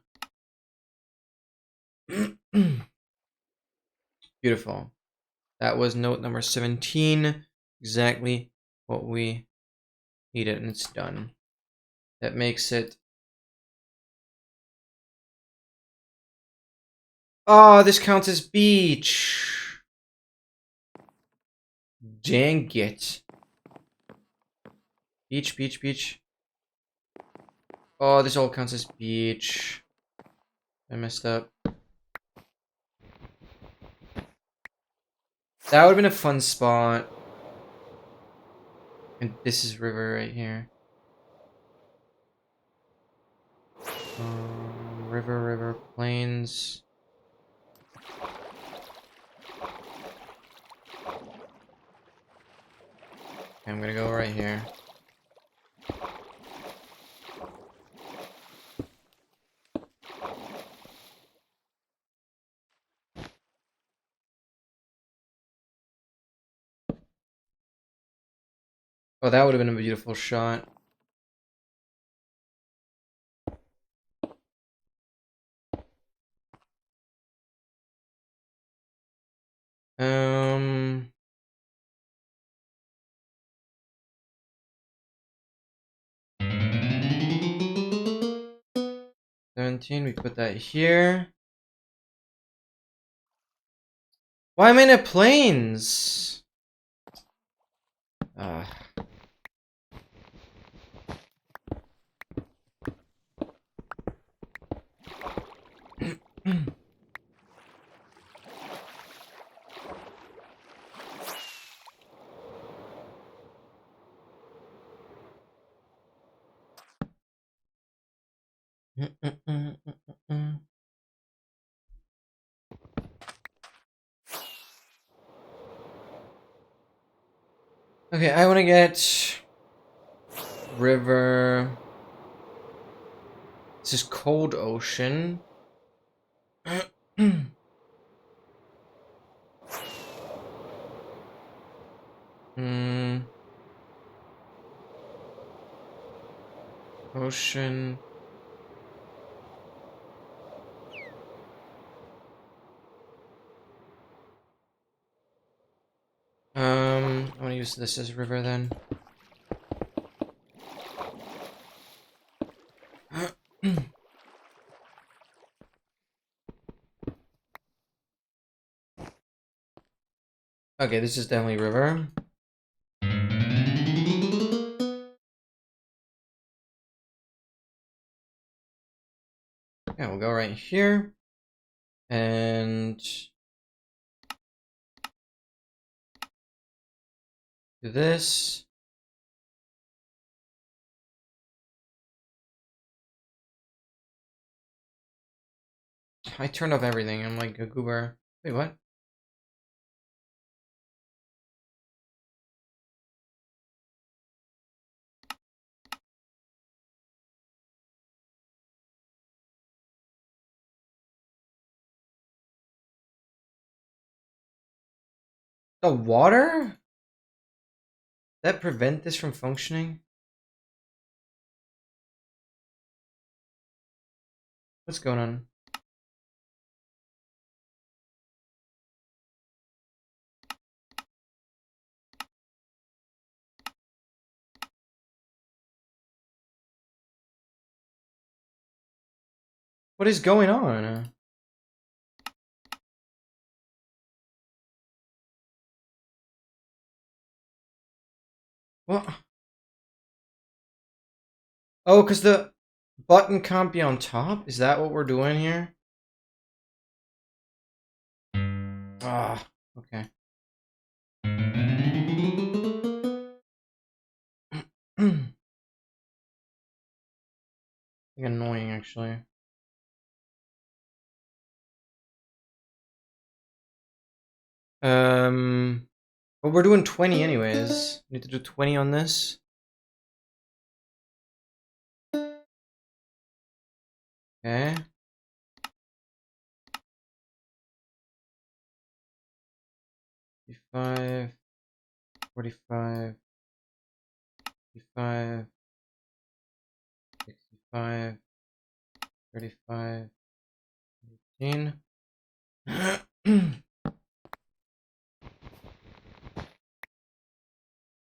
Beautiful. That was note number 17. Exactly what we needed, and it's done. That makes it... Oh, this counts as beach. Dang it. Beach, beach, beach. Oh, this all counts as beach. I messed up. That would have been a fun spot. And this is river right here. River, plains. Okay, I'm gonna go right here. Oh, that would have been a beautiful shot. Um... 17, we put that here. Why am I in a plains? Okay, I want to get river. This is cold ocean. Ocean. I want to use this as river then. Okay, this is definitely river. Yeah, we'll go right here. And do this. I turned off everything. I'm like a goober. Wait, what? The water? That prevent this from functioning? What's going on? What is going on? What? Oh, because the button can't be on top? Is that what we're doing here? Ah, okay. Annoying, actually. But we're doing 20 anyways. Need to do 20 on this. Okay. 55, 45, 55, 65, 35, 18.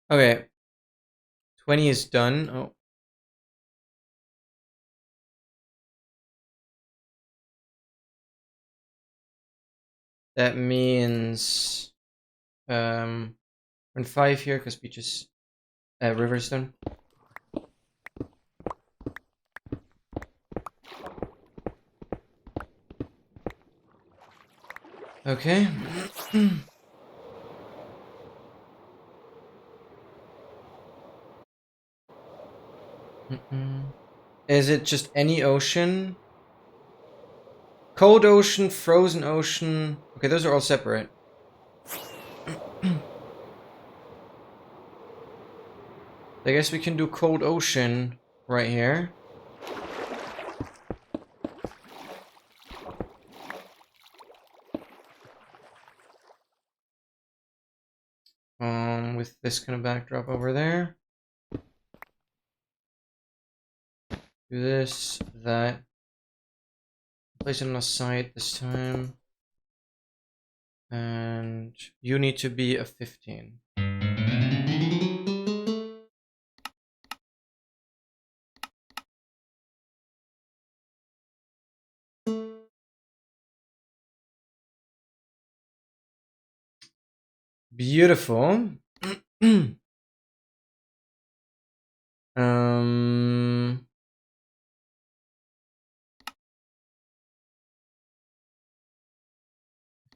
Okay. 20 is done. Oh. That means we're in 5 here because beach is Riverstone. Okay. Is it just any ocean? Cold ocean, frozen ocean. Okay, those are all separate. I guess we can do cold ocean right here. With this kind of backdrop over there. Do this, that. Place it on a side this time. And you need to be a 15. Beautiful.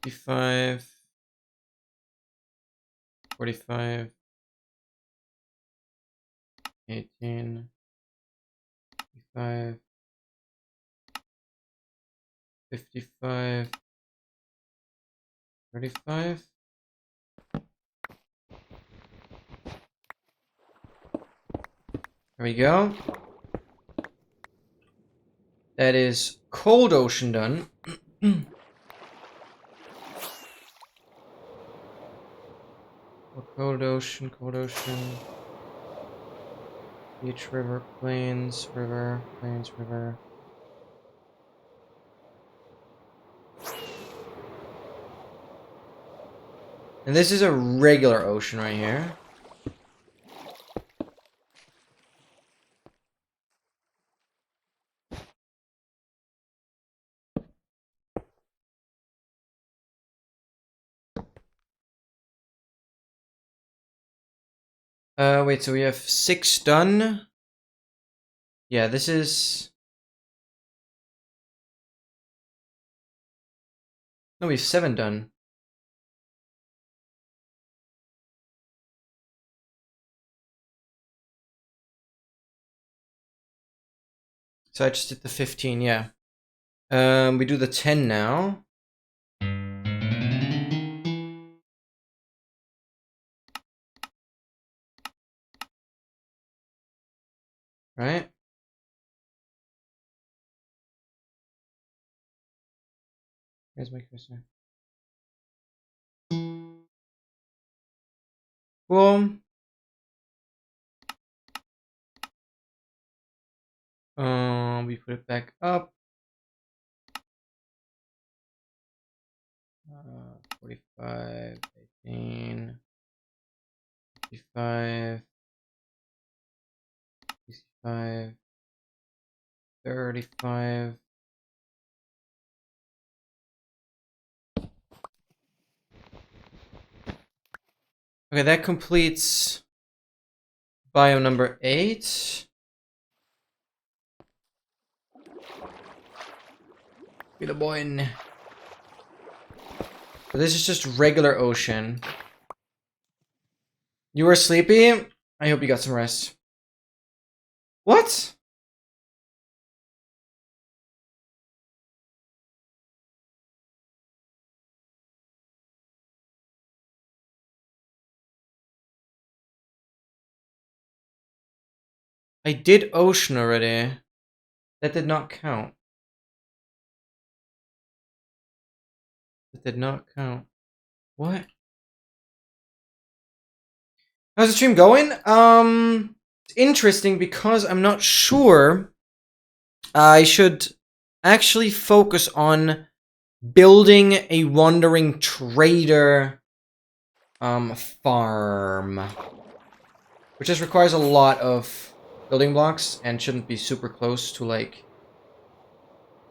55, 45, 18, 55, 55, 35. There we go. That is Cold Ocean done. Cold Ocean, Cold Ocean. Beach, river, plains, river, plains, river. And this is a regular ocean right here. Wait, so we have 6 done. Yeah, this is... No, we have 7 done. So I just did the 15, yeah. We do the 10 now. Right? Where's my cursor? Boom. We put it back up. 45, 18, 55, 65, 35. Okay, that completes biome number 8. Be the boy. So this is just regular ocean. You were sleepy? I hope you got some rest. What? I did ocean already. That did not count. That did not count. What? How's the stream going? It's interesting because I'm not sure I should actually focus on building a wandering trader farm, which just requires a lot of building blocks and shouldn't be super close to like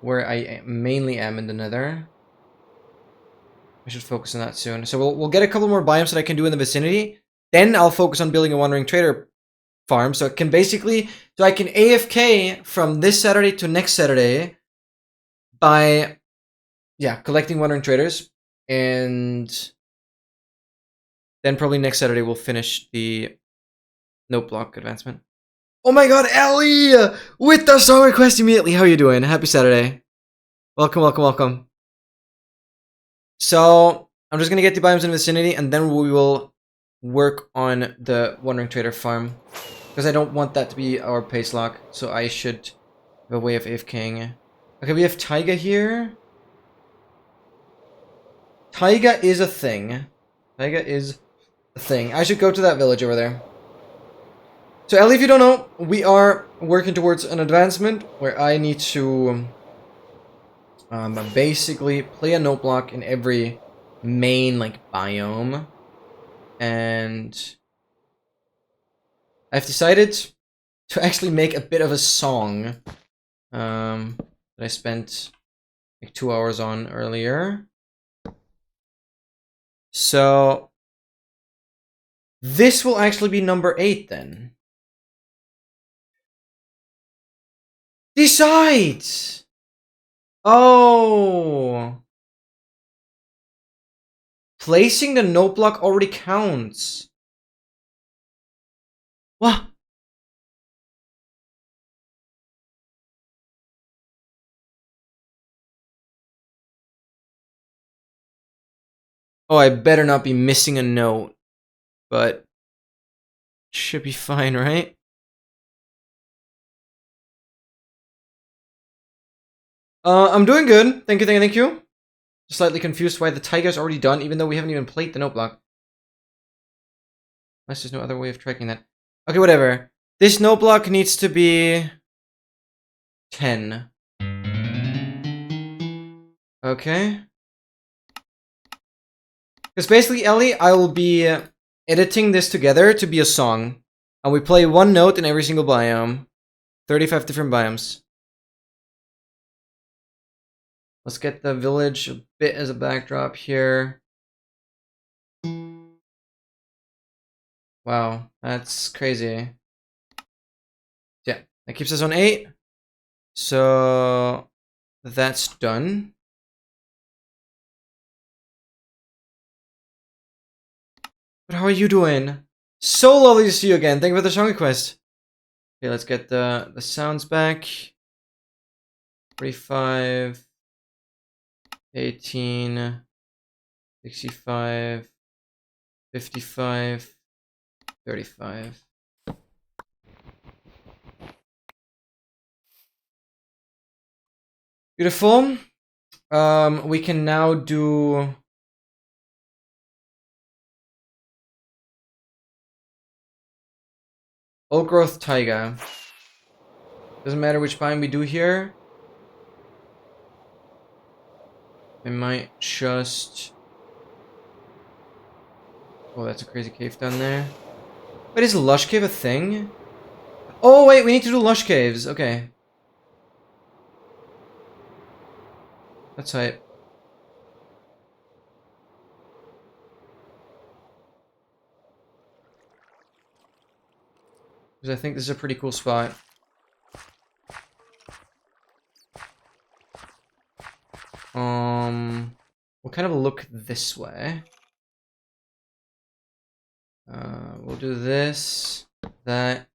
where I mainly am in the nether. I should focus on that soon. So we'll get a couple more biomes that I can do in the vicinity. Then I'll focus on building a wandering trader farm, so it can basically, so I can AFK from this Saturday to next Saturday by, yeah, collecting wandering traders, and then probably next Saturday we'll finish the note block advancement. Oh my god, Ellie! With the song request immediately. How are you doing? Happy Saturday. Welcome, welcome, welcome. So I'm just gonna get the biomes in the vicinity, and then we will work on the wandering trader farm, because I don't want that to be our pace lock, so I should have a way of AFKing. Okay, we have Taiga here. Taiga is a thing. Taiga is a thing. I should go to that village over there. So Ellie, if you don't know, we are working towards an advancement where I need to basically play a note block in every main like biome, and I've decided to actually make a bit of a song that I spent like 2 hours on earlier. So this will actually be number 8 then. Decide! Oh! Placing the note block already counts. What? Oh, I better not be missing a note. But should be fine, right? I'm doing good. Thank you, thank you, thank you. Slightly confused why the tiger's already done, even though we haven't even played the note block. Unless there's no other way of tracking that. Okay, whatever. This note block needs to be 10. Okay. Because basically, Ellie, I will be editing this together to be a song. And we play one note in every single biome. 35 different biomes. Let's get the village a bit as a backdrop here. Wow, that's crazy. Yeah, that keeps us on 8. So that's done. But how are you doing? So lovely to see you again. Thank you for the song request. Okay, let's get the sounds back. 45, 18, 65, 55, 35. Beautiful. We can now do old growth taiga. Doesn't matter which biome we do here. I might just... Oh, that's a crazy cave down there. Wait, is lush cave a thing? Oh, wait, we need to do lush caves. Okay. That's hype. Because I think this is a pretty cool spot. We'll kind of look this way. We'll do this, that.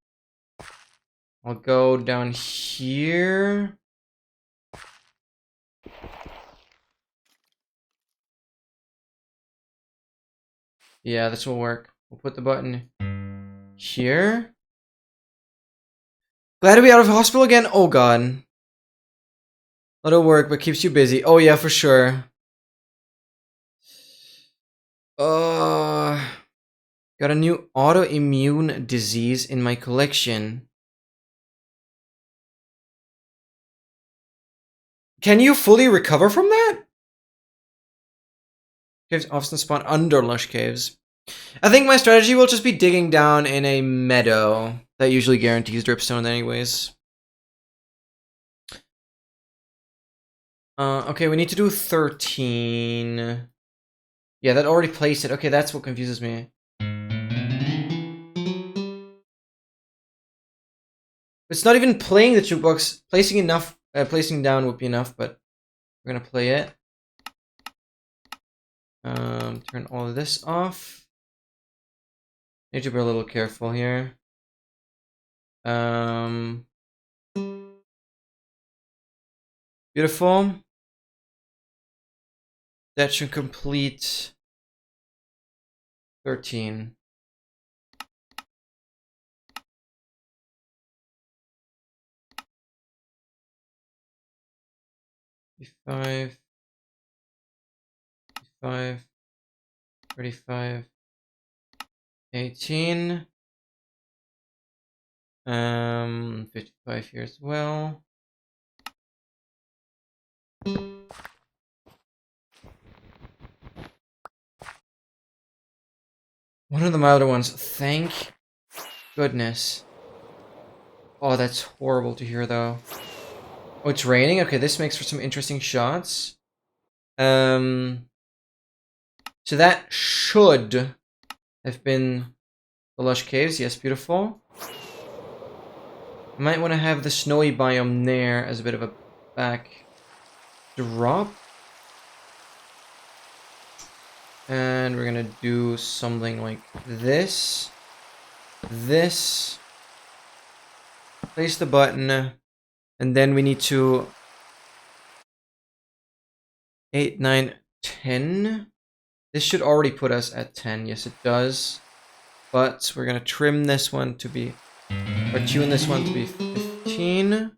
I'll go down here. Yeah, this will work. We'll put the button here. Glad to be out of hospital again. Oh god. Little work, but keeps you busy. Oh yeah, for sure. Got a new autoimmune disease in my collection. Can you fully recover from that? Caves often spawn under lush caves. I think my strategy will just be digging down in a meadow. That usually guarantees dripstone anyways. Okay, we need to do 13. Yeah, that already placed it. Okay, that's what confuses me. It's not even playing the jukebox. Placing down would be enough, but we're gonna play it. Turn all of this off. Need to be a little careful here. Beautiful. That should complete 13. Five, 35, 35, 18. 55 here as well. One of the milder ones. Thank goodness. Oh, that's horrible to hear, though. Oh, it's raining? Okay, this makes for some interesting shots. So that should have been the lush caves. Yes, beautiful. I might want to have the snowy biome there as a bit of a backdrop. And we're gonna do something like this. This. Place the button. And then we need to 8, 9, 10. This should already put us at 10. Yes, it does. But we're going to trim this one to be... or tune this one to be 15.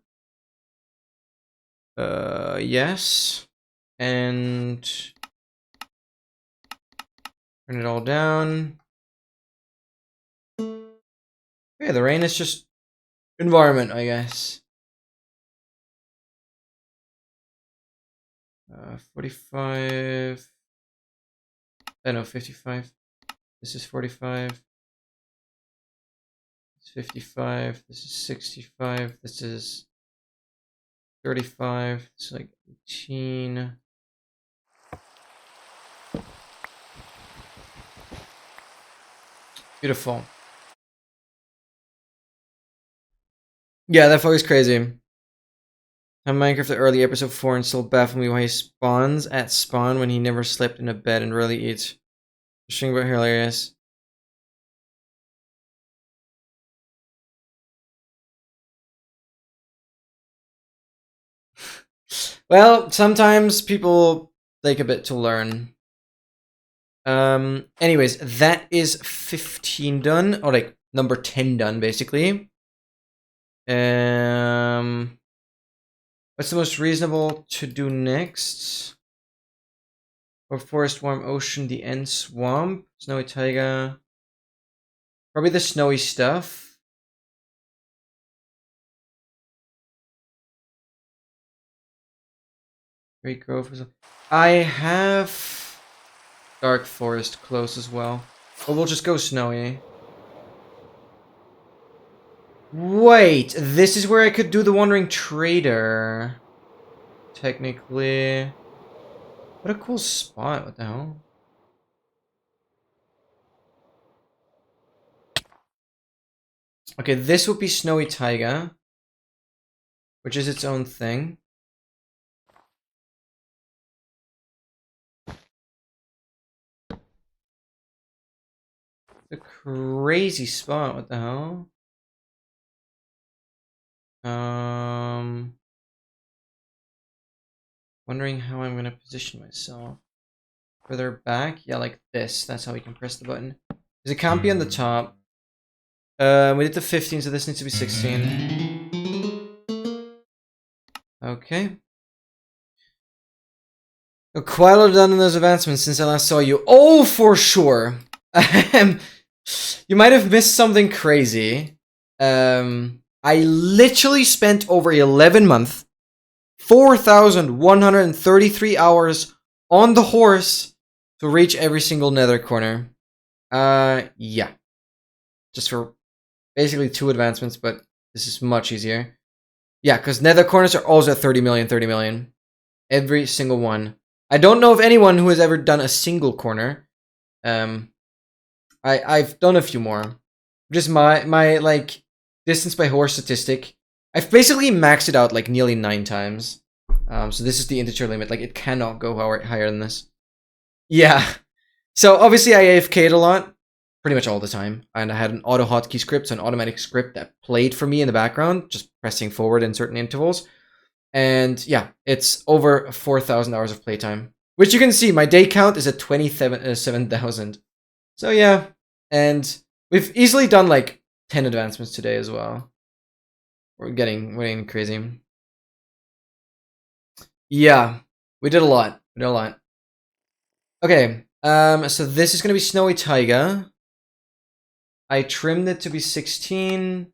Yes. And... turn it all down. Yeah, the rain is just environment, I guess. 45. I know, 55. This is 45. It's 55. This is 65. This is 35. It's like 18. Beautiful. Yeah, that fuck is crazy. On Minecraft, the early episode 4 and still baffling me why he spawns at spawn when he never slept in a bed and rarely eats. String about hilarious. Well, sometimes people take a bit to learn. Anyways, that is 15 done, or like number 10 done, basically. What's the most reasonable to do next? Or forest, warm ocean, the end swamp, snowy taiga. Probably the snowy stuff. Great grove. I have dark forest close as well. But we'll just go snowy. Wait, this is where I could do the Wandering Trader. Technically. What a cool spot, what the hell? Okay, this would be Snowy Taiga. Which is its own thing. A crazy spot, what the hell? Wondering how I'm gonna position myself. Further back? Yeah, like this. That's how we can press the button. Because it can't be on the top. We did the 15, so this needs to be 16. Okay. Quite a lot done in those advancements since I last saw you. Oh, for sure. You might have missed something crazy. I literally spent over 11 months, 4,133 hours on the horse to reach every single nether corner. Yeah. Just for basically 2 advancements, but this is much easier. Yeah, because nether corners are always at 30 million, 30 million. Every single one. I don't know of anyone who has ever done a single corner. I've done a few more. Just my like distance by horse statistic. I've basically maxed it out like nearly 9 times. So this is the integer limit. Like it cannot go higher than this. Yeah. So obviously I AFK'd a lot, pretty much all the time, and I had an auto hotkey script, so an automatic script that played for me in the background, just pressing forward in certain intervals. And yeah, it's over 4,000 hours of playtime, which you can see my day count is at 27,000. So yeah, and we've easily done like 10 advancements today as well. We're getting crazy. Yeah, we did a lot. We did a lot. Okay, so this is gonna be Snowy Taiga. I trimmed it to be 16.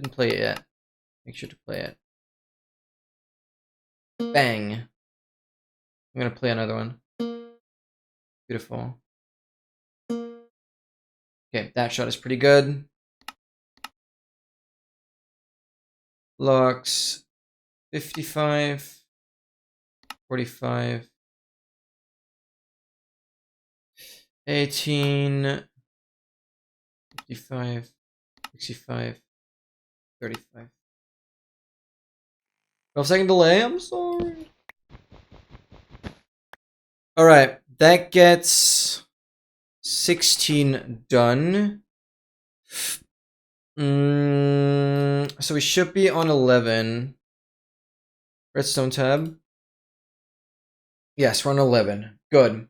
Didn't play it yet. Make sure to play it. Bang. I'm gonna play another one. Beautiful. Okay, that shot is pretty good. Lux 55, 45, 18, 55, 65, 35. 12-second delay, I'm sorry. Alright, that gets 16 done. So we should be on 11. Redstone tab. Yes, we're on 11. Good.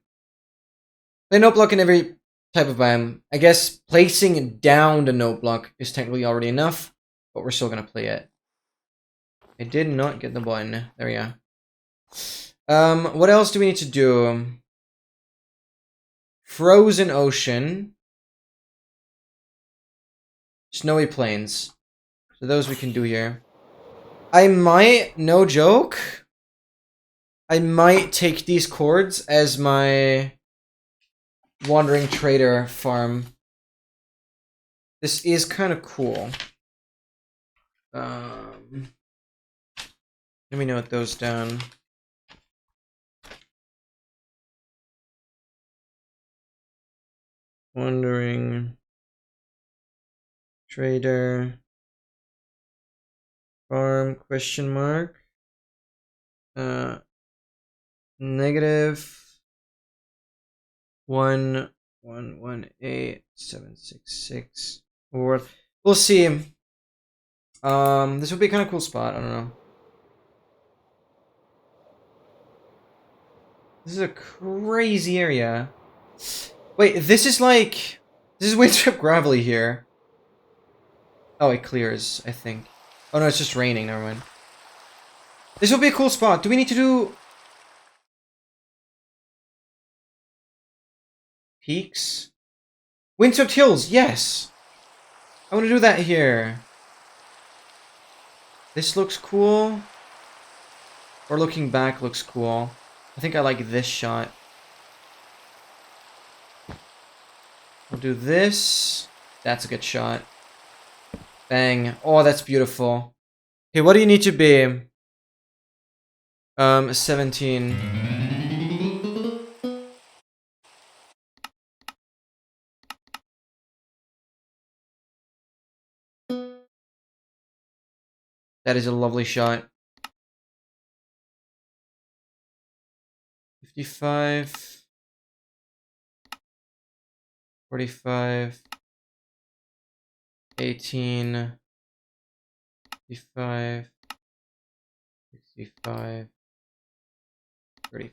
Play note block in every type of biome. I guess placing down the note block is technically already enough, but we're still gonna play it. I did not get the button. There we go. What else do we need to do? Frozen ocean. Snowy plains. So those we can do here. I might, no joke, I might take these cords as my wandering trader farm. This is kind of cool. Let me note those down. Wandering trader farm question mark. Negative 1118766. Or we'll see. This would be a kind of cool spot. I don't know. This is a crazy area. Wait, this is like... This is Wintrip Gravelly here. Oh, it clears, I think. Oh no, it's just raining, never mind. This will be a cool spot. Do we need to do... Peaks? Windswept Hills, yes! I want to do that here. This looks cool. Or looking back looks cool. I think I like this shot. I'll do this. That's a good shot. Bang. Oh, that's beautiful. Okay, what do you need to be? 17. That is a lovely shot. 55. 45. 18. 55. 65. 35.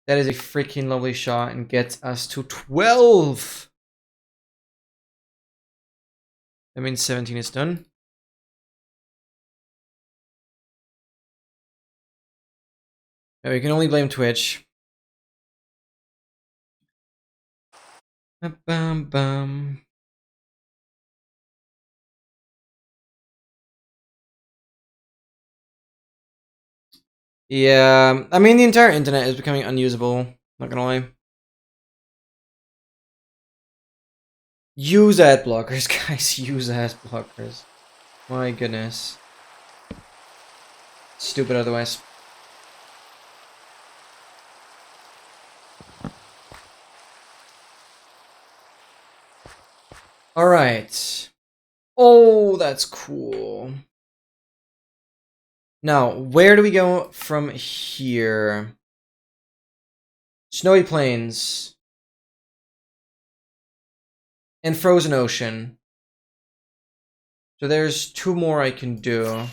That is a freaking lovely shot and gets us to 12. That means 17 is done. No, we can only blame Twitch. Bum, bum. Yeah, I mean, the entire internet is becoming unusable. Not gonna lie. Use ad blockers, guys. Use ad blockers. My goodness. Stupid otherwise. Alright. Oh, that's cool. Now, where do we go from here? Snowy Plains. And Frozen Ocean. So there's 2 more I can do.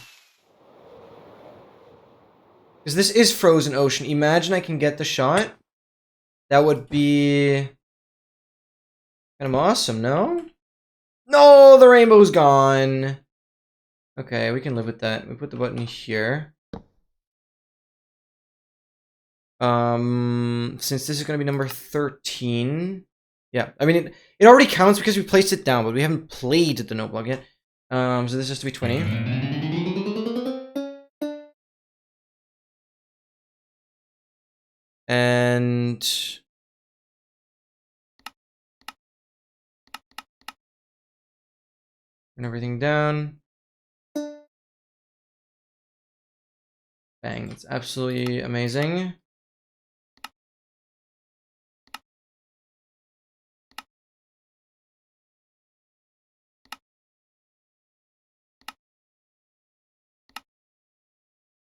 Because this is Frozen Ocean. Imagine I can get the shot. That would be... kind of awesome, no? No, the rainbow's gone. Okay, we can live with that. We put the button here. Since this is going to be number 13, Yeah, I mean, it already counts because we placed it down, but we haven't played the no block yet. So this has to be 20. And turn everything down. Bang, it's absolutely amazing.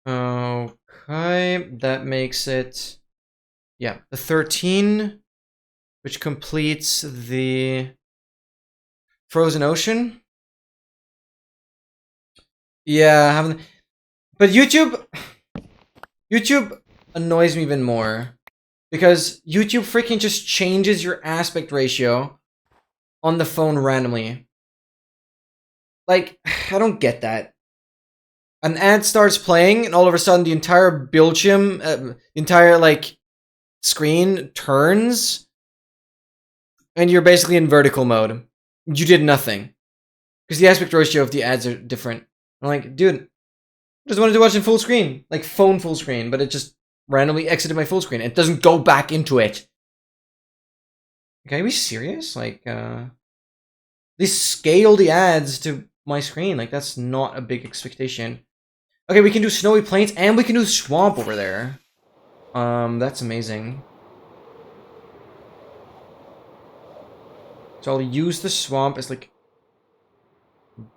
Okay, that makes it, yeah, the 13, which completes the frozen ocean. Yeah, but YouTube annoys me even more because YouTube freaking just changes your aspect ratio on the phone randomly. Like, I don't get that. An ad starts playing, and all of a sudden, the entire Belgium, the entire like screen turns, and you're basically in vertical mode. You did nothing because the aspect ratio of the ads are different. I'm like, dude, I just wanted to watch in full screen, like phone full screen, but it just randomly exited my full screen. It doesn't go back into it. Okay, are we serious? Like, they scale the ads to my screen. Like, that's not a big expectation. Okay, we can do snowy plains and we can do swamp over there. That's amazing. So I'll use the swamp as like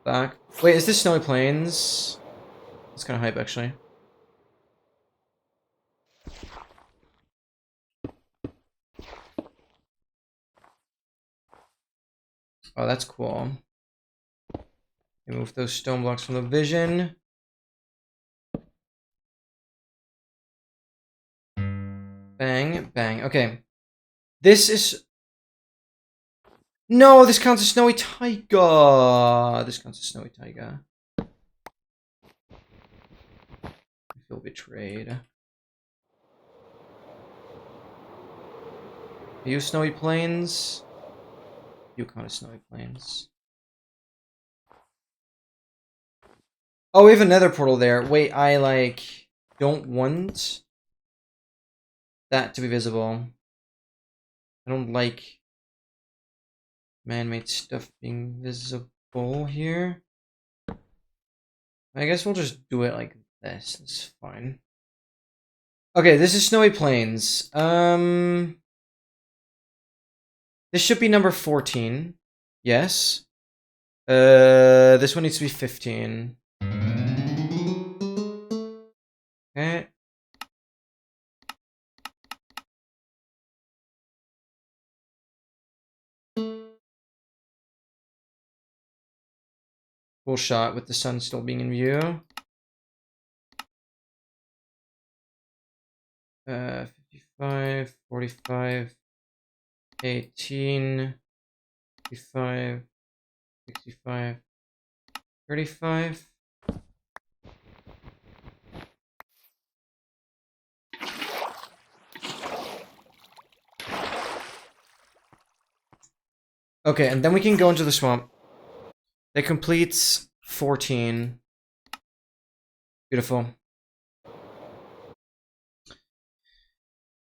back. Wait, is this snowy plains? It's kind of hype actually. Oh, that's cool. Remove those stone blocks from the vision. Bang, bang. Okay. This is... No, this counts as snowy taiga. This counts as snowy taiga. I feel betrayed. Are you snowy plains? You count as snowy plains. Oh, we have another portal there. Wait, I like don't want that to be visible. I don't like man-made stuff being visible here. I guess we'll just do it like this. It's fine. Okay, this is Snowy Plains. This should be number 14. Yes. This one needs to be 15. Okay. Cool shot with the sun still being in view. 55, 45, 18, 55, 65, 35. Okay, and then we can go into the swamp. That completes 14. Beautiful.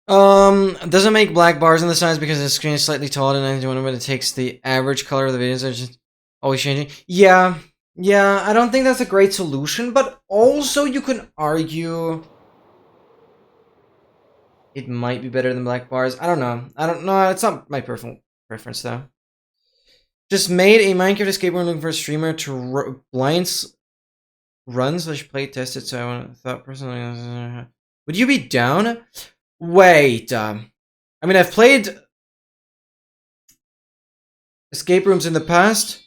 Doesn't make black bars on the sides because the screen is slightly taller than 91, but it takes the average color of the videos. Are just always changing. Yeah, I don't think that's a great solution, but also you can argue it might be better than black bars. I don't know. It's not my personal preference though. Just made a Minecraft escape room looking for a streamer to blinds run / play test it. So I thought personally, would you be down? Wait, I mean, I've played escape rooms in the past.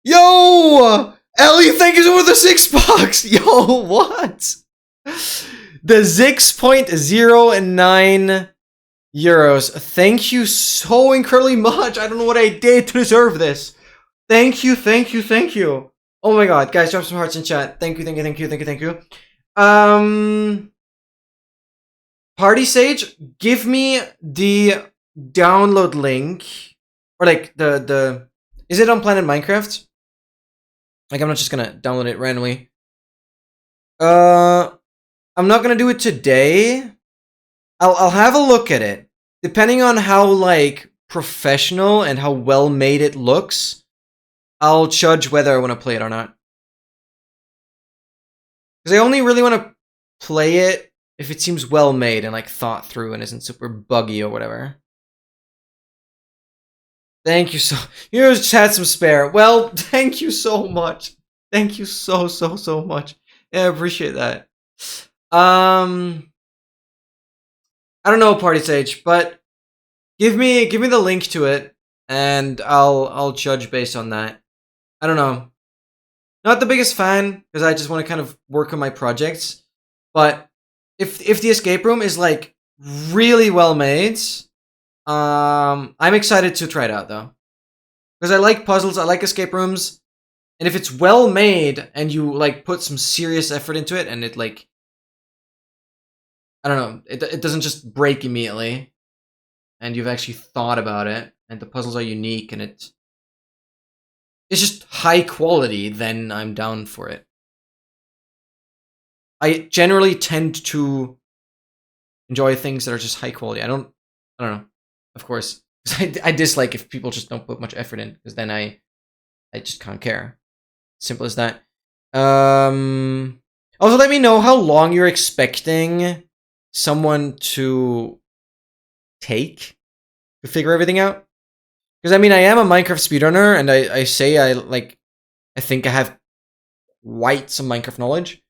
Yo! Ellie, thank you for the $6. Yo, what? The 6.09 euros. Thank you so incredibly much. I don't know what I did to deserve this. Thank you. Oh my god, guys, drop some hearts in chat. Thank you, thank you, thank you, thank you, thank you. Party Sage, give me the download link. Or like the is it on Planet Minecraft? Like I'm not just gonna download it randomly. I'm not gonna do it today. I'll have a look at it. Depending on how like professional and how well made it looks, I'll judge whether I want to play it or not. Because I only really want to play it if it seems well made and like thought through and isn't super buggy or whatever. Thank you so. You just had some spare. Well, thank you so much. Thank you so much. Yeah, I appreciate that. I don't know, Party Sage, but give me the link to it, and I'll judge based on that. I don't know. Not the biggest fan because I just want to kind of work on my projects, but if the escape room is like really well made, I'm excited to try it out though, because I like puzzles, I like escape rooms, and if it's well made and you like put some serious effort into it, and it like, I don't know, it doesn't just break immediately, and you've actually thought about it, and the puzzles are unique, and it's just high quality, then I'm down for it. I generally tend to enjoy things that are just high quality. I don't know. Of course, I dislike if people just don't put much effort in, because then I just can't care. Simple as that. Also, let me know how long you're expecting someone to take to figure everything out. Because I mean, I am a Minecraft speedrunner, and I say I think I have quite some Minecraft knowledge.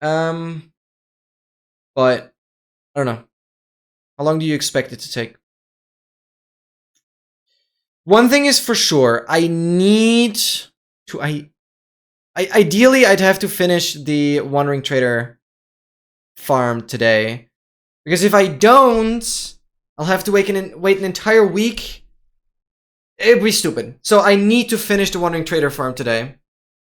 But I don't know. How long do you expect it to take? One thing is for sure, I need to. Ideally, I'd have to finish the Wandering Trader farm today, because if I don't, I'll have to wait an entire week. It'd be stupid. So I need to finish the Wandering Trader farm today.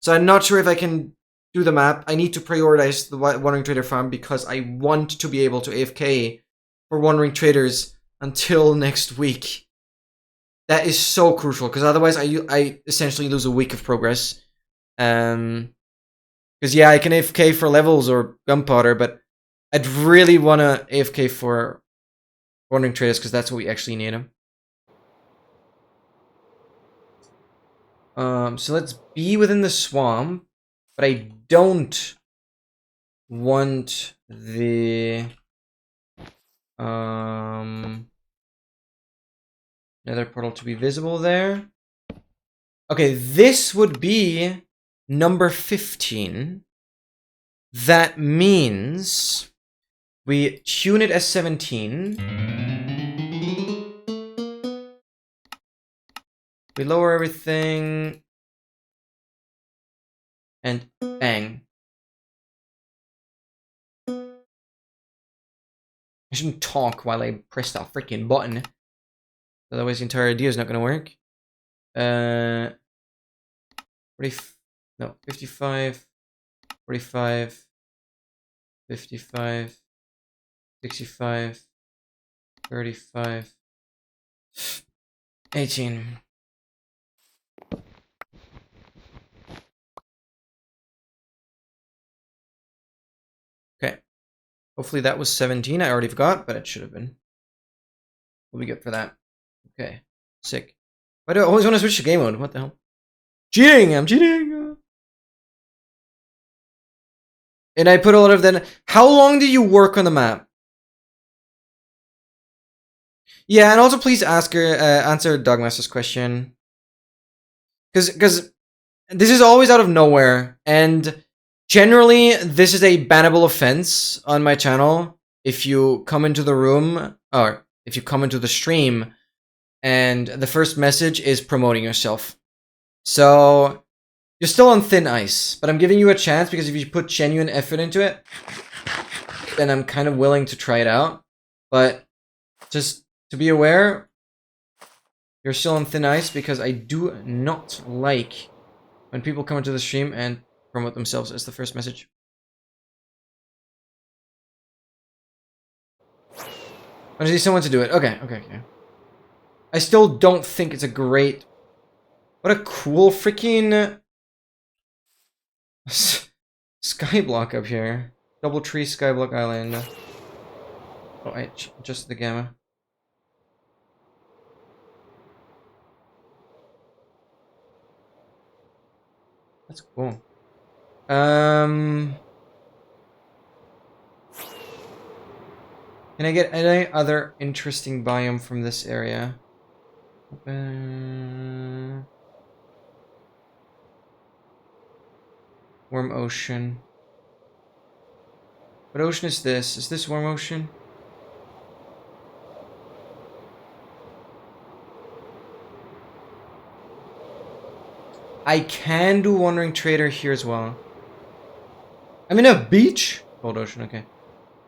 So I'm not sure if I can do the map. I need to prioritize the Wandering Trader farm because I want to be able to AFK for Wandering Traders until next week. That is so crucial, because otherwise I essentially lose a week of progress. Because yeah, I can AFK for levels or gunpowder, but I'd really want to AFK for Wandering Traders, because that's what we actually need them. So let's be within the swamp, but I don't want the nether portal to be visible there. Okay, this would be number 15. That means we tune it as 17. We lower everything. And bang. I shouldn't talk while I press that freaking button. Otherwise the entire idea is not gonna work. 55, 45, 55, 65, 35, 18. Okay. Hopefully that was 17. I already forgot, but it should have been. We'll be good for that. Okay. Sick. Why do I always want to switch to game mode? What the hell? Cheating! I'm cheating! And I put a lot of that. How long did you work on the map? Yeah, and also please answer Dogmaster's question. Because this is always out of nowhere, and generally this is a bannable offense on my channel if you come into the room, or if you come into the stream, and the first message is promoting yourself. So you're still on thin ice, but I'm giving you a chance, because if you put genuine effort into it, then I'm kind of willing to try it out. But just to be aware, you're still on thin ice, because I do not like when people come into the stream and promote themselves as the first message. I just need someone to do it. Okay. I still don't think it's a great... What a cool freaking... skyblock up here. Double tree skyblock island. Oh, I adjusted the gamma. That's cool. Can I get any other interesting biome from this area? Warm ocean. What ocean is this? Is this warm ocean? I can do Wandering Trader here as well. I'm in a beach? Cold ocean, okay.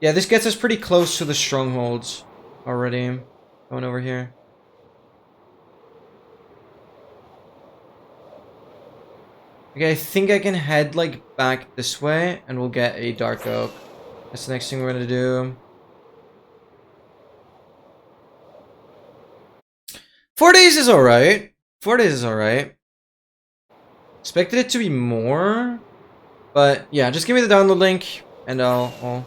Yeah, this gets us pretty close to the strongholds already. Going over here. Okay, I think I can head, like, back this way, and we'll get a dark oak. That's the next thing we're gonna do. 4 days is alright. 4 days is alright. Expected it to be more. But, yeah, just give me the download link, and I'll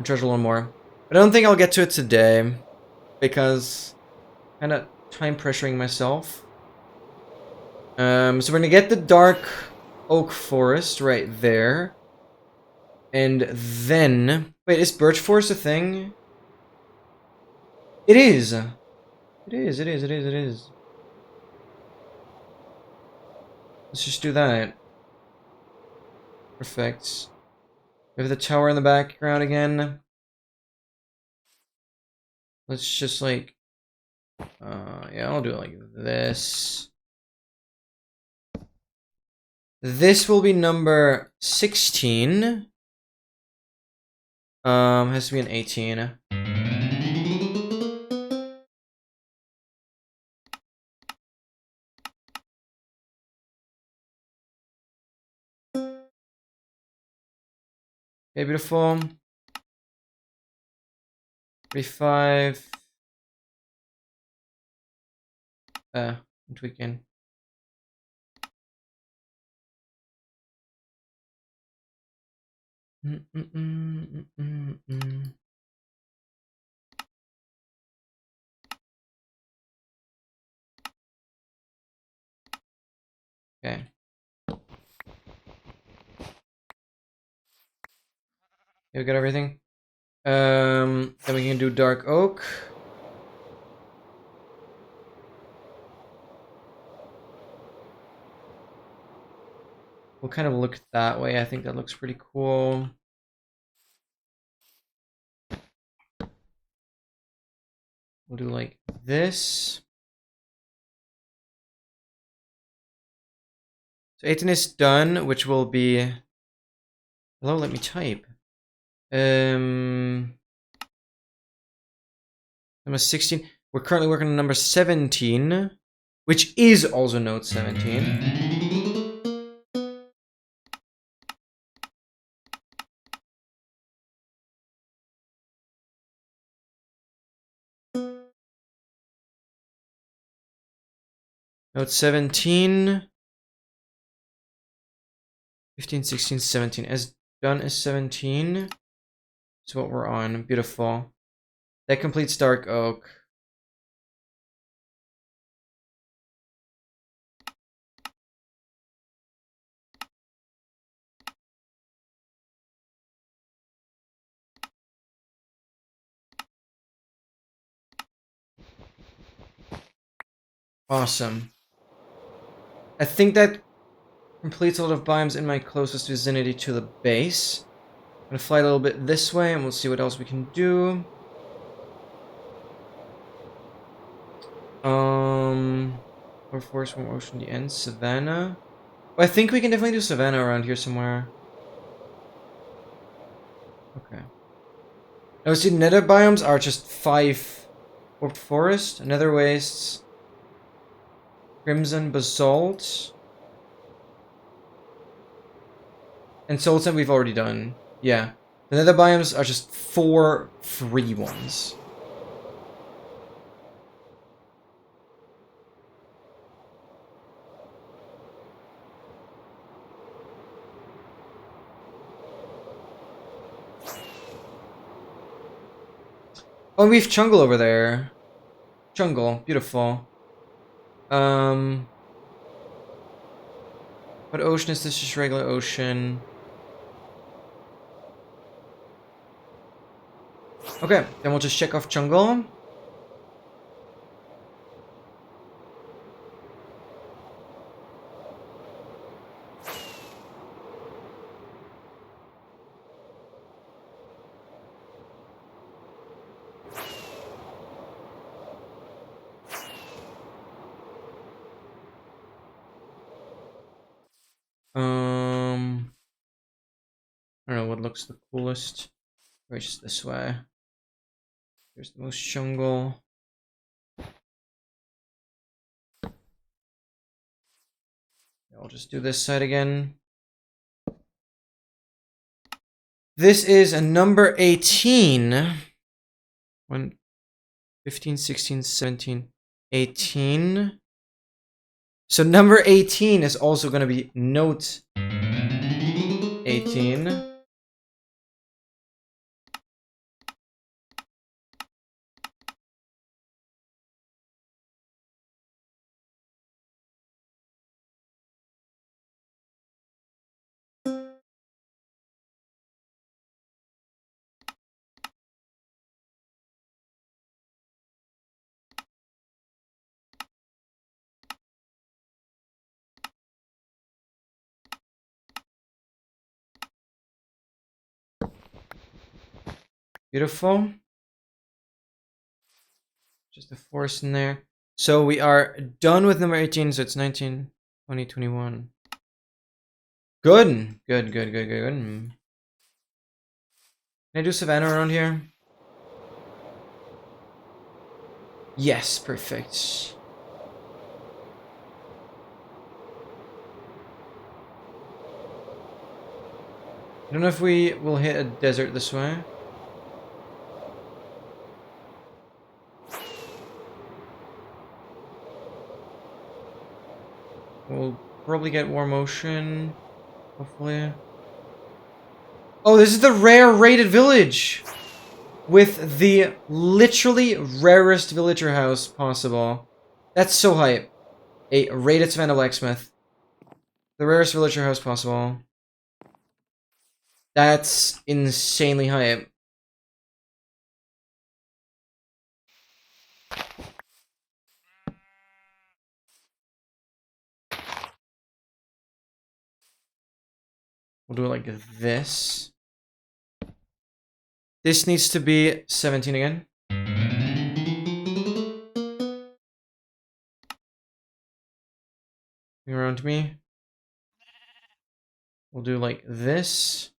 charge a little more. But I don't think I'll get to it today, because kind of time pressuring myself. So we're gonna get the dark oak forest right there. And then... Wait, is birch forest a thing? It is! It is. Let's just do that. Perfect. We have the tower in the background again. Let's just like... yeah, I'll do it like this. This will be number 16. Has to be an 18. Okay, beautiful. 35. I'm tweaking. Okay. We got everything. Then we can do dark oak. We'll kind of look that way. I think that looks pretty cool. We'll do like this. So 18 is done, which will be... Hello, let me type. Number 16. We're currently working on number 17, which is also node 17. Node 17. 15, 16, 17. As done as 17. Is what we're on. Beautiful. That completes dark oak. Awesome. I think that completes a lot of biomes in my closest vicinity to the base. I'm gonna fly a little bit this way and we'll see what else we can do. Or forest from ocean the end. Savannah. Oh, I think we can definitely do Savannah around here somewhere. Okay. Now see, nether biomes are just 5 warped forest, nether wastes, crimson basalt. And Soul Sand we've already done. Yeah. The nether biomes are just 4 free ones. Oh, we have jungle over there. Jungle, beautiful. What ocean is this? Just regular ocean. Okay, then we'll just check off jungle. I don't know what looks the coolest. Maybe just this way. There's the most jungle. I'll just do this side again. This is a number 18. 1, 15, 16, 17, 18. So number 18 is also going to be note 18. Beautiful. Just a forest in there. So we are done with number 18, so it's 19, 20, 21. Good. Good. Can I do Savannah around here? Yes, perfect. I don't know if we will hit a desert this way. We'll probably get warm ocean, hopefully. Oh, this is the rare rated village! With the literally rarest villager house possible. That's so hype. A rated Savannah Blacksmith. The rarest villager house possible. That's insanely hype. We'll do it like this. This needs to be 17 again. Bring around to me. We'll do like this.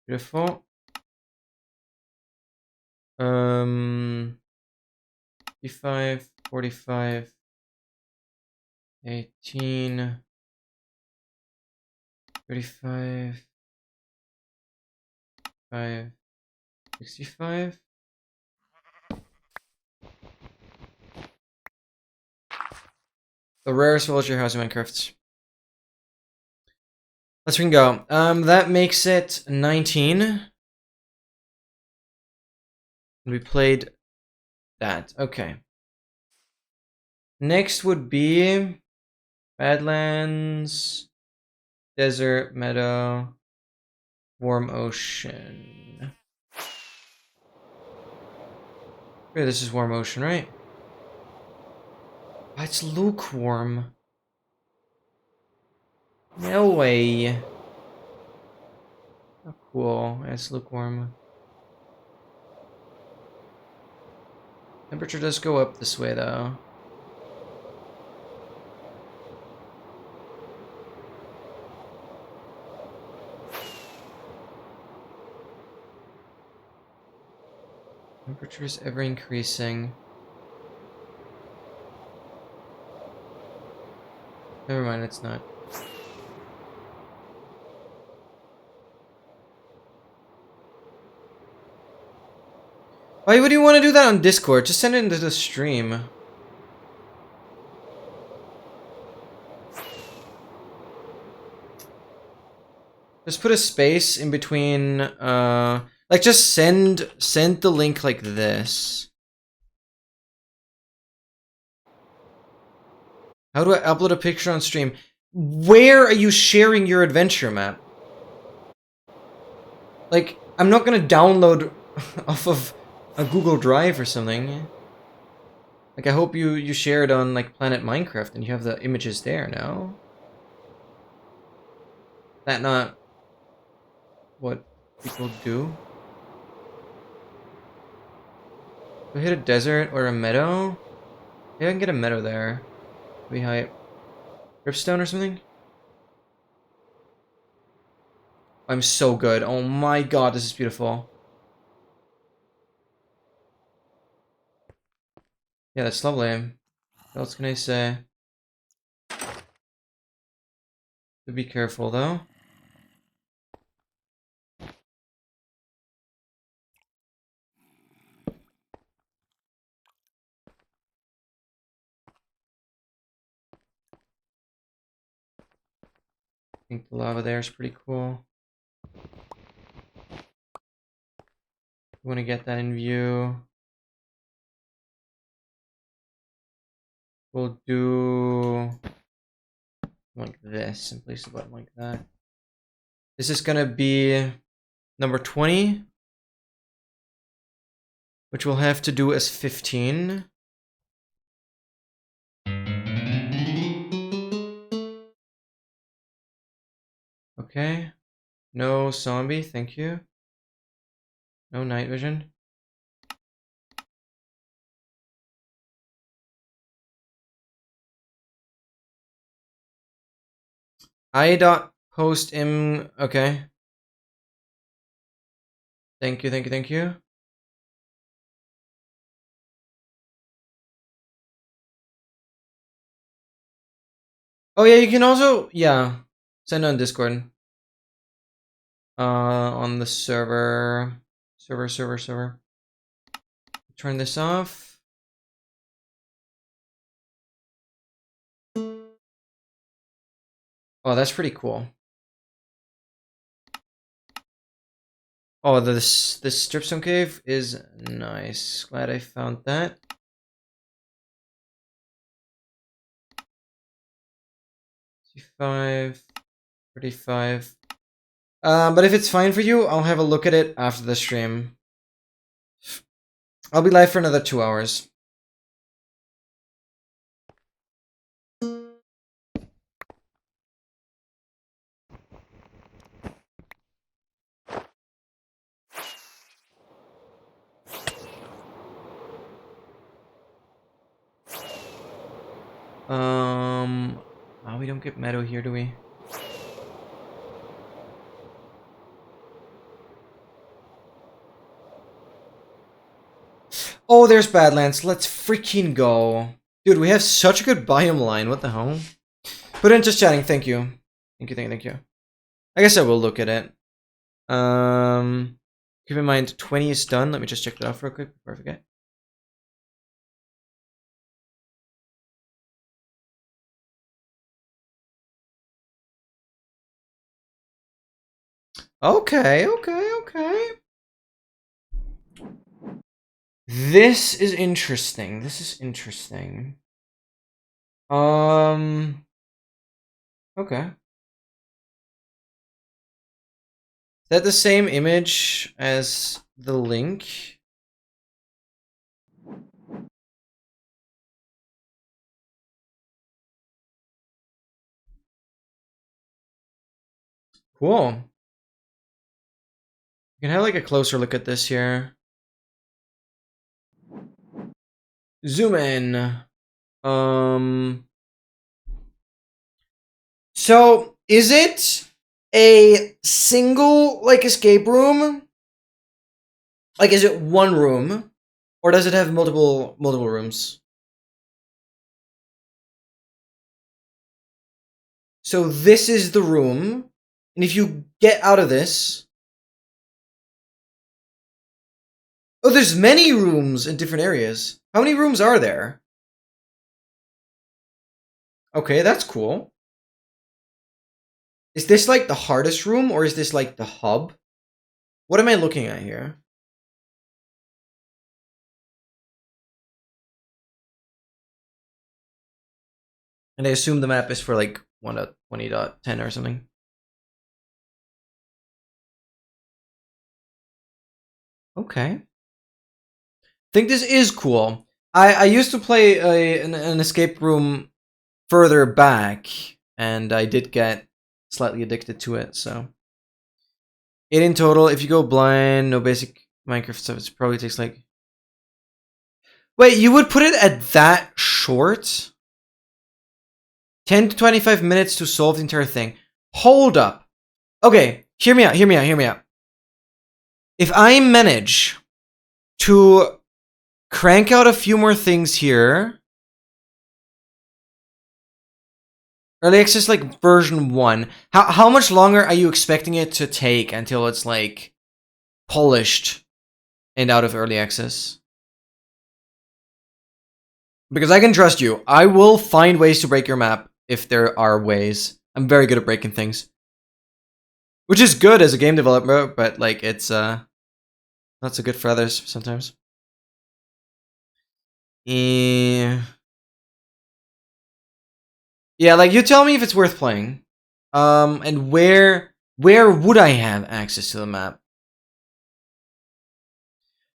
Beautiful. 55, 45, 18, 35, 5, 65. The rarest villager house in Minecraft. Let's go. That makes it 19. We played that. Okay. Next would be Badlands, Desert, Meadow, Warm Ocean. Okay, this is Warm Ocean, right? Oh, it's lukewarm. No way. Oh, cool. It's lukewarm. Temperature does go up this way, though. Temperature is ever increasing. Never mind, it's not. Why would you want to do that on Discord? Just send it into the stream. Just put a space in between, like just send the link like this. How do I upload a picture on stream? Where are you sharing your adventure map? Like, I'm not gonna download off of a Google Drive or something. Like, I hope you share it on, like, Planet Minecraft and you have the images there, no? That not what people do? Do I hit a desert or a meadow? Maybe I can get a meadow there. Be hype. Ripstone or something? I'm so good. Oh my god, this is beautiful. Yeah, that's lovely. What else can I say? Be careful though. I think the lava there is pretty cool. You want to get that in view. We'll do like this and place the button like that. This is gonna be number 20, which we'll have to do as 15. Okay. No zombie, thank you. No night vision. I.post im. Okay. Thank you, thank you, thank you. Oh yeah, you can also send on Discord. On the server. Server. Turn this off. Oh, that's pretty cool. Oh, this stripstone cave is nice. Glad I found that. 35, 35. But if it's fine for you, I'll have a look at it after the stream. I'll be live for another 2 hours. Oh, we don't get meadow here, do we? Oh, there's Badlands. Let's freaking go. Dude, we have such a good biome line. What the hell? Put in just chatting. Thank you. Thank you. I guess I will look at it. Keep in mind, 20 is done. Let me just check that off real quick before I forget. Okay. This is interesting. Okay. Is that the same image as the link? Cool. You can have like a closer look at this here. Zoom in. So is it a single like escape room? Like, is it one room? Or does it have multiple rooms? So this is the room, and if you get out of this... Oh, there's many rooms in different areas. How many rooms are there? Okay, that's cool. Is this like the hardest room, or is this like the hub? What am I looking at here? And I assume the map is for like 1.20.10 or something. Okay. I think this is cool. I used to play an escape room further back, and I did get slightly addicted to it, so. 8 in total. If you go blind, no basic Minecraft stuff, it probably takes like... Wait, you would put it at that short? 10 to 25 minutes to solve the entire thing. Hold up. Okay, hear me out. If I manage to crank out a few more things here... Early access like version 1. How much longer are you expecting it to take until it's like polished and out of early access? Because I can trust you. I will find ways to break your map if there are ways. I'm very good at breaking things. Which is good as a game developer, but like it's not so good for others sometimes. Yeah, like you tell me if it's worth playing. And where would I have access to the map?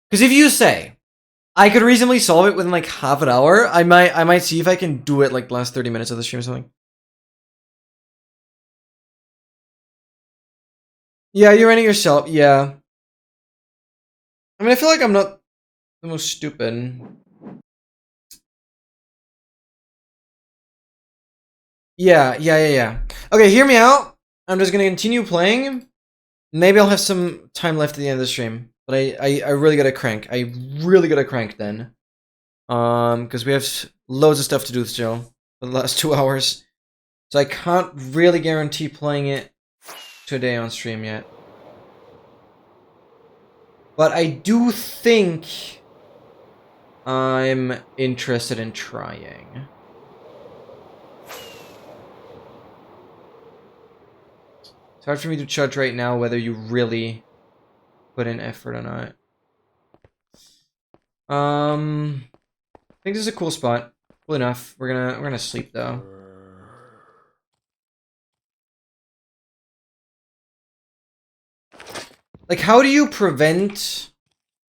Because if you say I could reasonably solve it within like half an hour, I might see if I can do it like the last 30 minutes of the stream or something. Yeah, you're running yourself. Yeah. I mean, I feel like I'm not the most stupid. Yeah. Okay, hear me out. I'm just gonna continue playing. Maybe I'll have some time left at the end of the stream. But I really gotta crank. I really gotta crank then. Because we have loads of stuff to do still for the last 2 hours. So I can't really guarantee playing it today on stream yet. But I do think I'm interested in trying. It's hard for me to judge right now whether you really put in effort or not. I think this is a cool spot. Cool enough. We're gonna sleep though. Like, how do you prevent...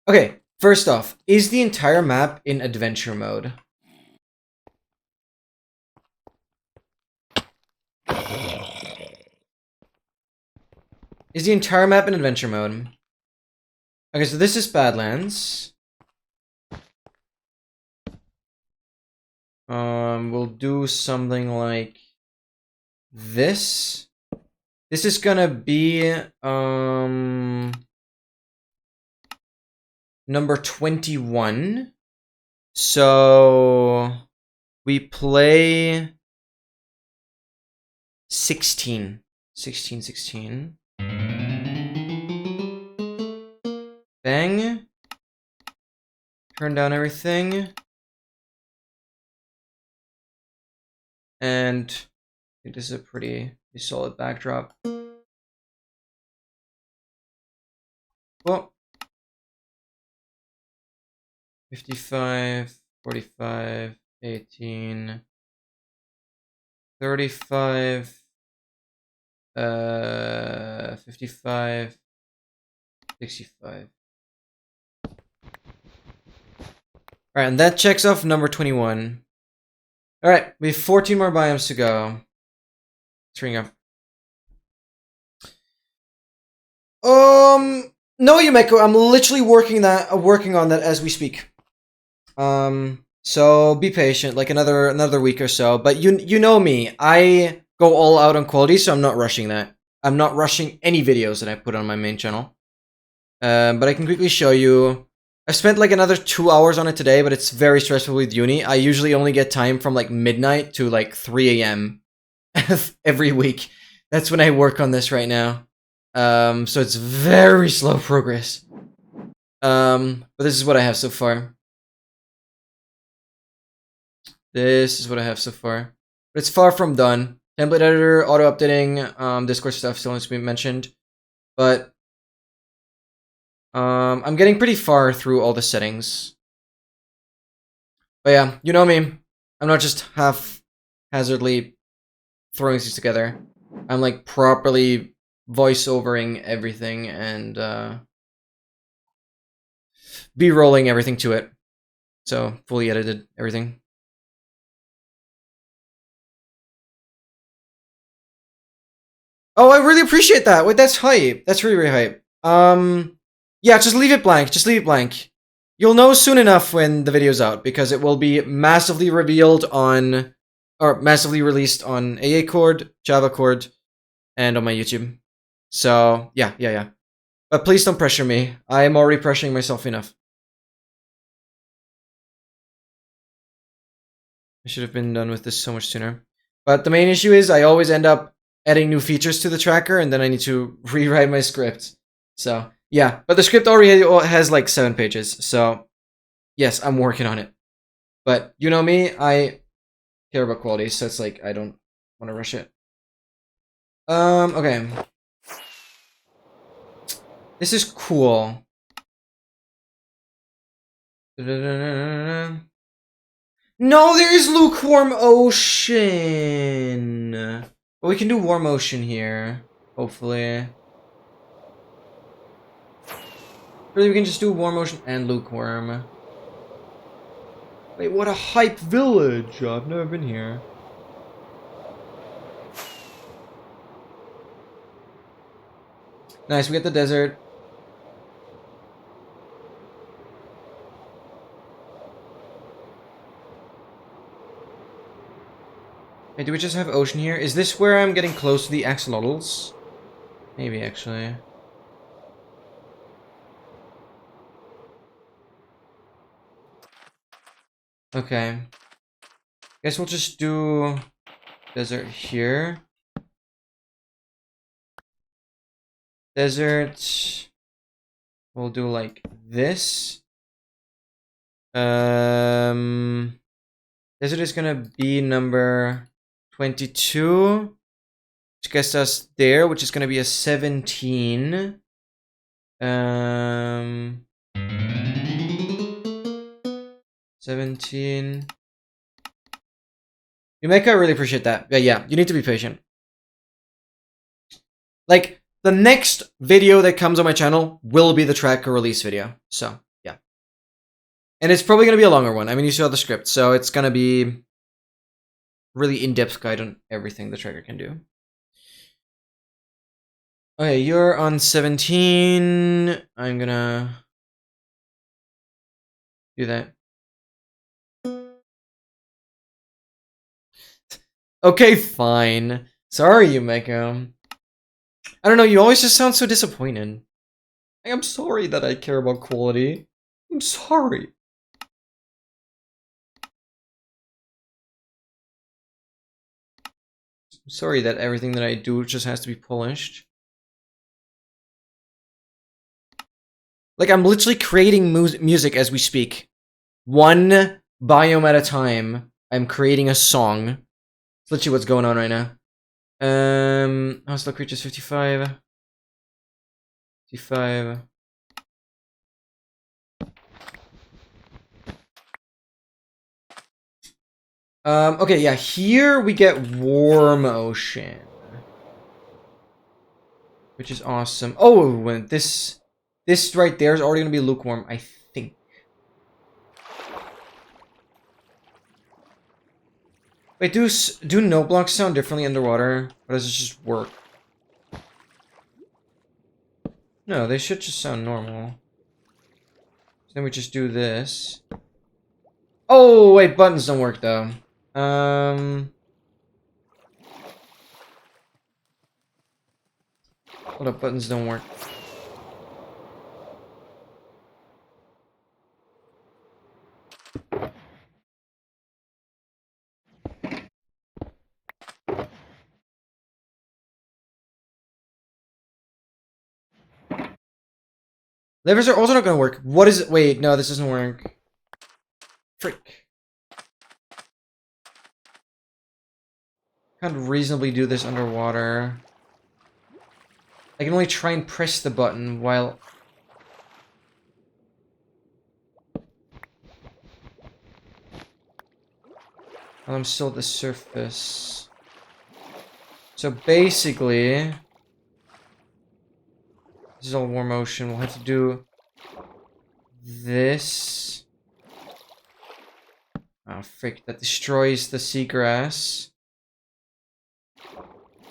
Okay, first off, is the entire map in adventure mode? Is the entire map in adventure mode? Okay, so this is Badlands. We'll do something like this. This is gonna be, number 21. So we play 16. 16. Bang. Turn down everything. And I think this is a pretty solid backdrop. Well, 55, 45, 18, 35, 55, 65. Alright, and that checks off number 21. Alright, we have 14 more biomes to go. Let's ring up. No, Yumeko, I'm literally working on that as we speak. So be patient, like another week or so. But you know me, I go all out on quality, so I'm not rushing that. I'm not rushing any videos that I put on my main channel. But I can quickly show you I've spent like another 2 hours on it today, but it's very stressful with uni. I usually only get time from like midnight to like 3 a.m. every week. That's when I work on this right now. So it's very slow progress. But this is what I have so far. This is what I have so far. But it's far from done. Template editor, auto updating, Discord stuff still needs to be mentioned. But I'm getting pretty far through all the settings. But yeah, you know me. I'm not just haphazardly throwing things together. I'm like properly voice-overing everything and B-rolling everything to it. So, fully edited everything. Oh, I really appreciate that. Wait, that's hype. That's really, really hype. Yeah, just leave it blank. Just leave it blank. You'll know soon enough when the video's out, because it will be massively revealed on, or massively released on AA Chord, Java Chord, and on my YouTube. So, yeah. But please don't pressure me. I am already pressuring myself enough. I should have been done with this so much sooner. But the main issue is I always end up adding new features to the tracker, and then I need to rewrite my script. So, yeah. But the script already has like 7 pages. So, yes, I'm working on it. But you know me, I care about quality, so it's like I don't want to rush it. Okay. This is cool. No, there is lukewarm ocean. But we can do warm ocean here, hopefully. Really, we can just do warm ocean and lukewarm. Wait, what a hype village! I've never been here. Nice, we get the desert. Wait, do we just have ocean here? Is this where I'm getting close to the axolotls? Maybe, actually. Okay. Guess we'll just do desert here. Desert. We'll do like this. Desert is gonna be number 22. Which gets us there, which is gonna be a 17. 17. You make I really appreciate that. Yeah, you need to be patient. Like, the next video that comes on my channel will be the tracker release video. So, yeah. And it's probably going to be a longer one. I mean, you saw the script, so it's going to be really in-depth guide on everything the tracker can do. Okay, you're on 17. I'm gonna do that. Okay, fine. Sorry, Yumeko. I don't know, you always just sound so disappointed. I'm sorry that I care about quality. I'm sorry. I'm sorry that everything that I do just has to be polished. Like, I'm literally creating music as we speak. One biome at a time. I'm creating a song. That's literally what's going on right now. Hostile creatures 55. 55. Okay, yeah, here we get warm ocean. Which is awesome. Oh, and this right there is already gonna be lukewarm, I think. Wait, do no blocks sound differently underwater? Or does it just work? No, they should just sound normal. So then we just do this. Oh, wait, buttons don't work though. Hold up, buttons don't work. Levers are also not gonna work. What is it? Wait, no, this doesn't work. Frick. Can't reasonably do this underwater. I can only try and press the button while... I'm still at the surface. So basically... This is all warm motion. We'll have to do... this. Oh, frick. That destroys the seagrass.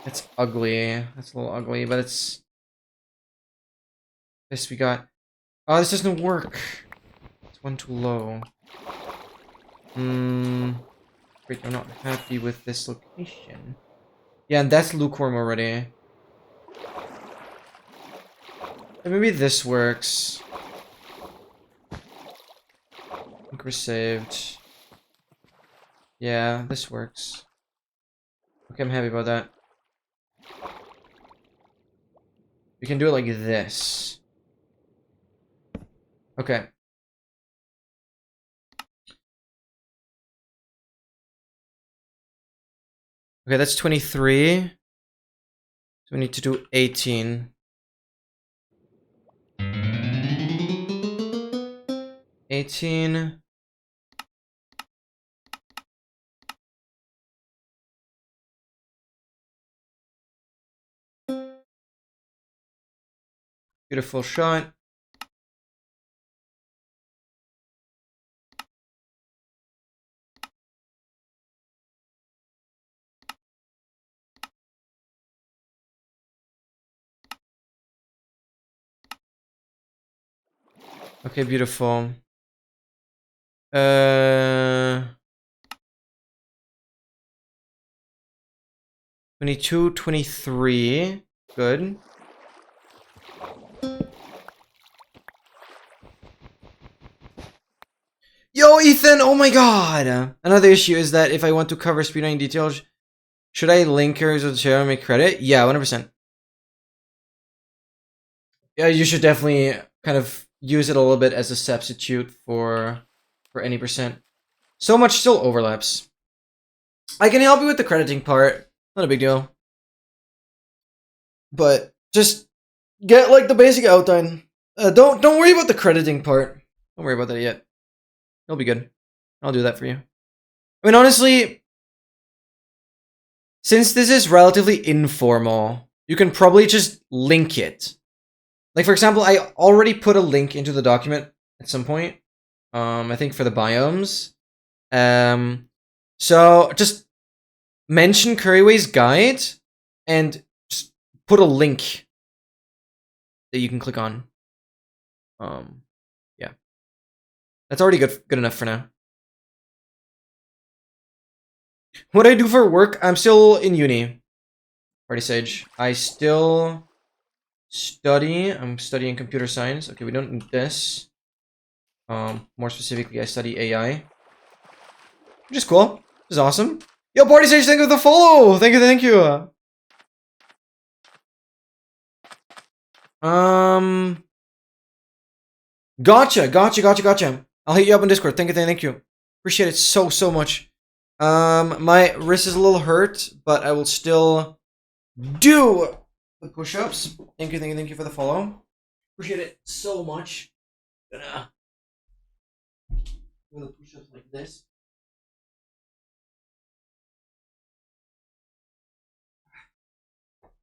That's ugly. That's a little ugly, but it's... This we got... Oh, this doesn't work. It's one too low. Frick, I'm not happy with this location. Yeah, and that's lukewarm already. Maybe this works. I think we're saved. Yeah, this works. Okay, I'm happy about that. We can do it like this. Okay. Okay, that's 23. So we need to do 18. 18. Beautiful shot. Okay, beautiful. 22, 23. Good. Yo, Ethan! Oh my god! Another issue is that if I want to cover speedrunning details, should I link her to the channel and make credit? Yeah, 100%. Yeah, you should definitely kind of use it a little bit as a substitute for any percent. So much still overlaps. I can help you with the crediting part. Not a big deal. But just get like the basic outline. Don't worry about the crediting part. Don't worry about that yet. It'll be good. I'll do that for you. I mean, honestly, since this is relatively informal, you can probably just link it. Like, for example, I already put a link into the document at some point. I think for the biomes. So just mention Curryway's guide and just put a link that you can click on. Yeah. That's already good enough for now. What I do for work, I'm still in uni. Party Sage. I still study. I'm studying computer science. Okay, we don't need this. More specifically, I study AI. Which is cool. Which is awesome. Yo, Party Sage, thank you for the follow! Thank you. Gotcha. I'll hit you up on Discord. Thank you. Appreciate it so much. My wrist is a little hurt, but I will still do the push-ups. Thank you for the follow. Appreciate it so much. Gonna do the push-ups like this.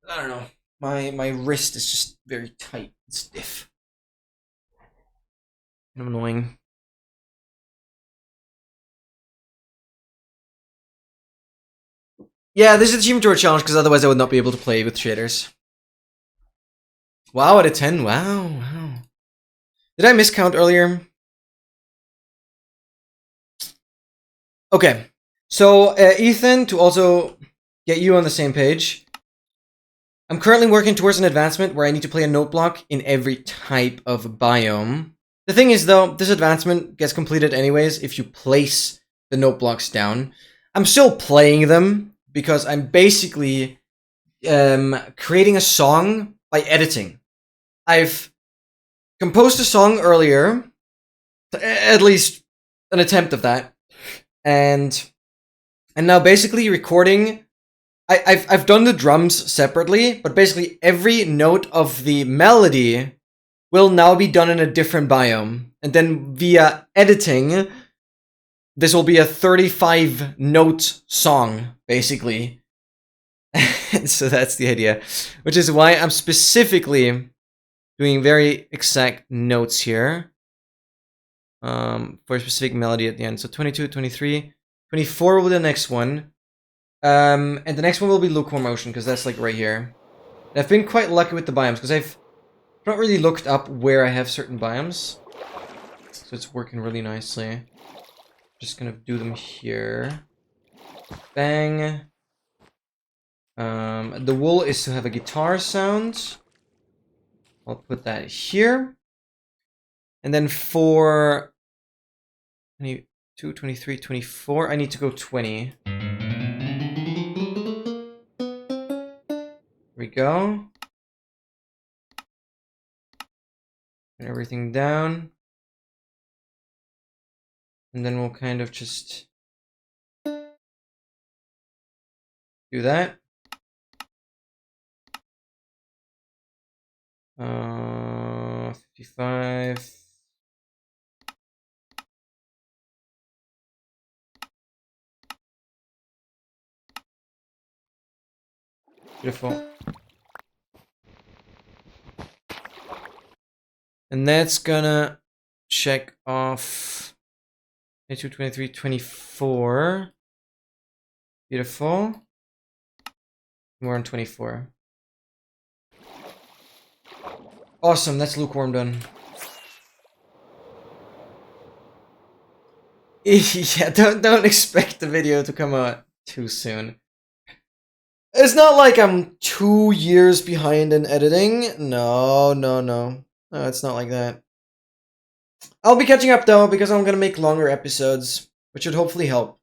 I don't know. My wrist is just very tight and stiff. Kind of annoying. Yeah, this is Achievement Tour Challenge because otherwise I would not be able to play with shaders. Wow, out of 10. Wow. Did I miscount earlier? Okay. So, Ethan, to also get you on the same page, I'm currently working towards an advancement where I need to play a note block in every type of biome. The thing is, though, this advancement gets completed anyways if you place the note blocks down. I'm still playing them because I'm basically creating a song by editing. I've composed a song earlier, at least an attempt of that, and now basically recording. I've done the drums separately, but basically every note of the melody will now be done in a different biome, and then via editing, this will be a 35 note song basically. So that's the idea, which is why I'm specifically doing very exact notes here for a specific melody at the end. So 22, 23, 24 will be the next one. And the next one will be lukewarm ocean, because that's like right here. And I've been quite lucky with the biomes, because I've not really looked up where I have certain biomes. So it's working really nicely. Just gonna do them here. Bang. The wool is to have a guitar sound. I'll put that here. And then for 22, 23, 24, I need to go 20. There we go. And everything down. And then we'll kind of just do that. 55. Beautiful. And that's gonna check off 22, 23, 24. Beautiful. We're on 24. Awesome, that's lukewarm done. Yeah, don't expect the video to come out too soon. It's not like I'm 2 years behind in editing. No, it's not like that. I'll be catching up though, because I'm gonna make longer episodes, which should hopefully help.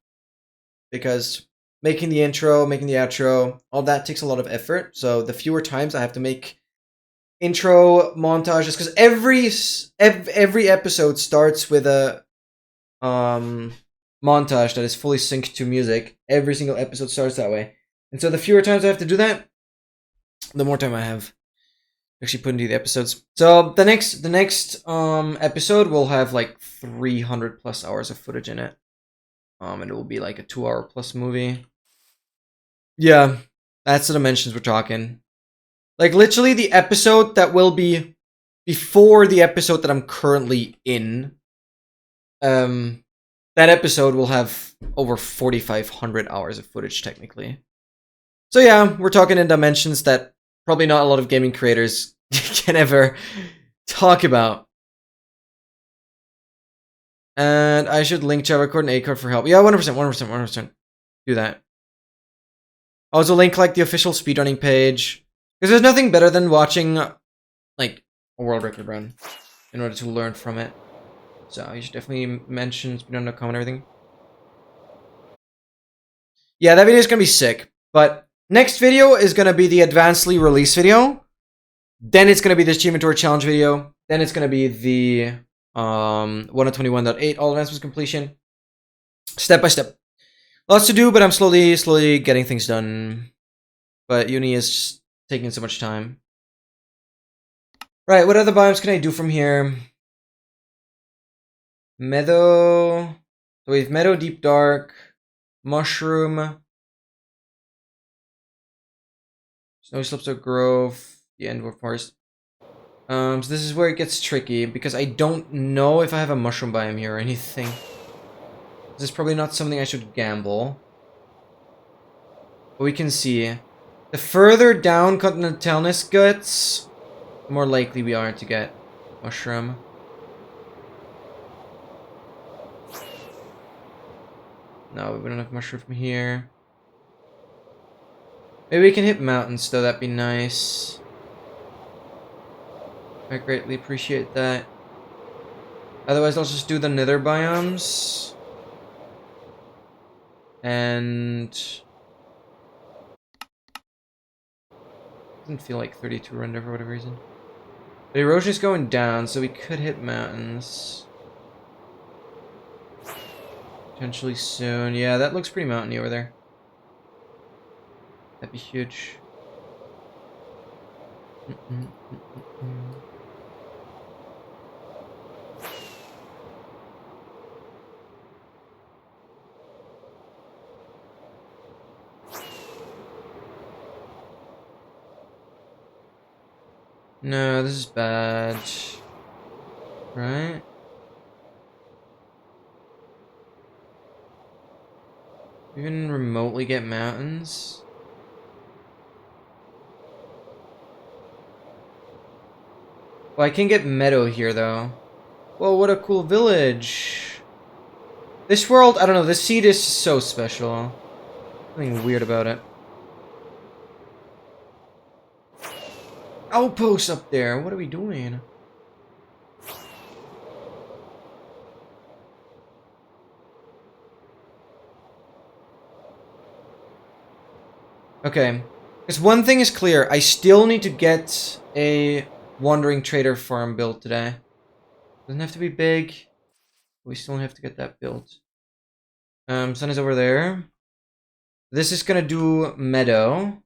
Because making the intro, making the outro, all that takes a lot of effort. So the fewer times I have to make intro montages, because every episode starts with a montage that is fully synced to music. Every single episode starts that way. And so the fewer times I have to do that, the more time I have to actually put into the episodes. So the next episode will have like 300 plus hours of footage in it. And it will be like a 2-hour plus movie. Yeah, that's the dimensions we're talking. Like literally the episode that will be before the episode that I'm currently in. That episode will have over 4,500 hours of footage technically. So yeah, we're talking in dimensions that probably not a lot of gaming creators can ever talk about. And I should link Java code and A code for help. Yeah, 100%. Do that. Also link like the official speedrunning page. Because there's nothing better than watching like a world record run in order to learn from it. So you should definitely mention speedrun.com and everything. Yeah, that video is going to be sick. But next video is going to be the advancedly release video. Then it's going to be the Achievement Tour Challenge video. Then it's going to be the 1.21.8 all advancements completion. Step by step. Lots to do, but I'm slowly getting things done. But uni is just taking so much time. Right, what other biomes can I do from here? Meadow. So we have Meadow, Deep Dark, Mushroom, Snowy Slopes of Grove, the Endward Forest. So this is where it gets tricky, because I don't know if I have a mushroom biome here or anything. This is probably not something I should gamble. But we can see. The further down Continentalness gets, the more likely we are to get mushroom. No, we don't have mushroom from here. Maybe we can hit mountains though, that'd be nice. I greatly appreciate that. Otherwise, I'll just do the nether biomes. And... doesn't feel like 32 render for whatever reason. But erosion is going down, so we could hit mountains. Potentially soon. Yeah, that looks pretty mountainy over there. That'd be huge. No, this is bad. Right? Even remotely get mountains? Well, I can get meadow here, though. Whoa, what a cool village. This world, I don't know, this seed is so special. Something weird about it. Outpost up there, what are we doing? Okay. Because one thing is clear, I still need to get a wandering trader farm built today. Doesn't have to be big. We still have to get that built. Sun is over there. This is gonna do meadow.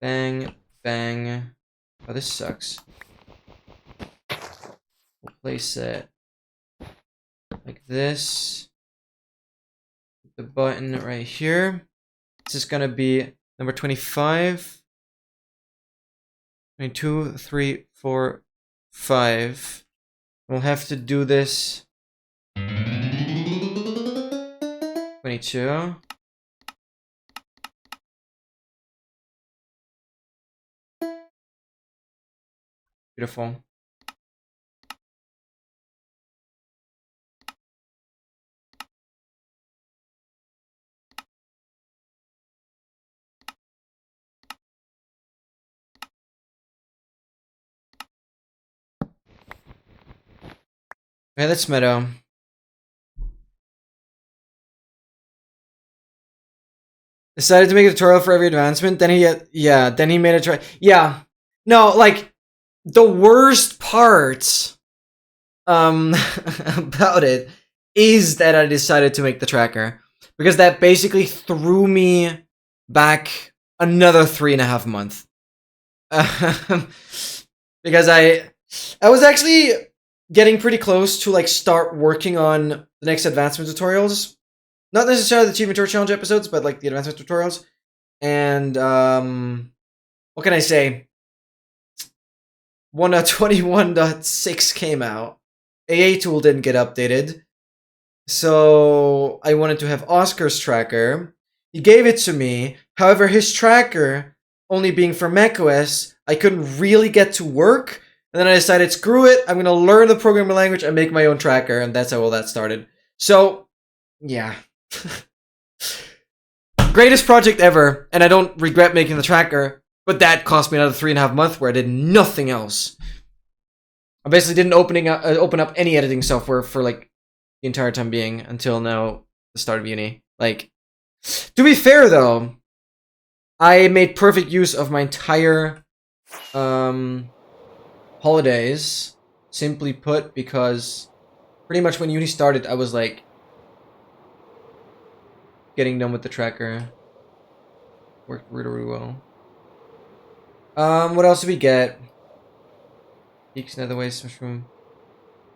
Bang, bang. Oh, this sucks. We'll place it like this. Put the button right here. This is gonna be number 25. 22, 3, 4, 5. We'll have to do this. 22. Beautiful. Yeah, that's meadow. Decided to make a tutorial for every advancement. Then then he made a try. Yeah, no, like the worst part, about it is that I decided to make the tracker because that basically threw me back another 3.5 months. Because I was actually getting pretty close to like start working on the next advancement tutorials. Not necessarily the Achievement Tour Challenge episodes, but like the advancement tutorials. And what can I say? 1.21.6 came out. AA tool didn't get updated. So I wanted to have Oscar's tracker. He gave it to me. However, his tracker, only being for macOS, I couldn't really get to work. And then I decided, screw it, I'm going to learn the programming language and make my own tracker. And that's how all that started. So, yeah. Greatest project ever. And I don't regret making the tracker. But that cost me another 3.5 months where I did nothing else. I basically didn't open up any editing software for like the entire time being until now, the start of uni. Like, to be fair though, I made perfect use of my entire holidays, simply put, because pretty much when uni started, I was like getting done with the tracker. Worked really, really well. What else did we get? Peaks, nether waste, mushroom.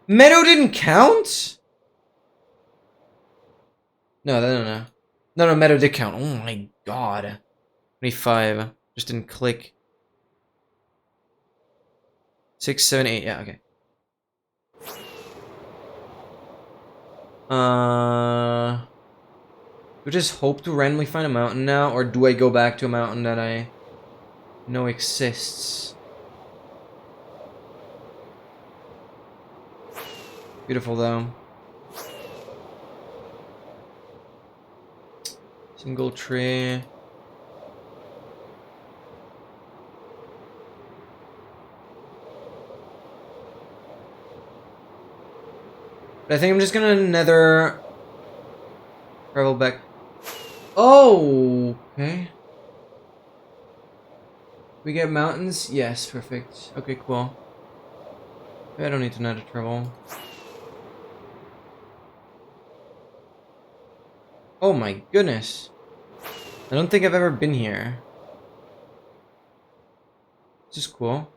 Meadow didn't count? No. No, Meadow did count. Oh my god. 25. Just didn't click. 6, 7, 8. Yeah, okay. Do I just hope to randomly find a mountain now, or do I go back to a mountain that I know exists? Beautiful though. Single tree. But I think I'm just gonna nether travel back. Oh, okay. We get mountains? Yes, perfect. Okay, cool. I don't need to nether travel. Oh my goodness. I don't think I've ever been here. This is cool.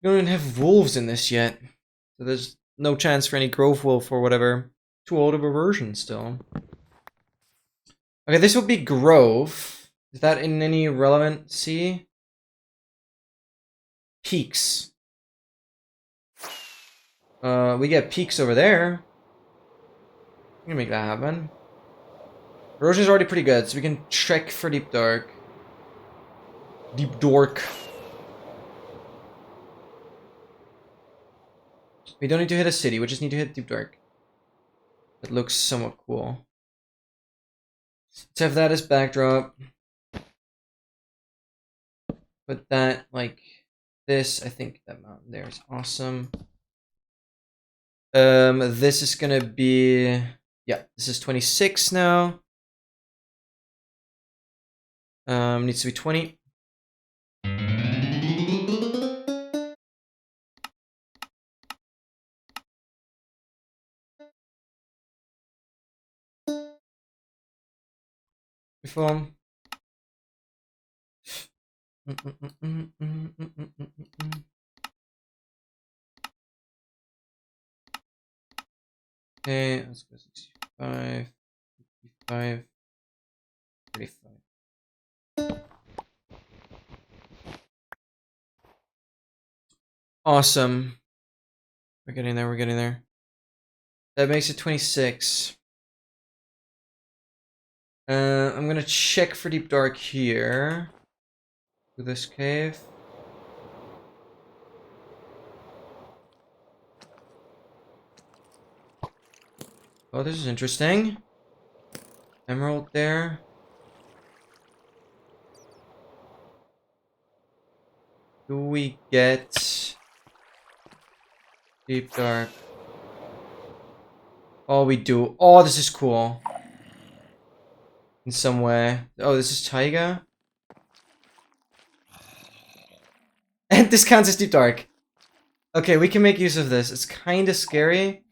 We don't even have wolves in this yet. So there's no chance for any grove wolf or whatever. Too old of a version still. Okay, this would be grove. Is that in any relevancy? Peaks. We get peaks over there. We can make that happen. Erosion is already pretty good, so we can check for deep dark. Deep dork. We don't need to hit a city, we just need to hit deep dark. It looks somewhat cool. Let's have that as backdrop. Put that like this. I think that mountain there is awesome. This is gonna be, yeah, this is 26 now. Needs to be 20. Reform. Okay, let's go 65, 55, 35. Awesome. We're getting there, we're getting there. That makes it 26. I'm gonna check for deep dark here. To this cave. Oh, this is interesting. Emerald there. Do we get deep dark? Oh, we do. Oh, this is cool. In some way. Oh, this is taiga. And this counts as deep dark. Okay, we can make use of this. It's kind of scary.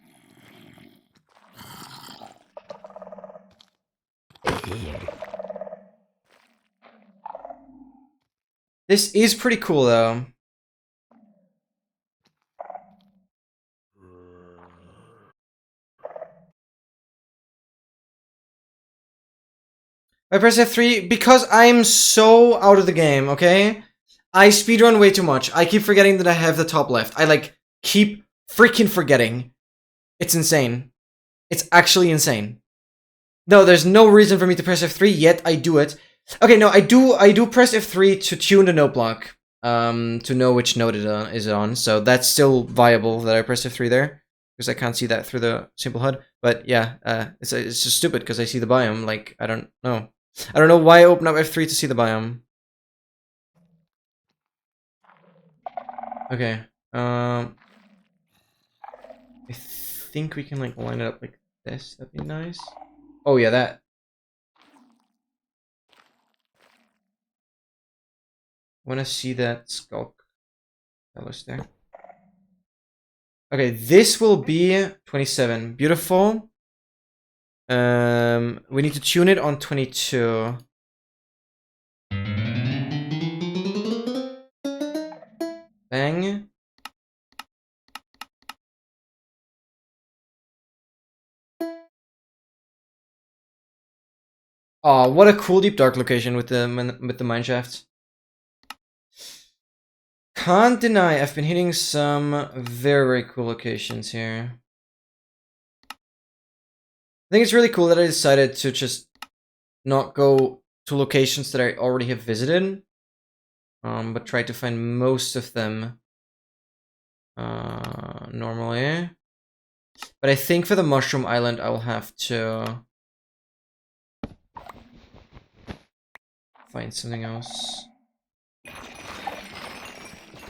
This is pretty cool, though. I press F3 because I'm so out of the game, okay? I speedrun way too much. I keep forgetting that I have the top left. I, like, keep freaking forgetting. It's insane. It's actually insane. No, there's no reason for me to press F3, yet I do it. Okay, no, I do press F3 to tune the note block. To know which note it is on. So that's still viable that I press F3 there. Because I can't see that through the simple HUD. But yeah, it's just stupid because I see the biome. Like, I don't know. I don't know why I open up F3 to see the biome. Okay. I think we can like line it up like this. That'd be nice. Oh yeah, that. Want to see that skulk fellas there. Okay, this will be 27. Beautiful. We need to tune it on 22. Bang. Oh, what a cool deep dark location with the mineshaft. Can't deny I've been hitting some very, very cool locations here. I think it's really cool that I decided to just not go to locations that I already have visited, but try to find most of them normally. But I think for the Mushroom Island, I will have to find something else.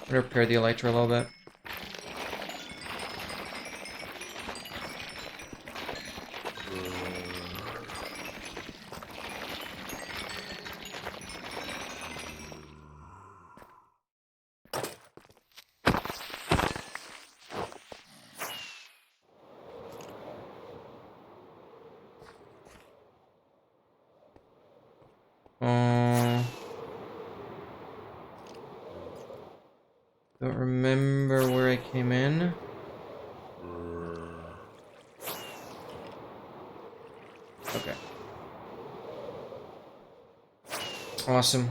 Repair the elytra a little bit. Don't remember where I came in. Okay. Awesome.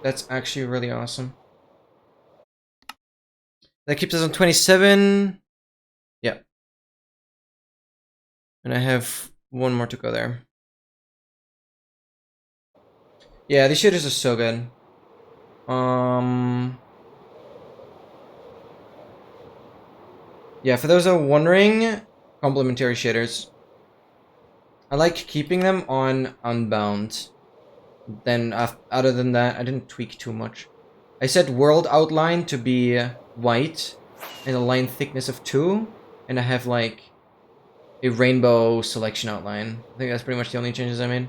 That's actually really awesome. That keeps us on 27. Yeah. And I have one more to go there. Yeah, these shaders are so good. Yeah, for those who are wondering, complementary shaders. I like keeping them on Unbound. Then, other than that, I didn't tweak too much. I set world outline to be white and a line thickness of 2, and I have like a rainbow selection outline. I think that's pretty much the only changes I made.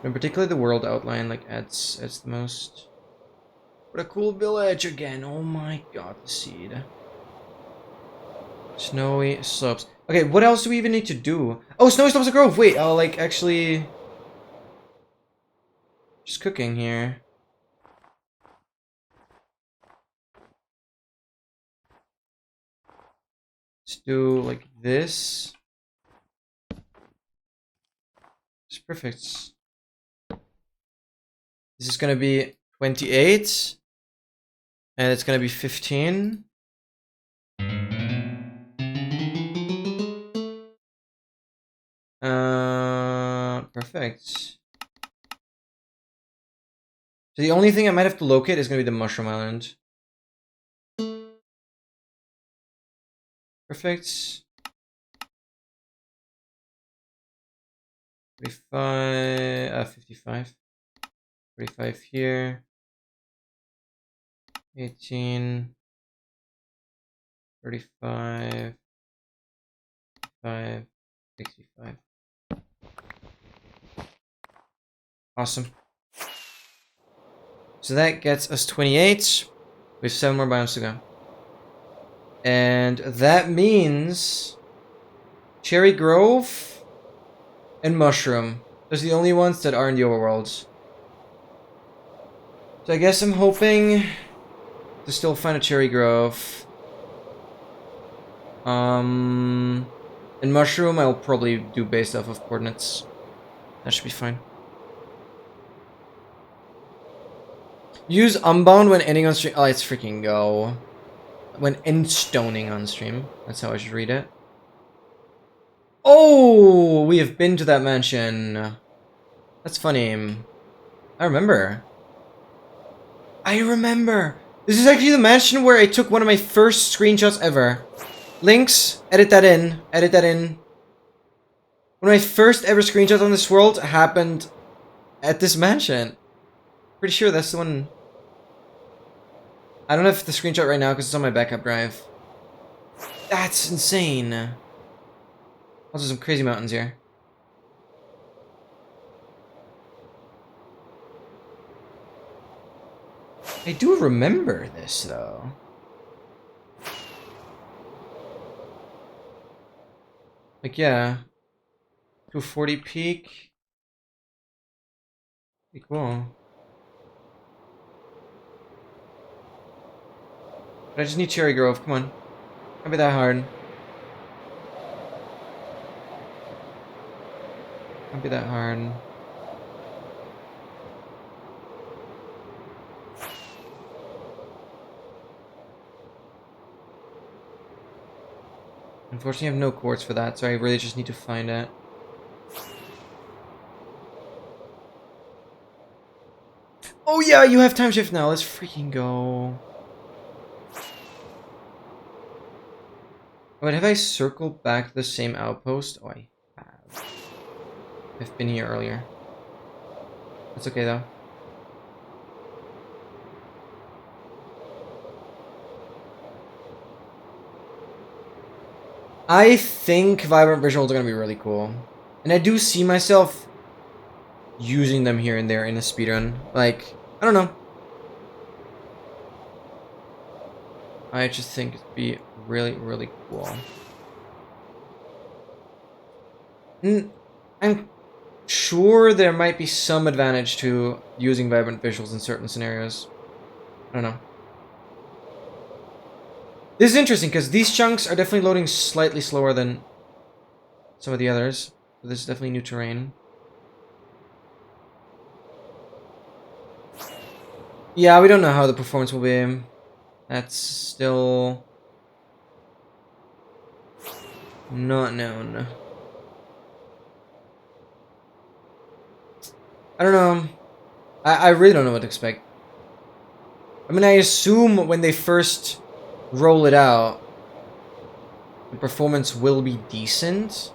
And particularly the world outline like adds the most. What a cool village again! Oh my god, the seed. Snowy slopes. Okay, what else do we even need to do? Oh, snowy slopes of grove. Wait, I'll like actually just cooking here. Let's do like this. It's perfect. This is gonna be 28. And it's gonna be 15. Perfect. So the only thing I might have to locate is gonna be the Mushroom Island. Perfect. 45, 55. 45 here. 18. 35. 5. 65. Awesome. So that gets us 28. We have 7 more biomes to go. And that means Cherry Grove and Mushroom. Those are the only ones that are in the overworlds. So I guess I'm hoping to still find a Cherry Grove. And Mushroom I'll probably do based off of coordinates. That should be fine. Use Unbound when ending on stream. Oh, let's freaking go. When endstoning on stream. That's how I should read it. Oh, we have been to that mansion. That's funny. I remember. This is actually the mansion where I took one of my first screenshots ever. Links, edit that in. Edit that in. One of my first ever screenshots on this world happened at this mansion. Pretty sure that's the one. I don't have the screenshot right now because it's on my backup drive. That's insane. Also some crazy mountains here. I do remember this though. Like yeah. 240 peak. Pretty cool. But I just need Cherry Grove, come on. Can't be that hard. Can't be that hard. Unfortunately, I have no quartz for that, so I really just need to find it. Oh yeah, you have time shift now. Let's freaking go. But have I circled back to the same outpost? Oh, I have. I've been here earlier. That's okay though. I think vibrant visuals are going to be really cool. And I do see myself using them here and there in a speedrun. Like, I don't know. I just think it'd be really, really cool. And I'm sure there might be some advantage to using vibrant visuals in certain scenarios. I don't know. This is interesting because these chunks are definitely loading slightly slower than some of the others. This is definitely new terrain. Yeah, we don't know how the performance will be. That's still not known. I don't know. I really don't know what to expect. I mean, I assume when they first roll it out, the performance will be decent.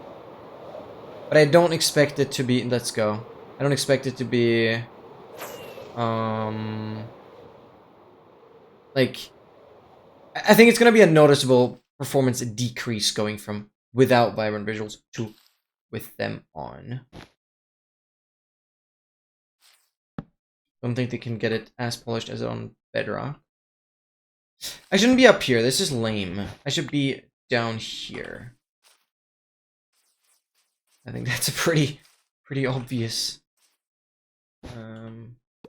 But I don't expect it to be... Let's go. I don't expect it to be... Like... I think it's going to be a noticeable performance decrease going from without vibrant visuals to with them on. Don't think they can get it as polished as on Bedrock. I shouldn't be up here. This is lame. I should be down here. I think that's a pretty obvious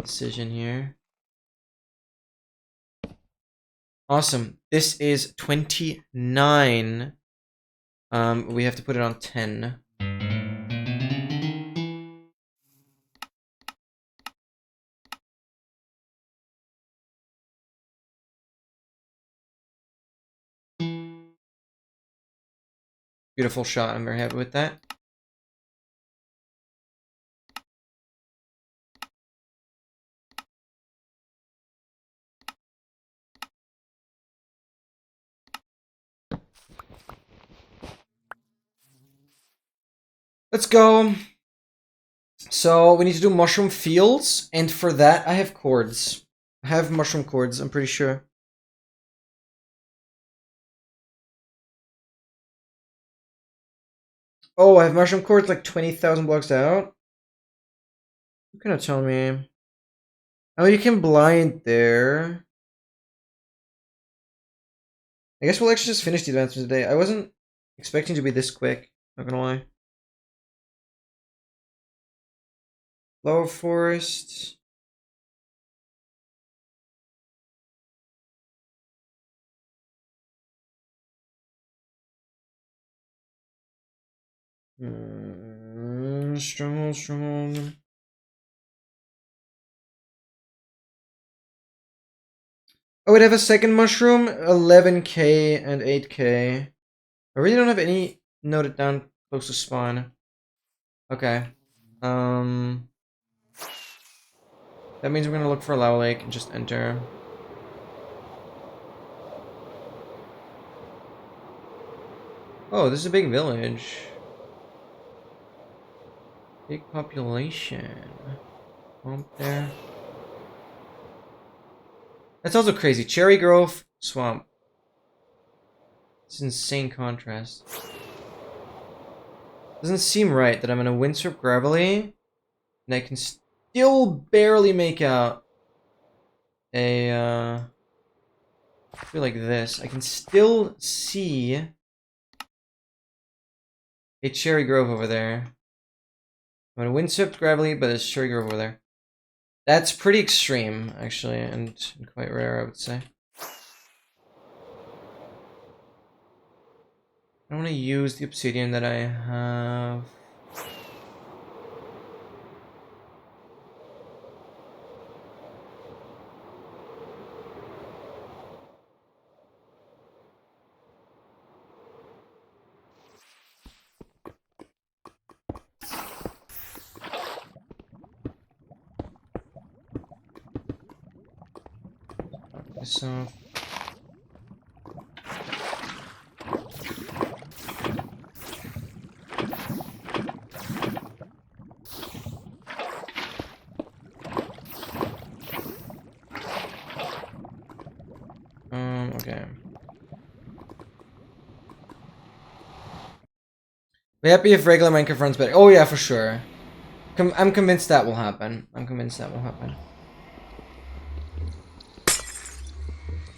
decision here. Awesome. This is 29. We have to put it on 10. Beautiful shot. I'm very happy with that. Let's go. So we need to do mushroom fields, and for that I have cords. I have mushroom cords, I'm pretty sure. Oh, I have mushroom cords like 20,000 blocks out? You're gonna tell me. Oh, you can blind there. I guess we'll actually just finish the advancement today. I wasn't expecting to be this quick, not gonna lie. Lower forest. Stronghold. Oh, we'd have a second mushroom, 11k and 8k. I really don't have any noted down close to spawn. Okay. That means we're gonna look for a lava lake and just enter. Oh, this is a big village. Big population. Swamp there. That's also crazy. Cherry Grove, swamp. It's insane contrast. Doesn't seem right that I'm in a Windswept Gravelly and I can still barely make out a I feel like this. I can still see a Cherry Grove over there. I'm in a Windswept Gravelly, but there's Cherry Grove over there. That's pretty extreme, actually, and quite rare, I would say. I want to use the obsidian that I have. This off. Okay. Be happy if regular Minecraft runs better. Oh yeah, for sure. I'm convinced that will happen. I'm convinced that will happen.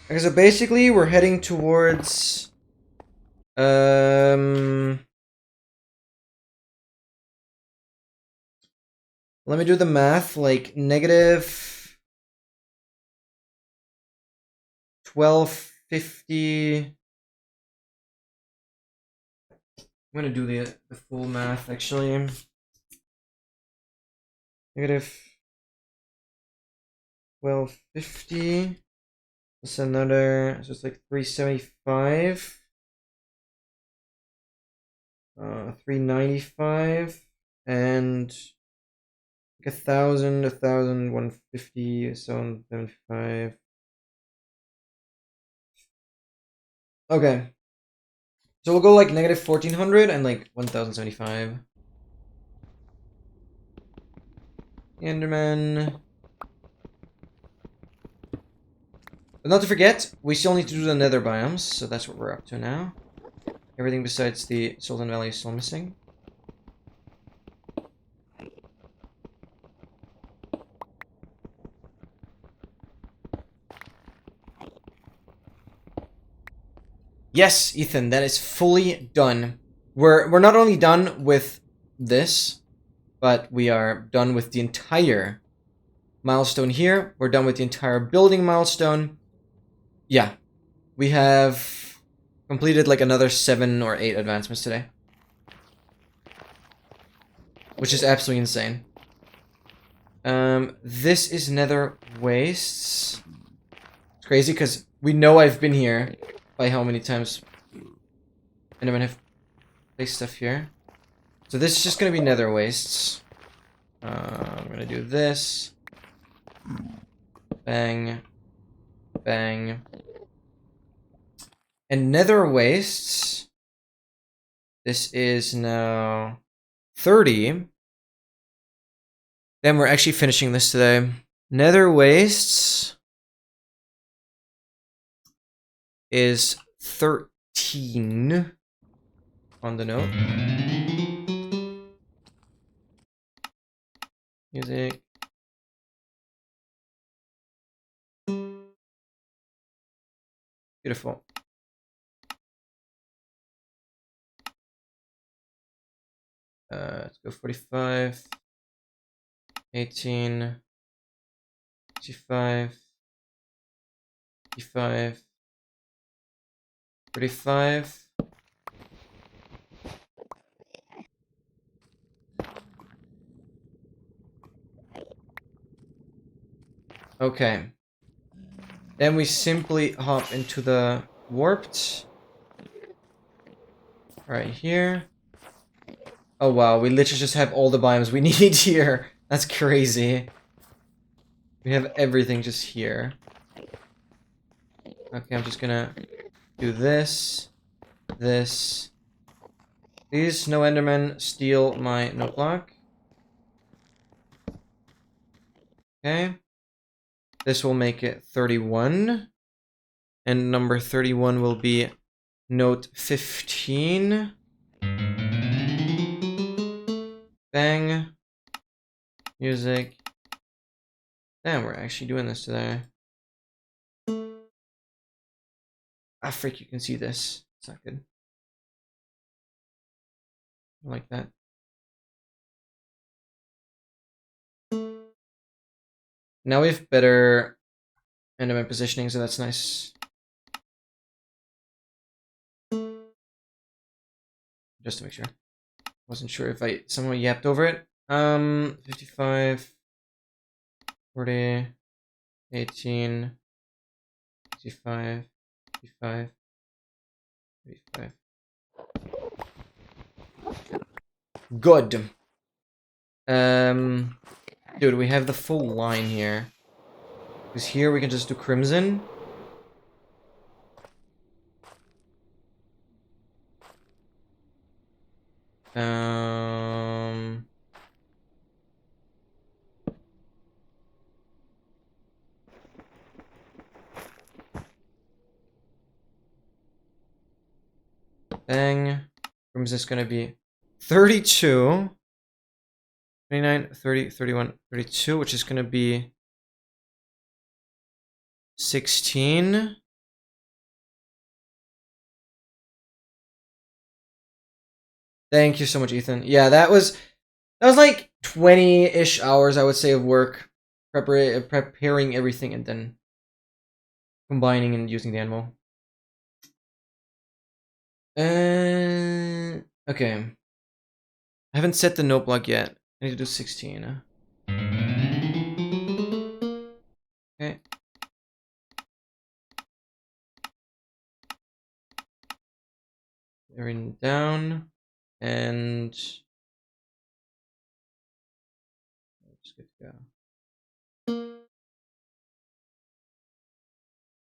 Okay, so basically we're heading towards let me do the math, like negative 1250. I'm gonna do the full math actually. Negative 1250. That's another, so it's like 375. 395 and like 1,000, 1,150, 775. Okay. So we'll go like negative 1,400 and like 1,075. Enderman. But not to forget, we still need to do the nether biomes, so that's what we're up to now. Everything besides the Sultan Valley is still missing. Yes, Ethan, that is fully done. We're not only done with this, but we are done with the entire milestone here. We're done with the entire building milestone. Yeah, we have completed like another 7 or 8 advancements today, which is absolutely insane. This is Nether Wastes. It's crazy because we know I've been here by how many times Endermen have placed stuff here. So this is just gonna be Nether Wastes. I'm gonna do this. Bang. Bang. And Nether Wastes. This is now 30. Then we're actually finishing this today. Nether Wastes is 13 on the note. Music. Beautiful. Let's go 45, 18, 55, 55, 35. Okay. Then we simply hop into the warped. Right here. Oh wow, we literally just have all the biomes we need here. That's crazy. We have everything just here. Okay, I'm just gonna do this. This. Please, no Enderman steal my note block. Okay. This will make it 31. And number 31 will be note 15. Bang. Music. Damn, we're actually doing this today. Ah, freak, you can see this. It's not good. I like that. Now we have better Enderman positioning, so that's nice. Just to make sure. Wasn't sure if I somehow yapped over it. 55, 40, 18, 65, 55, 35. Good. Dude, we have the full line here. Because here we can just do crimson. Bang. Crimson is gonna be 32, 29, 30, 31, 32, which is going to be 16. Thank you so much, Ethan. Yeah, that was like 20-ish hours, I would say, of work preparing everything and then combining and using the animal. Okay. I haven't set the note block yet. I need to do 16. Okay. Everything down. And just good to go.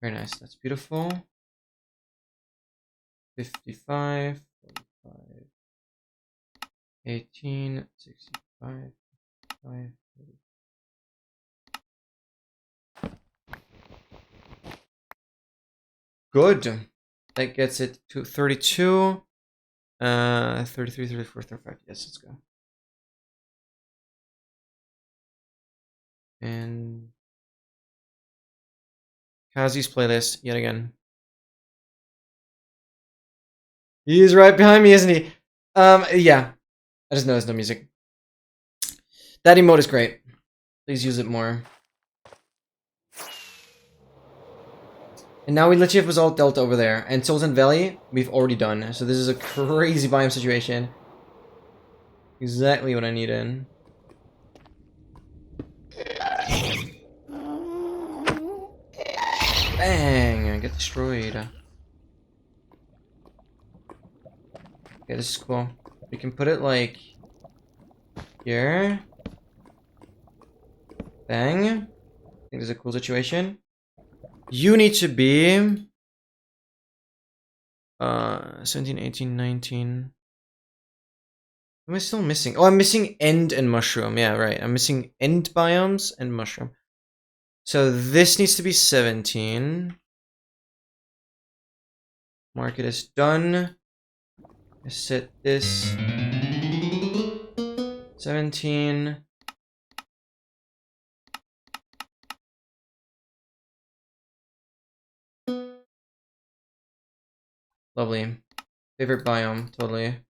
Very nice. That's beautiful. 55, 45, 18, 65, 5, 30. Good. That gets it to 32. 33, 34, 35. Yes, let's go. And Kazi's playlist yet again. He's right behind me, isn't he? Yeah. I just noticed no music. That emote is great. Please use it more. And now we literally have Basalt Delta over there. And Sultan Valley, we've already done. So this is a crazy biome situation. Exactly what I need in. Bang! I get destroyed. Okay, this is cool. We can put it like here. Bang. I think this is a cool situation. You need to be 17, 18, 19. Am I still missing? Oh, I'm missing end and mushroom. Yeah, right. I'm missing end biomes and mushroom. So this needs to be 17. Mark it as done. I set this 17. Lovely. Favorite biome, totally.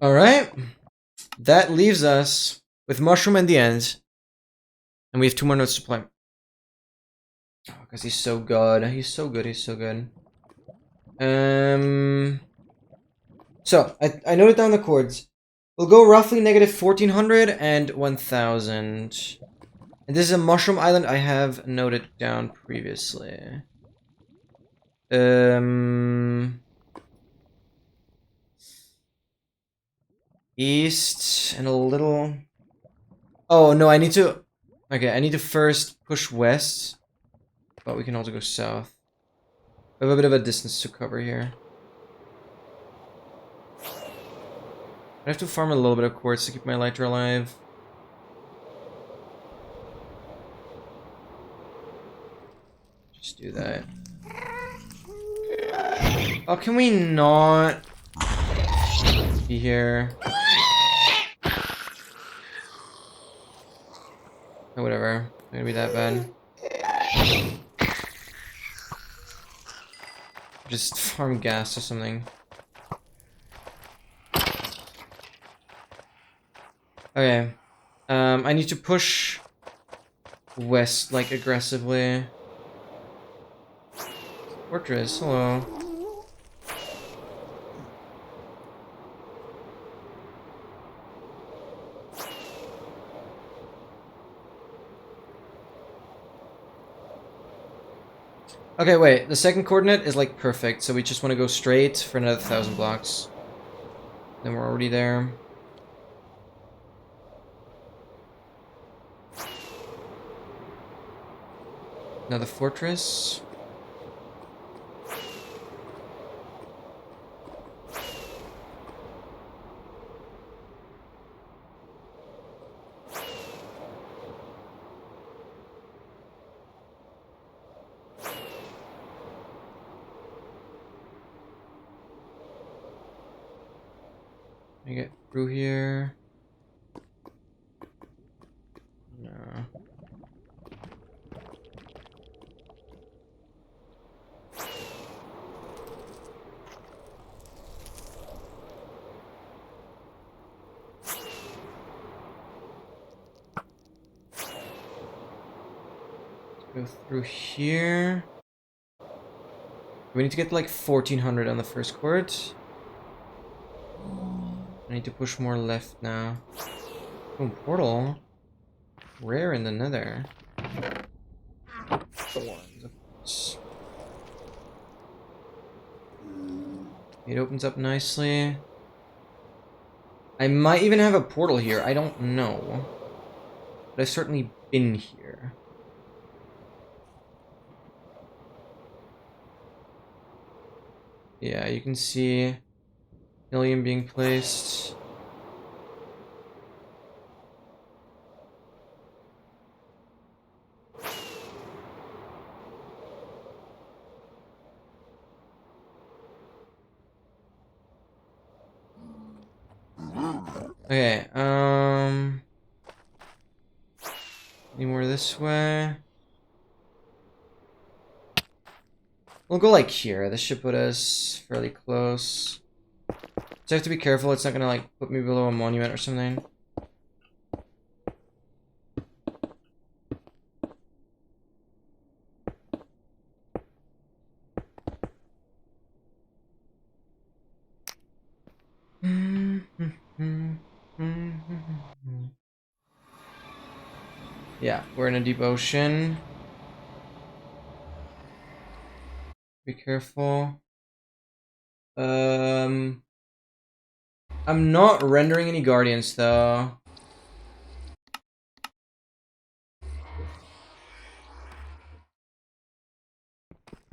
Alright. That leaves us with mushroom and the end. And we have 2 more notes to play. Oh, because he's so good. He's so good. He's so good. So, I noted down the chords. We'll go roughly negative 1400 and 1000. And this is a mushroom island I have noted down previously. East and a little... Oh, no, I need to... Okay, I need to first push west. But we can also go south. We have a bit of a distance to cover here. I have to farm a little bit of quartz to keep my elytra alive. Just do that. Oh, can we not be here? Oh, whatever. It's not gonna be that bad. Just farm gas or something. Okay. I need to push west, like, aggressively. Fortress, hello. Okay, wait. The second coordinate is, like, perfect, so we just want to go straight for another 1,000 blocks. Then we're already there. Another fortress. Can I get through here? No. Go through here. We need to get like 1400 on the first court. I need to push more left now. Oh, portal. Rare in the nether. It opens up nicely. I might even have a portal here. I don't know. But I've certainly been here. Yeah, you can see helium being placed. Okay, any more this way? We'll go like here. This should put us fairly close. So I have to be careful it's not gonna like put me below a monument or something. Yeah, we're in a deep ocean. Be careful. I'm not rendering any guardians though.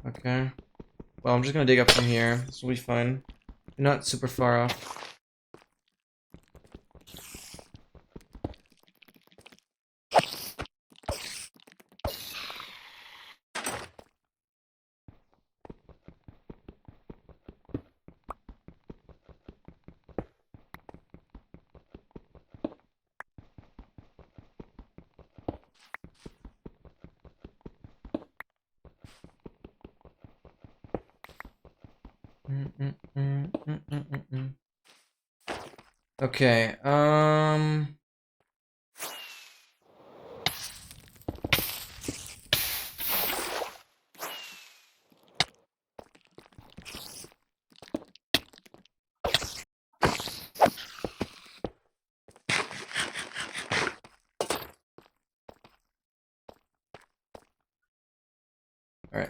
Okay. Well, I'm just gonna dig up from here. This will be fun. Not super far off. Okay, alright,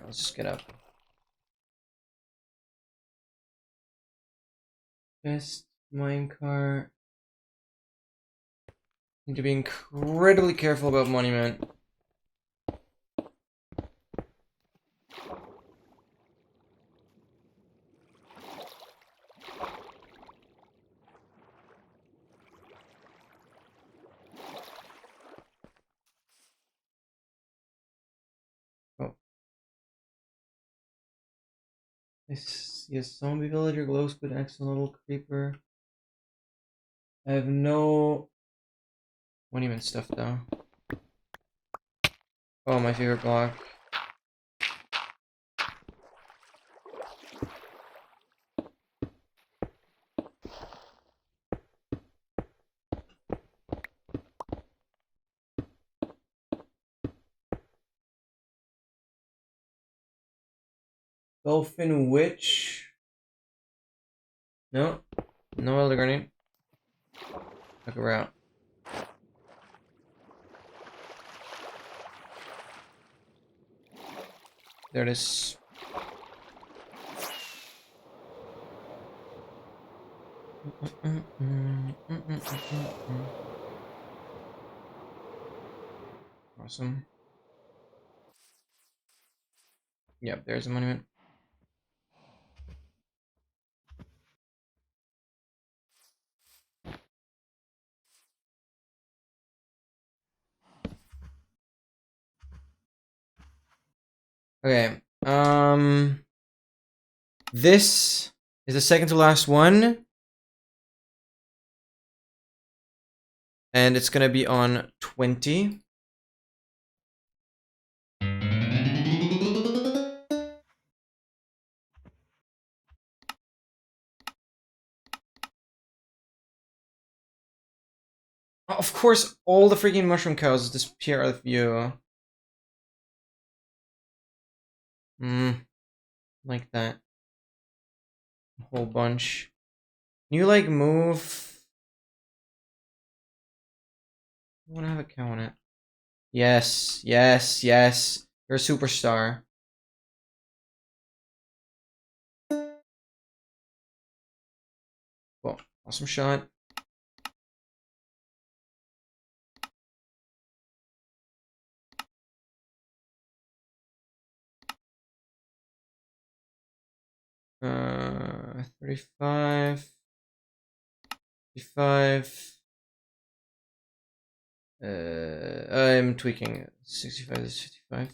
let's just get up. Best minecart. Need to be incredibly careful about monument. Oh. I see a zombie villager, glow squid, axolotl, creeper. I have no monument stuff though. Oh, my favorite block. Dolphin witch. No. No elder guardian. Look around. There it is. Awesome. Yep, there's a monument. Okay. This is the second to last one. And it's gonna be on 20. Of course, all the freaking mushroom cows disappear out of view. Like that. A whole bunch. Can you, like, move? I wanna have a cow on it. Yes, yes, yes. You're a superstar. Cool. Awesome shot. Uh, 35. 55. I'm tweaking. 65 is 55.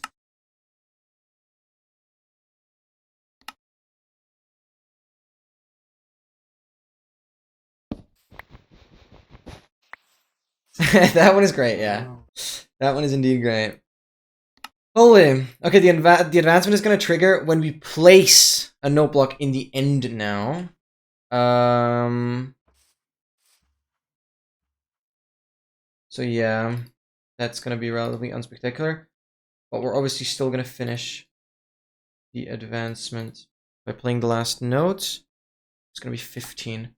That one is great, yeah. That one is indeed great. Holy. Okay, the advancement is going to trigger when we place a note block in the end now. So yeah, that's going to be relatively unspectacular. But we're obviously still going to finish the advancement by playing the last note. It's going to be 15.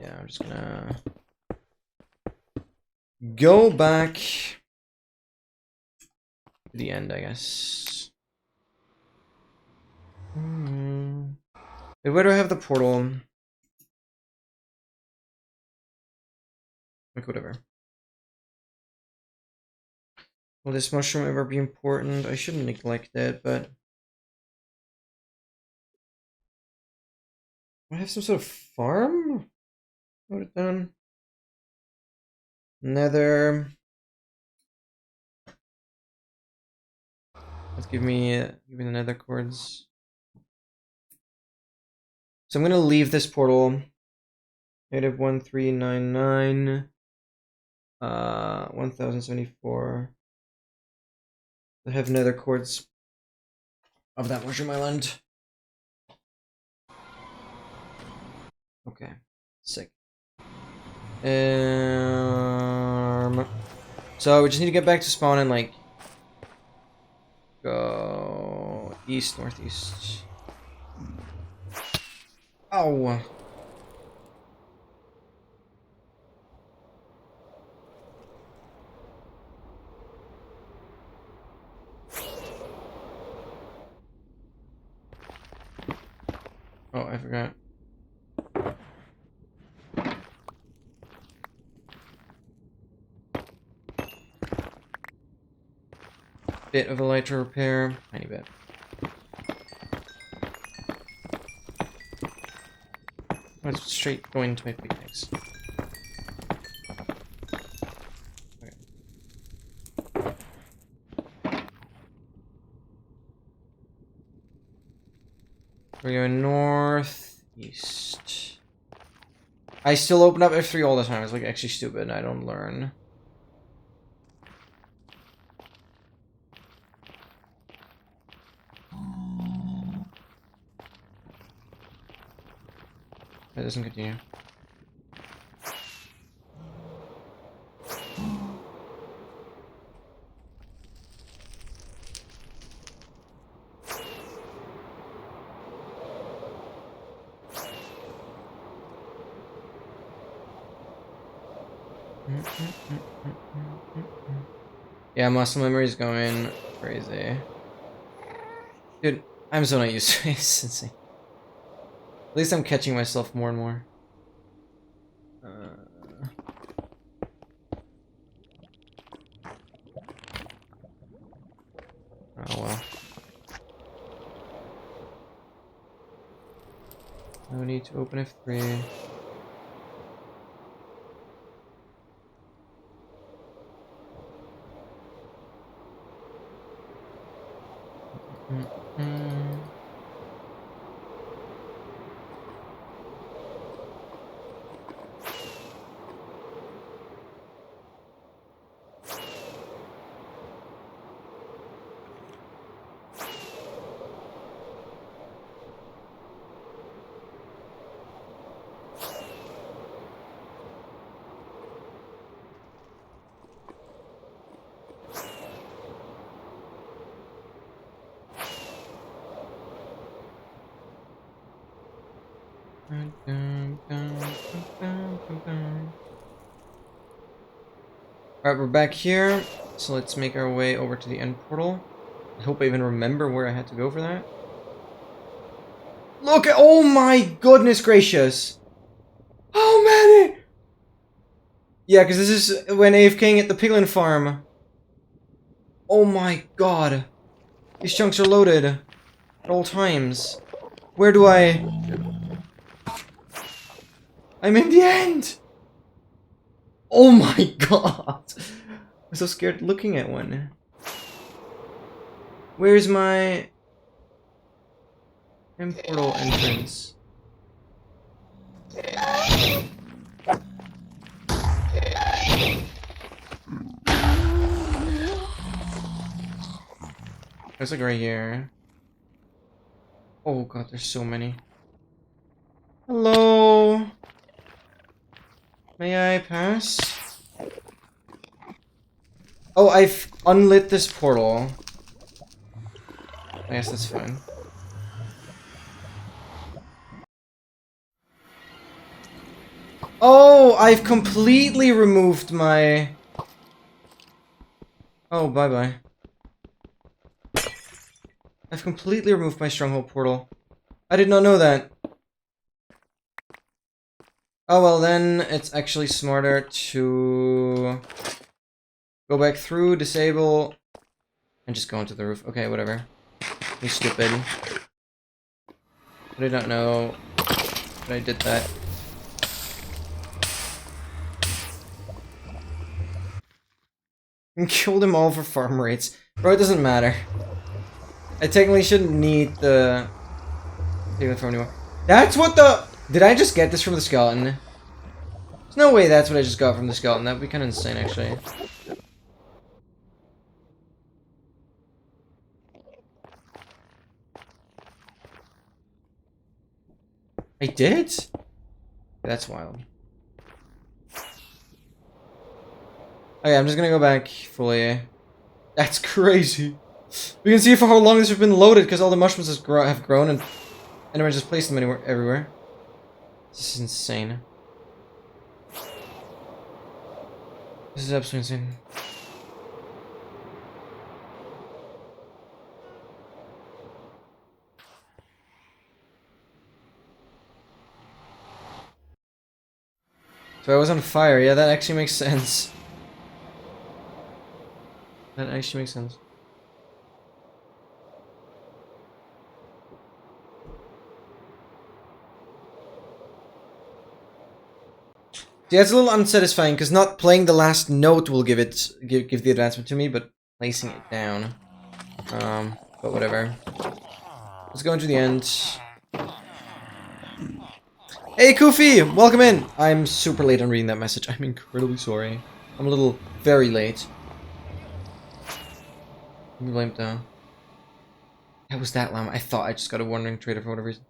Yeah, I'm just gonna go back to the end, I guess. Wait, where do I have the portal? Like, whatever. Will this mushroom ever be important? I shouldn't neglect it, but... I have some sort of farm? Put it down. Nether. Let's give me the nether cords. So I'm gonna leave this portal. -1399. 1074. I have nether cords of that mushroom island. Okay. Sick. So we just need to get back to spawn and, like, go east, northeast. Oh. Oh, I forgot. Bit of a lighter repair, tiny bit. Let's straight go into my picnics. Okay. We're going northeast. I still open up F3 all the time. It's like actually stupid and I don't learn. That doesn't continue. Yeah, muscle memory is going crazy. Dude, I'm so not used to it. It's insane. At least I'm catching myself more and more. Oh well. No need to open F3. Alright, we're back here. So let's make our way over to the end portal. I hope I even remember where I had to go for that. Look at— oh my goodness gracious! How many? Yeah, because this is when AFKing at the piglin farm. Oh my god. These chunks are loaded at all times. Where do I... I'm in the end! Oh my god! I'm so scared looking at one. Where's my... end portal entrance? It's like right here. Oh god, there's so many. Hello? May I pass? Oh, I've unlit this portal. I guess that's fine. Oh, I've completely removed my... oh, bye-bye. I've completely removed my stronghold portal. I did not know that. Oh, well then, it's actually smarter to... go back through, disable, and just go onto the roof. Okay, whatever. You stupid. I did not know that I did that. And killed them all for farm rates. Bro, it doesn't matter. I technically shouldn't need the... farm anymore. That's what the... did I just get this from the skeleton? There's no way that's what I just got from the skeleton. That would be kind of insane, actually. I did? That's wild. Okay, I'm just gonna go back fully. That's crazy. We can see for how long this has been loaded because all the mushrooms have grown and I just placed them everywhere. This is insane. This is absolutely insane. So I was on fire. Yeah, that actually makes sense. That actually makes sense. Yeah, it's a little unsatisfying because not playing the last note will give the advancement to me, but placing it down. But whatever. Let's go into the end. Hey, Koofy! Welcome in! I'm super late on reading that message. I'm incredibly sorry. I'm a little very late. Let me blame it down. That was that llama. I thought I just got a wandering trader for whatever reason.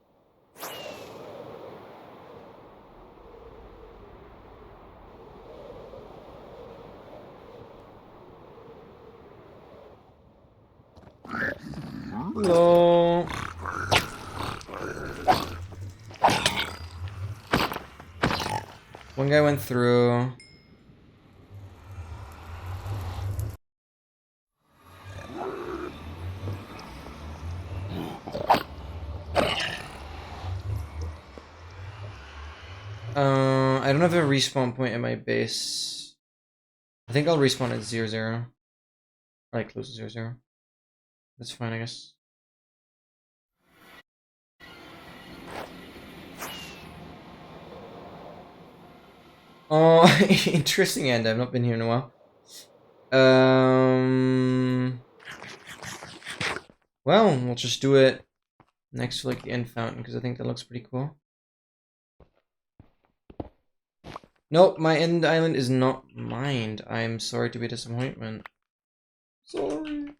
Hello. One guy went through. I don't have a respawn point at my base. I think I'll respawn at 0-0. Right, close to 0-0. That's fine, I guess. Oh, interesting end. I've not been here in a while. Well, we'll just do it next to like the end fountain because I think that looks pretty cool. Nope, my end island is not mined. I'm sorry to be a disappointment. Sorry.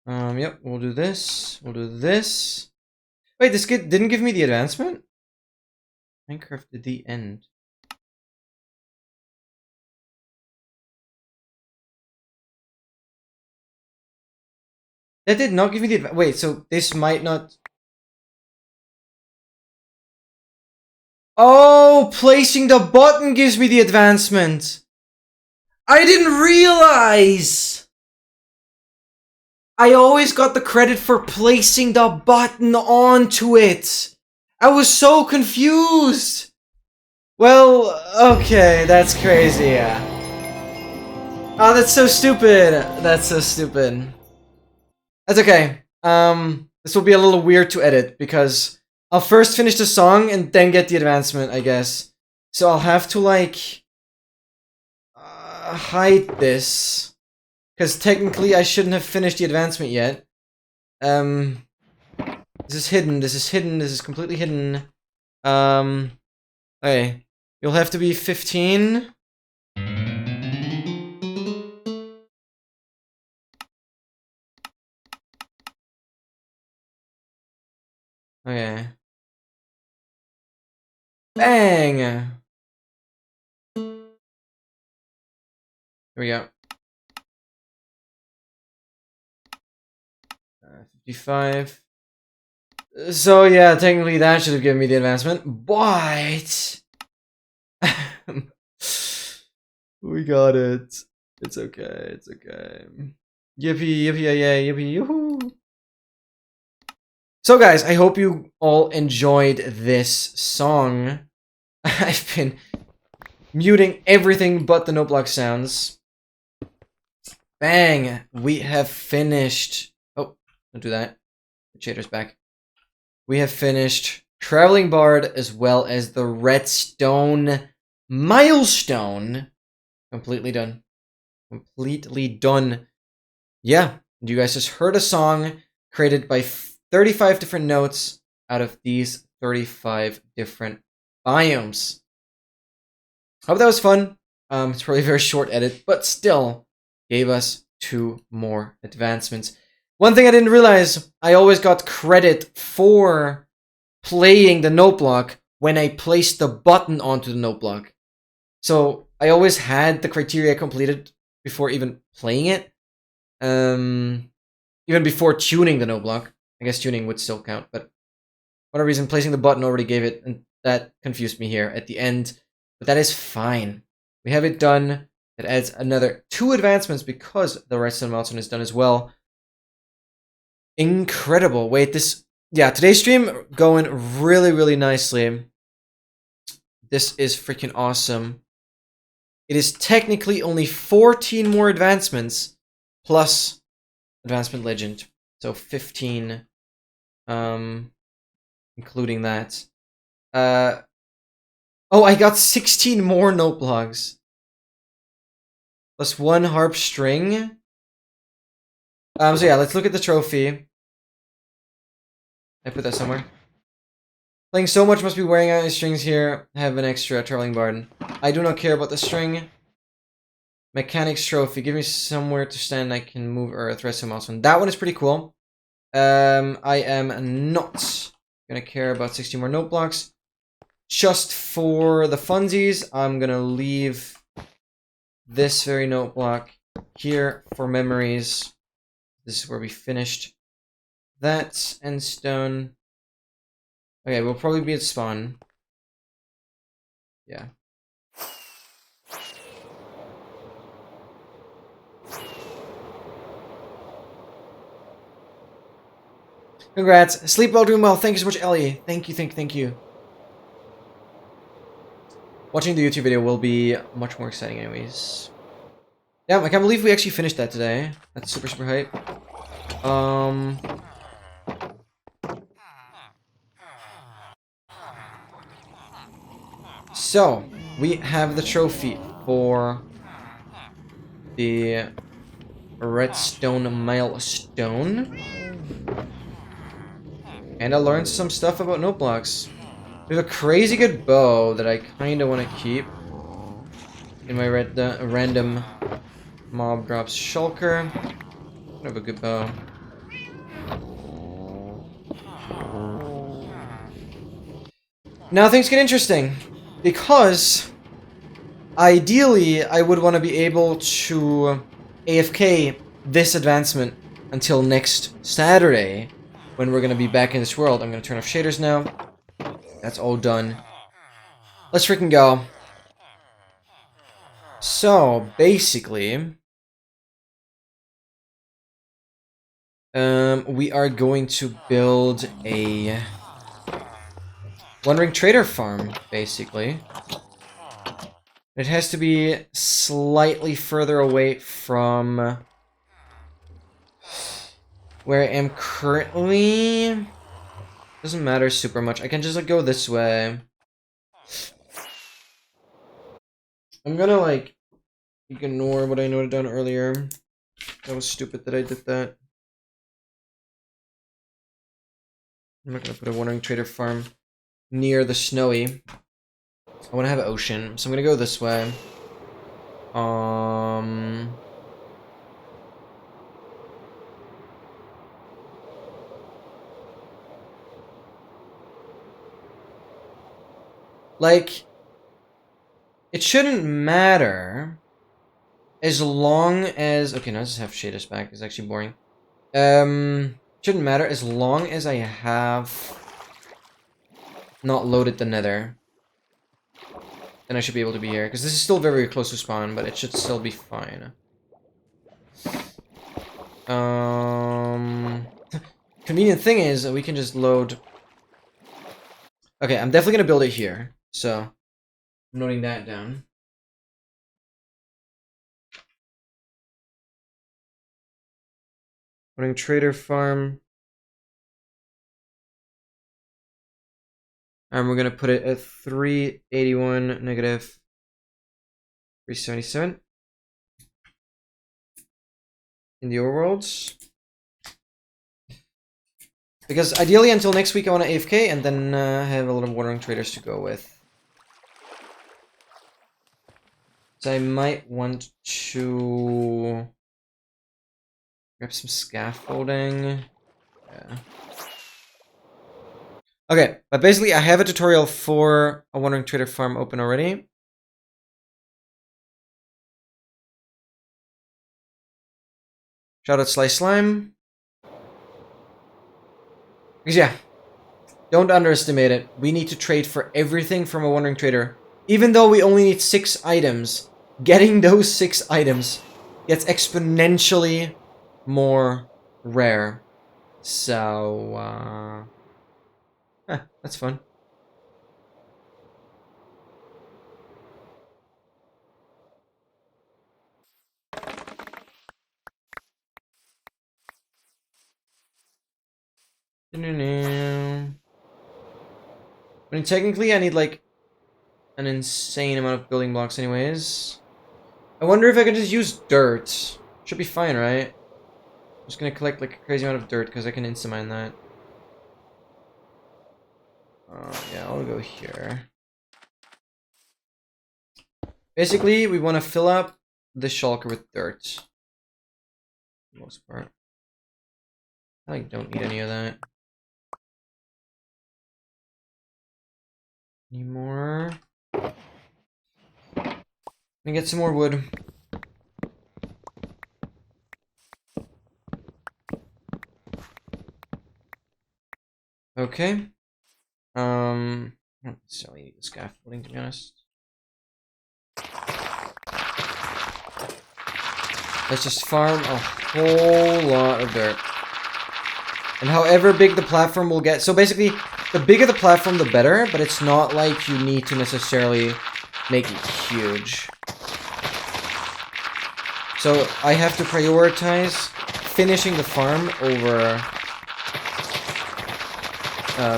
Yep, we'll do this. We'll do this. Wait, this kid didn't give me the advancement? Minecraft did the end. That did not give me the wait, so this might not... Oh, placing the button gives me the advancement. I didn't realize. I always got the credit for placing the button onto it. I was so confused. Well, okay, that's crazy, yeah. Oh, that's so stupid. That's so stupid. That's okay. This will be a little weird to edit because I'll first finish the song and then get the advancement, I guess. So I'll have to, like, hide this. Because technically I shouldn't have finished the advancement yet. This is hidden, this is hidden, this is completely hidden. Okay. You'll have to be 15. Okay. Bang! Here we go. 55. So yeah, technically that should have given me the advancement, but we got it. It's okay, it's okay. Yippee, yippee, yay, yippee, yoo-hoo! So guys, I hope you all enjoyed this song. I've been muting everything but the note block sounds. Bang! We have finished. Oh, don't do that. The shader's back. We have finished Traveling Bard as well as the Redstone milestone. Completely done. Completely done. Yeah, you guys just heard a song created by 35 different notes out of these 35 different biomes. Hope that was fun. It's probably a very short edit, but still gave us 2 more advancements. One thing I didn't realize, I always got credit for playing the note block when I placed the button onto the note block. So I always had the criteria completed before even playing it. Even before tuning the note block. I guess tuning would still count, but for whatever reason, placing the button already gave it, and that confused me here at the end. But that is fine. We have it done. It adds another 2 advancements because the Redstone milestone is done as well. Incredible. Wait, today's stream going really, really nicely. This is freaking awesome. It is technically only 14 more advancements plus advancement legend. So 15, including that. Oh, I got 16 more note blocks. Plus 1 harp string. So yeah, let's look at the trophy. I put that somewhere. Playing so much must be wearing out his strings here. Have an extra traveling bard. I do not care about the string. Mechanics trophy. Give me somewhere to stand. I can move earth. Redstone milestone. That one is pretty cool. I am not gonna care about 60 more note blocks. Just for the funsies, I'm gonna leave this very note block here for memories. This is where we finished that and stone. Okay, we'll probably be at spawn. Yeah. Congrats. Sleep well, doing well. Thank you so much, Ellie. Thank you. Watching the YouTube video will be much more exciting anyways. Yeah, I can't believe we actually finished that today. That's super, super hype. So, we have the trophy for the Redstone milestone. And I learned some stuff about note blocks. There's a crazy good bow that I kind of want to keep in my random mob drops shulker. I have a good bow. Now things get interesting, because ideally I would want to be able to AFK this advancement until next Saturday, when we're going to be back in this world. I'm going to turn off shaders now. That's all done. Let's freaking go. So, basically, we are going to build a Wandering Trader farm, basically. It has to be slightly further away from where I am currently. Doesn't matter super much. I can just like go this way. I'm gonna like ignore what I noted down earlier. That was stupid that I did that. I'm not gonna put a Wandering Trader farm near the snowy. I want to have an ocean, so I'm gonna go this way. Like, it shouldn't matter as long as... Okay, now I just have shaders back. It's actually boring. Shouldn't matter as long as I have not loaded the nether. Then I should be able to be here. Because this is still very, very close to spawn, but it should still be fine. Convenient thing is that we can just load... Okay, I'm definitely going to build it here. So, I'm noting that down. Running trader farm. And we're going to put it at 381 negative 377 in the overworlds. Because ideally until next week I want to AFK and then have a lot of wandering traders to go with. So I might want to grab some scaffolding. Yeah. Okay, but basically I have a tutorial for a wandering trader farm open already. Shout out Slice Slime. Because yeah, don't underestimate it. We need to trade for everything from a wandering trader. Even though we only need 6 items, getting those 6 items gets exponentially more rare. So, that's fun. I mean, technically, I need like an insane amount of building blocks, anyways. I wonder if I can just use dirt. Should be fine, right? I'm just gonna collect like a crazy amount of dirt because I can insta-mine that. Yeah, I'll go here. Basically, we want to fill up the shulker with dirt. For the most part. I like don't need any of that. Any more? Let me get some more wood. Okay. I don't necessarily need the scaffolding, to be honest. Let's just farm a whole lot of dirt. And however big the platform will get... So basically, the bigger the platform, the better, but it's not like you need to necessarily make it huge. So I have to prioritize finishing the farm over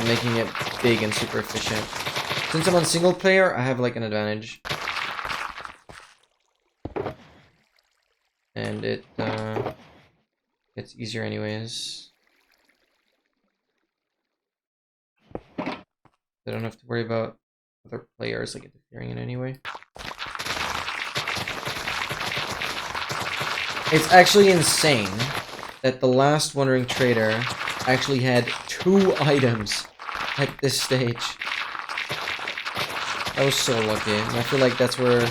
making it big and super efficient. Since I'm on single player, I have like an advantage. And it gets easier anyways. I don't have to worry about other players like interfering in any way. It's actually insane that the last Wandering Trader actually had 2 items at this stage. I was so lucky, and I feel like that's where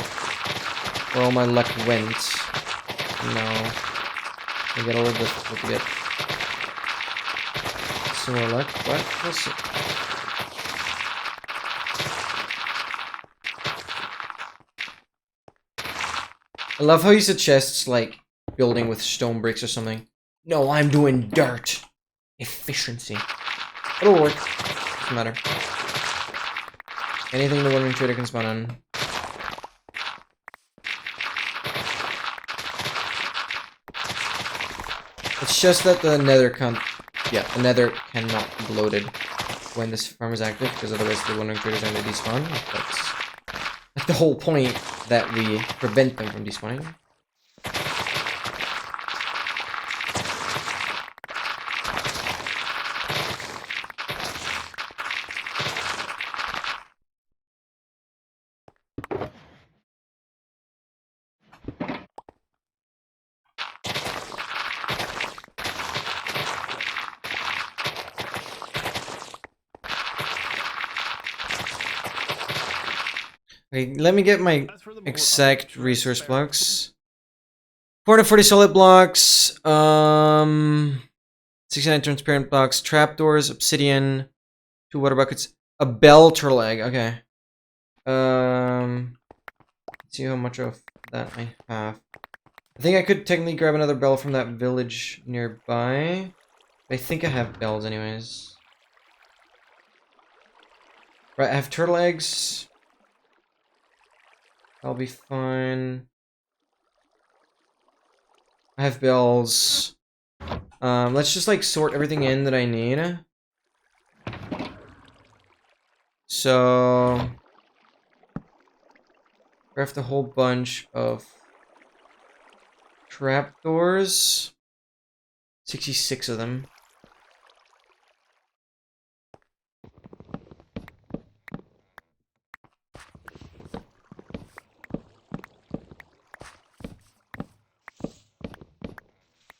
all my luck went. No. I get a little difficult to get some more luck, but we'll see. I love how he suggests, like, building with stone bricks or something. No, I'm doing dirt. Efficiency. It'll work. Doesn't matter. Anything the Wandering Trader can spawn on. It's just that the nether can't... Yeah, the nether cannot be loaded when this farm is active, because otherwise the Wandering Traders are going to despawn. That's like the whole point, that we prevent them from despawning. Okay, let me get my exact resource blocks. 440 solid blocks, 69 transparent blocks, trapdoors, obsidian, 2 water buckets, a bell turtle egg, okay. Let's see how much of that I have. I think I could technically grab another bell from that village nearby. I think I have bells anyways. Right, I have turtle eggs. I'll be fine. I have bells. Let's just like sort everything in that I need. So craft a whole bunch of trapdoors. 66 of them.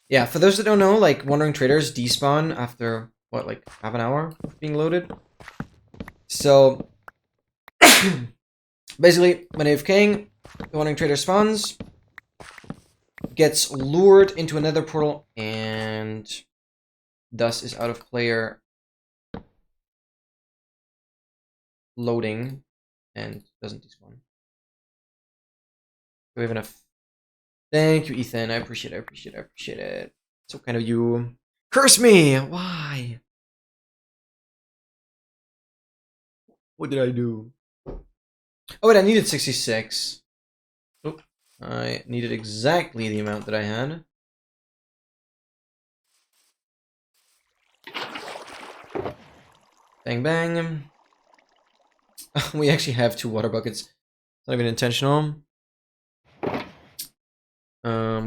Yeah, for those that don't know, like, Wandering Traders despawn after, what, like, half an hour of being loaded? So, basically, when AFKing, the Wandering Trader spawns, gets lured into another portal, and thus is out of player loading, and doesn't despawn. Do we have enough? Thank you, Ethan. I appreciate it. I appreciate it. I appreciate it. So kind of you. Curse me! Why? What did I do? Oh, wait, I needed 66. Oh, I needed exactly the amount that I had. Bang, bang. We actually have 2 water buckets. It's not even intentional.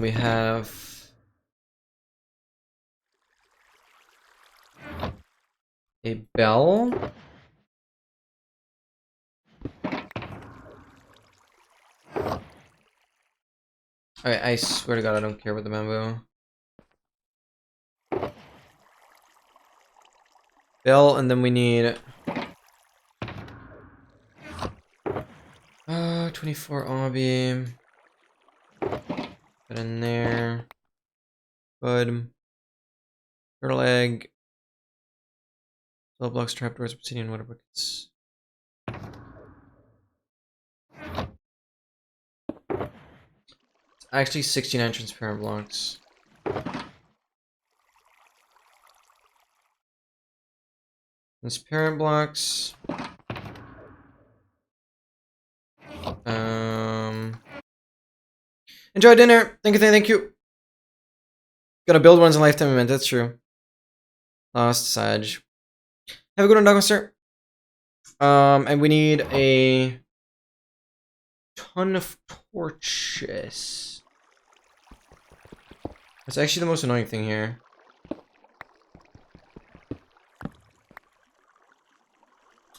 We have a bell. I swear to God, I don't care about the bamboo. Bell, and then we need 24 obby. Put in there. Bud. Turtle egg. Cell blocks, trapdoors, obsidian, water buckets. It's actually 69 transparent blocks. Transparent blocks. Enjoy dinner. Thank you, thank you. Gotta build once in a lifetime event, that's true. Lost Sag. Have a good one, Dogmaster. And we need a ton of torches. That's actually the most annoying thing here.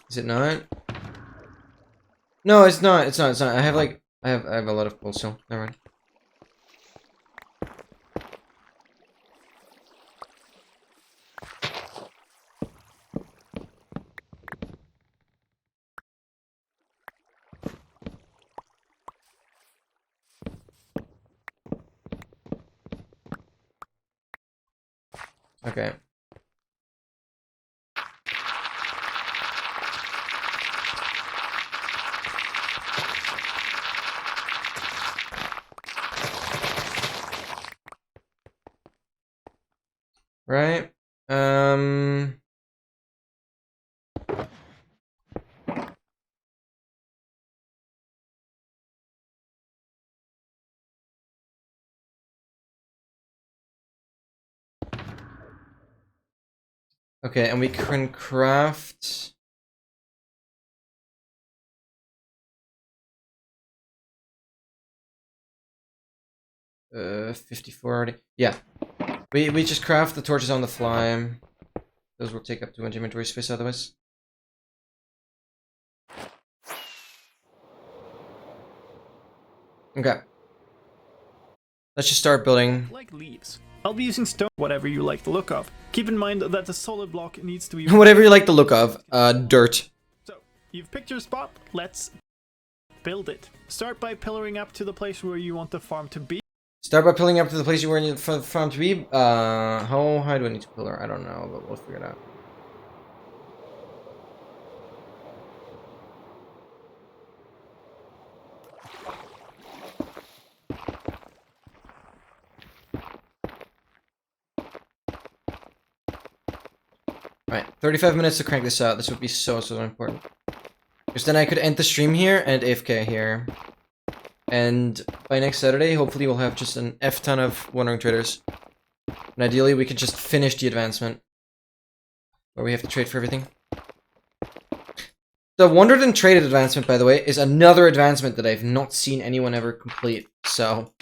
Is it not? No, it's not. It's not. It's not. I have like I have a lot of coal still. Never mind. Okay. Right. Okay, and we can craft... 54 already. Yeah. We just craft the torches on the fly. Those will take up too much inventory space otherwise. Okay. Let's just start building. Like leaves. I'll be using stone, whatever you like the look of. Keep in mind that the solid block needs to be... Whatever you like the look of. Dirt. So, you've picked your spot, let's build it. Start by pillaring up to the place where you want the farm to be. Start by pillaring up to the place you want the farm to be. How high do I need to pillar? I don't know, but we'll figure it out. Alright, 35 minutes to crank this out. This would be so important. Because then I could end the stream here and AFK here. And by next Saturday, hopefully we'll have just an F ton of wandering traders. And ideally we can just finish the advancement. Where we have to trade for everything. The wandered and traded advancement, by the way, is another advancement that I've not seen anyone ever complete. So,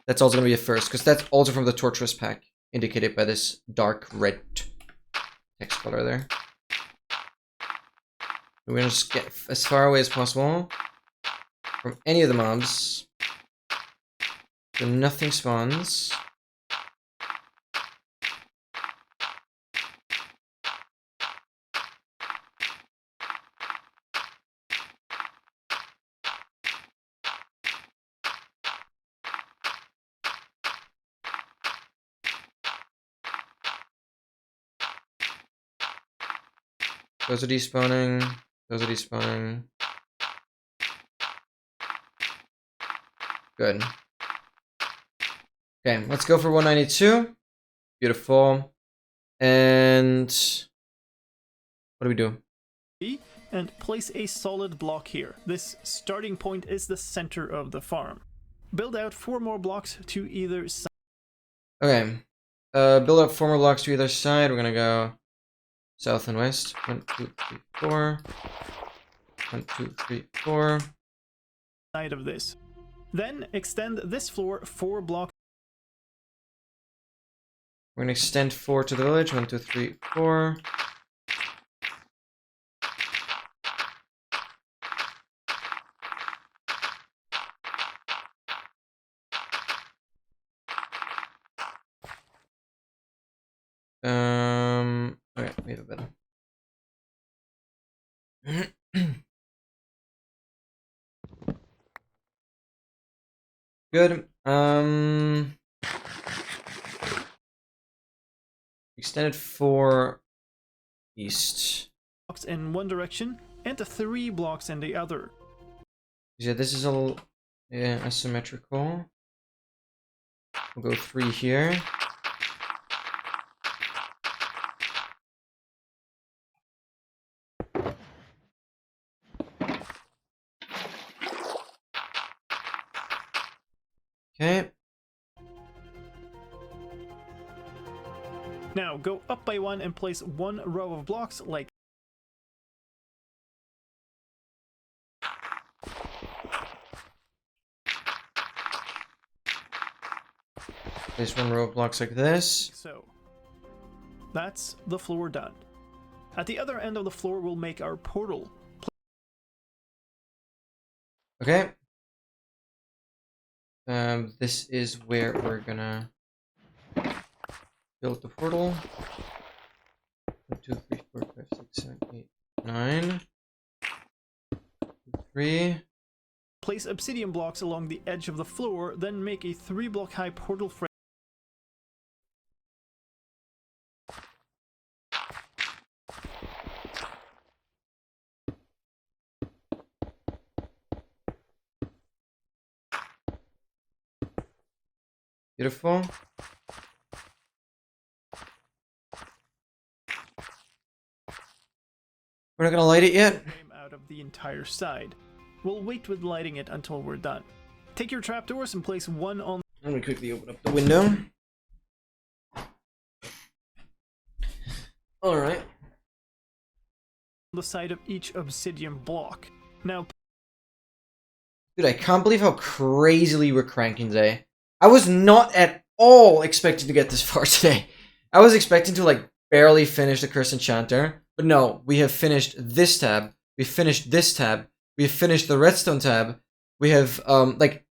that's also going to be a first. Because that's also from the Torturous pack. Indicated by this dark red text color there. We're going to just get as far away as possible from any of the mobs. So nothing spawns. Those are despawning. Those are despawning. Good. Okay, let's go for 192. Beautiful. And what do we do? And place a solid block here. This starting point is the center of the farm. Build out 4 more blocks to either side. Okay. Build up 4 more blocks to either side. We're gonna go south and west. 1, 2, 3, 4. 1, 2, 3, 4. Side of this. Then extend this floor 4 blocks. We're gonna extend 4 to the village. 1, 2, 3, 4. Okay, we have a bed. Good. Extended 4 east. Blocks in one direction and 3 blocks in the other. Yeah, this is a little asymmetrical. We'll go 3 here. Okay. Now go up by 1 and place 1 row of blocks like. Place 1 row of blocks like this. So. That's the floor done. At the other end of the floor we'll make our portal. Okay. This is where we're gonna build the portal. 1, 2, 3, 4, 5, 6, 7, 8, 9. 2, 3. Place obsidian blocks along the edge of the floor, then make a 3-block high portal frame. Beautiful. We're not gonna light it yet? Out of the entire side. We'll wait with lighting it until we're done. Take your trapdoors and place one on... Let me quickly open up the window. Alright. The side of each obsidian block. Now... Dude, I can't believe how crazily we're cranking today. I was not at all expecting to get this far today. I was expecting to, like, barely finish the Cursed Enchanter. But no, we have finished this tab. We finished this tab. We have finished the Redstone tab. We have, like...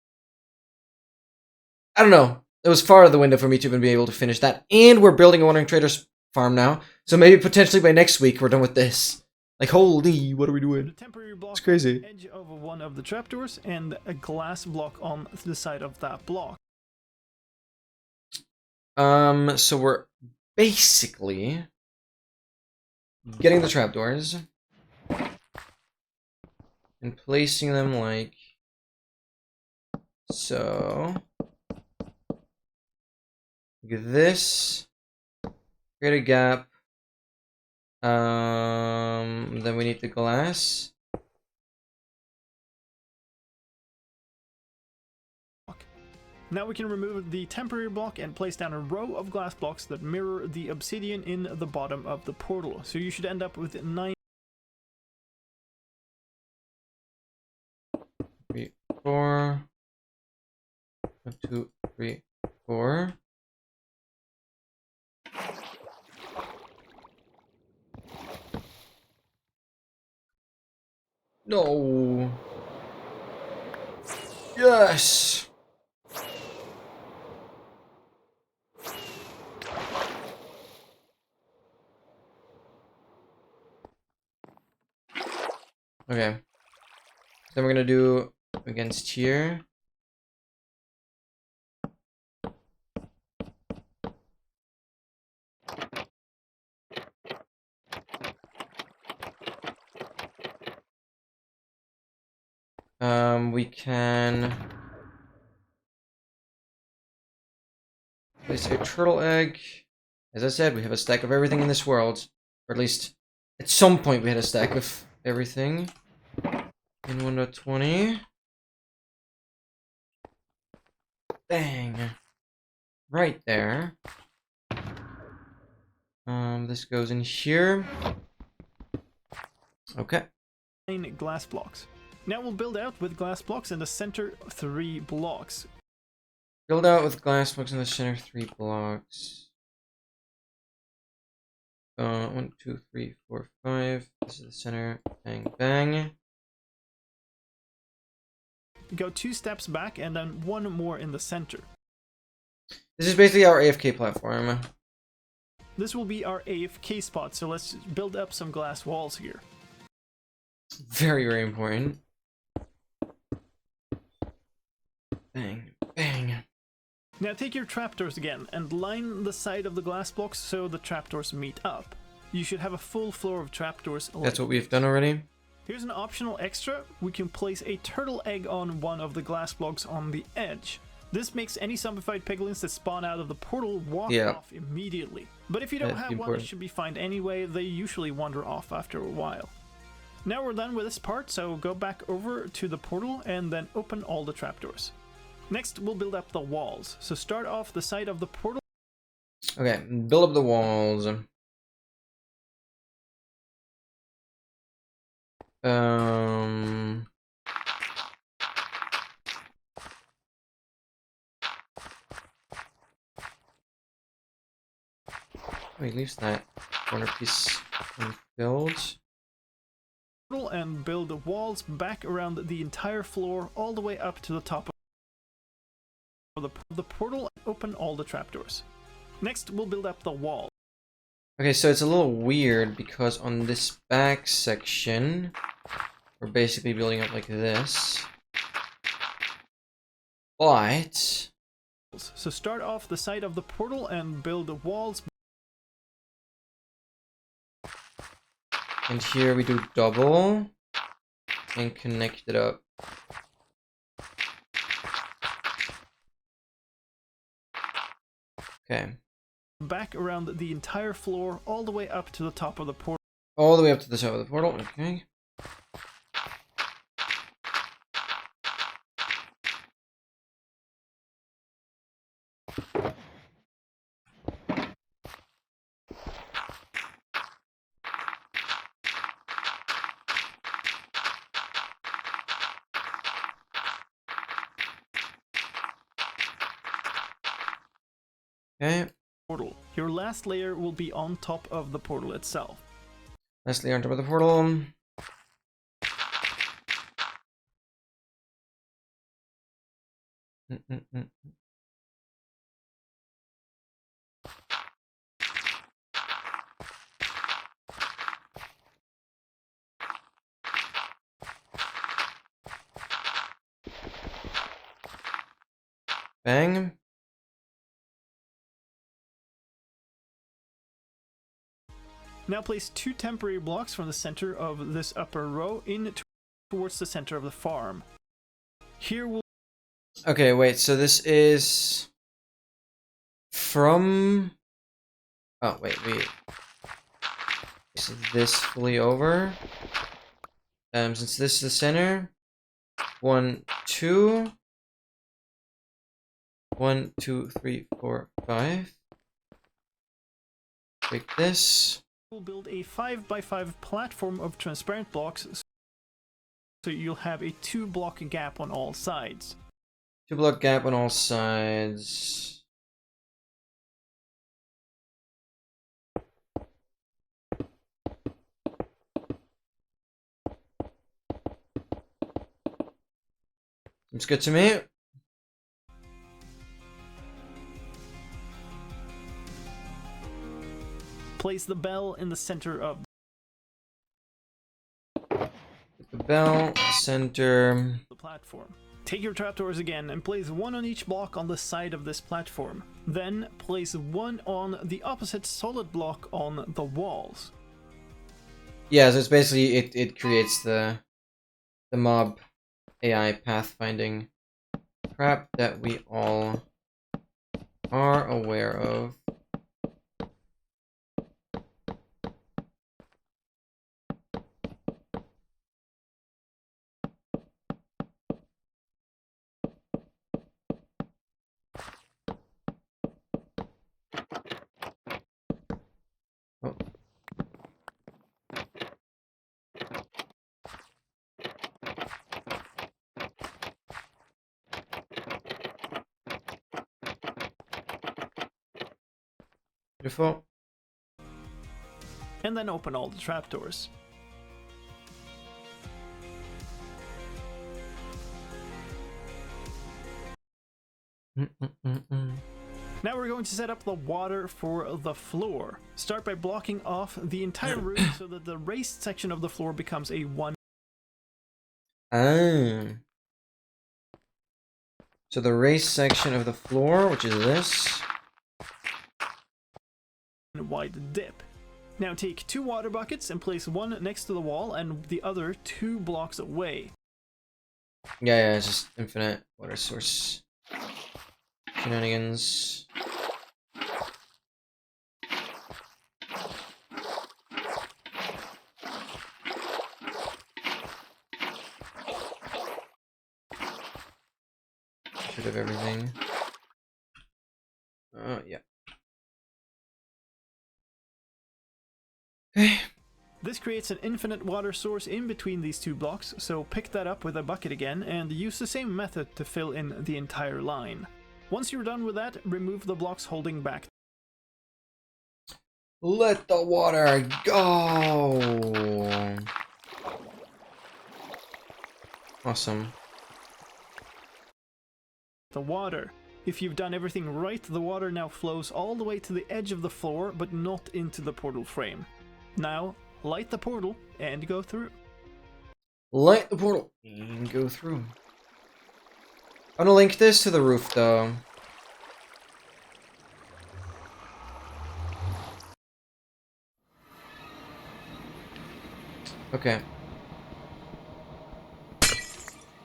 I don't know. It was far out of the window for me to even be able to finish that. And we're building a Wandering Trader's farm now. So maybe potentially by next week we're done with this. Like, holy, what are we doing? It's crazy. Edge of one of the trapdoors and a glass block on the side of that block. So we're basically getting the trapdoors and placing them like so. Like this. Create a gap. Then we need the glass. Now we can remove the temporary block and place down a row of glass blocks that mirror the obsidian in the bottom of the portal. So you should end up with 9. 3, 4. 1, 2, 3, 4. No. Yes. Okay. Then we're gonna do against here. We can place a turtle egg. As I said, we have a stack of everything in this world. Or at least, at some point we had a stack of everything. In 1.20. Bang. Right there. This goes in here. Okay. 9 glass blocks. Now we'll build out with glass blocks in the center 3 blocks. Build out with glass blocks in the center 3 blocks. 1, 2, 3, 4, 5. This is the center. Bang, bang. Go 2 steps back and then 1 more in the center. This is basically our AFK platform. This will be our AFK spot, so let's build up some glass walls here. Very, very important. Bang, bang. Now take your trapdoors again and line the side of the glass blocks so the trapdoors meet up. You should have a full floor of trapdoors. That's what we've done already. Here's an optional extra. We can place a turtle egg on one of the glass blocks on the edge. This makes any zombified piglins that spawn out of the portal walk off immediately. But if you don't have one, it should be fine anyway. They usually wander off after a while. Now we're done with this part, so go back over to the portal and then open all the trapdoors. Next, we'll build up the walls. So start off the side of the portal. Okay, build up the walls. He leaves that corner piece unfilled. And build the walls back around the entire floor all the way up to the top of the portal and open all the trapdoors. Next, we'll build up the wall. Okay, so it's a little weird because on this back section, we're basically building up like this. But... So start off the side of the portal and build the walls. And here we do double and connect it up. Okay. Back around the entire floor all the way up to the top of the portal. All the way up to the top of the portal, okay. Okay. Portal. Your last layer will be on top of the portal itself. Last layer on top of the portal. Bang. Now place 2 temporary blocks from the center of this upper row in towards the center of the farm. Here we'll... Okay, wait, so this is... from... Oh, wait. So this fully over. Since this is the center. 1, 2... 1, 2, 3, 4, 5. Take this. We'll build a 5x5 platform of transparent blocks, so you'll have a 2-block gap on all sides. 2-block gap on all sides. Seems good to me. Place the bell in the center of the bell, center. The platform. Take your trapdoors again and place 1 on each block on the side of this platform. Then place 1 on the opposite solid block on the walls. Yeah, so it's basically it creates the mob AI pathfinding crap that we all are aware of. Oh. Beautiful. And then open all the trapdoors. Now we're going to set up the water for the floor. Start by blocking off the entire roof so that the raised section of the floor becomes a 1. So the raised section of the floor, which is this, wide dip. Now take 2 water buckets and place 1 next to the wall and the other 2 blocks away. Yeah, it's just infinite water source shenanigans. Should have everything. Yeah. Okay. This creates an infinite water source in between these 2 blocks, so pick that up with a bucket again and use the same method to fill in the entire line. Once you're done with that, remove the blocks holding back. Let the water go! Awesome. The water. If you've done everything right, the water now flows all the way to the edge of the floor, but not into the portal frame. Now, light the portal and go through. Light the portal and go through. I'm gonna link this to the roof, though. Okay.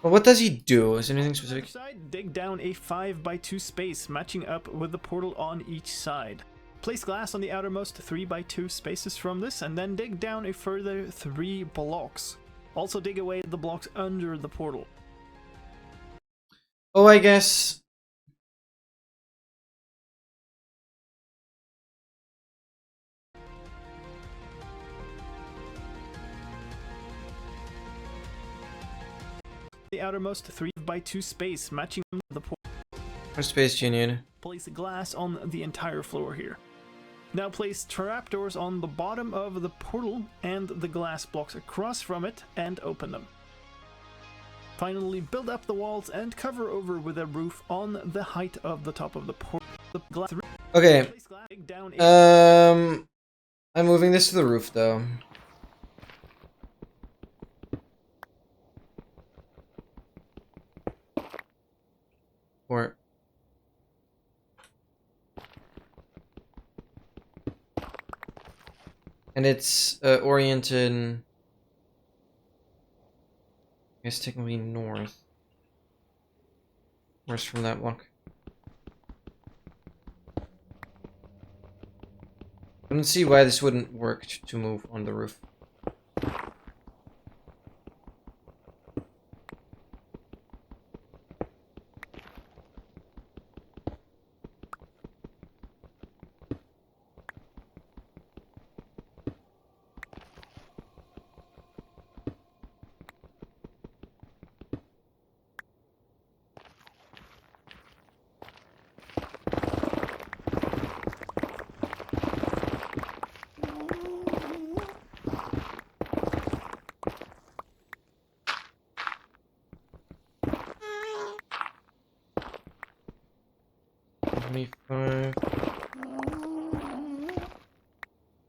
Well, what does he do? Is there anything specific? Side, dig down a 5x2 space, matching up with the portal on each side. Place glass on the outermost 3x2 spaces from this, and then dig down a further 3 blocks. Also dig away the blocks under the portal. Oh, I guess... The outermost 3x2 space matching the portal. What space do you need? Place glass on the entire floor here. Now place trapdoors on the bottom of the portal and the glass blocks across from it and open them. Finally, build up the walls and cover over with a roof on the height of the top of the portal. Okay. I'm moving this to the roof though. Or and it's oriented, I guess technically north. Where's from that block? I don't see why this wouldn't work to move on the roof.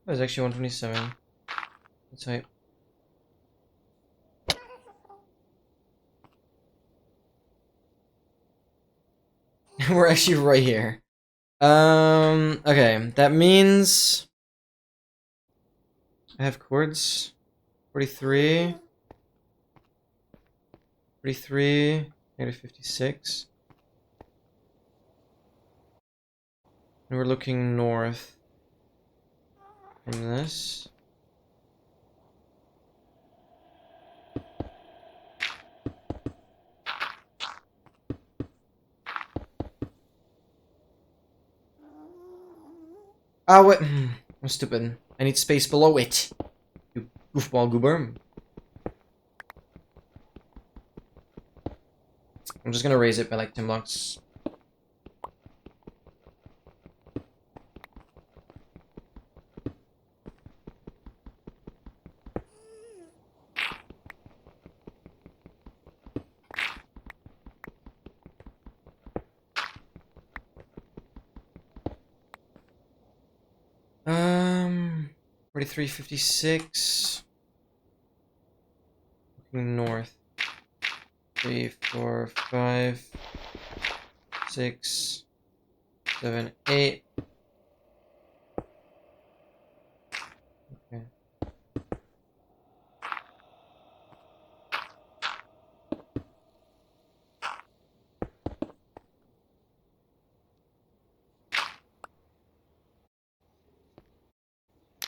That was actually 127. That's right. We're actually right here. Okay, that means I have chords. 43. 43, negative 56. And we're looking north from this. Ah, wait. I'm stupid. I need space below it. You goofball goober. I'm just gonna raise it by like 10 blocks. Um, 4356. Looking north. 3, 4, 5, 6, 7, 8. Okay.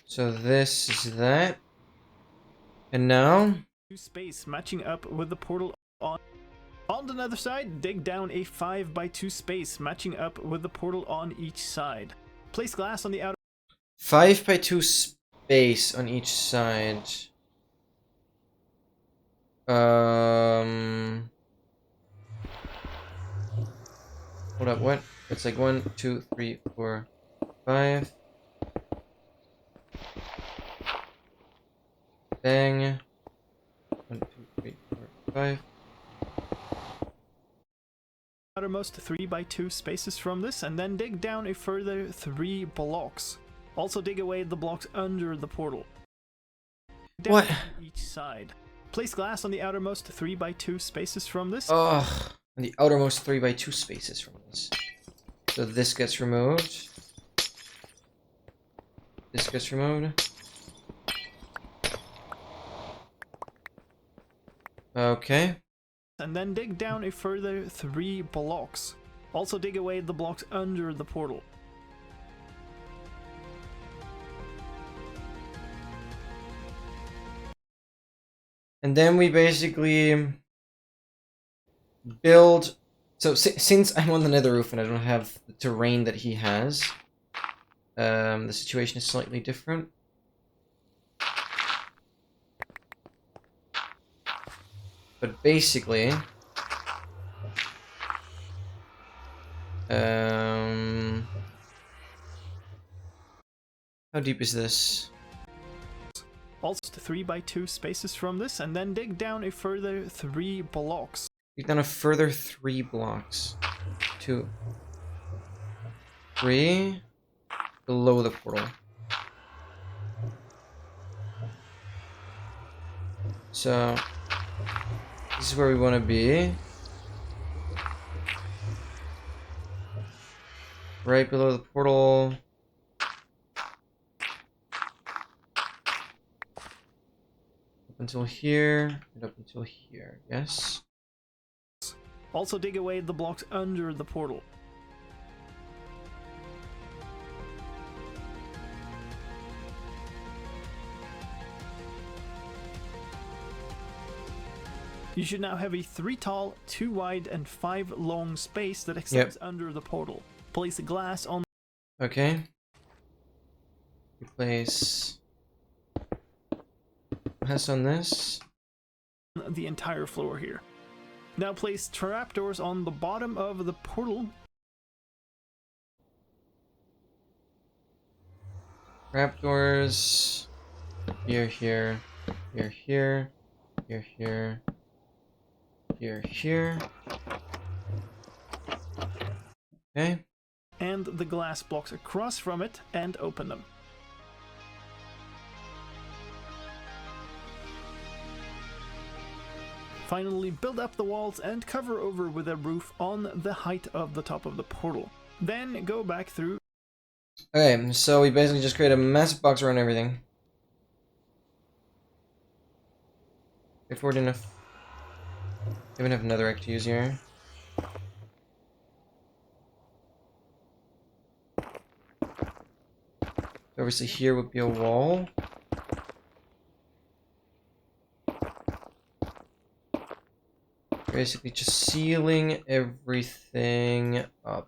So this is that. And now space matching up with the portal on another side. Dig down a 5x2 space matching up with the portal on each side. Place glass on the outer 5x2 space on each side. Hold up, what? It's like 1, 2, 3, 4, 5. Bang. 1, 2, 3, 4, 5. Outermost 3x2 spaces from this, and then dig down a further 3 blocks. Also dig away the blocks under the portal. Down what? Each side. Place glass on the outermost 3x2 spaces from this. Ugh. On the outermost 3x2 spaces from this. So this gets removed. This gets removed. Okay. And then dig down a further 3 blocks. Also dig away the blocks under the portal. And then we basically build... So since I'm on the nether roof and I don't have the terrain that he has, the situation is slightly different. But basically... how deep is this? Also 3x2 spaces from this, and then dig down a further 3 blocks. Dig down a further 3 blocks. 2. 3. Below the portal. So, this is where we want to be. Right below the portal. Up until here, and up until here, yes? Also dig away the blocks under the portal. You should now have a 3 tall, 2 wide, and 5 long space that extends under the portal. Place a glass on... Okay. Place... glass on this. The entire floor here. Now place trapdoors on the bottom of the portal. Trapdoors... here, here, here, here, here, here, here, here. Okay. And the glass blocks across from it, and open them. Finally, build up the walls and cover over with a roof on the height of the top of the portal. Then go back through. Okay, so we basically just create a massive box around everything. If we're enough. We even have another egg to use here. Obviously here would be a wall. Basically just sealing everything up.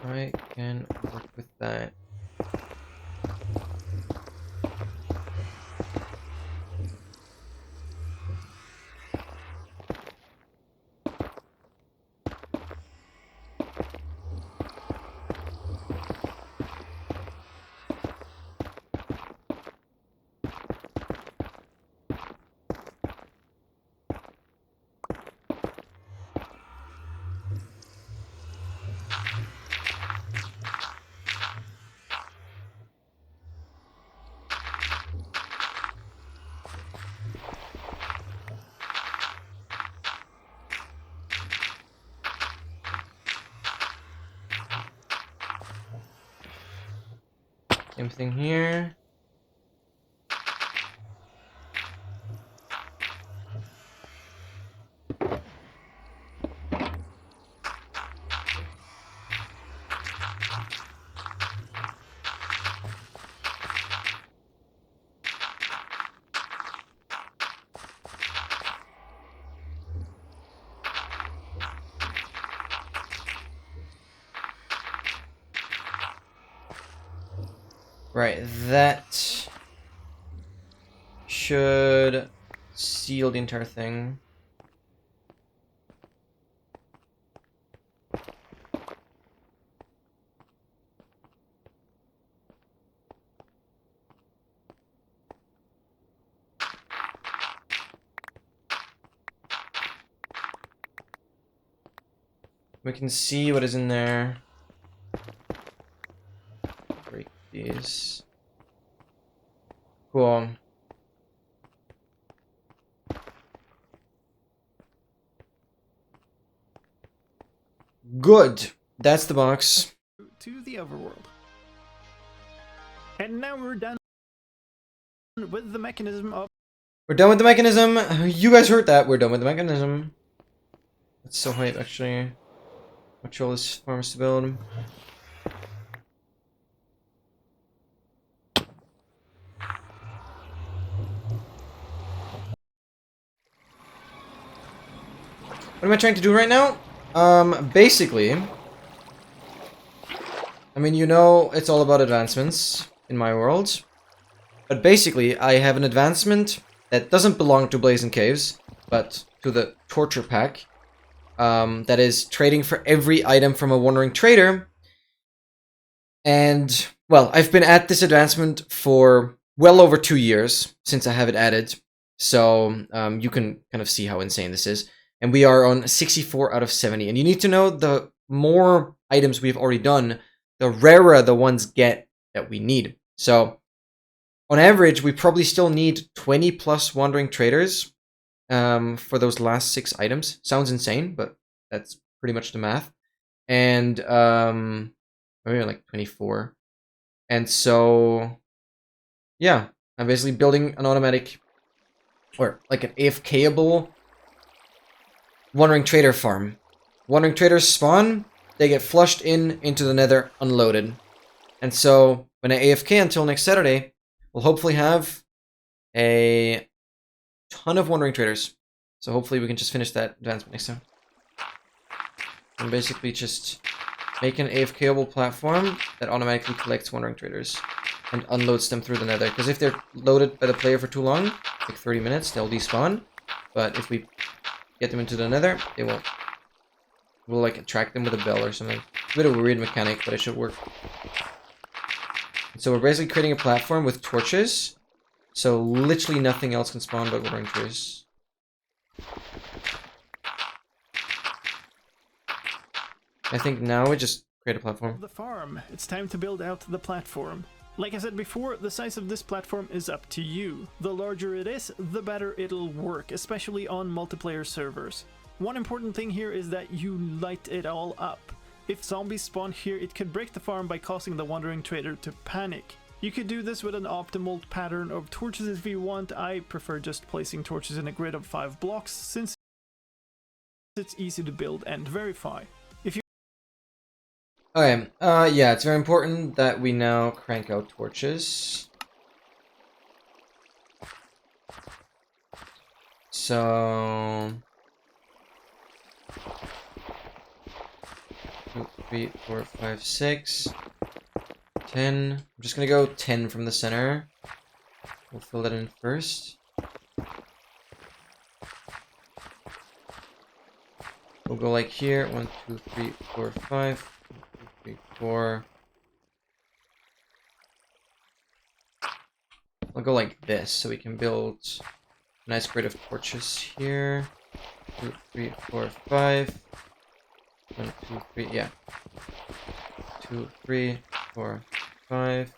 Okay. I can work with that. Same thing here. Right, that should seal the entire thing. We can see what is in there. Break these. Cool. Good. That's the box. To the overworld. And now we're done with the mechanism of... We're done with the mechanism. You guys heard that. We're done with the mechanism. That's so hype, actually. Watch all this farms to build. am I trying to do right now? Basically, I mean, you know, it's all about advancements in my world. But basically, I have an advancement that doesn't belong to Blazing Caves, but to the Torture Pack. That is trading for every item from a Wandering Trader. And, well, I've been at this advancement for well over 2 years since I have it added. So, you can kind of see how insane this is. And we are on 64 out of 70. And you need to know, the more items we've already done, the rarer the ones get that we need. So, on average, we probably still need 20 plus Wandering Traders for those last 6 items. Sounds insane, but that's pretty much the math. And maybe like 24. And so, yeah, I'm basically building an automatic, or like an AFK-able Wandering Trader farm. Wandering Traders spawn, they get flushed into the nether, unloaded. And so, when I AFK until next Saturday, we'll hopefully have a ton of Wandering Traders. So hopefully we can just finish that advancement next time. And basically just make an AFK-able platform that automatically collects Wandering Traders and unloads them through the nether. Because if they're loaded by the player for too long, like 30 minutes, they'll despawn. But if we get them into the nether, they won't. We'll like attract them with a bell or something. It's a bit of a weird mechanic, but it should work. So we're basically creating a platform with torches. So literally nothing else can spawn but Wandering Traders. I think now we just create a platform. The farm. It's time to build out the platform. Like I said before, the size of this platform is up to you. The larger it is, the better it'll work, especially on multiplayer servers. One important thing here is that you light it all up. If zombies spawn here, it could break the farm by causing the Wandering Trader to panic. You could do this with an optimal pattern of torches if you want. I prefer just placing torches in a grid of 5 blocks, since it's easy to build and verify. Okay, yeah, it's very important that we now crank out torches. So... 2, 3, 4, 5, 6... 10. I'm just gonna go 10 from the center. We'll fill that in first. We'll go like here. 1, 2, 3, 4, 5. 1, 2, 3, 4. I'll go like this so we can build a nice grid of torches here. 2, 3, 4, 5. 1, 2, 3, yeah. 2, 3, 4, 5.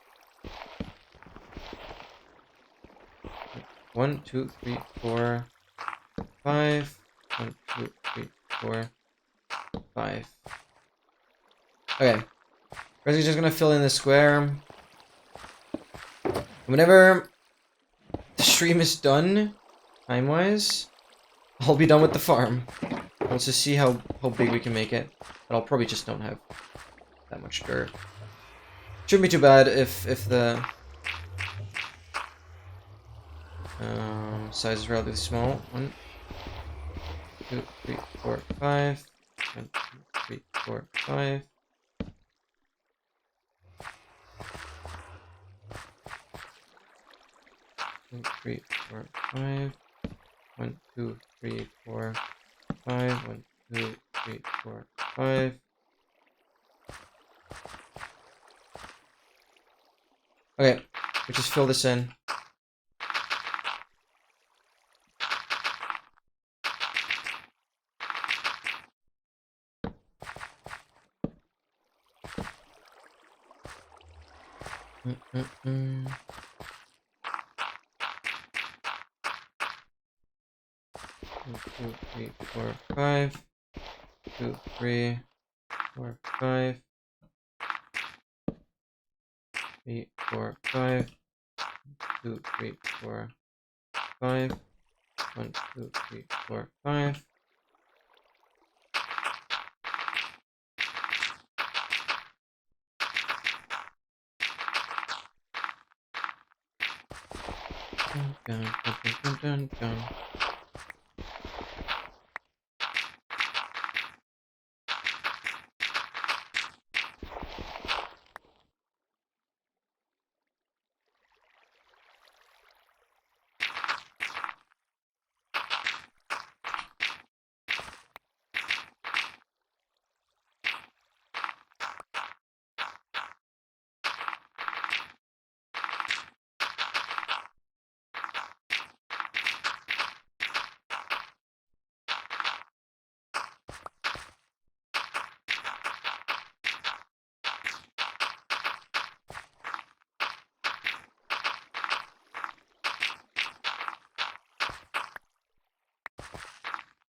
1, 2, 3, 4, 5. 1, 2, 3, 4, 5. Okay. We're just gonna fill in the square. Whenever the stream is done, time-wise, I'll be done with the farm. Let's just see how big we can make it. But I'll probably just don't have that much dirt. Shouldn't be too bad if the size is relatively small. 1, 2, 3, 4, 5. 1, 2, 3, 4, 5. 1, 3, 4, 5. 1, 2, 3, 4, 5. 1, 2, 3, 4, 5. Okay, we just fill this in. Mm-mm-mm. 1, 2, 3, 4, 5. 2, 3, 4, 5. 3, 4, 5. 2, 3, 4, 5. 1, 2, 3, 4, 5. Dun, dun, dun, dun, dun, dun.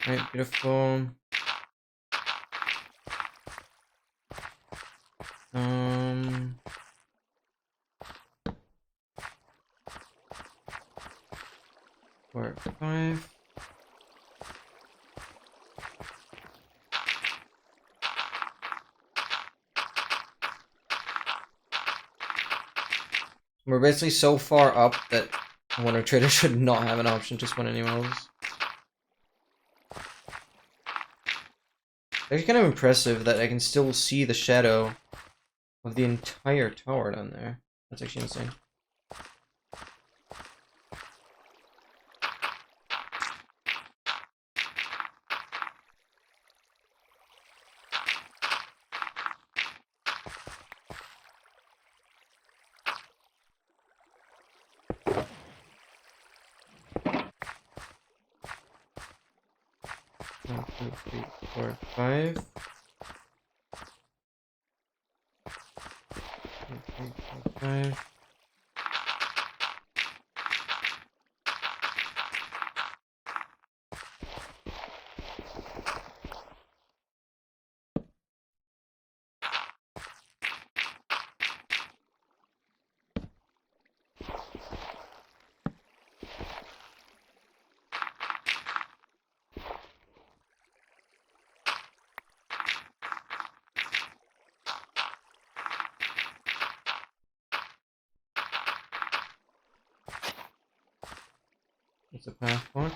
Alright, beautiful. Four, five. We're basically so far up that a Wonder Trader should not have an option to spawn anywhere else. It's kind of impressive that I can still see the shadow of the entire tower down there. That's actually insane. One, two, three, four, five. 1, 2, 3, 4, 5. It's a path one.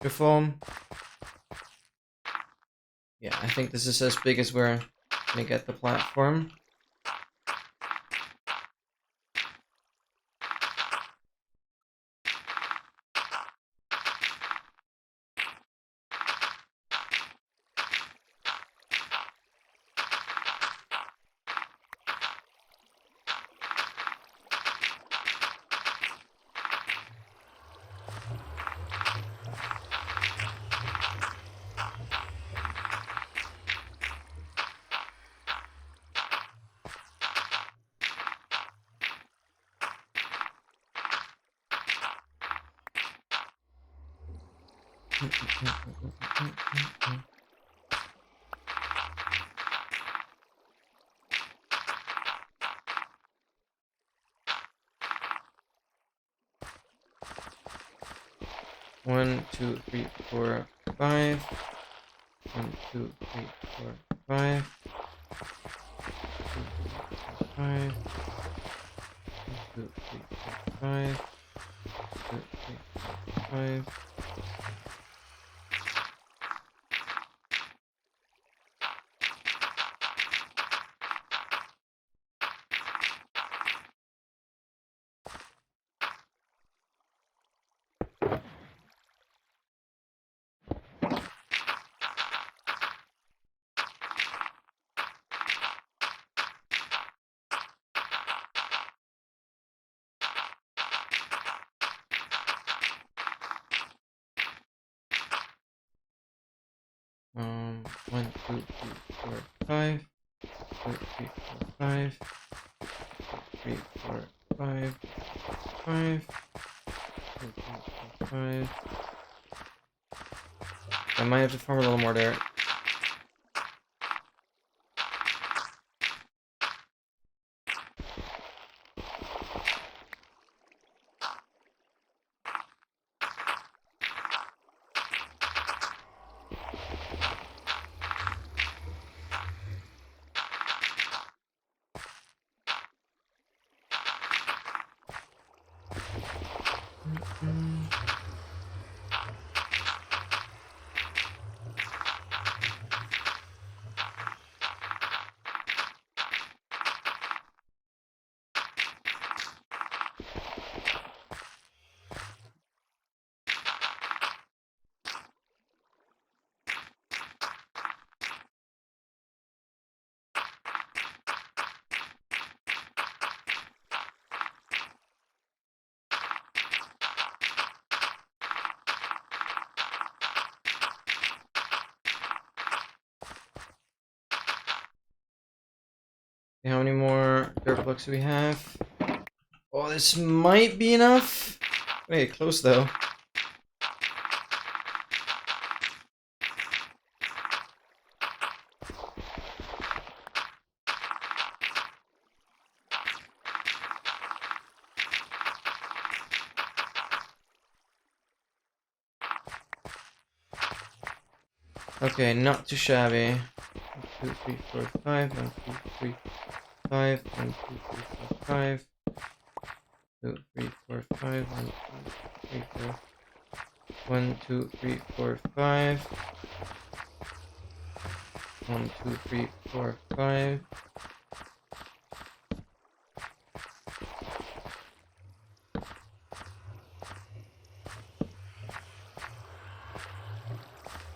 Beautiful. Yeah, I think this is as big as we're gonna get the platform. One, two, three, four, five. 1, 2, 3, 4, 5. 5. 1, 2, 3, 4, 5. 2, 3, 4, 5. One, two, three, four, 5. 2, 3, 4, 5. 3, 4, 5. 5. 2, 3, 4, 5. I might have to farm a little more dirt. Okay, how many more dirt blocks do we have? Oh, this might be enough. Wait, close though. Okay, not too shabby. 1, 2, 3, 4, 5. 1, 2, 3, 5. 1, 2, 3, 4, 5. 2, 3, 4, 5. 1, 2, 3, 4. 1, 2, 3, 4, 5. 1, 2, 3, 4, 5.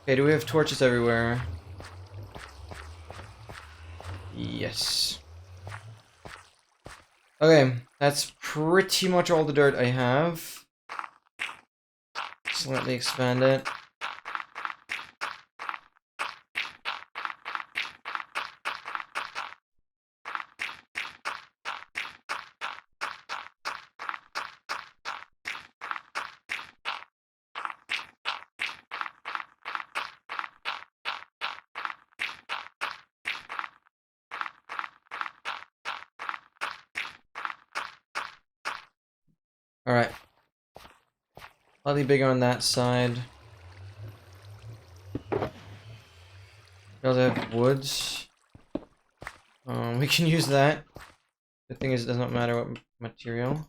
Okay, do we have torches everywhere? Yes. Okay, that's pretty much all the dirt I have. Slightly expand it. Alright. Slightly bigger on that side. We also have woods. We can use that. The thing is, it does not matter what material.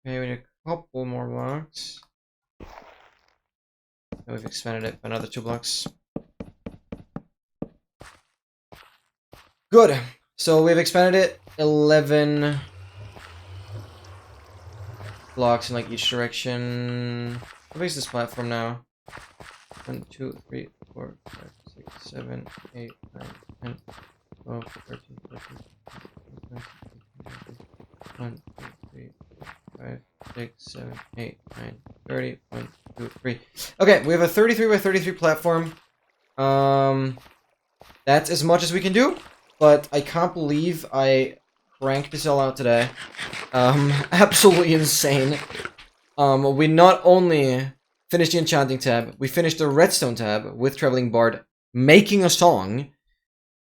Okay, we need a couple more blocks. And we've expanded it by another 2 blocks. Good. So we've expanded it 11 blocks in like each direction. How big is this platform now? 1, 2, 3, 4, 5, 6, 7, 8, 9, 10, 12, 13, 14, 15, 1, 2, 3, 4, 5, 6, 7, 8, 9, 30, 1, 2, 3. Okay, we have a 33 by 33 platform. That's as much as we can do, but I can't believe I cranked this all out today. Absolutely insane. We not only finished the Enchanting tab, we finished the Redstone tab with Traveling Bard making a song,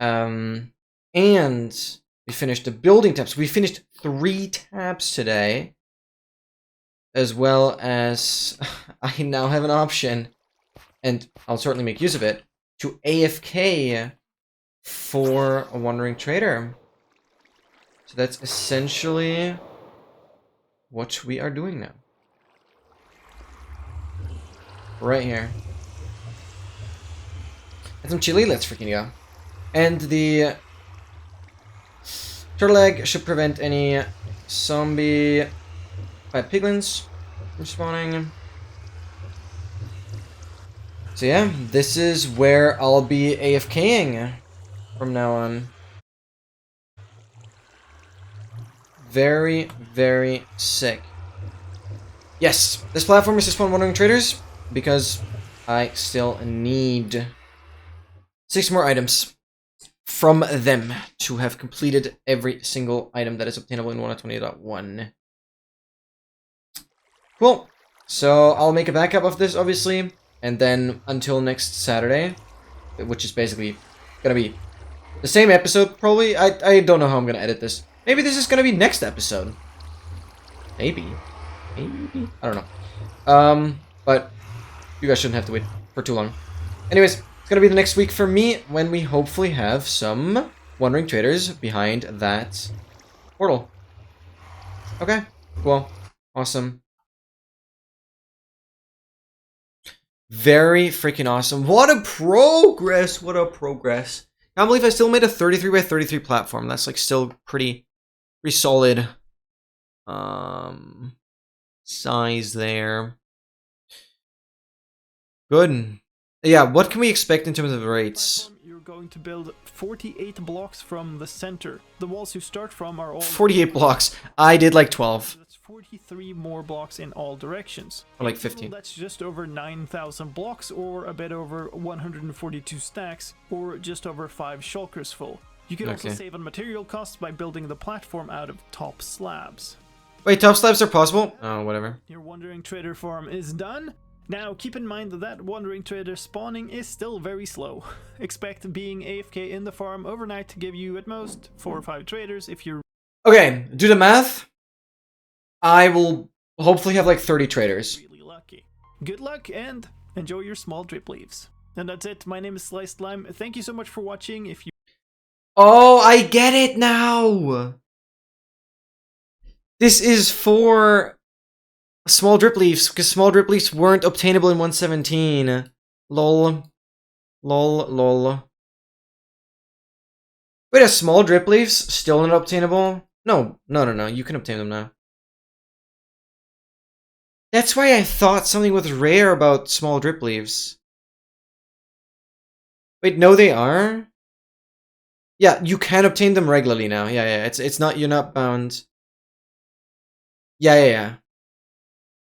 and we finished the Building tab. So we finished 3 tabs today, as well as I now have an option, and I'll certainly make use of it, to AFK for a Wandering Trader. So that's essentially what we are doing now. Right here. And some chili, let's freaking go. And the turtle egg should prevent any zombie piglins from spawning. So yeah, this is where I'll be AFKing from now on. Very, very sick. Yes, this platform is to spawn Wandering Traders because I still need 6 more items from them to have completed every single item that is obtainable in 1.20.1. Cool. So I'll make a backup of this, obviously, and then until next Saturday, which is basically gonna be the same episode, probably. I don't know how I'm gonna edit this. Maybe this is gonna be next episode. Maybe. Maybe. I don't know. But you guys shouldn't have to wait for too long. Anyways, it's gonna be the next week for me when we hopefully have some Wandering Traders behind that portal. Okay, cool. Awesome. Very freaking awesome. What a progress! What a progress. I can't believe I still made a 33 by 33 platform. That's like still pretty solid size there. Good. Yeah, what can we expect in terms of rates? going to build 48 blocks from the center. The walls you start from are all 48 blocks. I did like 12. That's 43 more blocks in all directions. Or like 15. That's just over 9,000 blocks, or a bit over 142 stacks, or just over 5 shulkers full. You can also save on material costs by building the platform out of top slabs. Wait, top slabs are possible? Oh, whatever. Your Wandering Trader farm is done. Now, keep in mind that Wandering Trader spawning is still very slow. Expect being AFK in the farm overnight to give you at most 4 or 5 traders if you're... Okay, do the math. I will hopefully have like 30 traders. Really lucky. Good luck and enjoy your small drip leaves. And that's it. My name is Sliced Lime. Thank you so much for watching. If you... Oh, I get it now! This is for small drip leaves, because small drip leaves weren't obtainable in 117. Lol. Lol, lol. Wait, are small drip leaves still not obtainable? No, you can obtain them now. That's why I thought something was rare about small drip leaves. Wait, no they are? Yeah, you can obtain them regularly now. Yeah, it's not, you're not bound. Yeah.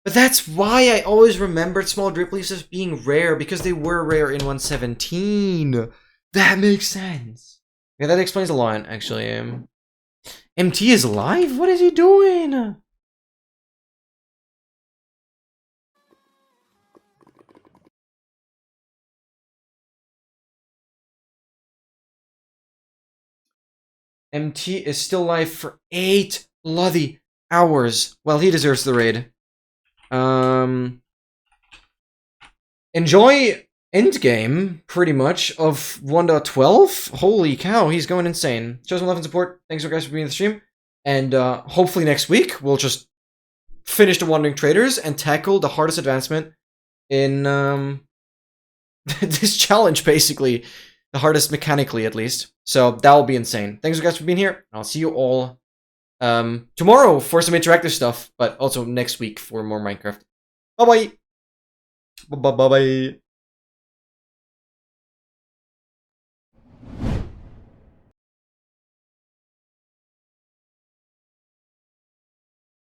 But that's why I always remembered small drip leaves as being rare, because they were rare in 117. That makes sense. Yeah, that explains a lot, actually. MT is live? What is he doing? MT is still live for 8 bloody hours. Well, he deserves the raid. Enjoy endgame, pretty much, of 1.12. Holy cow, he's going insane. Show some love and support. Thanks, guys, for being in the stream. And hopefully next week, we'll just finish the Wandering Traders and tackle the hardest advancement in this challenge, basically. The hardest mechanically, at least. So that will be insane. Thanks, guys, for being here. I'll see you all tomorrow for some interactive stuff, but also next week for more Minecraft. Bye-bye. Bye-bye.